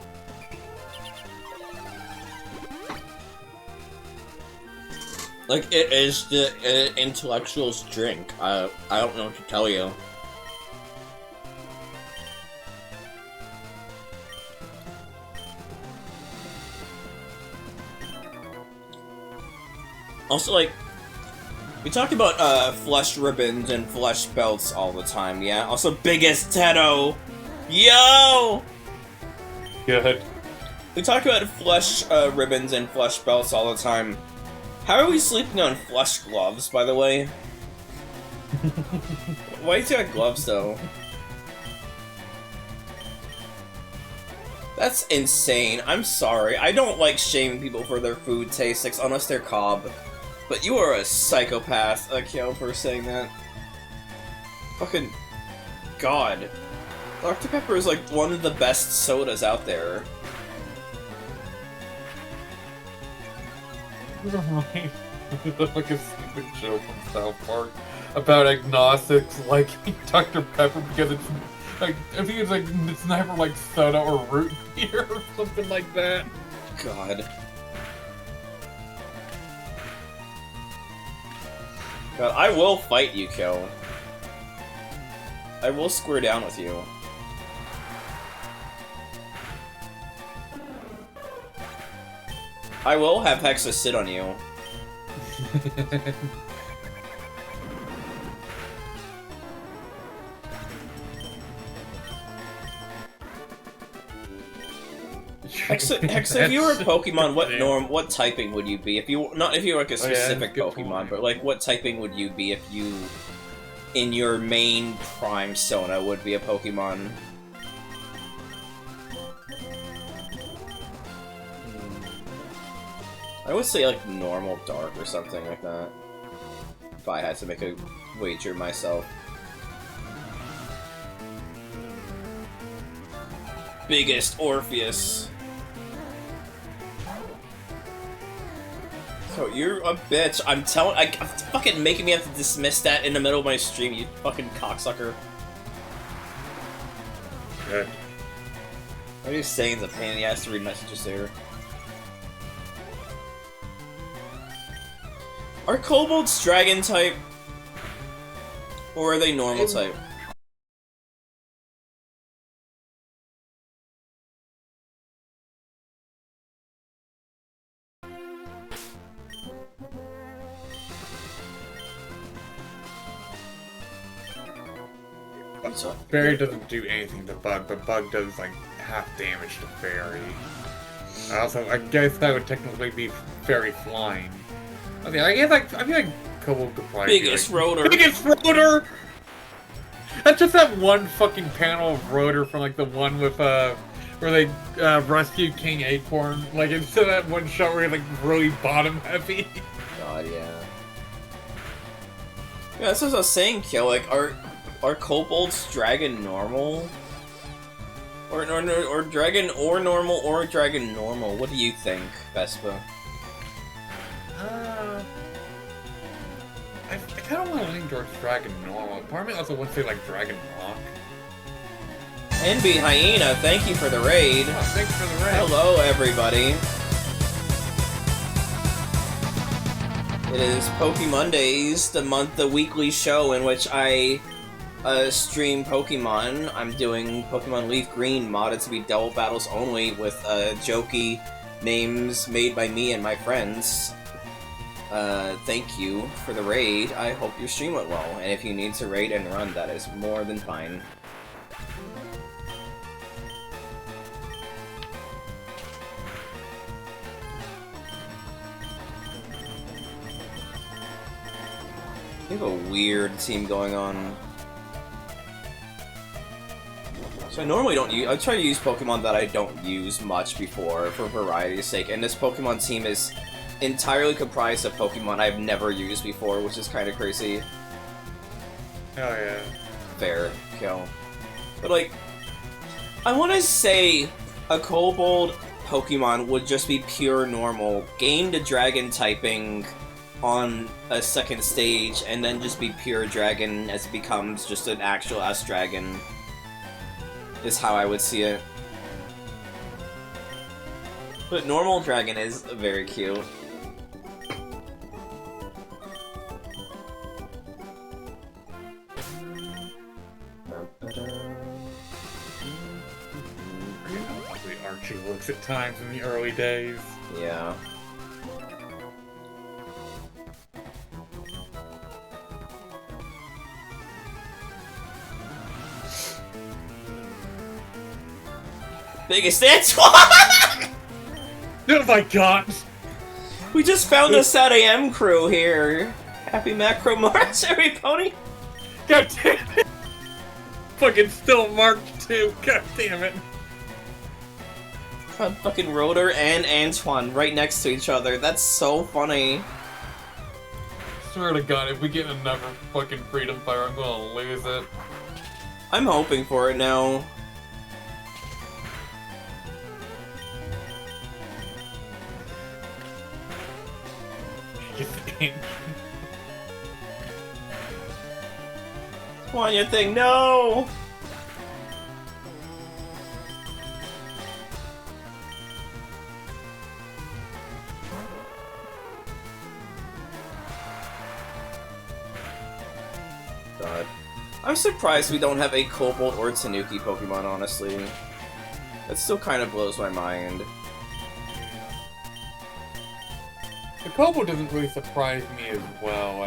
Speaker 1: Like, it is the intellectual's drink. I don't know what to tell you. Also, like, we talk about flesh ribbons and flesh belts all the time, yeah? Also, biggest Teto! Yo!
Speaker 4: Good.
Speaker 1: We talk about flesh ribbons and flesh belts all the time. How are we sleeping on flesh gloves, by the way? Why you got gloves, though? That's insane. I'm sorry. I don't like shaming people for their food tastes, unless they're Cobb. But you are a psychopath, Akio, for saying that. Fucking... God. Dr. Pepper is like one of the best sodas out there.
Speaker 4: Like a stupid joke from South Park about agnostics liking Dr. Pepper because it's like, I think it's like, it's never like soda or root beer or something like that.
Speaker 1: God. God, I will fight you, Kyo. I will square down with you. I will have Hexa sit on you. Hexa, if you were a Pokemon, what typing would you be? If you not if you were like a specific Pokemon, but like what typing would you be if you in your main prime Sona would be a Pokemon? I would say like normal dark or something like that. If I had to make a wager myself. Biggest Orpheus. So you're a bitch. I'm fucking making me have to dismiss that in the middle of my stream, you fucking cocksucker.
Speaker 4: Good.
Speaker 1: What are you saying? It's a pain in the ass to read messages there. Are kobolds dragon type? Or are they normal type?
Speaker 4: Fairy doesn't do anything to Bug, but Bug does like half damage to Fairy. Also, I guess that would technically be Fairy flying. Okay, I feel like Kobold could probably
Speaker 1: Biggest
Speaker 4: be like,
Speaker 1: Rotor.
Speaker 4: Biggest Rotor! That's just that one fucking panel of Rotor from like the one with where they rescue King Acorn. Like instead of that one shot where he's like really bottom heavy.
Speaker 1: God, yeah. Yeah, that's what I was saying, Kyo. Like, are kobolds dragon normal? Or dragon or normal or dragon normal? What do you think, Vespa?
Speaker 4: I kind of want to lean towards Dragon Normal. Part of me also wants to say like Dragon Rock.
Speaker 1: NB Hyena, thank you for the raid.
Speaker 4: Oh, thanks for the raid.
Speaker 1: Hello, everybody. It is Pokémondays, the weekly show in which I stream Pokemon, I'm doing Pokemon LeafGreen modded to be double battles only with jokey names made by me and my friends. Thank you for the raid. I hope your stream went well, and if you need to raid and run, that is more than fine. We have a weird team going on. So I normally don't use- I try to use Pokemon that I don't use much before, for variety's sake, and this Pokemon team is entirely comprised of Pokemon I've never used before, which is kind of crazy.
Speaker 4: Oh yeah.
Speaker 1: Fair kill. But like, I want to say a Kobold Pokemon would just be pure normal, gain the Dragon typing on a second stage, and then just be pure Dragon as it becomes just an actual S-Dragon, is how I would see it. But normal Dragon is very cute.
Speaker 4: Archie looks at times in the early days.
Speaker 1: Yeah. Biggest Antoine!
Speaker 4: Oh my god!
Speaker 1: We just found the Sad AM crew here. Happy Macro March, every pony!
Speaker 4: God damn it! Fucking still marked too. God damn it!
Speaker 1: Fucking Rotor and Antoine right next to each other. That's so funny.
Speaker 4: Swear to God, if we get another fucking Freedom Fire, I'm gonna lose it.
Speaker 1: I'm hoping for it now. Wanya thing, no! God. I'm surprised we don't have a Kobold or Tanuki Pokemon, honestly. That still kind of blows my mind.
Speaker 4: The Kobold doesn't really surprise me as well.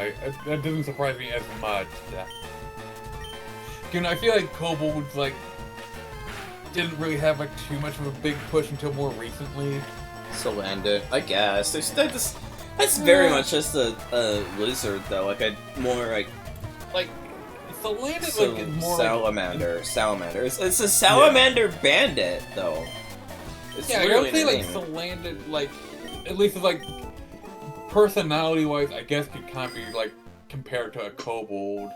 Speaker 4: That doesn't surprise me as much. You know, I feel like Kobolds, like, didn't really have, like, too much of a big push until more recently.
Speaker 1: Salandit, I guess. That's very much just a lizard, though. Like, a more, like...
Speaker 4: Salandit,
Speaker 1: So,
Speaker 4: like, is more
Speaker 1: Salamander. It's a Salamander Bandit, though. It's
Speaker 4: yeah, I
Speaker 1: literally
Speaker 4: would say,
Speaker 1: the
Speaker 4: like,
Speaker 1: name.
Speaker 4: Salandit, like, at least, like, personality-wise, I guess could kind of be, like, compared to a Kobold.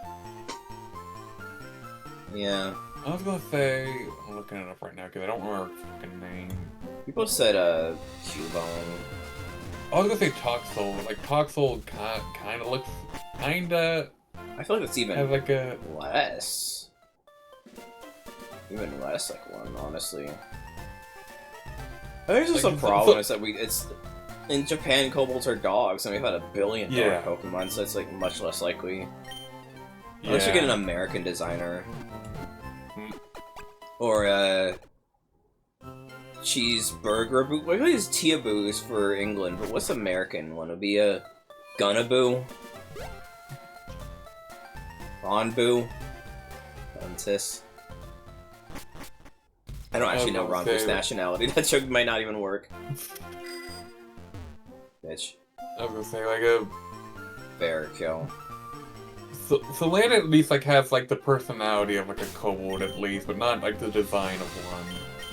Speaker 1: Yeah.
Speaker 4: I was gonna say... I'm looking it up right now, because I don't remember her fucking name.
Speaker 1: People said, Cubone.
Speaker 4: I was gonna say Toxel. Like, Toxel kind of looks... Kinda...
Speaker 1: I feel like it's even
Speaker 4: has, like, a...
Speaker 1: less. Even less like one, honestly. I think just
Speaker 4: Like,
Speaker 1: the problem is that it's... In Japan, kobolds are dogs, and we've had $1 billion Pokemon, so it's, like, much less likely. Unless you get an American designer. Or, Cheeseburger Boo. What is Teaboos for England? But what's American one? Would be a Gunaboo? Ronboo? Ventus? I don't actually know Ronboo's nationality. That joke might not even work. Bitch.
Speaker 4: I was gonna say, like, a...
Speaker 1: Fair kill.
Speaker 4: Salandit at least, like, has, like, the personality of, like, a kobold at least, but not, like, the design of one.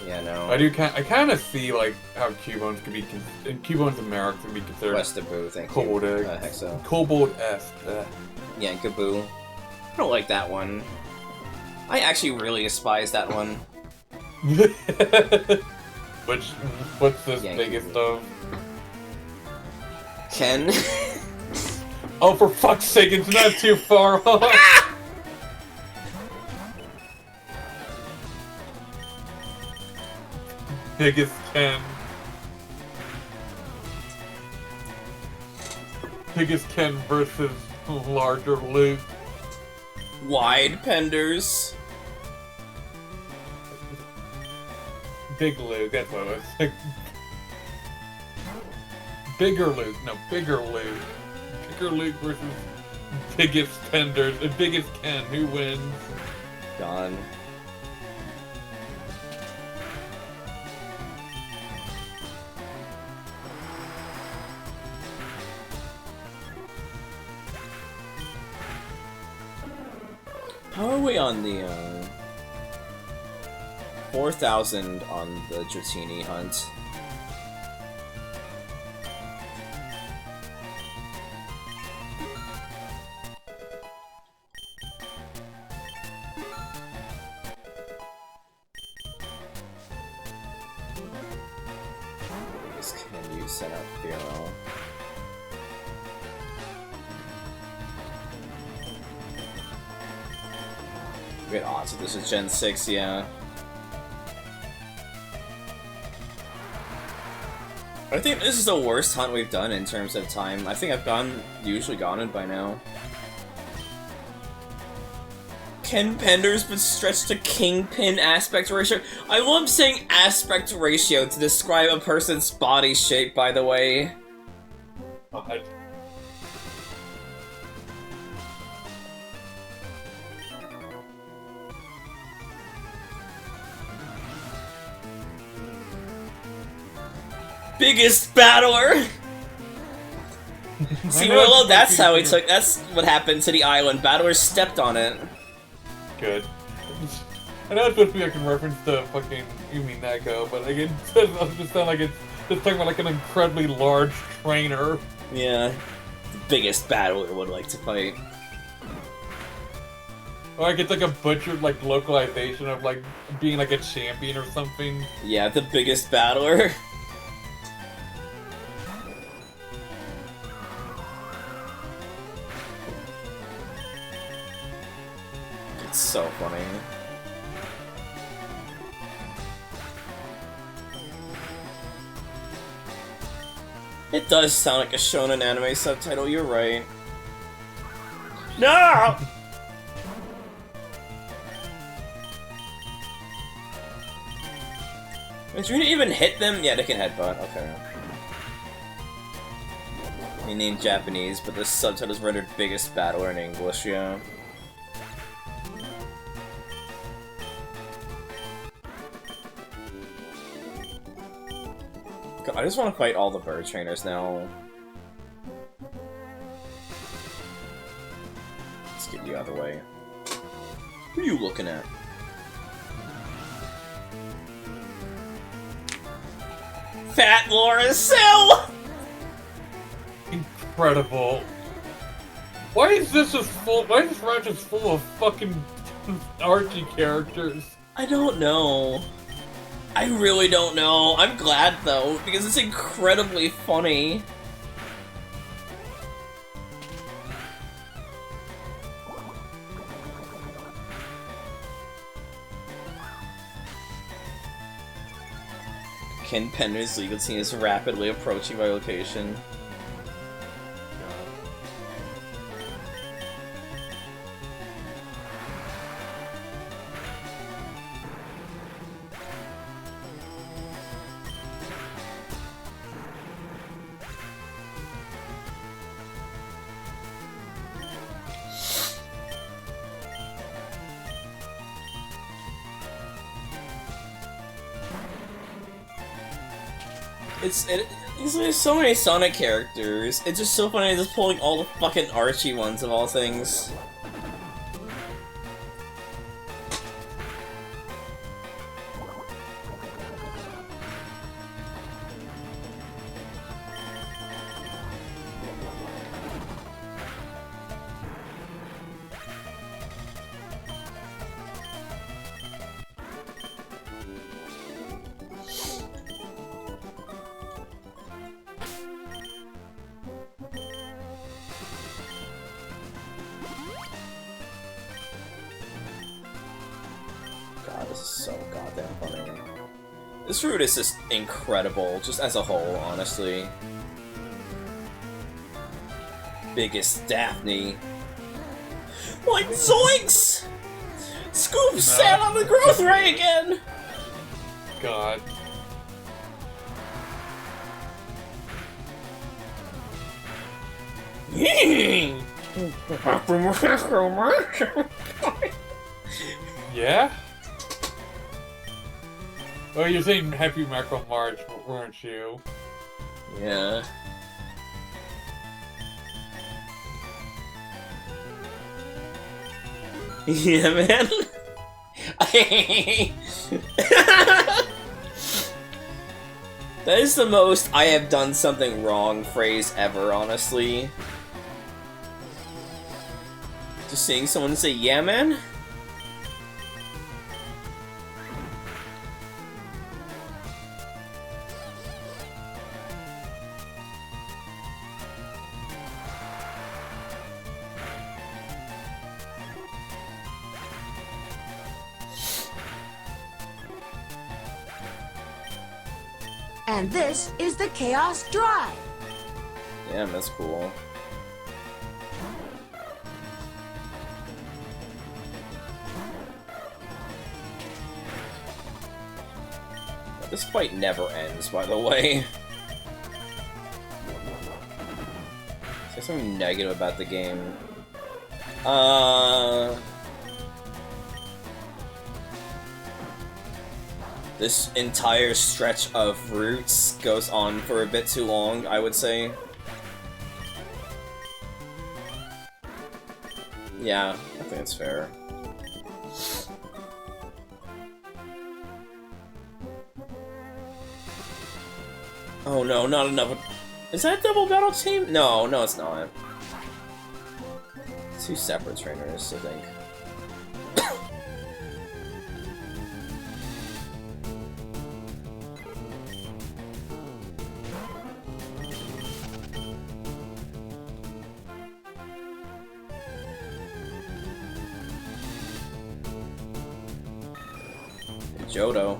Speaker 1: Yeah, no.
Speaker 4: I kind of see, like, how Cubones could be, and Cubones and Merrick could be considered
Speaker 1: Westaboo, thank
Speaker 4: kobold
Speaker 1: you.
Speaker 4: eggs. Kobold-esque.
Speaker 1: Yeah, Gaboo. I don't like that one. I actually really despise that one.
Speaker 4: What's this
Speaker 1: Yankee
Speaker 4: biggest of?
Speaker 1: Ken?
Speaker 4: Oh, for fuck's sake, it's not too far off! Biggest Ken. Biggest Ken versus larger Luke.
Speaker 1: Wide penders.
Speaker 4: Big Luke, that's what it was. Like, bigger Luke, no, bigger Luke. Bigger Luke versus biggest penders, biggest Ken, who wins?
Speaker 1: Gone. How are we on the, 4,000 on the Dratini hunt? Can you set up Hero? Wait, oh, so this is Gen 6, yeah. I think this is the worst hunt we've done in terms of time. I think I've usually gone it by now. Ken Penders but stretched to Kingpin aspect ratio. I love saying aspect ratio to describe a person's body shape, by the way.
Speaker 4: God.
Speaker 1: Biggest battler! See, Willow, that's how he took. That's what happened to the island. Battlers stepped on it.
Speaker 4: Good. I know it's supposed to be like in reference to fucking Yumi Neko, but like, it doesn't just sound like it's just talking about like an incredibly large trainer.
Speaker 1: Yeah. The biggest battler would like to fight.
Speaker 4: Or like it's like a butchered like localization of like being like a champion or something.
Speaker 1: Yeah, the biggest battler. It's so funny. It does sound like a shonen anime subtitle, you're right. No! Did you even hit them? Yeah, they can headbutt, okay. He named Japanese, but the subtitle is rendered biggest battler in English, yeah. God, I just want to fight all the bird trainers now. Let's get you out of the way. Who are you looking at? Fat Laura Sill!
Speaker 4: Incredible. Why is this full? Why is this ranch just full of fucking Archie characters?
Speaker 1: I don't know. I really don't know. I'm glad though, because it's incredibly funny. Ken Pender's legal team is rapidly approaching my location. There's so many Sonic characters. It's just so funny just pulling all the fucking Archie ones of all things. God, this is so goddamn funny. This route is just incredible, just as a whole, honestly. Biggest Daphne. Like zoinks! Scoop sat on the growth ray again!
Speaker 4: God. Yeah? Oh, you're saying Happy Macro March, weren't you?
Speaker 1: Yeah. Yeah, man. That is the most I have done something wrong phrase ever, honestly. Just seeing someone say, yeah, man?
Speaker 8: And this is the Chaos Drive.
Speaker 1: Yeah, that's cool. This fight never ends, by the way. Say something negative about the game. This entire stretch of routes goes on for a bit too long, I would say. Yeah, I think that's fair. Oh no, not enough. Is that double battle team? No, no it's not. Two separate trainers, I think. Johto.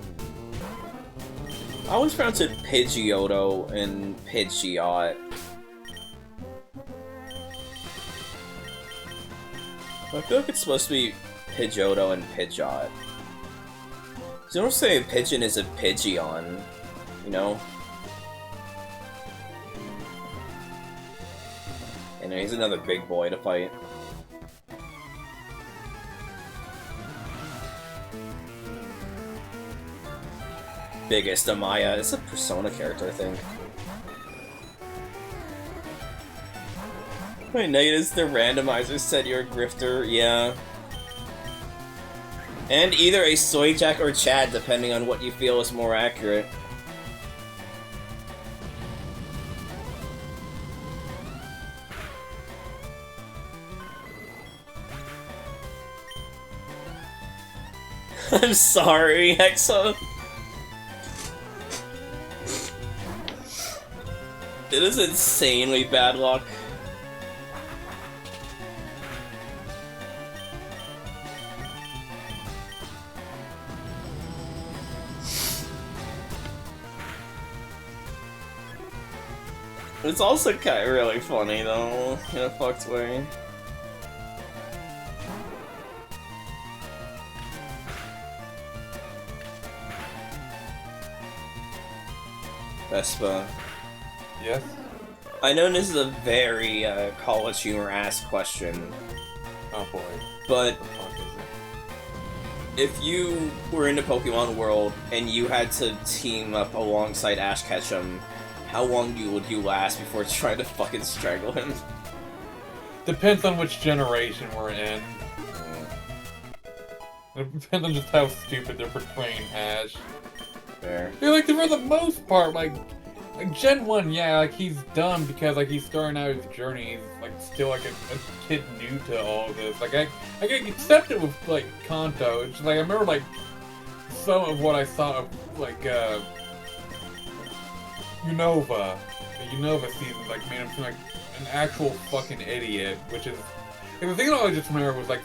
Speaker 1: I always pronounce it Pidgeotto and Pidgeot. I feel like it's supposed to be Pidgeotto and Pidgeot. You don't say a pigeon is a Pidgeon, you know? And he's another big boy to fight. Biggest Amaya. It's a Persona character, I think. My negatives, the randomizer said you're a grifter, yeah. And either a Soyjack or Chad, depending on what you feel is more accurate. I'm sorry, Hexa. It is insanely bad luck. It's also kind of really funny though, in a fucked way. Vespa.
Speaker 4: Yes?
Speaker 1: I know this is a very college humor-ass question.
Speaker 4: Oh boy.
Speaker 1: But
Speaker 4: What the fuck is it?
Speaker 1: if you were in the Pokemon world and you had to team up alongside Ash Ketchum, how long would you last before trying to fucking strangle him?
Speaker 4: Depends on which generation we're in. It depends on just how stupid they're portraying Ash.
Speaker 1: Fair.
Speaker 4: Yeah, like, for the most part, like Gen 1, yeah, like, he's dumb because, like, he's starting out his journey. He's, like, still, like, a kid new to all of this. Like, I can accept it with, like, Kanto. It's just, like, I remember, like, some of what I saw of, like, Unova. The Unova season, like, made him seem like an actual fucking idiot, which is... Like, the thing that I just remember was, like,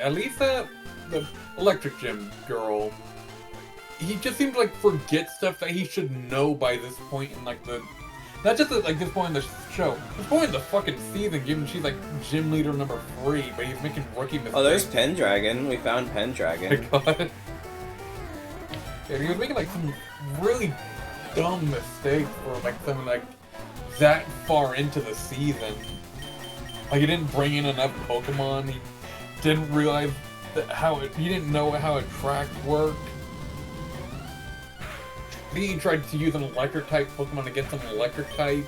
Speaker 4: Elisa, the Electric Gym girl. He just seems to, like, forget stuff that he should know by this point in, like, the... Not just at, like, this point in the show. This point in the fucking season, given she's, like, gym leader number 3, but he's making rookie mistakes.
Speaker 1: Oh, there's Pendragon. We found Pendragon.
Speaker 4: Oh my god. Yeah, he was making, like, some really dumb mistakes for, like, something, like, that far into the season. Like, he didn't bring in enough Pokemon, he didn't realize he didn't know how attract worked. He tried to use an electric-type Pokemon against an electric-type.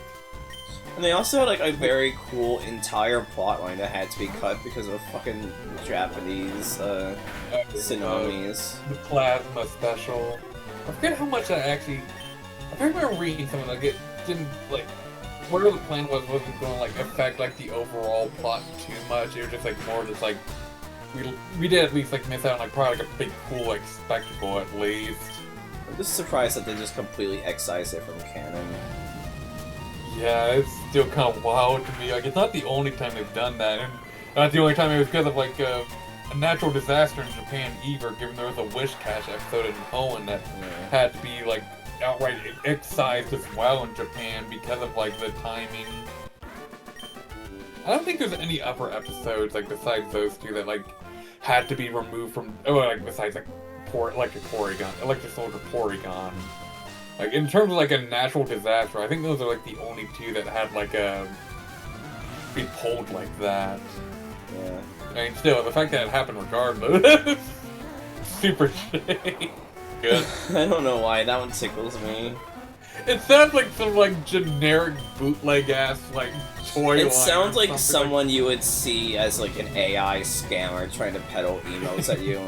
Speaker 1: And they also had like a very cool entire plotline that had to be cut because of fucking Japanese tsunamis.
Speaker 4: The Plasma Special. I forget how much I actually... I remember reading something like it didn't, like... Whatever the plan wasn't going to, like, affect, like, the overall plot too much. It was just, like, more just, like... We did at least, like, miss out on, like, probably, like, a big, cool, like, spectacle at least.
Speaker 1: I'm just surprised that they just completely excised it from canon.
Speaker 4: Yeah, it's still kind of wild to me. Like, it's not the only time they've done that, and not the only time it was because of, like, a natural disaster in Japan either, given there was a Wish Cache episode in Poland that had to be, like, outright excised as well in Japan because of, like, the timing. I don't think there's any other episodes, like, besides those two that, like, had to be removed from, like, besides, like, Electric Soldier Porygon. Like, in terms of, like, a natural disaster, I think those are, like, the only two that had, like, be pulled like that.
Speaker 1: Yeah.
Speaker 4: I mean, still, the fact that it happened regardless, super shitty. Good.
Speaker 1: I don't know why, that one tickles me.
Speaker 4: It sounds like some, like, generic bootleg-ass, like, toy line.
Speaker 1: It sounds like someone you would see as, like, an AI scammer trying to peddle emotes at you.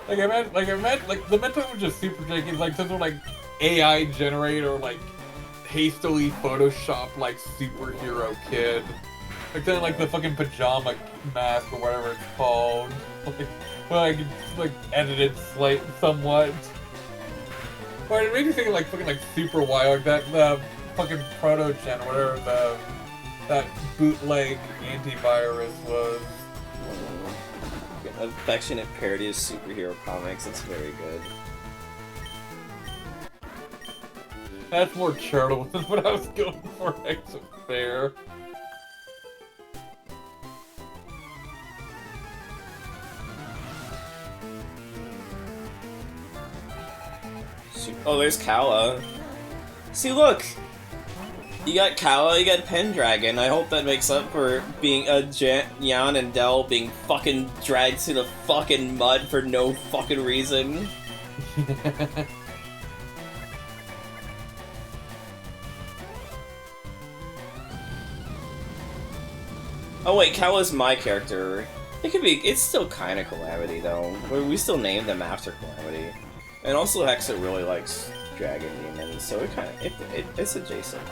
Speaker 4: Like, I meant, like, the mental image of Super Jake is, like, some sort of, like, AI generator, or, like, hastily photoshopped, like, superhero kid. Like the fucking pajama mask, or whatever it's called. Like edited somewhat. Or it made me think of, like, fucking, like, Super Wild, like, that, fucking Proto-Gen, or whatever that bootleg antivirus was.
Speaker 1: Affectionate parody of superhero comics, that's very good.
Speaker 4: That's more charitable than what I was going for, exit fair.
Speaker 1: Oh, there's Kawa. See, look! You got Kawa, you got Pendragon. I hope that makes up for being Jan and Del being fucking dragged to the fucking mud for no fucking reason. Oh wait, Kawa's my character. It's still kinda Calamity though. We still named them after Calamity. And also Hexa really likes Dragon Demons, so it's adjacent.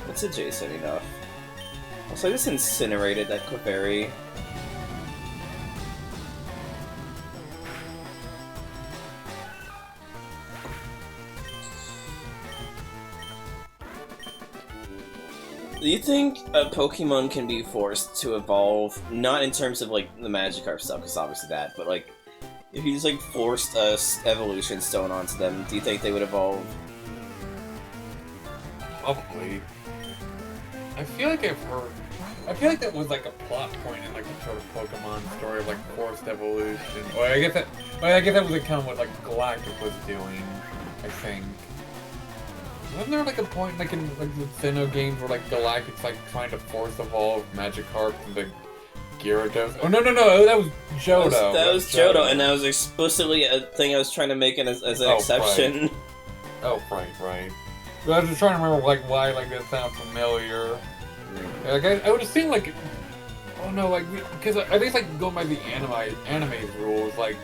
Speaker 1: It's adjacent enough. Also, I just incinerated that Clefairy. Do you think a Pokemon can be forced to evolve, not in terms of, like, the Magikarp stuff, because obviously that, but, like, if you just, like, forced a evolution stone onto them, do you think they would evolve?
Speaker 4: Probably. I feel like that was, like, a plot point in, like, the sort of Pokemon story of, like, forced evolution. Well, I guess that was, like, kind of what, like, Galactic was doing, I think. Wasn't there, like, a point, like, in, like, the Sinnoh games where, like, Galactic's, like, trying to force evolve Magikarp into Gyarados? Oh, no, that was Johto.
Speaker 1: That was Johto, and that was explicitly a thing I was trying to make as an exception.
Speaker 4: Right. Oh, right. But I was just trying to remember, like, why, like, that sounds familiar. Like, I would assume, like, oh no, like, because at least, like, going by the anime's rules, like,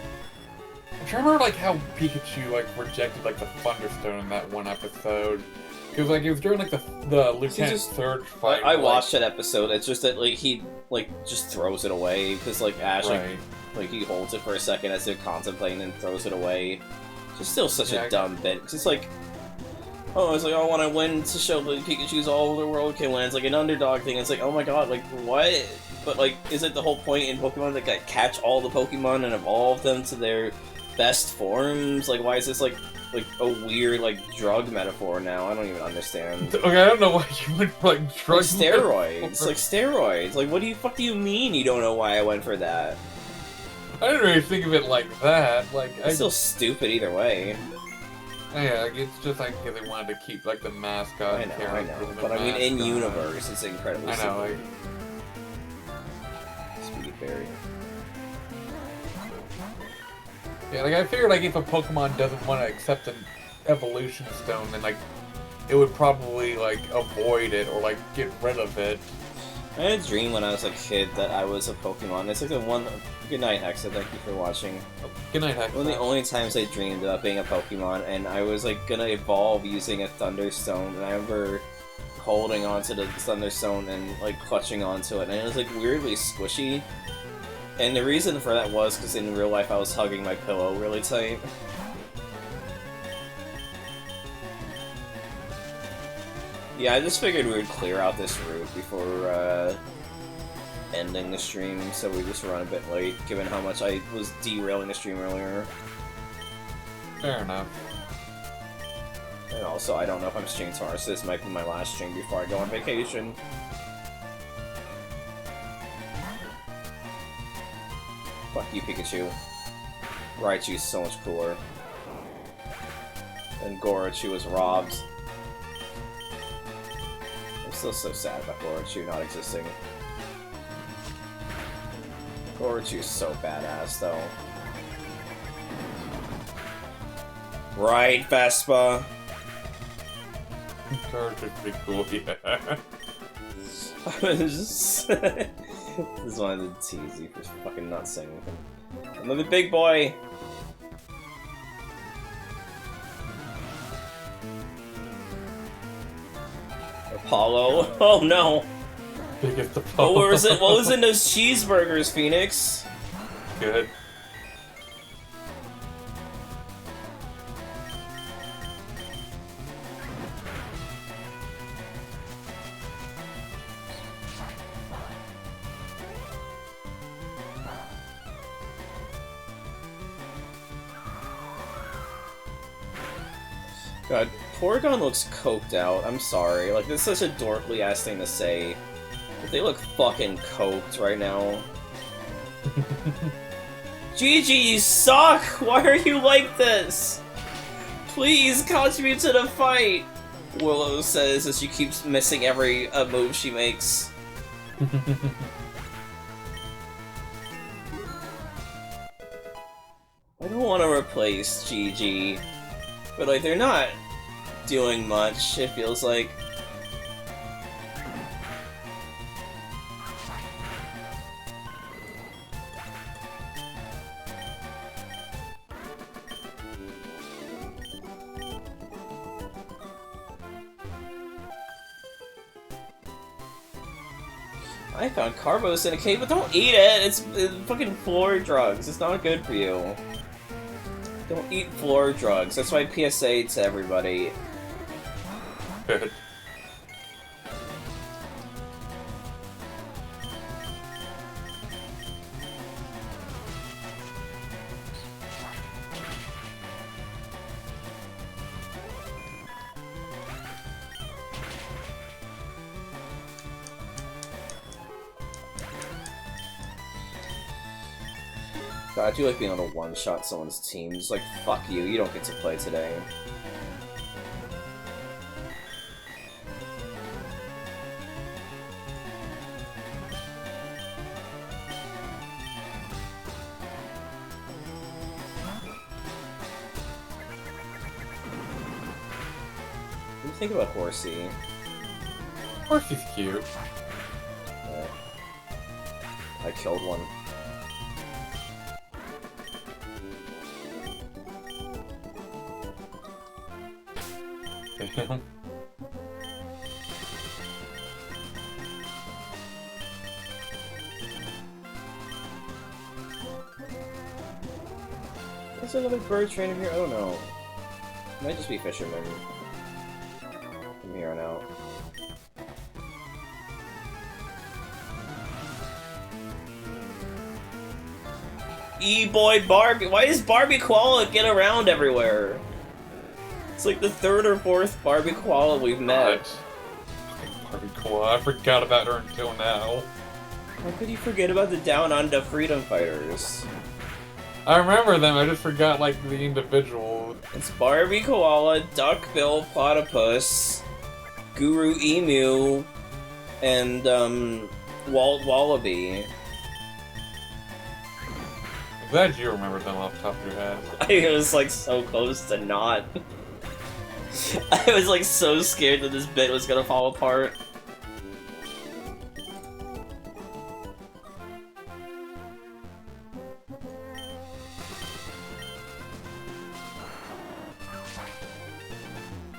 Speaker 4: I'm trying to remember, like, how Pikachu, like, rejected, like, the Thunderstone in that one episode. Because, like, it was during, like, the Lieutenant Surge fight.
Speaker 1: I watched that episode, it's just that, like, he, like, just throws it away, because, like, Ash, like, he holds it for a second as they're contemplating and throws it away. It's just still such a dumb bit, because it's like, oh, it's like, I want to win to show that Pikachu's all over the world can win. It's like an underdog thing. It's like, oh my god, like, what? But, like, is it the whole point in Pokemon that catch all the Pokemon and evolve them to their best forms? Like, why is this, like, like a weird like drug metaphor now. I don't even understand.
Speaker 4: Okay, I don't know why you went for like
Speaker 1: Like
Speaker 4: drugs.
Speaker 1: steroids, like steroids. Like, what do you fuck do you mean you don't know why I went for that?
Speaker 4: I didn't really think of it like that. Like,
Speaker 1: It's still stupid either way.
Speaker 4: yeah, like, it's just like because they wanted to keep like the mascot.
Speaker 1: I know,
Speaker 4: character of the
Speaker 1: but I mean, in
Speaker 4: mascot.
Speaker 1: universe, it's incredibly
Speaker 4: I know,
Speaker 1: simple.
Speaker 4: like,
Speaker 1: Speedy Fairy.
Speaker 4: yeah, like I figured like if a Pokemon doesn't want to accept an evolution stone, then like it would probably like avoid it or like get rid of it.
Speaker 1: I had a dream when I was a kid that I was a Pokemon. It's like the one. Good night, Hexa. Thank you for watching.
Speaker 4: Good night, Hexa.
Speaker 1: One of the only times I dreamed about being a Pokemon, and I was like gonna evolve using a Thunderstone, and I remember holding onto the Thunderstone and like clutching onto it, and it was like weirdly squishy. And the reason for that was because in real life I was hugging my pillow really tight. Yeah, I just figured we would clear out this route before ending the stream, so we just run a bit late, given how much I was derailing the stream earlier.
Speaker 4: Fair enough.
Speaker 1: And also, I don't know if I'm streaming tomorrow, so this might be my last stream before I go on vacation. Fuck you, Pikachu. Raichu's so much cooler. And Gorachu was robbed. I'm still so sad about Gorachu not existing. Gorachu's so badass, though. Right, Vespa?
Speaker 4: Gorachu's pretty cool, yeah.
Speaker 1: I was just... just wanted to tease you for fucking not saying anything. Another big boy! Apollo? Oh no!
Speaker 4: Biggest Apollo.
Speaker 1: What was it? What was in those cheeseburgers, Phoenix?
Speaker 4: Good.
Speaker 1: God, Porygon looks coked out. I'm sorry. Like, this is such a dorkly ass thing to say. But they look fucking coked right now. Gigi, you suck! Why are you like this? Please contribute to the fight! Willow says as she keeps missing every move she makes. I don't want to replace Gigi, but like they're not doing much, it feels like. I found Carbos in a cave, but don't eat it! It's fucking floor drugs. It's not good for you. Don't eat floor drugs. That's my PSA to everybody.
Speaker 4: Good.
Speaker 1: God, I do like being able to one-shot someone's team. Just like, fuck you, you don't get to play today. What do you think about Horsey?
Speaker 4: Horsey's cute.
Speaker 1: I killed one.
Speaker 4: Damn.
Speaker 1: Is there another bird trainer here? I don't know. It might just be fishermen. From here on out. E-boy Barbie! Why does Barbie Koala get around everywhere? It's like the third or fourth Barbie koala we've met.
Speaker 4: Fucking Barbie koala. I forgot about her until now.
Speaker 1: How could you forget about the Down Under Freedom Fighters?
Speaker 4: I remember them, I just forgot, like, the individual.
Speaker 1: It's Barbie Koala, Duckbill Platypus, Guru Emu, and, Walt Wallaby.
Speaker 4: I'm glad you remember them off the top of your head.
Speaker 1: I was, like, so close to not. I was, like, so scared that this bit was gonna fall apart.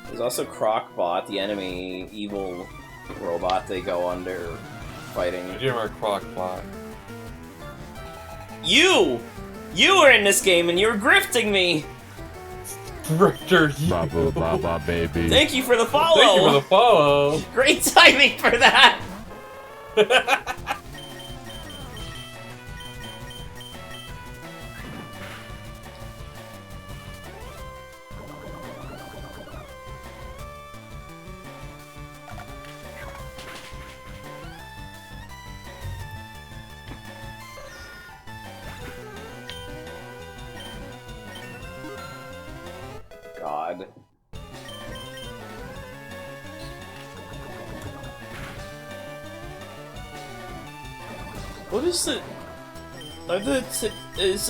Speaker 1: There's also Crocbot, the enemy evil robot they go under fighting.
Speaker 4: Did you remember Crocbot?
Speaker 1: You! You were in this game and you were grifting me!
Speaker 4: Grifter,
Speaker 10: Baba Baba baby.
Speaker 1: Thank you for the follow!
Speaker 4: Thank you for the follow!
Speaker 1: Great timing for that! God. What is it? Is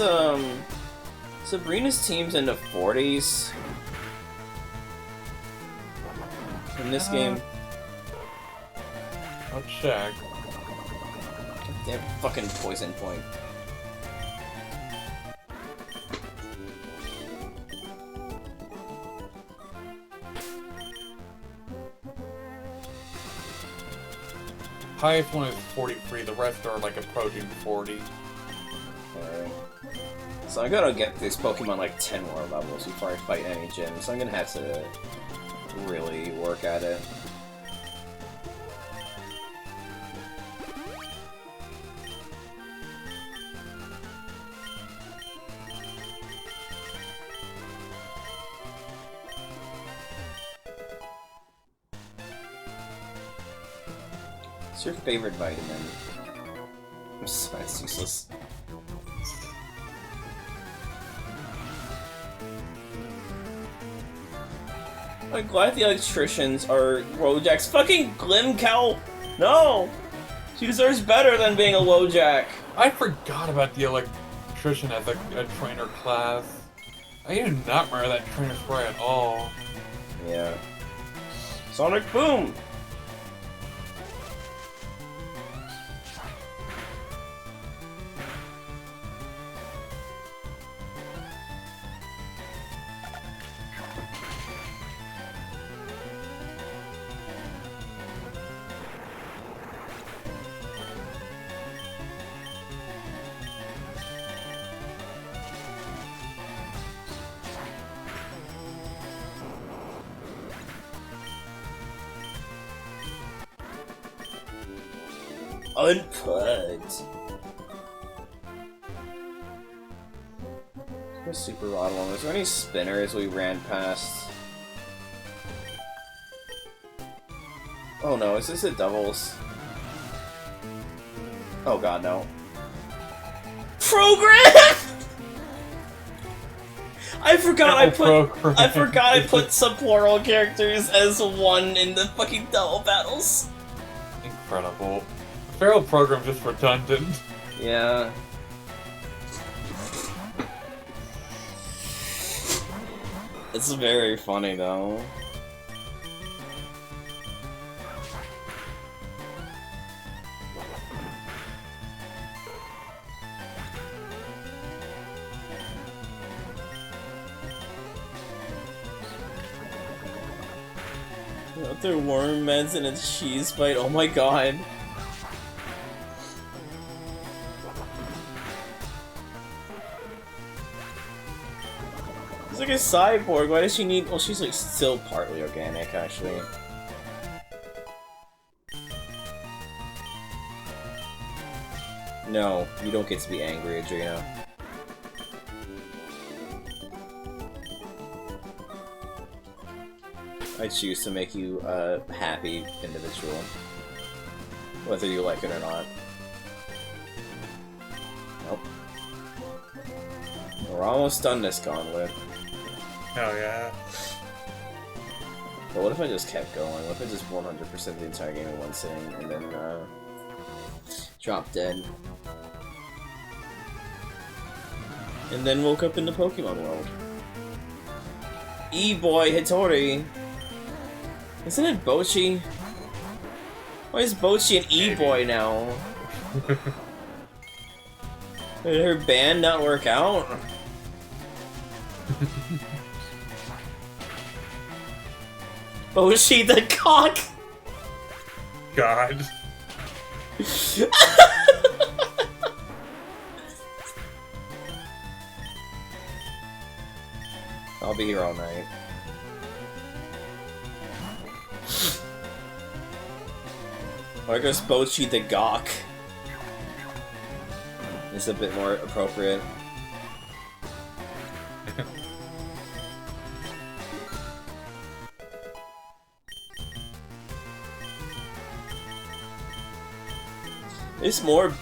Speaker 1: Sabrina's team's in the 40s? In this game?
Speaker 4: I'll check.
Speaker 1: Damn fucking poison point.
Speaker 4: Highest one is 43, the rest are like approaching 40.
Speaker 1: Alright. So I'm gonna get this Pokemon like 10 more levels before I fight any gym, so I'm gonna have to really work at it. What's your favorite vitamin? That's useless. I'm glad the electricians are Wojak's fucking Glimcow! No! She deserves better than being a Wojak!
Speaker 4: I forgot about the electrician as a trainer class. I did not remember that trainer spray at all.
Speaker 1: Yeah. Sonic Boom! Unplugged. Where's Super Rodolon? Was there any spinners we ran past? Oh no, is this a doubles? Oh god, no. Program! I forgot I put some plural characters as one in the fucking double battles.
Speaker 4: Incredible. Feral program just redundant.
Speaker 1: Yeah. It's very funny though. Other worm meds and a cheese bite. Oh my god. She's like a cyborg. Why does she need? Well, she's like still partly organic, actually. No, you don't get to be angry, Adrena. I choose to make you a happy individual, whether you like it or not. Nope. We're almost done this gauntlet.
Speaker 4: Oh yeah.
Speaker 1: But what if I just kept going? What if I just 100% the entire game in one sitting and then drop dead? And then woke up in the Pokemon world. E-boy Hitori! Isn't it Bochi? Why is Bochi an E-boy now? Did her band not work out? Bochi the cock!
Speaker 4: God.
Speaker 1: I'll be here all night. Or I guess Bochi the Gawk is a bit more appropriate. There's more.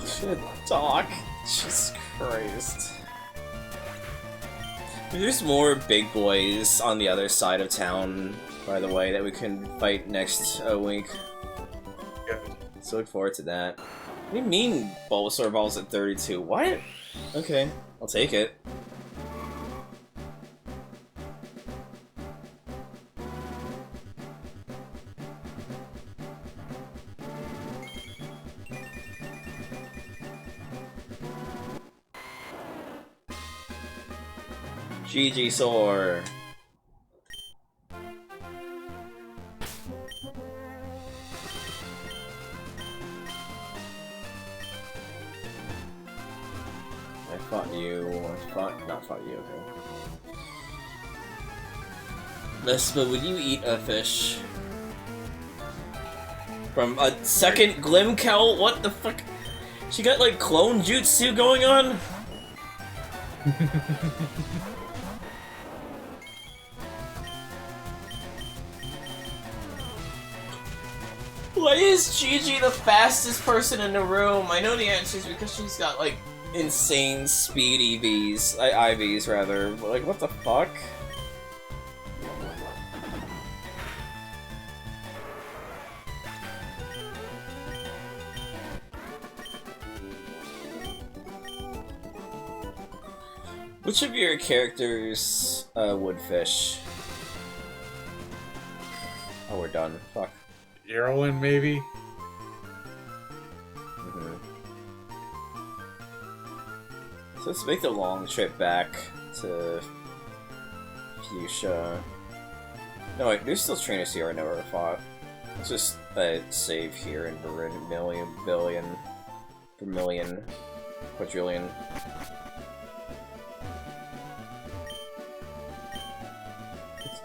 Speaker 1: Shit, Doc. Jesus Christ. There's more big boys on the other side of town, by the way, that we can fight next week.
Speaker 4: Yeah.
Speaker 1: So look forward to that. What do you mean Bulbasaur Ball's at 32? What? Okay, I'll take it. GG Soar. I fought you. Not fought you, okay. Vespa, would you eat a fish? From a second Glimkel? What the fuck? She got like clone jutsu going on? Why is Gigi the fastest person in the room? I know the answer is because she's got like insane speed EVs, IVs rather, but like what the fuck? Which of your characters would fish? Oh, we're done. Fuck.
Speaker 4: Heroine, maybe?
Speaker 1: So let's make the long trip back to Fuchsia. No, wait, there's still trainers here I never fought. Let's just save here in Vermilion, Quadrillion.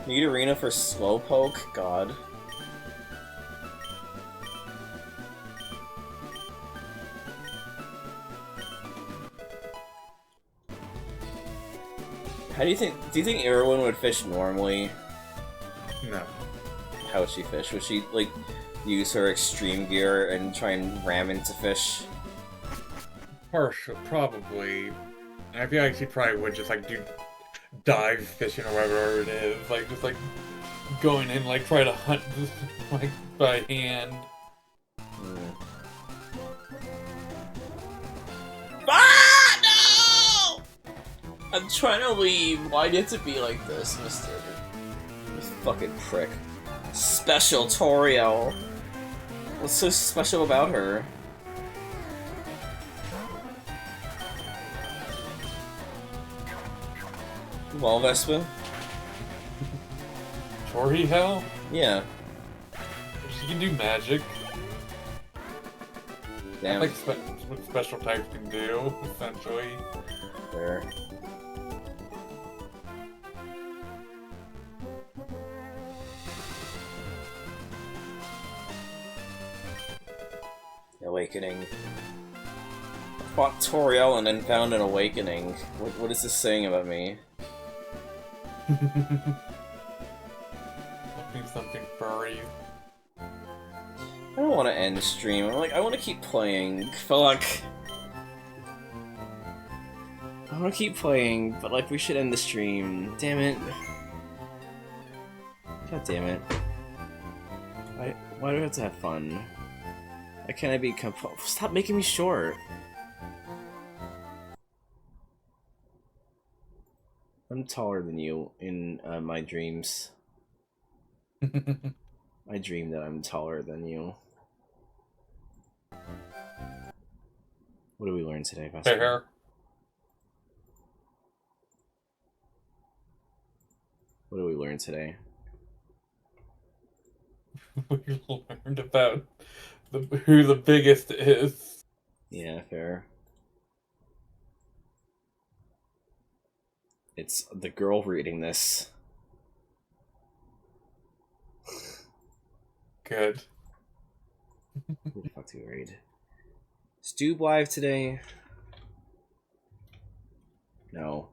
Speaker 1: Need arena for Slowpoke? God. How do you think Erwin would fish normally?
Speaker 4: No.
Speaker 1: How would she fish? Would she, like, use her extreme gear and try and ram into fish?
Speaker 4: Partial, probably. I feel like she probably would just, like, do dive fishing or whatever it is. Like, just, like, going in, like, try to hunt, just, like, by hand.
Speaker 1: Ah, no! I'm trying to leave. Why'd it have to be like this, Mr. You fucking prick. Special Toriel. What's so special about her? Well, Vespa?
Speaker 4: Tori hell?
Speaker 1: Yeah.
Speaker 4: She can do magic.
Speaker 1: Damn.
Speaker 4: Like what special types can do, essentially.
Speaker 1: Fair. Awakening. I fought Toriel and then found an awakening. What is this saying about me?
Speaker 4: Something furry.
Speaker 1: I don't want to end the stream. I'm like, I want to keep playing. Fuck. I want to keep playing, but like, we should end the stream. Damn it. God damn it. Why do I have to have fun? Why can't I be Stop making me short. I'm taller than you in my dreams. I dream that I'm taller than you. What did we learn today, Vespa?
Speaker 4: Fair.
Speaker 1: What did we learn today?
Speaker 4: We learned about who the biggest is.
Speaker 1: Yeah, fair. It's the girl reading this.
Speaker 4: Good.
Speaker 1: Who the fuck do we read? Is Doob live today? No.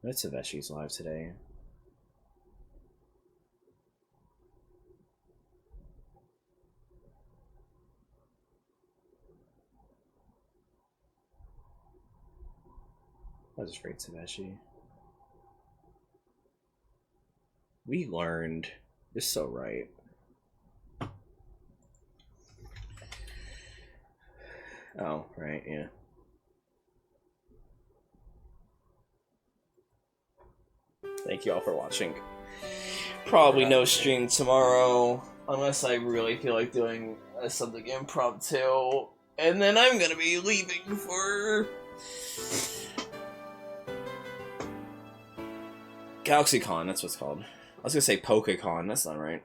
Speaker 1: That's Saveshi's live today. I'll just read Saveshi. We learned. You're so right. Oh, right, yeah. Thank you all for watching. Probably no stream tomorrow, unless I really feel like doing something impromptu. And then I'm gonna be leaving for GalaxyCon, that's what it's called. I was gonna say PokeCon, that's not right.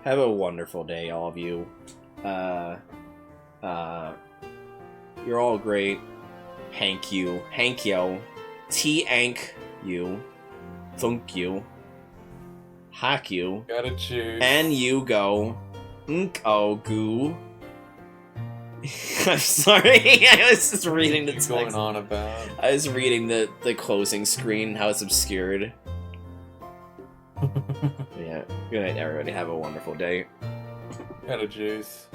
Speaker 1: Have a wonderful day, all of you. You're all great. Hank you. Hank yo. T-ank you. Thunk you. Hack you.
Speaker 4: Gotta choose.
Speaker 1: And you go. Oh goo. I'm sorry, I was just reading the text.
Speaker 4: Going on about?
Speaker 1: I was reading the closing screen, how it's obscured. Yeah, good night everybody, have a wonderful day.
Speaker 4: Gotta juice.